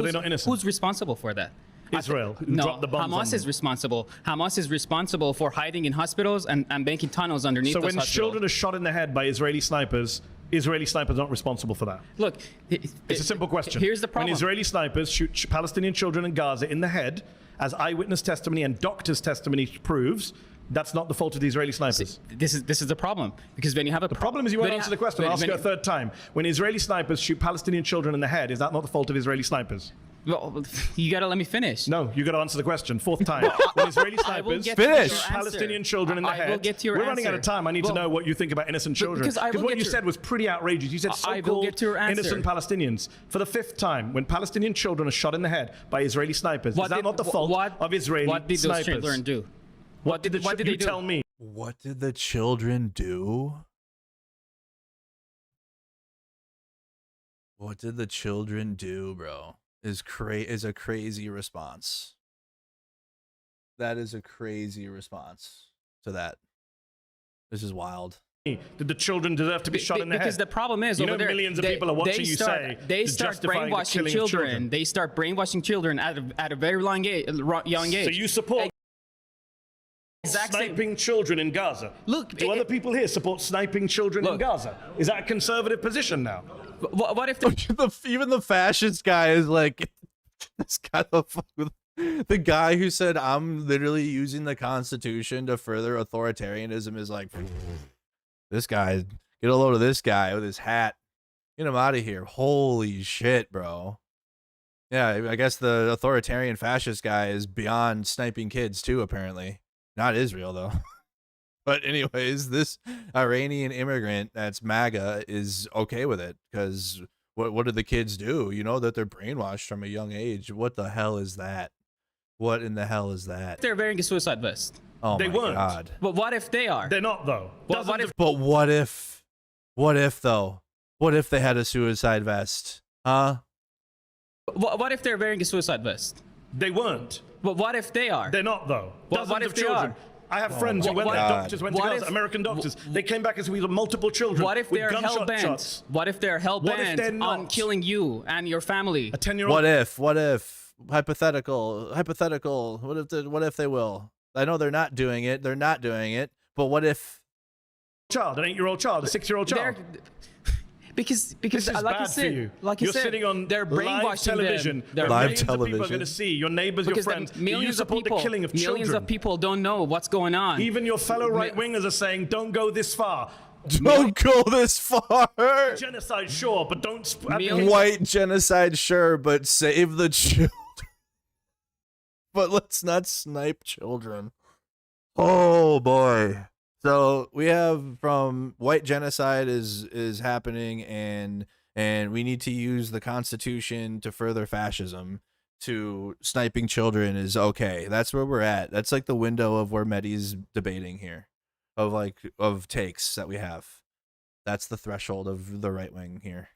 they not innocent? Who's responsible for that? Israel. No, Dropped the bombs on Hamas them. is responsible. Hamas is responsible for hiding in hospitals and making tunnels underneath So those when hospitals. children are shot in the head by Israeli snipers aren't responsible for that. Look, it's a simple question. Here's the problem. When Israeli snipers shoot Palestinian children in Gaza in the head, as eyewitness testimony and doctors' testimony proves, that's not the fault of the Israeli snipers. This is the problem, because when you have a problem is you won't answer the question. I'll ask you a third time. When Israeli snipers shoot Palestinian children in the head, is that not the fault of Israeli snipers? Well, you gotta let me finish. No, you gotta answer the question. Fourth time. When Israeli snipers shoot Palestinian children in the head, I will get to your we're running out of time. I need to know what you think about innocent children. Because what you said was pretty outrageous. You said so-called innocent Palestinians. For the fifth time, when Palestinian children are shot in the head by Israeli snipers, is that not the fault of Israeli snipers? What did those children do? What did they do? Tell me. What did the children do? What did the children do, bro? Is a crazy response. That is a crazy response to that. This is wild. Did the children deserve to be shot in the head? Because the problem is, you know, over there, millions of people are watching you say they start brainwashing children. They start brainwashing children at a very young age. So you support sniping children in Gaza? Look, do other people here support sniping children in Gaza? Is that a conservative position now? What if even the fascist guy is like, this guy, the guy who said I'm literally using the Constitution to further authoritarianism is like, this guy, get a load of this guy with his hat, get him out of here. Holy shit, bro. Yeah, I guess the authoritarian fascist guy is beyond sniping kids too, apparently. Not Israel though. But anyways, this Iranian immigrant that's MAGA is okay with it because what did the kids do? You know that they're brainwashed from a young age. What the hell is that? What in the hell is that? They're wearing a suicide vest. Oh they my weren't. God. But what if they are? They're not though. But what if though? What if they had a suicide vest? Huh? What if they're wearing a suicide vest? They weren't. But what if they are? They're not though. What if they children. are? I have friends who went there, doctors went to Gaza, American doctors. They came back as we had multiple children. What if they're hell-bent? What if they're hell-bent on killing you and your family? A 10-year-old. What if? Hypothetical. What if they will? I know they're not doing it. They're not doing it. But what if? Child, an 8-year-old child, a 6-year-old child. Because this is like bad I said, for you. Like you You're said, sitting on they're brainwashing live television. Them. Live millions of people are going to see your neighbors, your friends. You support the killing of children. Millions of people don't know what's going on. Even your fellow right-wingers are saying, "Don't go this far." Don't go this far. Genocide, sure, but don't. White genocide, sure, but save the children. But let's not snipe children. Oh boy. So we have from white genocide is happening and we need to use the Constitution to further fascism, to sniping children is okay. That's where we're at. That's like the window of where Mehdi's debating here, of takes that we have. That's the threshold of the right wing here.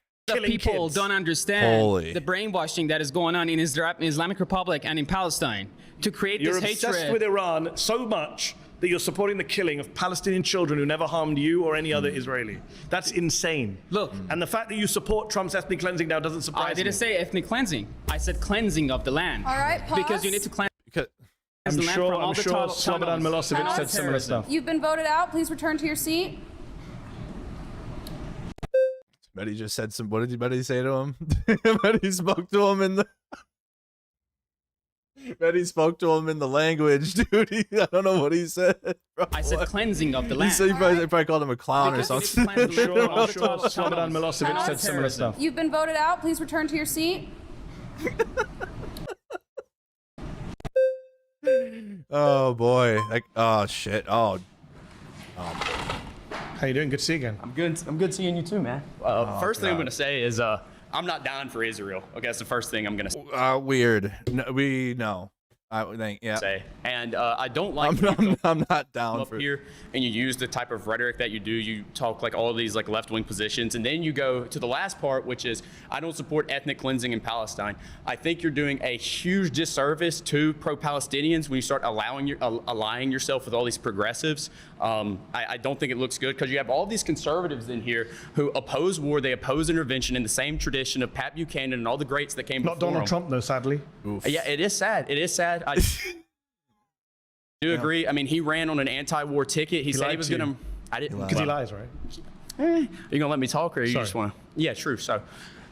People don't understand the brainwashing that is going on in Islamic Republic and in Palestine to create You're this hatred. obsessed with Iran so much that you're supporting the killing of Palestinian children who never harmed you or any other Israeli. That's insane. Look. And the fact that you support Trump's ethnic cleansing now doesn't surprise me. I didn't say ethnic cleansing. I said cleansing of the land. All right, pause. Because you need to cleanse the land sure from all the Slobodan Milosevic said similar stuff. You've been voted out. Please return to your seat. Mehdi just said some. What did Mehdi say to him? Mehdi spoke to him in the. Mehdi spoke to him in the language, dude. I don't know what he said. Bro. I said cleansing of the land. He said he probably called him a clown or something. Slobodan Milosevic said similar stuff. You've been voted out. Please return to your seat. Oh boy! Oh shit! Oh. How you doing? Good to see you again. I'm good seeing you too, man. First thing I'm going to say is I'm not down for Israel. Okay, that's the first thing I'm gonna say. Weird. No, I would think, yeah. And I don't like I'm not down up for here and you use the type of rhetoric that you do. You talk like all these like left-wing positions, and then you go to the last part, which is I don't support ethnic cleansing in Palestine. I think you're doing a huge disservice to pro-Palestinians when you start allying yourself with all these progressives. I don't think it looks good because you have all these conservatives in here who oppose war. They oppose intervention in the same tradition of Pat Buchanan and all the greats that came Not before Donald him. Trump, though, sadly. Yeah, it is sad. It is sad. I do agree. I mean, he ran on an anti-war ticket. He said he was going to. I didn't. Because he lies, right? You gonna let me talk, or you Sorry. just want to? Yeah, true. So,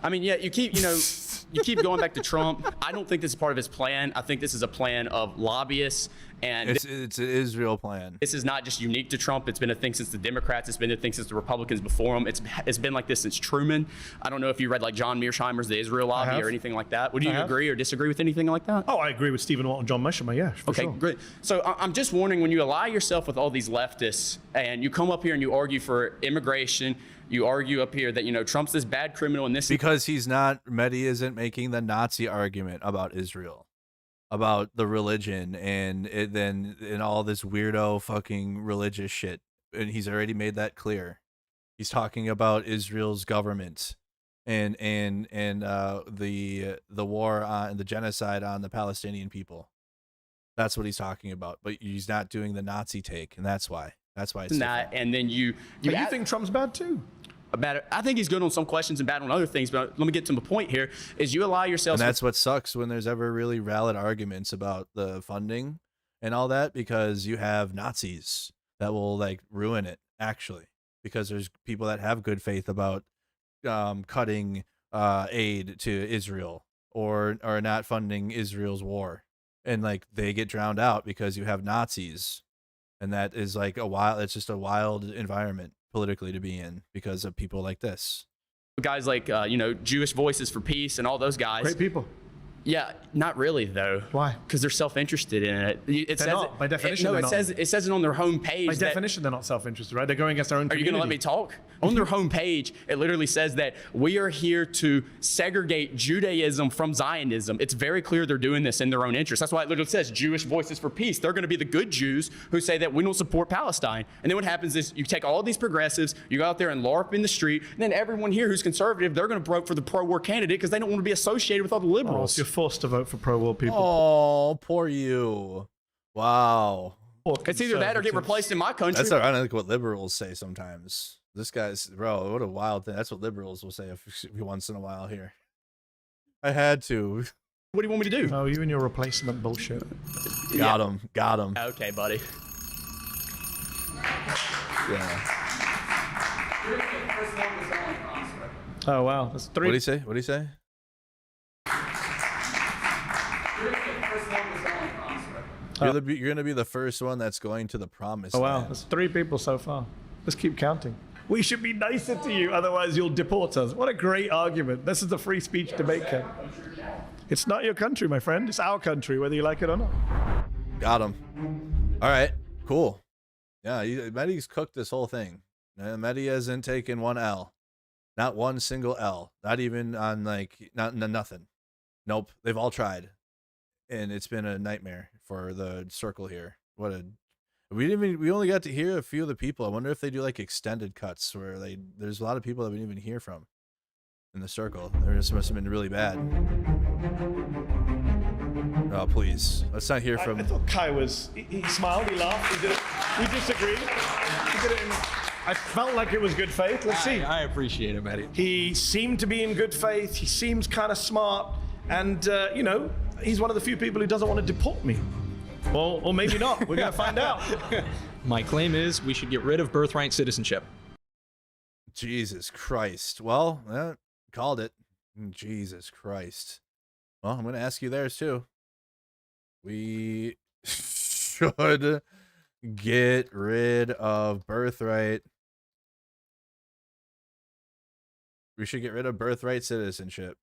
I mean, yeah, you keep going back to Trump. I don't think this is part of his plan. I think this is a plan of lobbyists, and it's an Israel plan. this is not just unique to Trump. It's been a thing since the Democrats. It's been a thing since the Republicans before him. It's been like this since Truman. I don't know if you read like John Mearsheimer's The Israel Lobby have. or anything like that. Would you I have. agree or disagree with anything like that? Oh, I agree with Stephen Watt and John Meshemer, yeah, for Okay, sure. great. So I'm just warning, when you ally yourself with all these leftists and you come up here and you argue for immigration, you argue up here that, you know, Trump's this bad criminal and this Because Mehdi isn't making the Nazi argument about Israel, about the religion and all this weirdo fucking religious shit. And he's already made that clear. He's talking about Israel's government and the war on the genocide on the Palestinian people. That's what he's talking about. But he's not doing the Nazi take, and that's why. That's why it's not. And then you think Trump's bad too? I think he's good on some questions and bad on other things. But let me get to the point here: is you ally yourself. And that's what sucks when there's ever really valid arguments about the funding and all that, because you have Nazis that will like ruin it, actually, because there's people that have good faith about cutting aid to Israel or not funding Israel's war, and like they get drowned out because you have Nazis, and that is like it's just a wild environment politically to be in because of people like this. Guys like Jewish Voices for Peace and all those guys. Great people. Yeah, not really though. Why? Because they're self-interested in it. They're not. By definition, they're not. It says it on their homepage. By definition, they're not self-interested, right? They're going against their own Are you community. going to let me talk? On their homepage, it literally says that we are here to segregate Judaism from Zionism. It's very clear they're doing this in their own interest. That's why it literally says Jewish Voices for Peace. They're going to be the good Jews who say that we don't support Palestine. And then what happens is you take all these progressives, you go out there and LARP in the street, and then everyone here who's conservative, they're going to vote for the pro-war candidate because they don't want to be associated with all the liberals. So you're forced to vote for pro-war people. Oh, poor you. Wow. It's either that or get replaced in my country. That's ironic what liberals say sometimes. This guy's, bro, what a wild thing. That's what liberals will say once in a while here. I had to. What do you want me to do? Oh, you and your replacement bullshit. Got him. Got him. Okay, buddy. Yeah. Oh, wow. That's three. What did he say? What did he say? You're going to be the first one that's going to the promised Oh, wow. land. That's 3 people so far. Let's keep counting. We should be nicer to you, otherwise you'll deport us. What a great argument. This is the free speech debate camp. It's not your country, my friend. It's our country, whether you like it or not. Got him. All right. Cool. Yeah, Mehdi's cooked this whole thing. Mehdi hasn't taken one L. Not one single L. Not even on nothing. Nope. They've all tried. And it's been a nightmare for the circle here. We only got to hear a few of the people. I wonder if they do like extended cuts where there's a lot of people that we didn't even hear from in the circle. This must have been really bad. Oh, please. Let's not hear from. I thought Kai was. He smiled, he laughed, he did it. He disagreed. He did it in. I felt like it was good faith. Let's see. I appreciate it, Mehdi. He seemed to be in good faith. He seems kind of smart. And, he's one of the few people who doesn't want to deport me. Or maybe not. We're going to find out. My claim is we should get rid of birthright citizenship. Jesus Christ. Well, called it. Jesus Christ. Well, I'm going to ask you theirs too. We should get rid of birthright. We should get rid of birthright citizenship.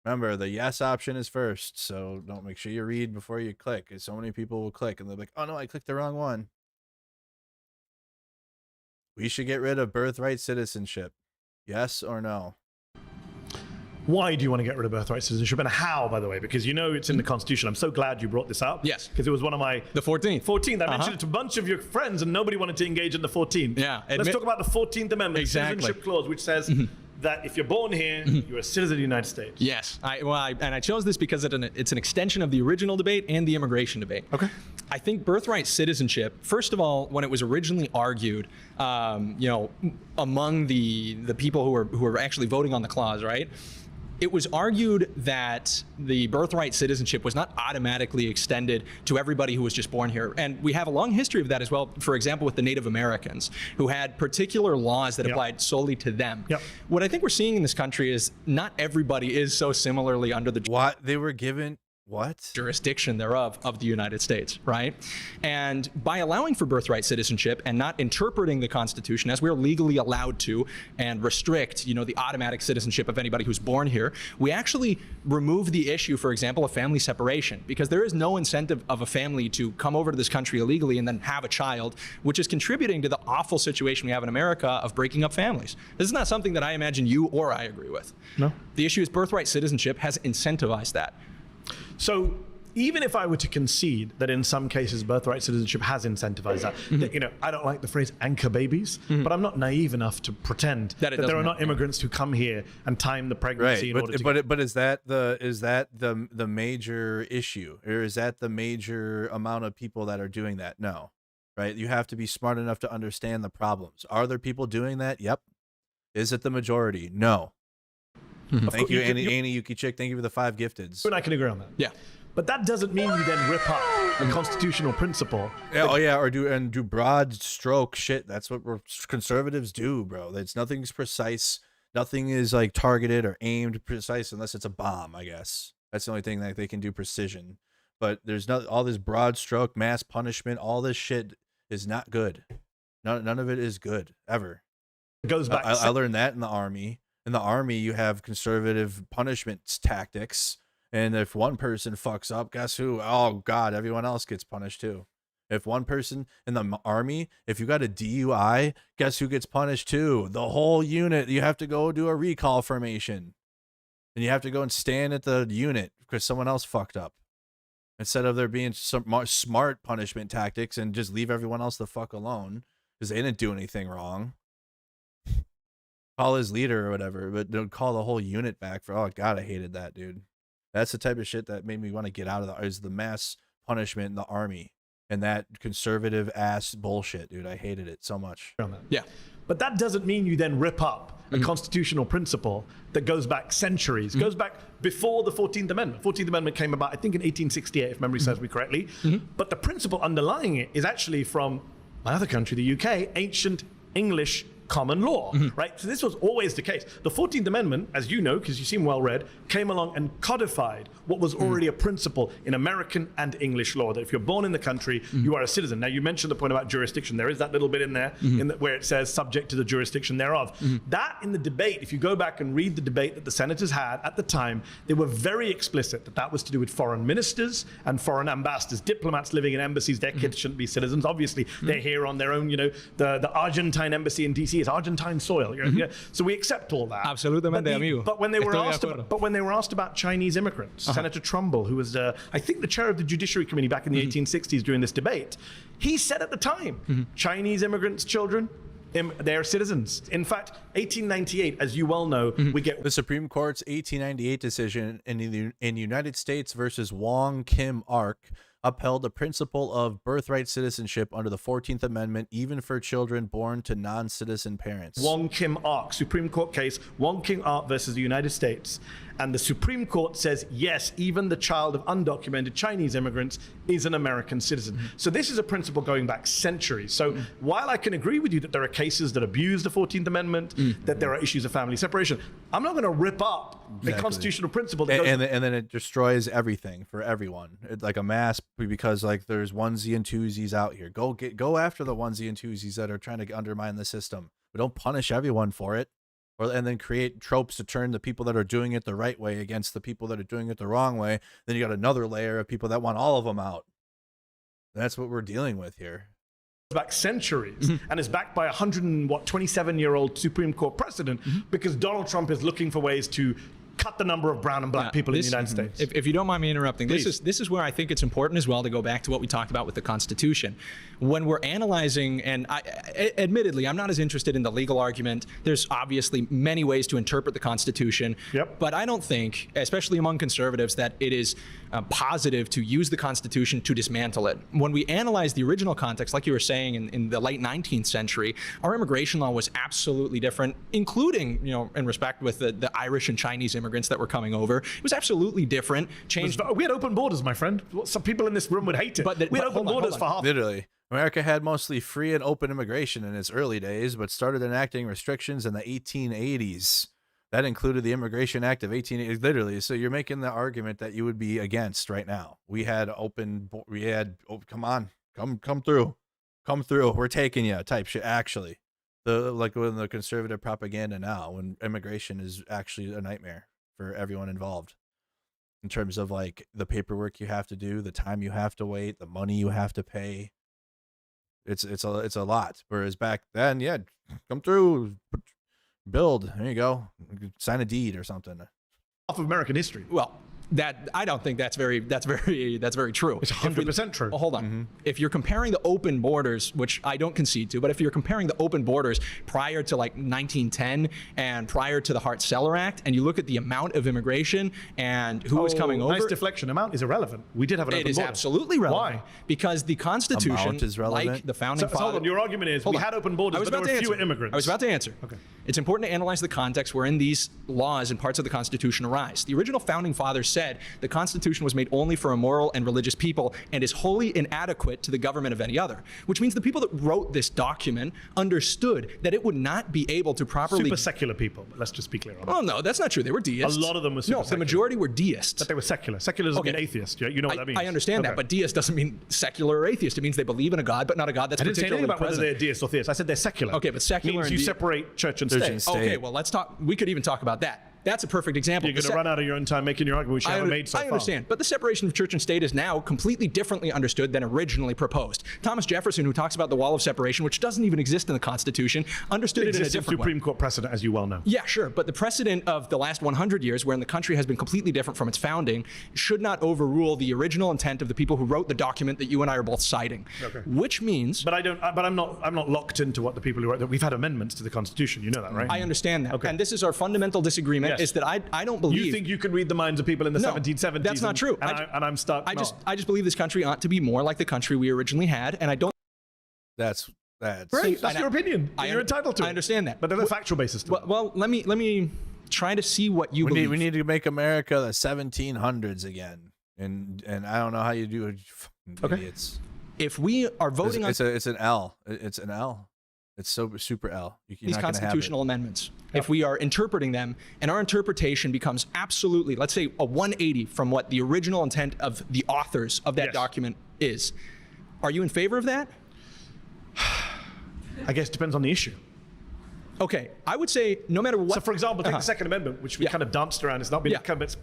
Remember, the yes option is first, so don't make sure you read before you click. So many people will click and they're like, oh no, I clicked the wrong one. We should get rid of birthright citizenship. Yes or no? Why do you want to get rid of birthright citizenship, and how, by the way? Because you know it's in the Constitution. I'm so glad you brought this up. Yes. Because it was one of my... The 14th. 14th. I mentioned it to a bunch of your friends, and nobody wanted to engage in the 14th. Yeah. Let's talk about the 14th Amendment, Exactly. the Citizenship Clause, which says that if you're born here, you're a citizen of the United States. Yes, I chose this because it's an extension of the original debate and the immigration debate. Okay. I think birthright citizenship, first of all, when it was originally argued, among the people who were actually voting on the clause, right? It was argued that the birthright citizenship was not automatically extended to everybody who was just born here. And we have a long history of that as well, for example, with the Native Americans, who had particular laws that applied solely to them. What I think we're seeing in this country is not everybody is so similarly under the they were given jurisdiction thereof of the United States, right? And by allowing for birthright citizenship and not interpreting the Constitution as we're legally allowed to and restrict, the automatic citizenship of anybody who's born here, we actually remove the issue, for example, of family separation, because there is no incentive of a family to come over to this country illegally and then have a child, which is contributing to the awful situation we have in America of breaking up families. This is not something that I imagine you or I agree with. No. The issue is birthright citizenship has incentivized that. So even if I were to concede that in some cases birthright citizenship has incentivized that, I don't like the phrase anchor babies, but I'm not naive enough to pretend that there are not immigrants who come here and time the pregnancy in order to but is that the major issue, or is that the major amount of people that are doing that? No, right? You have to be smart enough to understand the problems. Are there people doing that? Yep. Is it the majority? No. Thank you, Annie Yuki Chick. Thank you for the 5 gifteds. And I can agree on that. Yeah. But that doesn't mean you then rip up the constitutional principle. Or do broad stroke shit. That's what conservatives do, bro. Nothing's precise. Nothing is like targeted or aimed precise unless it's a bomb, I guess. That's the only thing that they can do precision. But there's not all this broad stroke, mass punishment. All this shit is not good. None of it is good ever. It goes back. I learned that in the army. In the army, you have conservative punishment tactics, and if one person fucks up, guess who? Oh God, everyone else gets punished too. If one person in the army, if you got a DUI, guess who gets punished too? The whole unit. You have to go do a recall formation, and you have to go and stand at the unit because someone else fucked up. Instead of there being some smart punishment tactics and just leave everyone else the fuck alone because they didn't do anything wrong. Call his leader or whatever, but don't call the whole unit back for, oh God, I hated that, dude. That's the type of shit that made me want to get out of is the mass punishment in the army and that conservative ass bullshit, dude. I hated it so much. Yeah. But that doesn't mean you then rip up a constitutional principle that goes back centuries, goes back before the 14th Amendment. 14th Amendment came about, I think, in 1868, if memory serves me correctly. But the principle underlying it is actually from my other country, the UK, ancient English common law, right? So this was always the case. The 14th Amendment, as you know, because you seem well read, came along and codified what was already a principle in American and English law, that if you're born in the country, you are a citizen. Now, you mentioned the point about jurisdiction. There is that little bit in there where it says subject to the jurisdiction thereof. That in the debate, if you go back and read the debate that the senators had at the time, they were very explicit that that was to do with foreign ministers and foreign ambassadors, diplomats living in embassies. Their kids shouldn't be citizens. Obviously, they're here on their own. The Argentine embassy in DC is Argentine soil. So we accept all that. Absolutamente, amigo. But when they were asked about Chinese immigrants, Senator Trumbull, who was, I think, the chair of the Judiciary Committee back in the 1860s during this debate, he said at the time, Chinese immigrants' children, they're citizens. In fact, 1898, as you well know, we get the Supreme Court's 1898 decision in the United States versus Wong Kim Ark upheld the principle of birthright citizenship under the 14th Amendment, even for children born to non-citizen parents. Wong Kim Ark, Supreme Court case, Wong Kim Ark versus the United States. And the Supreme Court says, yes, even the child of undocumented Chinese immigrants is an American citizen. So this is a principle going back centuries. So while I can agree with you that there are cases that abuse the 14th Amendment, that there are issues of family separation, I'm not going to rip up the constitutional principle. That and then it destroys everything for everyone. It's like a mass, because like there's onesie and twosies out here. Go after the onesie and twosies that are trying to undermine the system, but don't punish everyone for it. And then create tropes to turn the people that are doing it the right way against the people that are doing it the wrong way. Then you got another layer of people that want all of them out. That's what we're dealing with here. Back centuries and is backed by 27-year-old Supreme Court precedent because Donald Trump is looking for ways to cut the number of brown and black people in the United States. If you don't mind me interrupting, Please. this is where I think it's important as well to go back to what we talked about with the Constitution. When we're analyzing, and admittedly, I'm not as interested in the legal argument. There's obviously many ways to interpret the Constitution. But I don't think, especially among conservatives, that it is positive to use the Constitution to dismantle it. When we analyze the original context, like you were saying, in the late 19th century, our immigration law was absolutely different, including, in respect with the Irish and Chinese immigrants that were coming over. It was absolutely different. We had open borders, my friend. Some people in this room would hate it. We had open borders for half. Literally. America had mostly free and open immigration in its early days, but started enacting restrictions in the 1880s. That included the Immigration Act of 1880, literally. So you're making the argument that you would be against right now. We had come on, come through, we're taking you type shit. Actually, like when the conservative propaganda now, when immigration is actually a nightmare for everyone involved, in terms of like the paperwork you have to do, the time you have to wait, the money you have to pay. It's a lot. Whereas back then, yeah, come through. Build. There you go. Sign a deed or something. Off of American history. Well, that I don't think that's very true. It's 100% true. Well, hold on. If you're comparing the open borders, which I don't concede to, but if you're comparing the open borders prior to like 1910 and prior to the Hart-Celler Act, and you look at the amount of immigration and who was coming over. Nice deflection. Amount is irrelevant. We did have an open border. It is absolutely relevant. Why? Because the Constitution, amount is relevant. like the founding fathers. Hold on. Your argument is we had open borders, but there were fewer immigrants. I was about to answer. Okay. It's important to analyze the context wherein these laws and parts of the Constitution arise. The original founding fathers said the Constitution was made only for a moral and religious people and is wholly inadequate to the government of any other, which means the people that wrote this document understood that it would not be able to properly... Super secular people, but let's just be clear on that. Oh, no, that's not true. They were deists. A lot of them were super No, the majority were deists. But they were secular. Secular doesn't mean atheist. You know what that means. I understand that, but deist doesn't mean secular or atheist. It means they believe in a God, but not a God that's particularly I didn't say anything about present. whether they're deist or theist. I said they're secular. Okay, but secular means you separate church and state. Okay, well, let's talk. We could even talk about that. That's a perfect example. You're going to run out of your own time making your argument, which you haven't made so far. I understand, but the separation of church and state is now completely differently understood than originally proposed. Thomas Jefferson, who talks about the wall of separation, which doesn't even exist in the Constitution, understood it in a different way. Supreme Court precedent, as you well know. Yeah, sure, but the precedent of the last 100 years, wherein the country has been completely different from its founding, should not overrule the original intent of the people who wrote the document that you and I are both citing. Okay. Which means, but I'm not locked into what the people who wrote that. We've had amendments to the Constitution. You know that, right? I understand that. Okay. And this is our fundamental disagreement: Yes. is that I don't believe. You think you can read the minds of people in the 1770s? That's not true. I'm stuck. I just believe this country ought to be more like the country we originally had, and I don't. That's great. That's your opinion. You're entitled to it. I understand that, but there's a factual basis to it. Well, let me try to see what you believe. We need to make America the 1700s again, and I don't know how you do it. Idiots. If we are voting it's an L. It's an L. It's super L. These constitutional amendments, if we are interpreting them and our interpretation becomes absolutely, let's say, a 180 from what the original intent of the authors of that document is, are you in favor of that? I guess it depends on the issue. Okay, I would say no matter what. So, for example, take the Second Amendment, which we kind of danced around. It's not been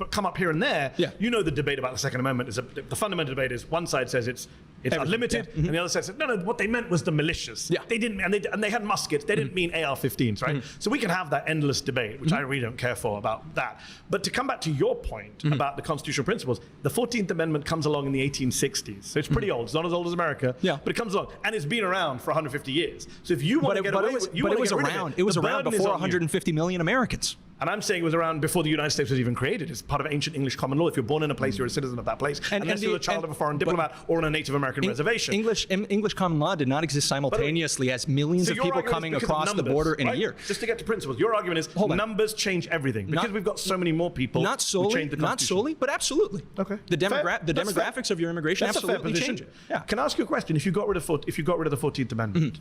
come up here and there. Yeah. You know the debate about the Second Amendment is the fundamental debate is one side says it's unlimited, and the other side says no. What they meant was the militias. Yeah. They didn't, and they had muskets. They didn't mean AR-15s, right? So we can have that endless debate, which I really don't care for about that. But to come back to your point about the constitutional principles, the 14th Amendment comes along in the 1860s, so it's pretty old. It's not as old as America, but it comes along, and it's been around for 150 years. So if you want to get away with it, it was around before 150 million Americans. And I'm saying it was around before the United States was even created. It's part of ancient English common law. If you're born in a place, you're a citizen of that place, unless you're the child of a foreign diplomat or on a Native American reservation. English common law did not exist simultaneously as millions of people coming across the border in a year. Just to get to principles, your argument is numbers change everything because we've got so many more people. Not solely, but absolutely. Okay. The demographics of your immigration absolutely change it. Yeah. Can I ask you a question? If you got rid of the 14th Amendment,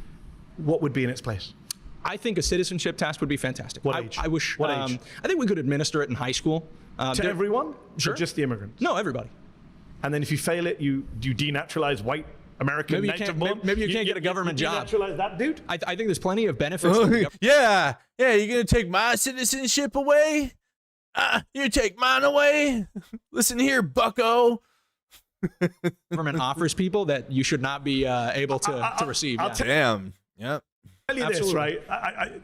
what would be in its place? I think a citizenship test would be fantastic. What age? I wish. What age? I think we could administer it in high school. To everyone? Sure. Or just the immigrants? No, everybody. And then if you fail it, you denaturalize white American native born? Maybe you can't get a government job. Denaturalize that dude? I think there's plenty of benefits. To yeah, you're gonna take my citizenship away? You take mine away? Listen here, bucko. Government offers people that you should not be able to receive. Damn. Yep. Tell you this, right?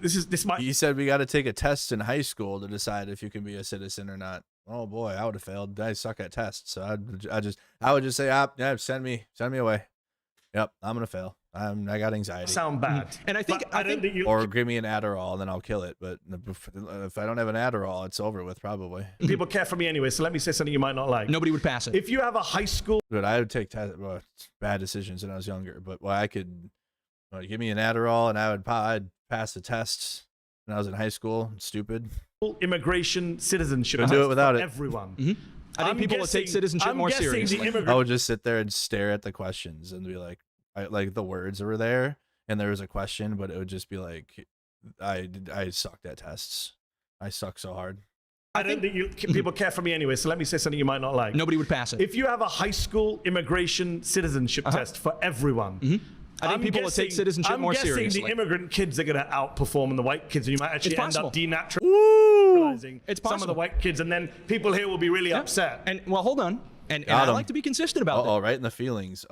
This might. You said we got to take a test in high school to decide if you can be a citizen or not. Oh boy, I would have failed. I suck at tests, so I would just say, yeah, send me away. Yep, I'm gonna fail. I got anxiety. Sound bad. And I think or give me an Adderall, and then I'll kill it. But if I don't have an Adderall, it's over with probably. People care for me anyway, so let me say something you might not like. Nobody would pass it. If you have a high school, but I would take bad decisions when I was younger. But I could give me an Adderall, and I'd pass the tests when I was in high school. Stupid. Immigration citizenship. Do it without it. Everyone. I think people would take citizenship more seriously. I would just sit there and stare at the questions and be like, the words were there and there was a question, but it would just be like, I sucked at tests. I suck so hard. I don't think people care for me anyway, so let me say something you might not like. Nobody would pass it. If you have a high school immigration citizenship test for everyone, I think people would take citizenship more seriously. I'm guessing the immigrant kids are going to outperform the white kids, and you might actually end up denaturalizing some of the white kids, and then people here will be really upset. And well, hold on. And I like to be consistent about that. Right in the feelings.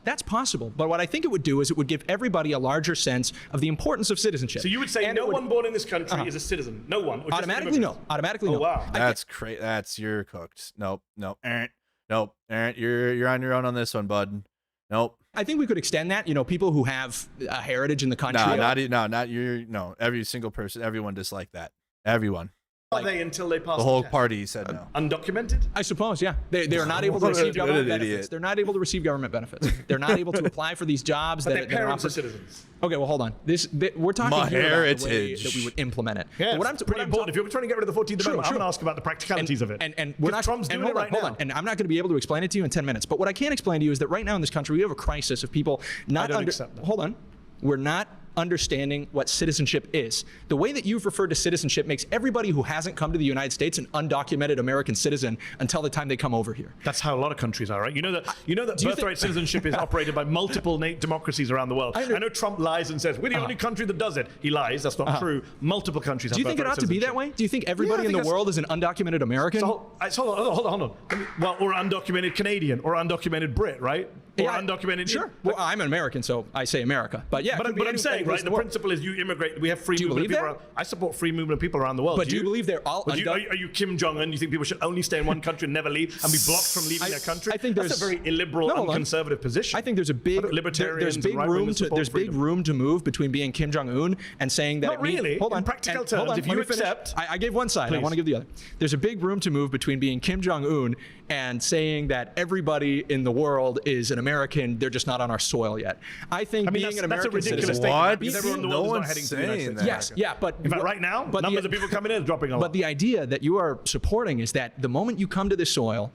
That's possible. But what I think it would do is it would give everybody a larger sense of the importance of citizenship. So you would say no one born in this country is a citizen. No one. Automatically no. Automatically no. Oh, wow. That's crazy. You're cooked. Nope. You're on your own on this one, bud. Nope. I think we could extend that. People who have a heritage in the country. No, every single person, everyone disliked that. Everyone. Are they until they pass the whole party said no. Undocumented? I suppose, yeah. They are not able to receive government benefits. They're not able to receive government benefits. They're not able to apply for these jobs. But their parents are citizens. Okay, well, hold on. We're talking here about the way that we would implement it. Yeah, it's pretty important. If you're trying to get rid of the 14th Amendment, I'm going to ask about the practicalities of it. And we're not. Trump's doing it right now. Hold on. And I'm not going to be able to explain it to you in 10 minutes. But what I can explain to you is that right now in this country, we have a crisis of people not accept that. Hold on. We're not understanding what citizenship is. The way that you've referred to citizenship makes everybody who hasn't come to the United States an undocumented American citizen until the time they come over here. That's how a lot of countries are, right? You know that birthright citizenship is operated by multiple democracies around the world. I know Trump lies and says we're the only country that does it. He lies. That's not true. Multiple countries have birthright citizenship. Do you think it ought to be that way? Do you think everybody in the world is an undocumented American? Hold on. Well, or undocumented Canadian, or undocumented Brit, right? Or undocumented. Sure. Well, I'm an American, so I say America. But yeah. But I'm saying, right? The principle is you immigrate. We have free movement of people. I support free movement of people around the world. But do you believe they're all? Are you Kim Jong-un? You think people should only stay in one country and never leave and be blocked from leaving their country? I think that's a very illiberal and conservative position. I think there's a big big room to move between being Kim Jong-un and saying that. Not really. Hold on. In practical terms, if you accept, I gave one side. I want to give the other. There's a big room to move between being Kim Jong-un and saying that everybody in the world is an American. They're just not on our soil yet. I think being an American citizen. What? No one's saying that. Yes, yeah, but in fact, right now, numbers of people coming in is dropping a lot. But the idea that you are supporting is that the moment you come to this soil,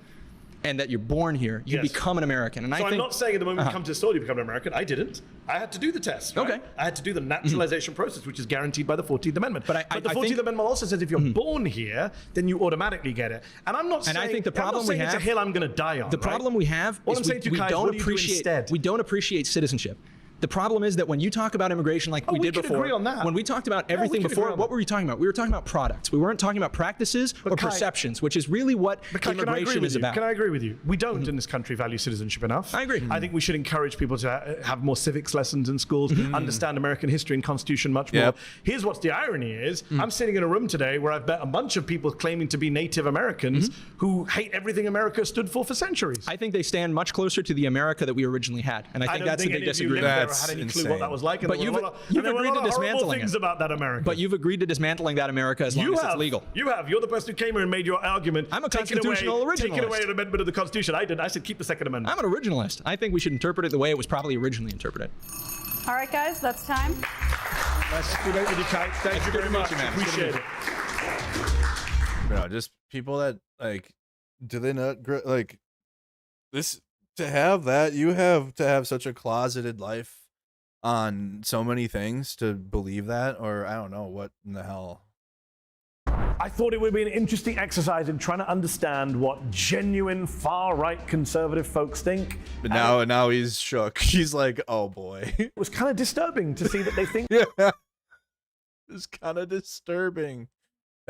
and that you're born here, you become an American. And so I'm not saying at the moment you come to the soil, you become an American. I didn't. I had to do the test. Right? Okay. I had to do the naturalization process, which is guaranteed by the 14th Amendment. But the 14th Amendment also says if you're born here, then you automatically get it. And I'm not saying. And I think the problem we have. It's a hill I'm going to die on. The problem we have is we don't appreciate citizenship. The problem is that when you talk about immigration like we did before, agree on that. when we talked about everything before, what were we talking about? We were talking about products. We weren't talking about practices or perceptions, which is really what immigration is about. Can I agree with you? We don't in this country value citizenship enough. I agree. I think we should encourage people to have more civics lessons in schools, understand American history and Constitution much more. Here's what's the irony is, I'm sitting in a room today where I've met a bunch of people claiming to be Native Americans who hate everything America stood for centuries. I think they stand much closer to the America that we originally had. And I think that's a big disagreement. Had any clue what that was like. But you've agreed to dismantling things about that America. But you've agreed to dismantling that America as long as it's legal. You have. You're the person who came here and made your argument. I'm a constitutional originalist. Taking away an amendment of the Constitution. I did. I said keep the Second Amendment. I'm an originalist. I think we should interpret it the way it was probably originally interpreted. All right, guys, that's time. Nice to debate with you, Kite. Thank you very much. Appreciate it. Bro, just people that do they not this to have that? You have to have such a closeted life on so many things to believe that, or I don't know what in the hell. I thought it would be an interesting exercise in trying to understand what genuine far-right conservative folks think. But now he's shook. He's like, oh boy. It was kind of disturbing to see that they think. Yeah. It's kind of disturbing.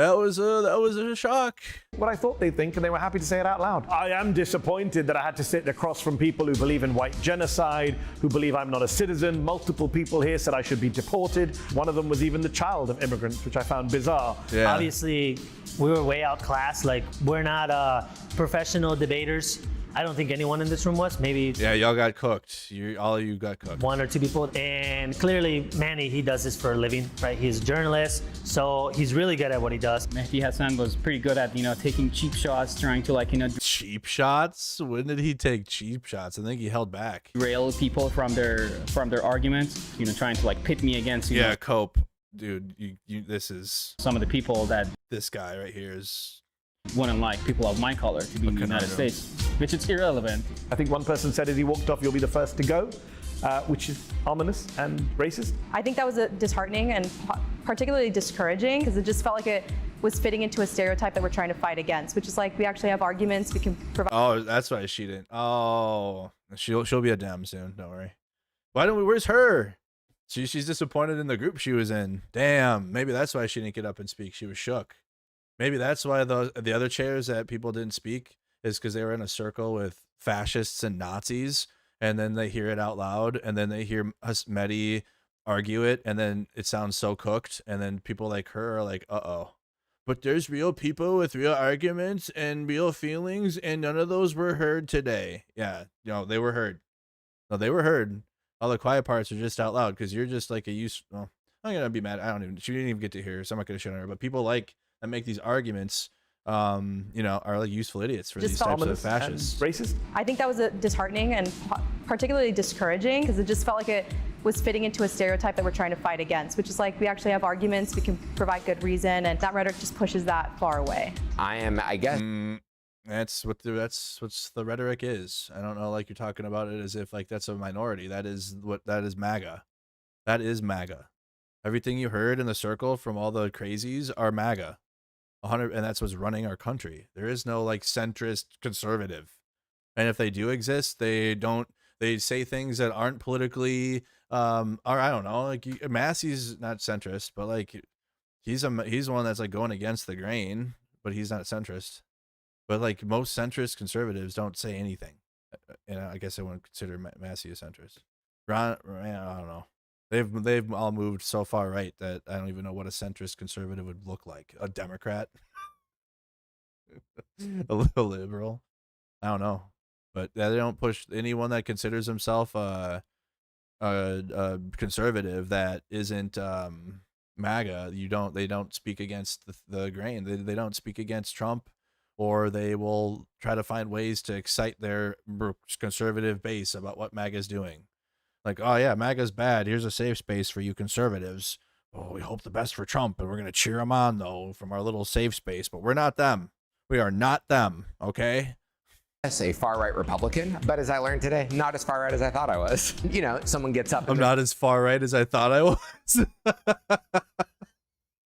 That was a shock. What I thought they'd think, and they were happy to say it out loud. I am disappointed that I had to sit across from people who believe in white genocide, who believe I'm not a citizen. Multiple people here said I should be deported. One of them was even the child of immigrants, which I found bizarre. Yeah. Obviously, we were way outclassed. Like, we're not professional debaters. I don't think anyone in this room was. Maybe Yeah, y'all got cooked. All of you got cooked. one or two people. And clearly, Manny, he does this for a living, right? He's a journalist, so he's really good at what he does. Mehdi Hasan was pretty good at, taking cheap shots, trying to Cheap shots? When did he take cheap shots? I think he held back. derail people from their arguments, trying to pit me against Yeah, cope. Dude, this is some of the people that this guy right here is wouldn't like people of my color to be in the United States, which is irrelevant. I think one person said as he walked off, "You'll be the first to go," which is ominous and racist. I think that was disheartening and particularly discouraging because it just felt like it was fitting into a stereotype that we're trying to fight against, which is like we actually have arguments, we can provide. Oh, that's why she didn't. Oh, she'll be a Dem soon. Don't worry. Where's her? She's disappointed in the group she was in. Damn, maybe that's why she didn't get up and speak. She was shook. Maybe that's why the other chairs that people didn't speak is because they were in a circle with fascists and Nazis, and then they hear it out loud, and then they hear Mehdi argue it, and then it sounds so cooked, and then people like her are like, uh-oh. But there's real people with real arguments and real feelings, and none of those were heard today. Yeah, they were heard. No, they were heard. All the quiet parts are just out loud because you're just like a well, I'm gonna be mad. She didn't even get to hear, so I'm not gonna shit on her. But people that make these arguments, are like useful idiots for these types of fascists. Racist? I think that was disheartening and particularly discouraging because it just felt like it was fitting into a stereotype that we're trying to fight against, which is like we actually have arguments, we can provide good reason, and that rhetoric just pushes that far away. I guess. That's what the rhetoric is. I don't know, like you're talking about it as if like that's a minority. That is MAGA. That is MAGA. Everything you heard in the circle from all the crazies are MAGA. 100, and that's what's running our country. There is no like centrist conservative, and if they do exist, they say things that aren't politically or I don't know, like Massey's not centrist, but like he's one that's like going against the grain, but he's not centrist. But like most centrist conservatives don't say anything, and I guess I wouldn't consider Massey a centrist. I don't know. They've all moved so far right that I don't even know what a centrist conservative would look like. A Democrat, a little liberal. I don't know, but they don't push anyone that considers himself a conservative that isn't MAGA. They don't speak against the grain. They don't speak against Trump, or they will try to find ways to excite their conservative base about what MAGA is doing. Like, oh yeah, MAGA's bad. Here's a safe space for you conservatives. Oh, we hope the best for Trump, and we're going to cheer him on, though, from our little safe space. But we're not them. We are not them, okay? Yes, a far-right Republican, but as I learned today, not as far-right as I thought I was. Someone gets up. I'm not as far-right as I thought I was.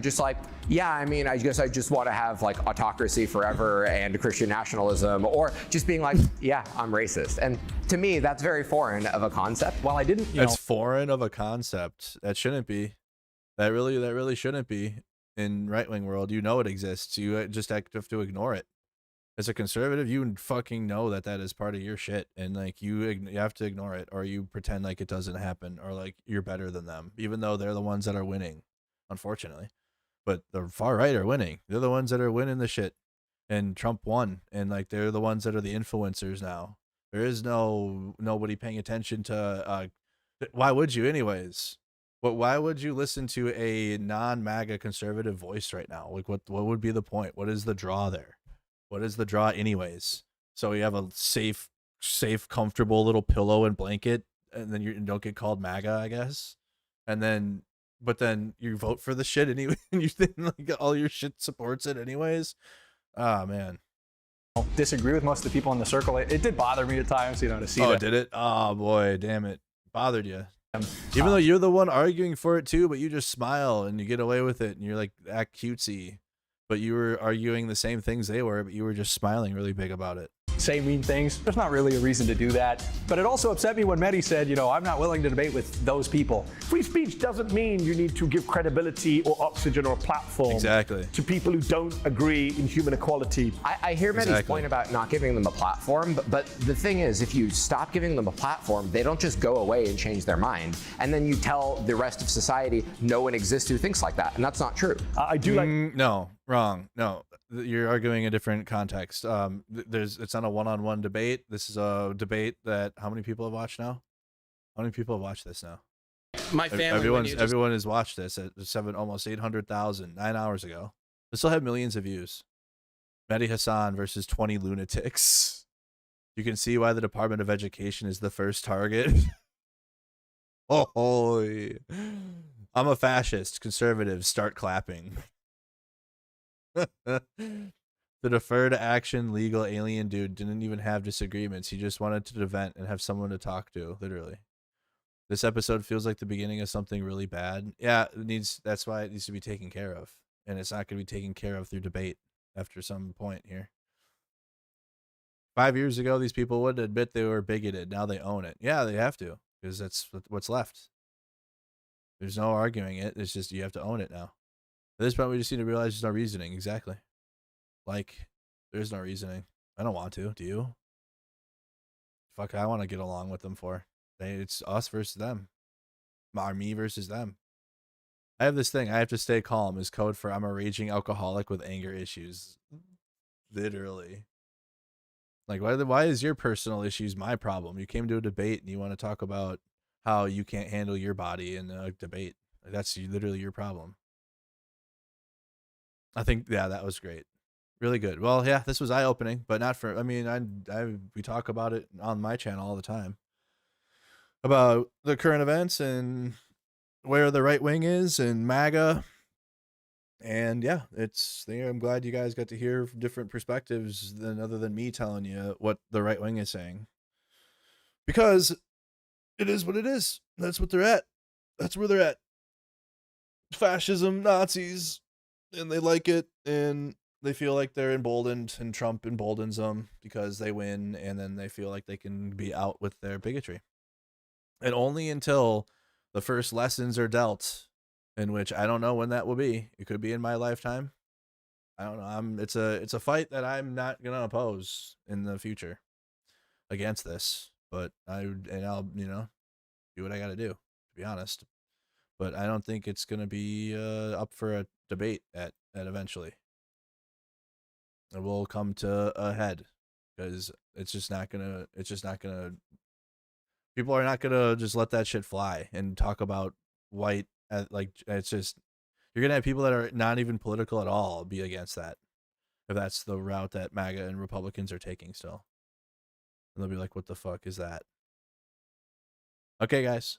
Just like, yeah, I guess I just want to have like autocracy forever and Christian nationalism, or just being like, yeah, I'm racist. And to me, that's very foreign of a concept. While I didn't, That's foreign of a concept. That shouldn't be. That really shouldn't be in right-wing world. It exists. You just have to ignore it. As a conservative, you fucking know that is part of your shit, and like you have to ignore it, or you pretend like it doesn't happen, or like you're better than them, even though they're the ones that are winning, unfortunately. But the far right are winning. They're the ones that are winning the shit. And Trump won. And like they're the ones that are the influencers now. There is nobody paying attention to why would you anyways? Why would you listen to a non-MAGA conservative voice right now? Like what would be the point? What is the draw there? What is the draw anyways? So you have a safe, comfortable little pillow and blanket, and then you don't get called MAGA, I guess. But then you vote for the shit anyway, and you think like all your shit supports it anyways. Ah, man. I disagree with most of the people in the circle. It did bother me at times, to see that. Oh, did it? Oh, boy, damn it. Bothered you. Even though you're the one arguing for it too, but you just smile and you get away with it and you're like act cutesy. But you were arguing the same things they were, but you were just smiling really big about it. say mean things. There's not really a reason to do that. But it also upset me when Mehdi said, you know, I'm not willing to debate with those people. Free speech doesn't mean you need to give credibility or oxygen or platform to people who don't agree in human equality. I hear Mehdi's point about not giving them a platform, but the thing is, if you stop giving them a platform, they don't just go away and change their mind. And then you tell the rest of society no one exists who thinks like that. And that's not true. I do like... No, wrong. No, you're arguing a different context. It's not a one-on-one debate. This is a debate that, how many people have watched now? How many people have watched this now? My family. Everyone has watched this at almost 800,000 9 hours ago. This will have millions of views. Mehdi Hasan versus 20 lunatics. You can see why the Department of Education is the first target. Oh, I'm a fascist. Conservatives, start clapping. The deferred action legal alien dude didn't even have disagreements. He just wanted to vent and have someone to talk to, literally. This episode feels like the beginning of something really bad. Yeah, that's why it needs to be taken care of. And it's not going to be taken care of through debate after some point here. 5 years ago, these people wouldn't admit they were bigoted. Now they own it. Yeah, they have to, because that's what's left. There's no arguing it. It's just you have to own it now. At this point, we just need to realize there's no reasoning. Exactly. Like, there's no reasoning. I don't want to. Do you? Fuck, I want to get along with them for. It's us versus them. Or me versus them. I have this thing. I have to stay calm is code for I'm a raging alcoholic with anger issues. Literally. Like, why is your personal issues my problem? You came to a debate and you want to talk about how you can't handle your body in a debate. That's literally your problem. I think, yeah, that was great. Really good. Well, yeah, this was eye-opening, but not for, I mean, we talk about it on my channel all the time. About the current events and where the right wing is and MAGA. And yeah, I'm glad you guys got to hear different perspectives other than me telling you what the right wing is saying. Because it is what it is. That's what they're at. That's where they're at. Fascism, Nazis, and they like it, and they feel like they're emboldened, and Trump emboldens them because they win, and then they feel like they can be out with their bigotry. And only until the first lessons are dealt, in which I don't know when that will be. It could be in my lifetime. I don't know. It's a fight that I'm not gonna oppose in the future against this. But I'll do what I got to do, to be honest. But I don't think it's gonna be up for a debate at eventually. It will come to a head because it's just not gonna. People are not gonna just let that shit fly and talk about white. Like, it's just, you're gonna have people that are not even political at all be against that, if that's the route that MAGA and Republicans are taking still. And they'll be like, what the fuck is that? Okay, guys.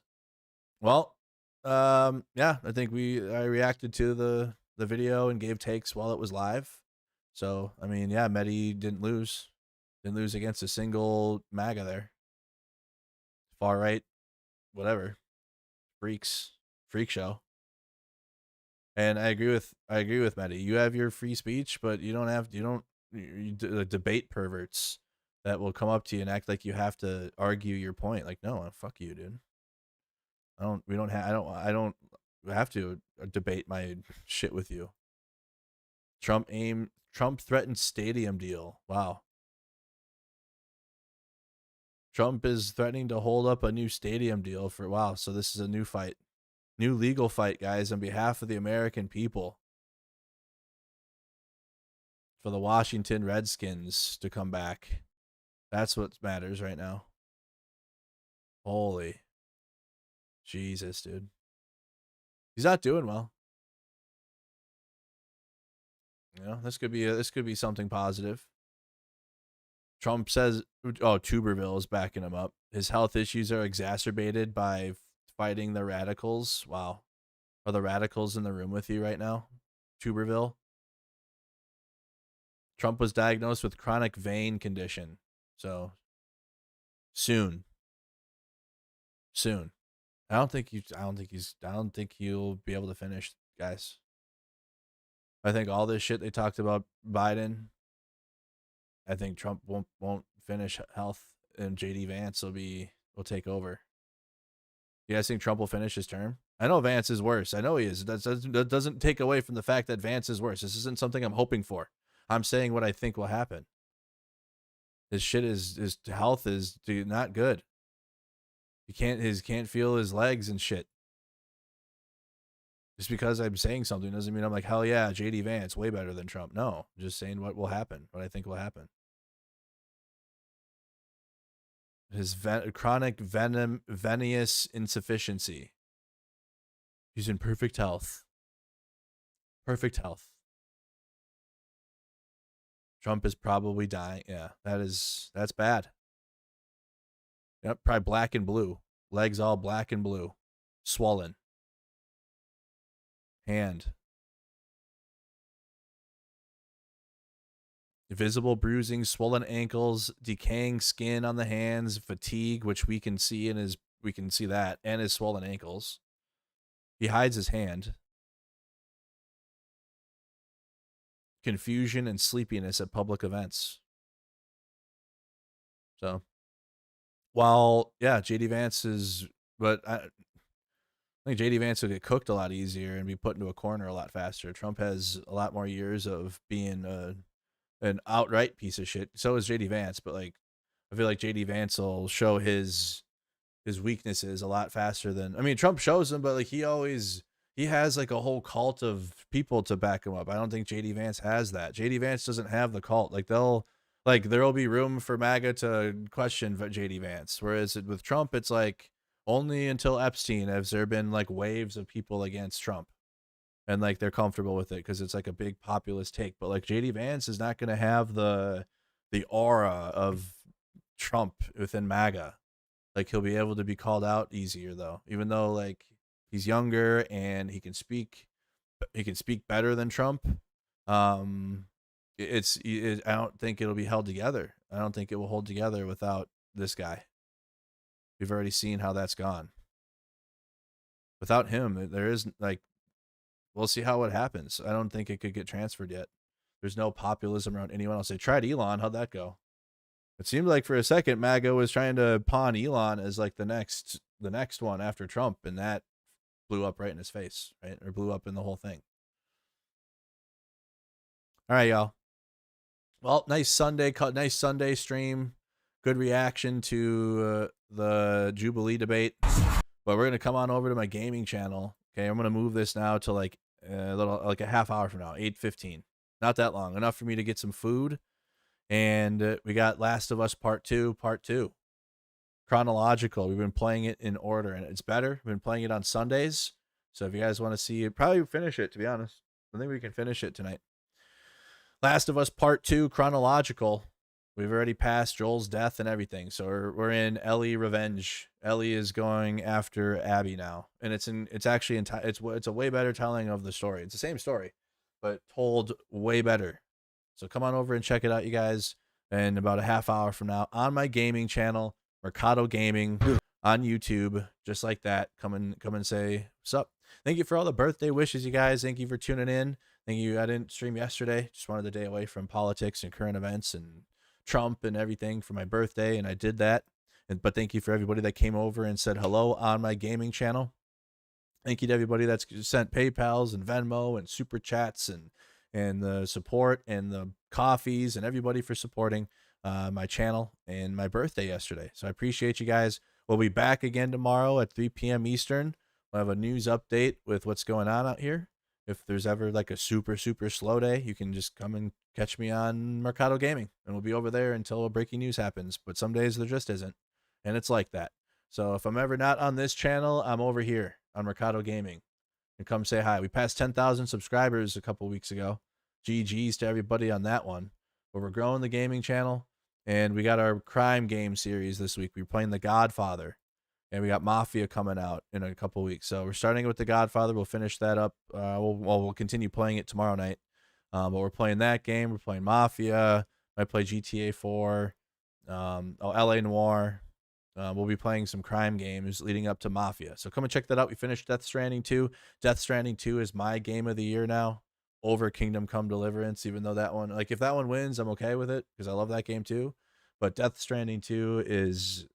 Well, yeah, I think I reacted to the video and gave takes while it was live. So, I mean, yeah, Mehdi didn't lose against a single MAGA there. Far right, whatever. Freak show. And I agree with Mehdi. You have your free speech, but you debate perverts that will come up to you and act like you have to argue your point. Like, no, fuck you, dude. I don't have to debate my shit with you. Trump threatened stadium deal. Wow. Trump is threatening to hold up a new stadium deal for, wow, so this is a new fight. New legal fight, guys, on behalf of the American people. For the Washington Redskins to come back. That's what matters right now. Holy Jesus, dude. He's not doing well. You know, this could be something positive. Trump says, oh, Tuberville is backing him up. His health issues are exacerbated by fighting the radicals. Wow. Are the radicals in the room with you right now? Tuberville? Trump was diagnosed with chronic vein condition. So soon. I don't think he'll be able to finish, guys. I think all this shit they talked about Biden, I think Trump won't finish health and JD Vance will take over. You guys think Trump will finish his term? I know Vance is worse. I know he is. That doesn't take away from the fact that Vance is worse. This isn't something I'm hoping for. I'm saying what I think will happen. His health is not good. He can't feel his legs and shit. Just because I'm saying something doesn't mean I'm like, hell yeah, JD Vance way better than Trump. No, I'm just saying what will happen, what I think will happen. His chronic venous insufficiency. He's in perfect health. Perfect health. Trump is probably dying. Yeah, that's bad. Yep, probably black and blue. Legs all black and blue. Swollen. Hand. Visible bruising, swollen ankles, decaying skin on the hands, fatigue, which we can see that, and his swollen ankles. He hides his hand. Confusion and sleepiness at public events. So, while, yeah, JD Vance is, but I think JD Vance will get cooked a lot easier and be put into a corner a lot faster. Trump has a lot more years of being an outright piece of shit. So is JD Vance, but like, I feel like JD Vance will show his weaknesses a lot faster than, I mean, Trump shows them, but like he has like a whole cult of people to back him up. I don't think JD Vance has that. JD Vance doesn't have the cult. Like there'll be room for MAGA to question JD Vance. Whereas with Trump, it's like only until Epstein has there been like waves of people against Trump. And like they're comfortable with it because it's like a big populist take. But like JD Vance is not going to have the aura of Trump within MAGA. Like he'll be able to be called out easier though, even though like he's younger and he can speak better than Trump. I don't think it'll be held together. I don't think it will hold together without this guy. We've already seen how that's gone. Without him, there is like, we'll see how it happens. I don't think it could get transferred yet. There's no populism around anyone else. They tried Elon. How'd that go? It seemed like for a second MAGA was trying to pawn Elon as like the next one after Trump, and that blew up right in his face, right? Or blew up in the whole thing. All right, y'all. Well, nice Sunday stream. Good reaction to the Jubilee debate. But we're gonna come on over to my gaming channel. Okay, I'm gonna move this now to like a half hour from now, 8:15. Not that long. Enough for me to get some food. And we got Last of Us Part 2. Chronological. We've been playing it in order, and it's better. We've been playing it on Sundays. So if you guys want to see it, probably finish it, to be honest. I think we can finish it tonight. Last of Us Part 2, Chronological. We've already passed Joel's death and everything. So we're in Ellie Revenge. Ellie is going after Abby now. And it's a way better telling of the story. It's the same story, but told way better. So come on over and check it out, you guys. And about a half hour from now on my gaming channel, Mercado Gaming on YouTube, just like that. Come and say what's up. Thank you for all the birthday wishes, you guys. Thank you for tuning in. Thank you. I didn't stream yesterday. Just wanted the day away from politics and current events and Trump and everything for my birthday, and I did that. But thank you for everybody that came over and said hello on my gaming channel. Thank you to everybody that's sent PayPals and Venmo and super chats and the support and the coffees and everybody for supporting my channel and my birthday yesterday. So I appreciate you guys. We'll be back again tomorrow at 3 p.m. Eastern. We'll have a news update with what's going on out here. If there's ever like a super slow day, you can just come and catch me on Mercado Gaming, and we'll be over there until breaking news happens. But some days there just isn't, and it's like that. So if I'm ever not on this channel, I'm over here on Mercado Gaming, and come say hi. We passed 10,000 subscribers a couple weeks ago. GG's to everybody on that one. But we're growing the gaming channel, and we got our crime game series this week. We're playing The Godfather. And we got Mafia coming out in a couple weeks. So we're starting with The Godfather. We'll finish that up. We'll continue playing it tomorrow night. But we're playing that game. We're playing Mafia. Might play GTA 4. LA Noire. We'll be playing some crime games leading up to Mafia. So come and check that out. We finished Death Stranding 2. Death Stranding 2 is my game of the year now over Kingdom Come Deliverance, even though that one, like if that one wins, I'm okay with it because I love that game too. but Death Stranding 2 is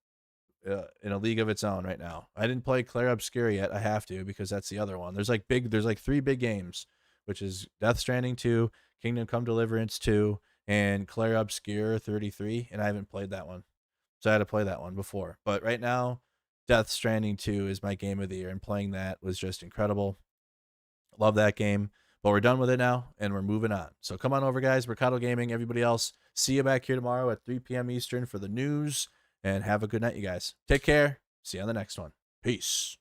in a league of its own right now. I didn't play Claire Obscura yet. I have to, because that's the other one. There's like 3 big games, which is Death Stranding 2, Kingdom Come Deliverance 2, and Claire Obscura 33, and I haven't played that one. So I had to play that one before. But right now, Death Stranding 2 is my game of the year, and playing that was just incredible. Love that game. But we're done with it now, and we're moving on. So come on over, guys. Mercado Gaming, everybody else. See you back here tomorrow at 3 p.m. Eastern for the news. And have a good night, you guys. Take care. See you on the next one. Peace.